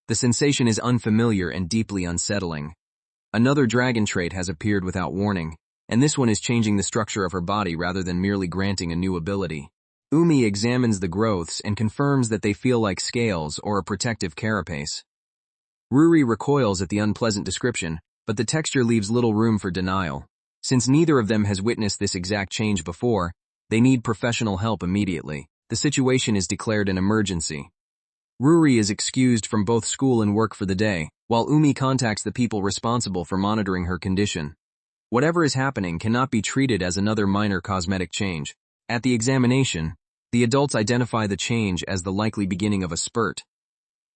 The sensation is unfamiliar and deeply unsettling. Another dragon trait has appeared without warning, and this one is changing the structure of her body rather than merely granting a new ability. Umi examines the growths and confirms that they feel like scales or a protective carapace. Ruri recoils at the unpleasant description, but the texture leaves little room for denial. Since neither of them has witnessed this exact change before, they need professional help immediately. The situation is declared an emergency. Ruri is excused from both school and work for the day, while Umi contacts the people responsible for monitoring her condition. Whatever is happening cannot be treated as another minor cosmetic change. At the examination, the adults identify the change as the likely beginning of a spurt.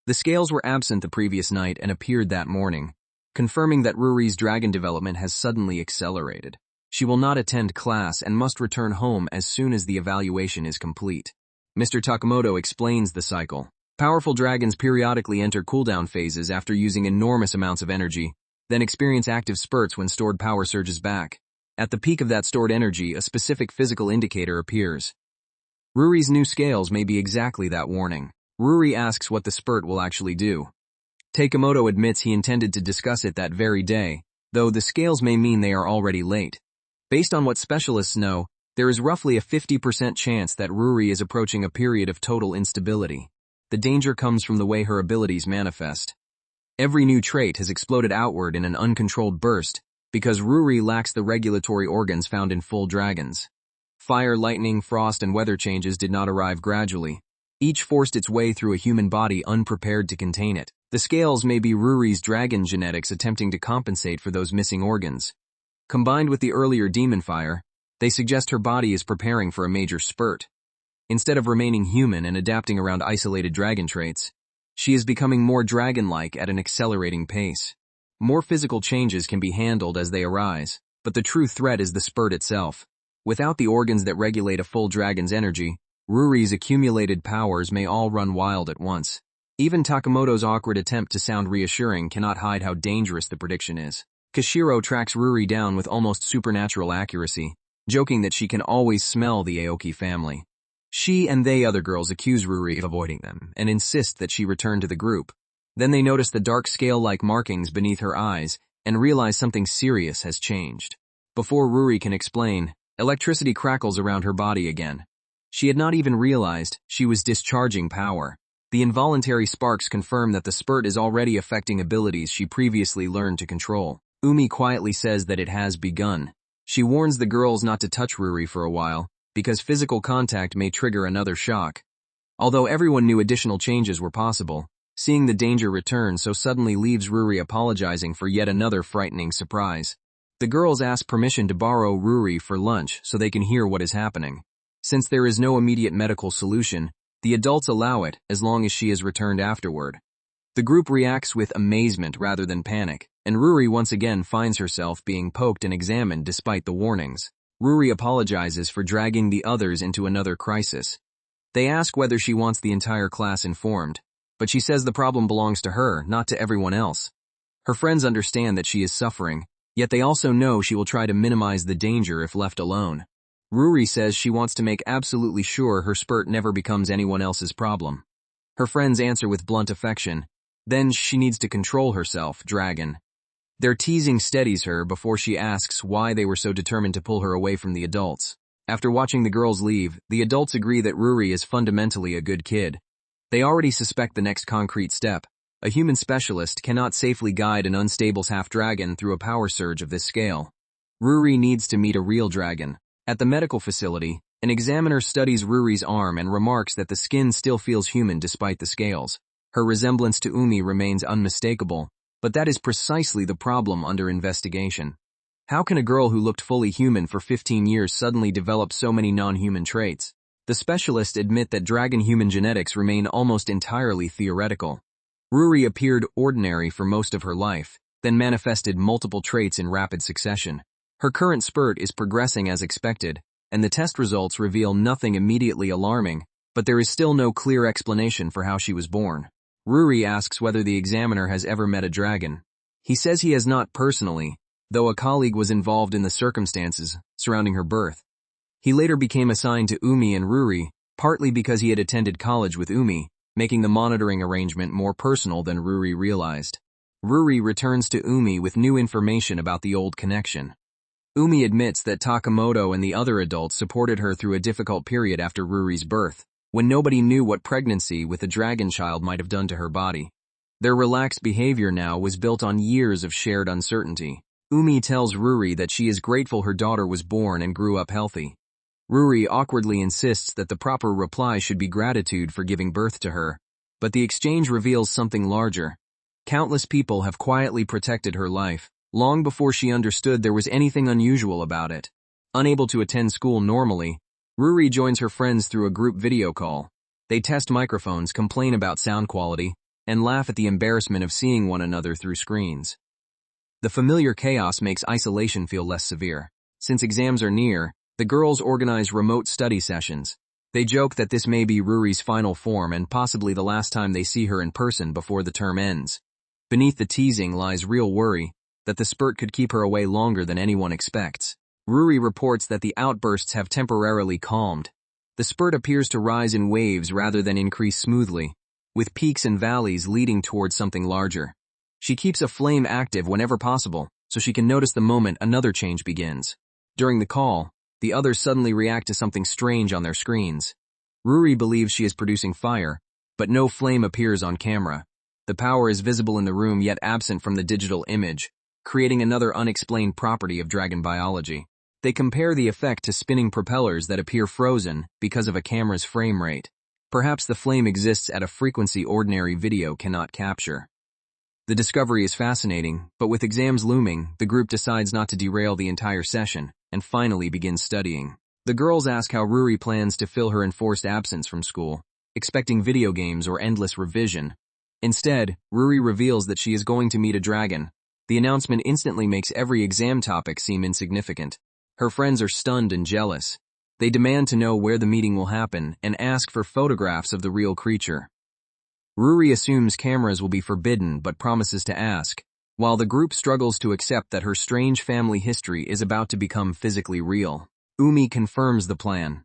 The scales were absent the previous night and appeared that morning, confirming that Ruri's dragon development has suddenly accelerated. She will not attend class and must return home as soon as the evaluation is complete. Mr. Takamoto explains the cycle. Powerful dragons periodically enter cooldown phases after using enormous amounts of energy, then experience active spurts when stored power surges back. At the peak of that stored energy, a specific physical indicator appears. Ruri's new scales may be exactly that warning. Ruri asks what the spurt will actually do. Takamoto admits he intended to discuss it that very day, though the scales may mean they are already late. Based on what specialists know, there is roughly a 50% chance that Ruri is approaching a period of total instability. The danger comes from the way her abilities manifest. Every new trait has exploded outward in an uncontrolled burst because Ruri lacks the regulatory organs found in full dragons. Fire, lightning, frost, and weather changes did not arrive gradually. Each forced its way through a human body unprepared to contain it. The scales may be Ruri's dragon genetics attempting to compensate for those missing organs. Combined with the earlier demon fire, they suggest her body is preparing for a major spurt. Instead of remaining human and adapting around isolated dragon traits, she is becoming more dragon-like at an accelerating pace. More physical changes can be handled as they arise, but the true threat is the spurt itself. Without the organs that regulate a full dragon's energy, Ruri's accumulated powers may all run wild at once. Even Takamoto's awkward attempt to sound reassuring cannot hide how dangerous the prediction is. Kashiro tracks Ruri down with almost supernatural accuracy, joking that she can always smell the Aoki family. She and they other girls accuse Ruri of avoiding them and insist that she return to the group. Then they notice the dark scale-like markings beneath her eyes and realize something serious has changed. Before Ruri can explain, electricity crackles around her body again. She had not even realized she was discharging power. The involuntary sparks confirm that the spurt is already affecting abilities she previously learned to control. Umi quietly says that it has begun. She warns the girls not to touch Ruri for a while, because physical contact may trigger another shock. Although everyone knew additional changes were possible, seeing the danger return so suddenly leaves Ruri apologizing for yet another frightening surprise. The girls ask permission to borrow Ruri for lunch so they can hear what is happening. Since there is no immediate medical solution, the adults allow it as long as she is returned afterward. The group reacts with amazement rather than panic, and Ruri once again finds herself being poked and examined despite the warnings. Ruri apologizes for dragging the others into another crisis. They ask whether she wants the entire class informed, but she says the problem belongs to her, not to everyone else. Her friends understand that she is suffering, yet they also know she will try to minimize the danger if left alone. Ruri says she wants to make absolutely sure her spurt never becomes anyone else's problem. Her friends answer with blunt affection. Then she needs to control herself, dragon. Their teasing steadies her before she asks why they were so determined to pull her away from the adults. After watching the girls leave, the adults agree that Ruri is fundamentally a good kid. They already suspect the next concrete step. A human specialist cannot safely guide an unstable half-dragon through a power surge of this scale. Ruri needs to meet a real dragon. At the medical facility, an examiner studies Ruri's arm and remarks that the skin still feels human despite the scales. Her resemblance to Umi remains unmistakable, but that is precisely the problem under investigation. How can a girl who looked fully human for 15 years suddenly develop so many non-human traits? The specialists admit that dragon-human genetics remain almost entirely theoretical. Ruri appeared ordinary for most of her life, then manifested multiple traits in rapid succession. Her current spurt is progressing as expected, and the test results reveal nothing immediately alarming, but there is still no clear explanation for how she was born. Ruri asks whether the examiner has ever met a dragon. He says he has not personally, though a colleague was involved in the circumstances surrounding her birth. He later became assigned to Umi and Ruri, partly because he had attended college with Umi, making the monitoring arrangement more personal than Ruri realized. Ruri returns to Umi with new information about the old connection. Umi admits that Takamoto and the other adults supported her through a difficult period after Ruri's birth, when nobody knew what pregnancy with a dragon child might have done to her body. Their relaxed behavior now was built on years of shared uncertainty. Umi tells Ruri that she is grateful her daughter was born and grew up healthy. Ruri awkwardly insists that the proper reply should be gratitude for giving birth to her, But the exchange reveals something larger. Countless people have quietly protected her life, long before she understood there was anything unusual about it. Unable to attend school normally, Ruri joins her friends through a group video call. They test microphones, complain about sound quality, and laugh at the embarrassment of seeing one another through screens. The familiar chaos makes isolation feel less severe. Since exams are near, the girls organize remote study sessions. They joke that this may be Ruri's final form and possibly the last time they see her in person before the term ends. Beneath the teasing lies real worry that the spurt could keep her away longer than anyone expects. Ruri reports that the outbursts have temporarily calmed. The spurt appears to rise in waves rather than increase smoothly, with peaks and valleys leading towards something larger. She keeps a flame active whenever possible, so she can notice the moment another change begins. During the call, the others suddenly react to something strange on their screens. Ruri believes she is producing fire, but no flame appears on camera. The power is visible in the room yet absent from the digital image, creating another unexplained property of dragon biology. They compare the effect to spinning propellers that appear frozen because of a camera's frame rate. Perhaps the flame exists at a frequency ordinary video cannot capture. The discovery is fascinating, but with exams looming, the group decides not to derail the entire session, and finally begins studying. The girls ask how Ruri plans to fill her enforced absence from school, expecting video games or endless revision. Instead, Ruri reveals that she is going to meet a dragon. The announcement instantly makes every exam topic seem insignificant. Her friends are stunned and jealous. They demand to know where the meeting will happen and ask for photographs of the real creature. Ruri assumes cameras will be forbidden but promises to ask, while the group struggles to accept that her strange family history is about to become physically real. Umi confirms the plan.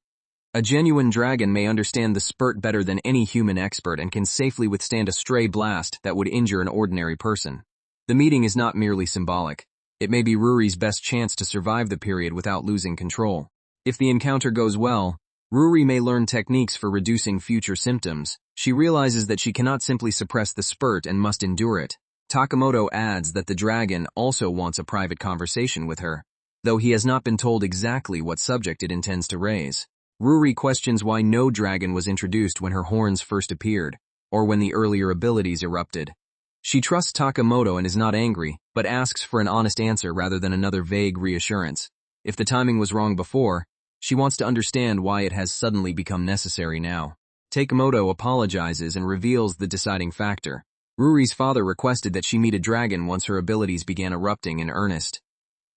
A genuine dragon may understand the spurt better than any human expert and can safely withstand a stray blast that would injure an ordinary person. The meeting is not merely symbolic. It may be Ruri's best chance to survive the period without losing control. If the encounter goes well, Ruri may learn techniques for reducing future symptoms. She realizes that she cannot simply suppress the spurt and must endure it. Takamoto adds that the dragon also wants a private conversation with her, though he has not been told exactly what subject it intends to raise. Ruri questions why no dragon was introduced when her horns first appeared, or when the earlier abilities erupted. She trusts Takamoto and is not angry, but asks for an honest answer rather than another vague reassurance. If the timing was wrong before, she wants to understand why it has suddenly become necessary now. Takamoto apologizes and reveals the deciding factor. Ruri's father requested that she meet a dragon once her abilities began erupting in earnest.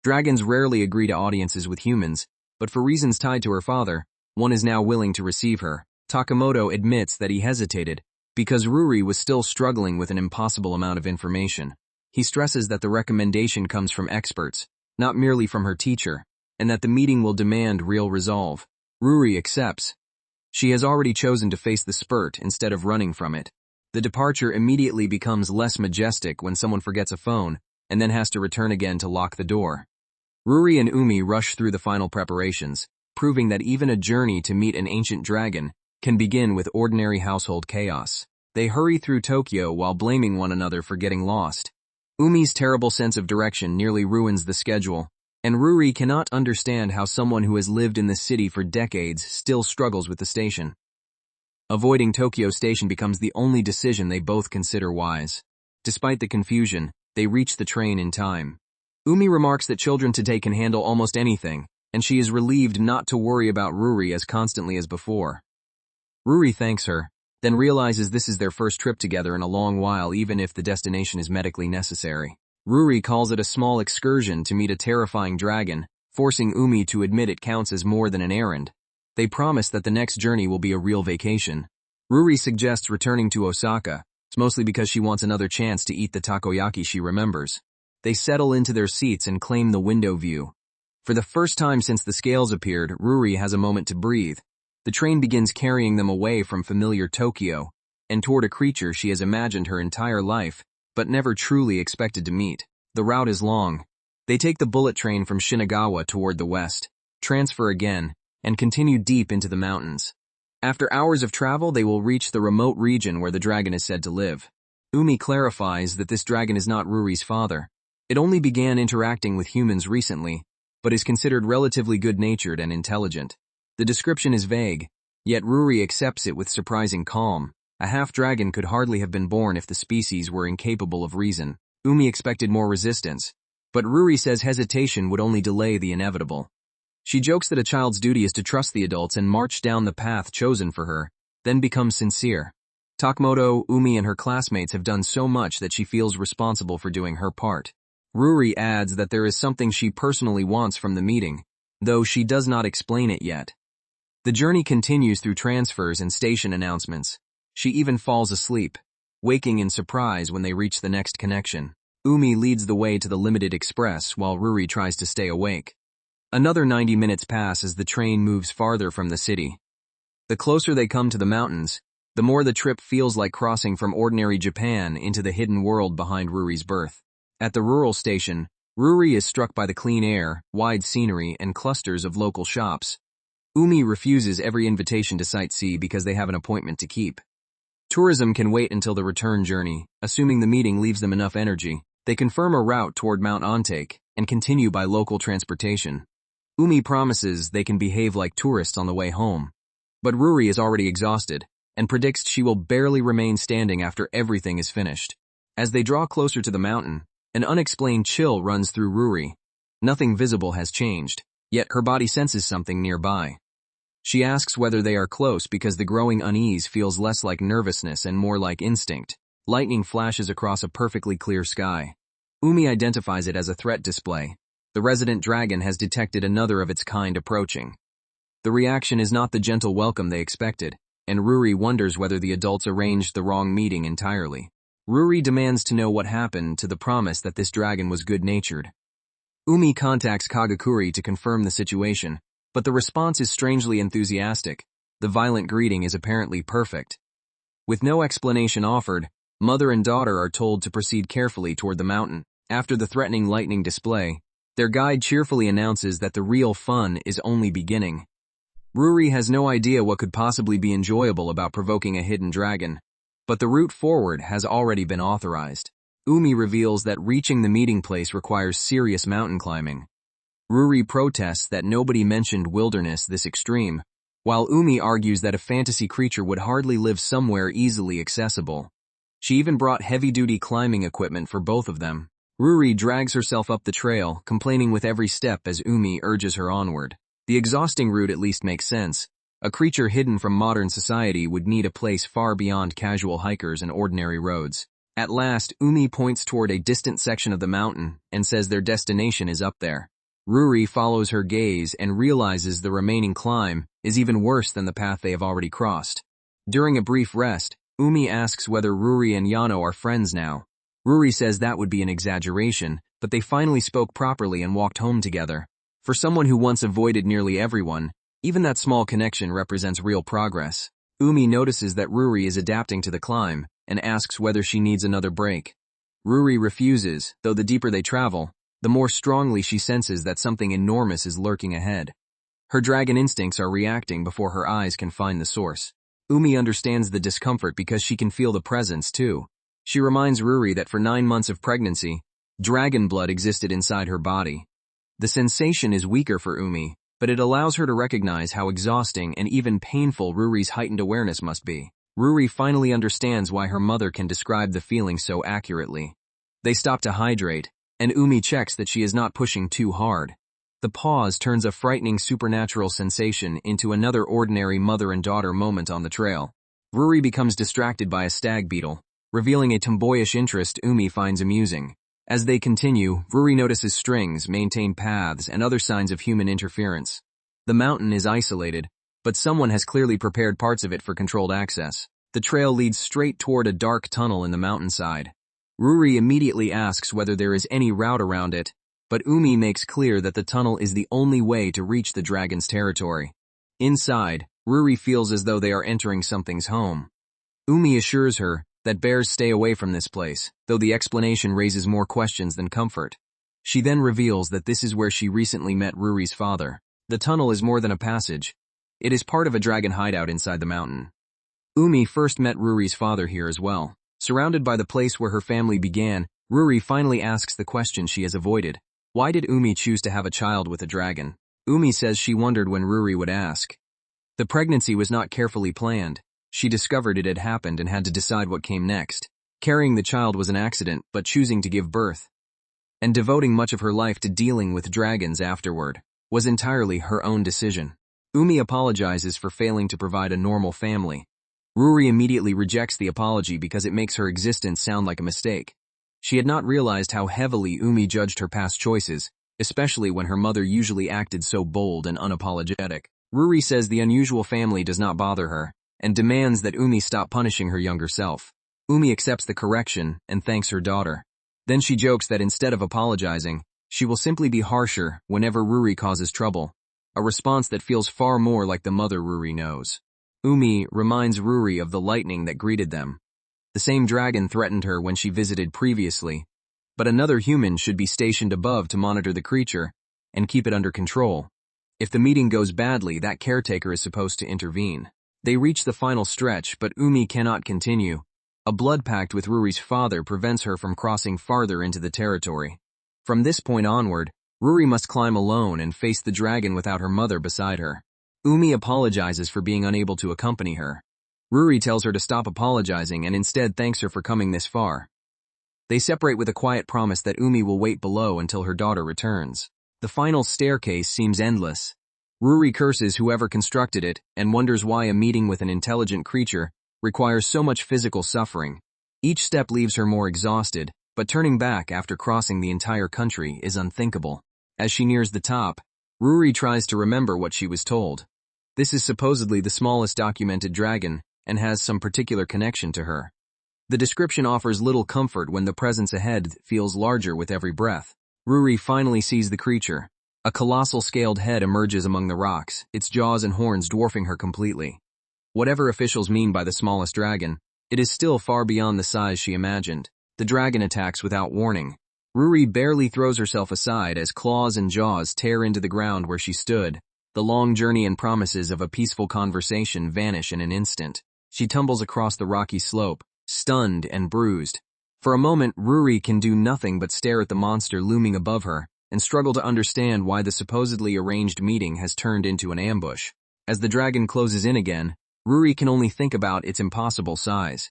Dragons rarely agree to audiences with humans, but for reasons tied to her father, one is now willing to receive her. Takamoto admits that he hesitated because Ruri was still struggling with an impossible amount of information. He stresses that the recommendation comes from experts, not merely from her teacher, and that the meeting will demand real resolve. Ruri accepts. She has already chosen to face the spurt instead of running from it. The departure immediately becomes less majestic when someone forgets a phone and then has to return again to lock the door. Ruri and Umi rush through the final preparations, proving that even a journey to meet an ancient dragon can begin with ordinary household chaos. They hurry through Tokyo while blaming one another for getting lost. Umi's terrible sense of direction nearly ruins the schedule, and Ruri cannot understand how someone who has lived in the city for decades still struggles with the station. Avoiding Tokyo Station becomes the only decision they both consider wise. Despite the confusion, they reach the train in time. Umi remarks that children today can handle almost anything, and she is relieved not to worry about Ruri as constantly as before. Ruri thanks her, then realizes this is their first trip together in a long while even if the destination is medically necessary. Ruri calls it a small excursion to meet a terrifying dragon, forcing Umi to admit it counts as more than an errand. They promise that the next journey will be a real vacation. Ruri suggests returning to Osaka, mostly because she wants another chance to eat the takoyaki she remembers. They settle into their seats and claim the window view. For the first time since the scales appeared, Ruri has a moment to breathe. The train begins carrying them away from familiar Tokyo, and toward a creature she has imagined her entire life, but never truly expected to meet. The route is long. They take the bullet train from Shinagawa toward the west, transfer again, and continue deep into the mountains. After hours of travel, they will reach the remote region where the dragon is said to live. Umi clarifies that this dragon is not Ruri's father. It only began interacting with humans recently, but is considered relatively good-natured and intelligent. The description is vague, yet Ruri accepts it with surprising calm. A half-dragon could hardly have been born if the species were incapable of reason. Umi expected more resistance, but Ruri says hesitation would only delay the inevitable. She jokes that a child's duty is to trust the adults and march down the path chosen for her, then become sincere. Takemoto, Umi, and her classmates have done so much that she feels responsible for doing her part. Ruri adds that there is something she personally wants from the meeting, though she does not explain it yet. The journey continues through transfers and station announcements. She even falls asleep, waking in surprise when they reach the next connection. Umi leads the way to the limited express while Ruri tries to stay awake. Another 90 minutes pass as the train moves farther from the city. The closer they come to the mountains, the more the trip feels like crossing from ordinary Japan into the hidden world behind Ruri's birth. At the rural station, Ruri is struck by the clean air, wide scenery, and clusters of local shops. Umi refuses every invitation to sightsee because they have an appointment to keep. Tourism can wait until the return journey, assuming the meeting leaves them enough energy. They confirm a route toward Mount Ontake and continue by local transportation. Umi promises they can behave like tourists on the way home, but Ruri is already exhausted and predicts she will barely remain standing after everything is finished. As they draw closer to the mountain, an unexplained chill runs through Ruri. Nothing visible has changed, yet her body senses something nearby. She asks whether they are close because the growing unease feels less like nervousness and more like instinct. Lightning flashes across a perfectly clear sky. Umi identifies it as a threat display. The resident dragon has detected another of its kind approaching. The reaction is not the gentle welcome they expected, and Ruri wonders whether the adults arranged the wrong meeting entirely. Ruri demands to know what happened to the promise that this dragon was good-natured. Umi contacts Kagakuri to confirm the situation, but the response is strangely enthusiastic. The violent greeting is apparently perfect. With no explanation offered, mother and daughter are told to proceed carefully toward the mountain. After the threatening lightning display, their guide cheerfully announces that the real fun is only beginning. Ruri has no idea what could possibly be enjoyable about provoking a hidden dragon, but the route forward has already been authorized. Umi reveals that reaching the meeting place requires serious mountain climbing. Ruri protests that nobody mentioned wilderness this extreme, while Umi argues that a fantasy creature would hardly live somewhere easily accessible. She even brought heavy-duty climbing equipment for both of them. Ruri drags herself up the trail, complaining with every step as Umi urges her onward. The exhausting route at least makes sense. A creature hidden from modern society would need a place far beyond casual hikers and ordinary roads. At last, Umi points toward a distant section of the mountain and says their destination is up there. Ruri follows her gaze and realizes the remaining climb is even worse than the path they have already crossed. During a brief rest, Umi asks whether Ruri and Yano are friends now. Ruri says that would be an exaggeration, but they finally spoke properly and walked home together. For someone who once avoided nearly everyone, even that small connection represents real progress. Umi notices that Ruri is adapting to the climb and asks whether she needs another break. Ruri refuses, though the deeper they travel, the more strongly she senses that something enormous is lurking ahead. Her dragon instincts are reacting before her eyes can find the source. Umi understands the discomfort because she can feel the presence too. She reminds Ruri that for 9 months of pregnancy, dragon blood existed inside her body. The sensation is weaker for Umi, but it allows her to recognize how exhausting and even painful Ruri's heightened awareness must be. Ruri finally understands why her mother can describe the feeling so accurately. They stop to hydrate, and Umi checks that she is not pushing too hard. The pause turns a frightening supernatural sensation into another ordinary mother and daughter moment on the trail. Ruri becomes distracted by a stag beetle, revealing a tomboyish interest Umi finds amusing. As they continue, Ruri notices strings, maintained paths, and other signs of human interference. The mountain is isolated, but someone has clearly prepared parts of it for controlled access. The trail leads straight toward a dark tunnel in the mountainside. Ruri immediately asks whether there is any route around it, but Umi makes clear that the tunnel is the only way to reach the dragon's territory. Inside, Ruri feels as though they are entering something's home. Umi assures her that bears stay away from this place, though the explanation raises more questions than comfort. She then reveals that this is where she recently met Ruri's father. The tunnel is more than a passage. It is part of a dragon hideout inside the mountain. Umi first met Ruri's father here as well. Surrounded by the place where her family began, Ruri finally asks the question she has avoided. Why did Umi choose to have a child with a dragon? Umi says she wondered when Ruri would ask. The pregnancy was not carefully planned. She discovered it had happened and had to decide what came next. Carrying the child was an accident, but choosing to give birth and devoting much of her life to dealing with dragons afterward was entirely her own decision. Umi apologizes for failing to provide a normal family. Ruri immediately rejects the apology because it makes her existence sound like a mistake. She had not realized how heavily Umi judged her past choices, especially when her mother usually acted so bold and unapologetic. Ruri says the unusual family does not bother her, and demands that Umi stop punishing her younger self. Umi accepts the correction and thanks her daughter. Then she jokes that instead of apologizing, she will simply be harsher whenever Ruri causes trouble, a response that feels far more like the mother Ruri knows. Umi reminds Ruri of the lightning that greeted them. The same dragon threatened her when she visited previously, but another human should be stationed above to monitor the creature and keep it under control. If the meeting goes badly, that caretaker is supposed to intervene. They reach the final stretch, but Umi cannot continue. A blood pact with Ruri's father prevents her from crossing farther into the territory. From this point onward, Ruri must climb alone and face the dragon without her mother beside her. Umi apologizes for being unable to accompany her. Ruri tells her to stop apologizing and instead thanks her for coming this far. They separate with a quiet promise that Umi will wait below until her daughter returns. The final staircase seems endless. Ruri curses whoever constructed it and wonders why a meeting with an intelligent creature requires so much physical suffering. Each step leaves her more exhausted, but turning back after crossing the entire country is unthinkable. As she nears the top, Ruri tries to remember what she was told. This is supposedly the smallest documented dragon and has some particular connection to her. The description offers little comfort when the presence ahead feels larger with every breath. Ruri finally sees the creature. A colossal scaled head emerges among the rocks, its jaws and horns dwarfing her completely. Whatever officials mean by the smallest dragon, it is still far beyond the size she imagined. The dragon attacks without warning. Ruri barely throws herself aside as claws and jaws tear into the ground where she stood. The long journey and promises of a peaceful conversation vanish in an instant. She tumbles across the rocky slope, stunned and bruised. For a moment, Ruri can do nothing but stare at the monster looming above her and struggle to understand why the supposedly arranged meeting has turned into an ambush. As the dragon closes in again, Ruri can only think about its impossible size.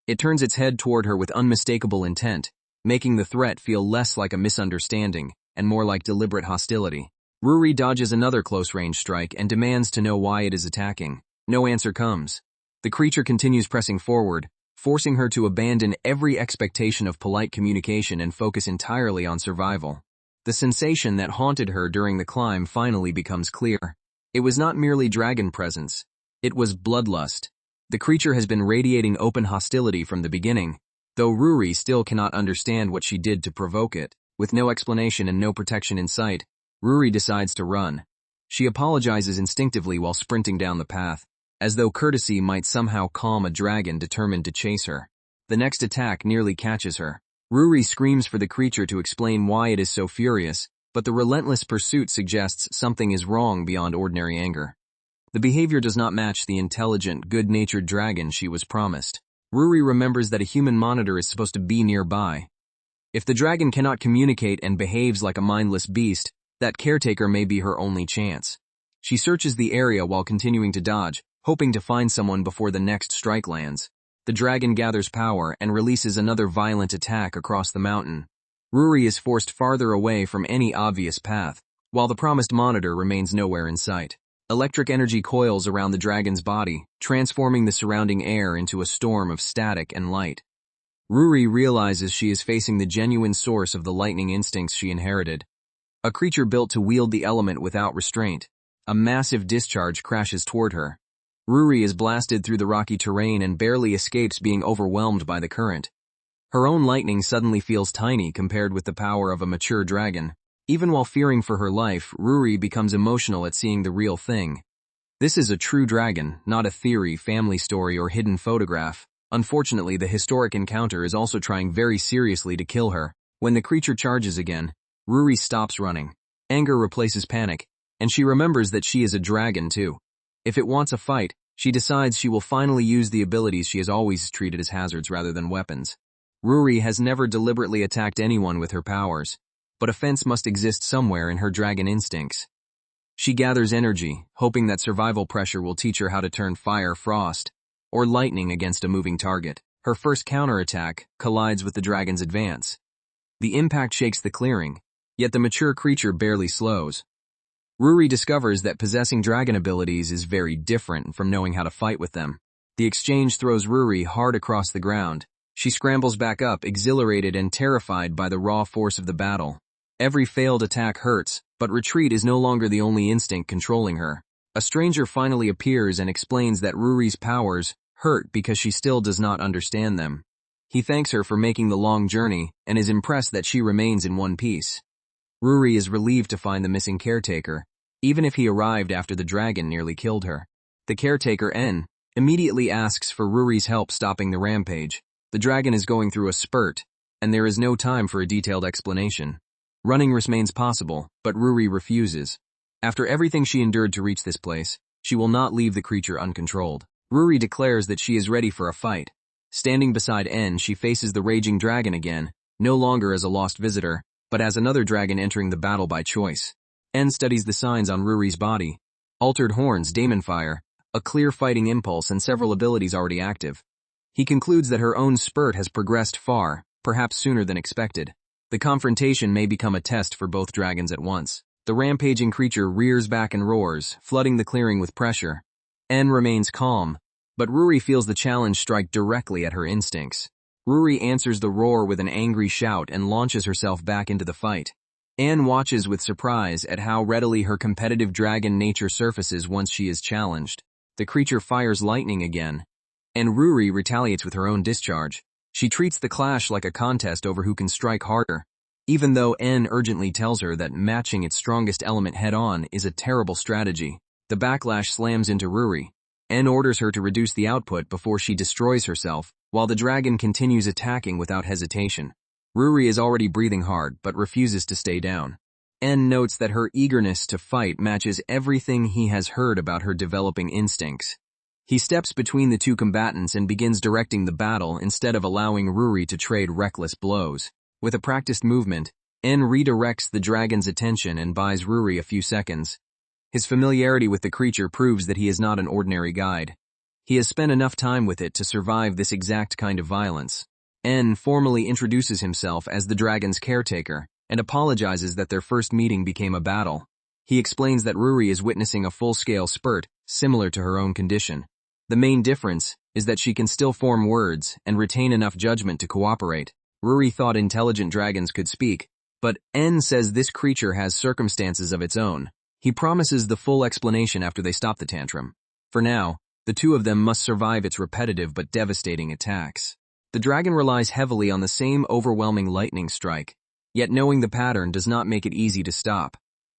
It turns its head toward her with unmistakable intent, making the threat feel less like a misunderstanding and more like deliberate hostility. Ruri dodges another close-range strike and demands to know why it is attacking. No answer comes. The creature continues pressing forward, forcing her to abandon every expectation of polite communication and focus entirely on survival. The sensation that haunted her during the climb finally becomes clear. It was not merely dragon presence. It was bloodlust. The creature has been radiating open hostility from the beginning, though Ruri still cannot understand what she did to provoke it. With no explanation and no protection in sight, Ruri decides to run. She apologizes instinctively while sprinting down the path, as though courtesy might somehow calm a dragon determined to chase her. The next attack nearly catches her. Ruri screams for the creature to explain why it is so furious, but the relentless pursuit suggests something is wrong beyond ordinary anger. The behavior does not match the intelligent, good-natured dragon she was promised. Ruri remembers that a human monitor is supposed to be nearby. If the dragon cannot communicate and behaves like a mindless beast, that caretaker may be her only chance. She searches the area while continuing to dodge, hoping to find someone before the next strike lands. The dragon gathers power and releases another violent attack across the mountain. Ruri is forced farther away from any obvious path, while the promised monitor remains nowhere in sight. Electric energy coils around the dragon's body, transforming the surrounding air into a storm of static and light. Ruri realizes she is facing the genuine source of the lightning instincts she inherited. A creature built to wield the element without restraint. A massive discharge crashes toward her. Ruri is blasted through the rocky terrain and barely escapes being overwhelmed by the current. Her own lightning suddenly feels tiny compared with the power of a mature dragon. Even while fearing for her life, Ruri becomes emotional at seeing the real thing. This is a true dragon, not a theory, family story, or hidden photograph. Unfortunately, the historic encounter is also trying very seriously to kill her. When the creature charges again, Ruri stops running. Anger replaces panic, and she remembers that she is a dragon too. If it wants a fight, she decides she will finally use the abilities she has always treated as hazards rather than weapons. Ruri has never deliberately attacked anyone with her powers, but offense must exist somewhere in her dragon instincts. She gathers energy, hoping that survival pressure will teach her how to turn fire frost. or lightning against a moving target. Her first counterattack collides with the dragon's advance. The impact shakes the clearing, yet the mature creature barely slows. Ruri discovers that possessing dragon abilities is very different from knowing how to fight with them. The exchange throws Ruri hard across the ground. She scrambles back up, exhilarated and terrified by the raw force of the battle. Every failed attack hurts, but retreat is no longer the only instinct controlling her. A stranger finally appears and explains that Ruri's powers hurt because she still does not understand them. He thanks her for making the long journey and is impressed that she remains in one piece. Ruri is relieved to find the missing caretaker, even if he arrived after the dragon nearly killed her. The caretaker, N, immediately asks for Ruri's help stopping the rampage. The dragon is going through a spurt, and there is no time for a detailed explanation. Running remains possible, but Ruri refuses. After everything she endured to reach this place, she will not leave the creature uncontrolled. Ruri declares that she is ready for a fight. Standing beside N, she faces the raging dragon again, no longer as a lost visitor, but as another dragon entering the battle by choice. N studies the signs on Ruri's body. Altered horns, daemon fire, a clear fighting impulse, and several abilities already active. He concludes that her own spurt has progressed far, perhaps sooner than expected. The confrontation may become a test for both dragons at once. The rampaging creature rears back and roars, flooding the clearing with pressure. N remains calm, but Ruri feels the challenge strike directly at her instincts. Ruri answers the roar with an angry shout and launches herself back into the fight. N watches with surprise at how readily her competitive dragon nature surfaces once she is challenged. The creature fires lightning again, and Ruri retaliates with her own discharge. She treats the clash like a contest over who can strike harder, even though N urgently tells her that matching its strongest element head-on is a terrible strategy. The backlash slams into Ruri. N orders her to reduce the output before she destroys herself, while the dragon continues attacking without hesitation. Ruri is already breathing hard, but refuses to stay down. N notes that her eagerness to fight matches everything he has heard about her developing instincts. He steps between the two combatants and begins directing the battle instead of allowing Ruri to trade reckless blows. With a practiced movement, N redirects the dragon's attention and buys Ruri a few seconds. His familiarity with the creature proves that he is not an ordinary guide. He has spent enough time with it to survive this exact kind of violence. N formally introduces himself as the dragon's caretaker and apologizes that their first meeting became a battle. He explains that Ruri is witnessing a full-scale spurt similar to her own condition. The main difference is that she can still form words and retain enough judgment to cooperate. Ruri thought intelligent dragons could speak, but N says this creature has circumstances of its own. He promises the full explanation after they stop the tantrum. For now, the two of them must survive its repetitive but devastating attacks. The dragon relies heavily on the same overwhelming lightning strike, yet knowing the pattern does not make it easy to stop.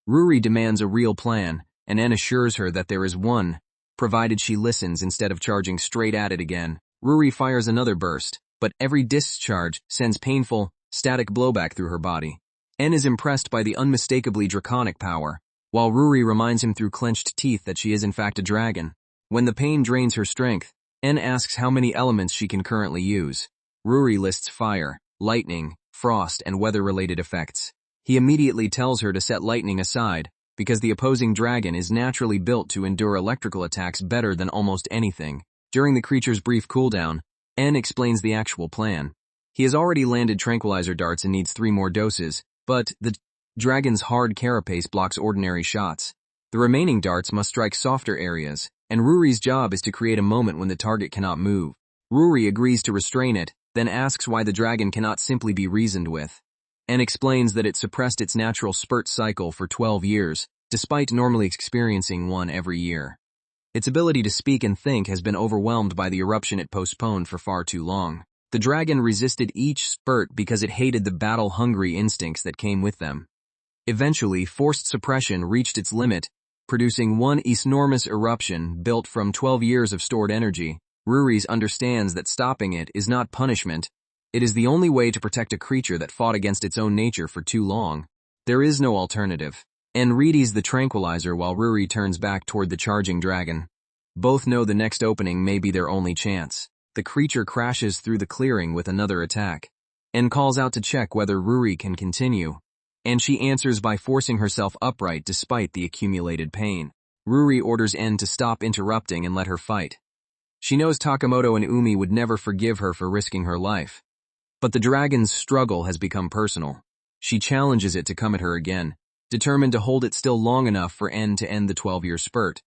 Ruri demands a real plan, and N assures her that there is one, provided she listens instead of charging straight at it again. Ruri fires another burst, but every discharge sends painful, static blowback through her body. N is impressed by the unmistakably draconic power, while Ruri reminds him through clenched teeth that she is in fact a dragon. When the pain drains her strength, N asks how many elements she can currently use. Ruri lists fire, lightning, frost, and weather-related effects. He immediately tells her to set lightning aside, because the opposing dragon is naturally built to endure electrical attacks better than almost anything. During the creature's brief cooldown, N explains the actual plan. He has already landed tranquilizer darts and needs 3 more doses, but the dragon's hard carapace blocks ordinary shots. The remaining darts must strike softer areas, and Ruri's job is to create a moment when the target cannot move. Ruri agrees to restrain it, then asks why the dragon cannot simply be reasoned with, and explains that it suppressed its natural spurt cycle for 12 years, despite normally experiencing one every year. Its ability to speak and think has been overwhelmed by the eruption it postponed for far too long. The dragon resisted each spurt because it hated the battle-hungry instincts that came with them. Eventually, forced suppression reached its limit, producing one enormous eruption built from 12 years of stored energy. Ruri's understands that stopping it is not punishment. It is the only way to protect a creature that fought against its own nature for too long. There is no alternative. N readies the tranquilizer while Ruri turns back toward the charging dragon. Both know the next opening may be their only chance. The creature crashes through the clearing with another attack. N calls out to check whether Ruri can continue, and she answers by forcing herself upright despite the accumulated pain. Ruri orders N to stop interrupting and let her fight. She knows Takamoto and Umi would never forgive her for risking her life. But the dragon's struggle has become personal. She challenges it to come at her again, determined to hold it still long enough for N to end the 12-year spurt.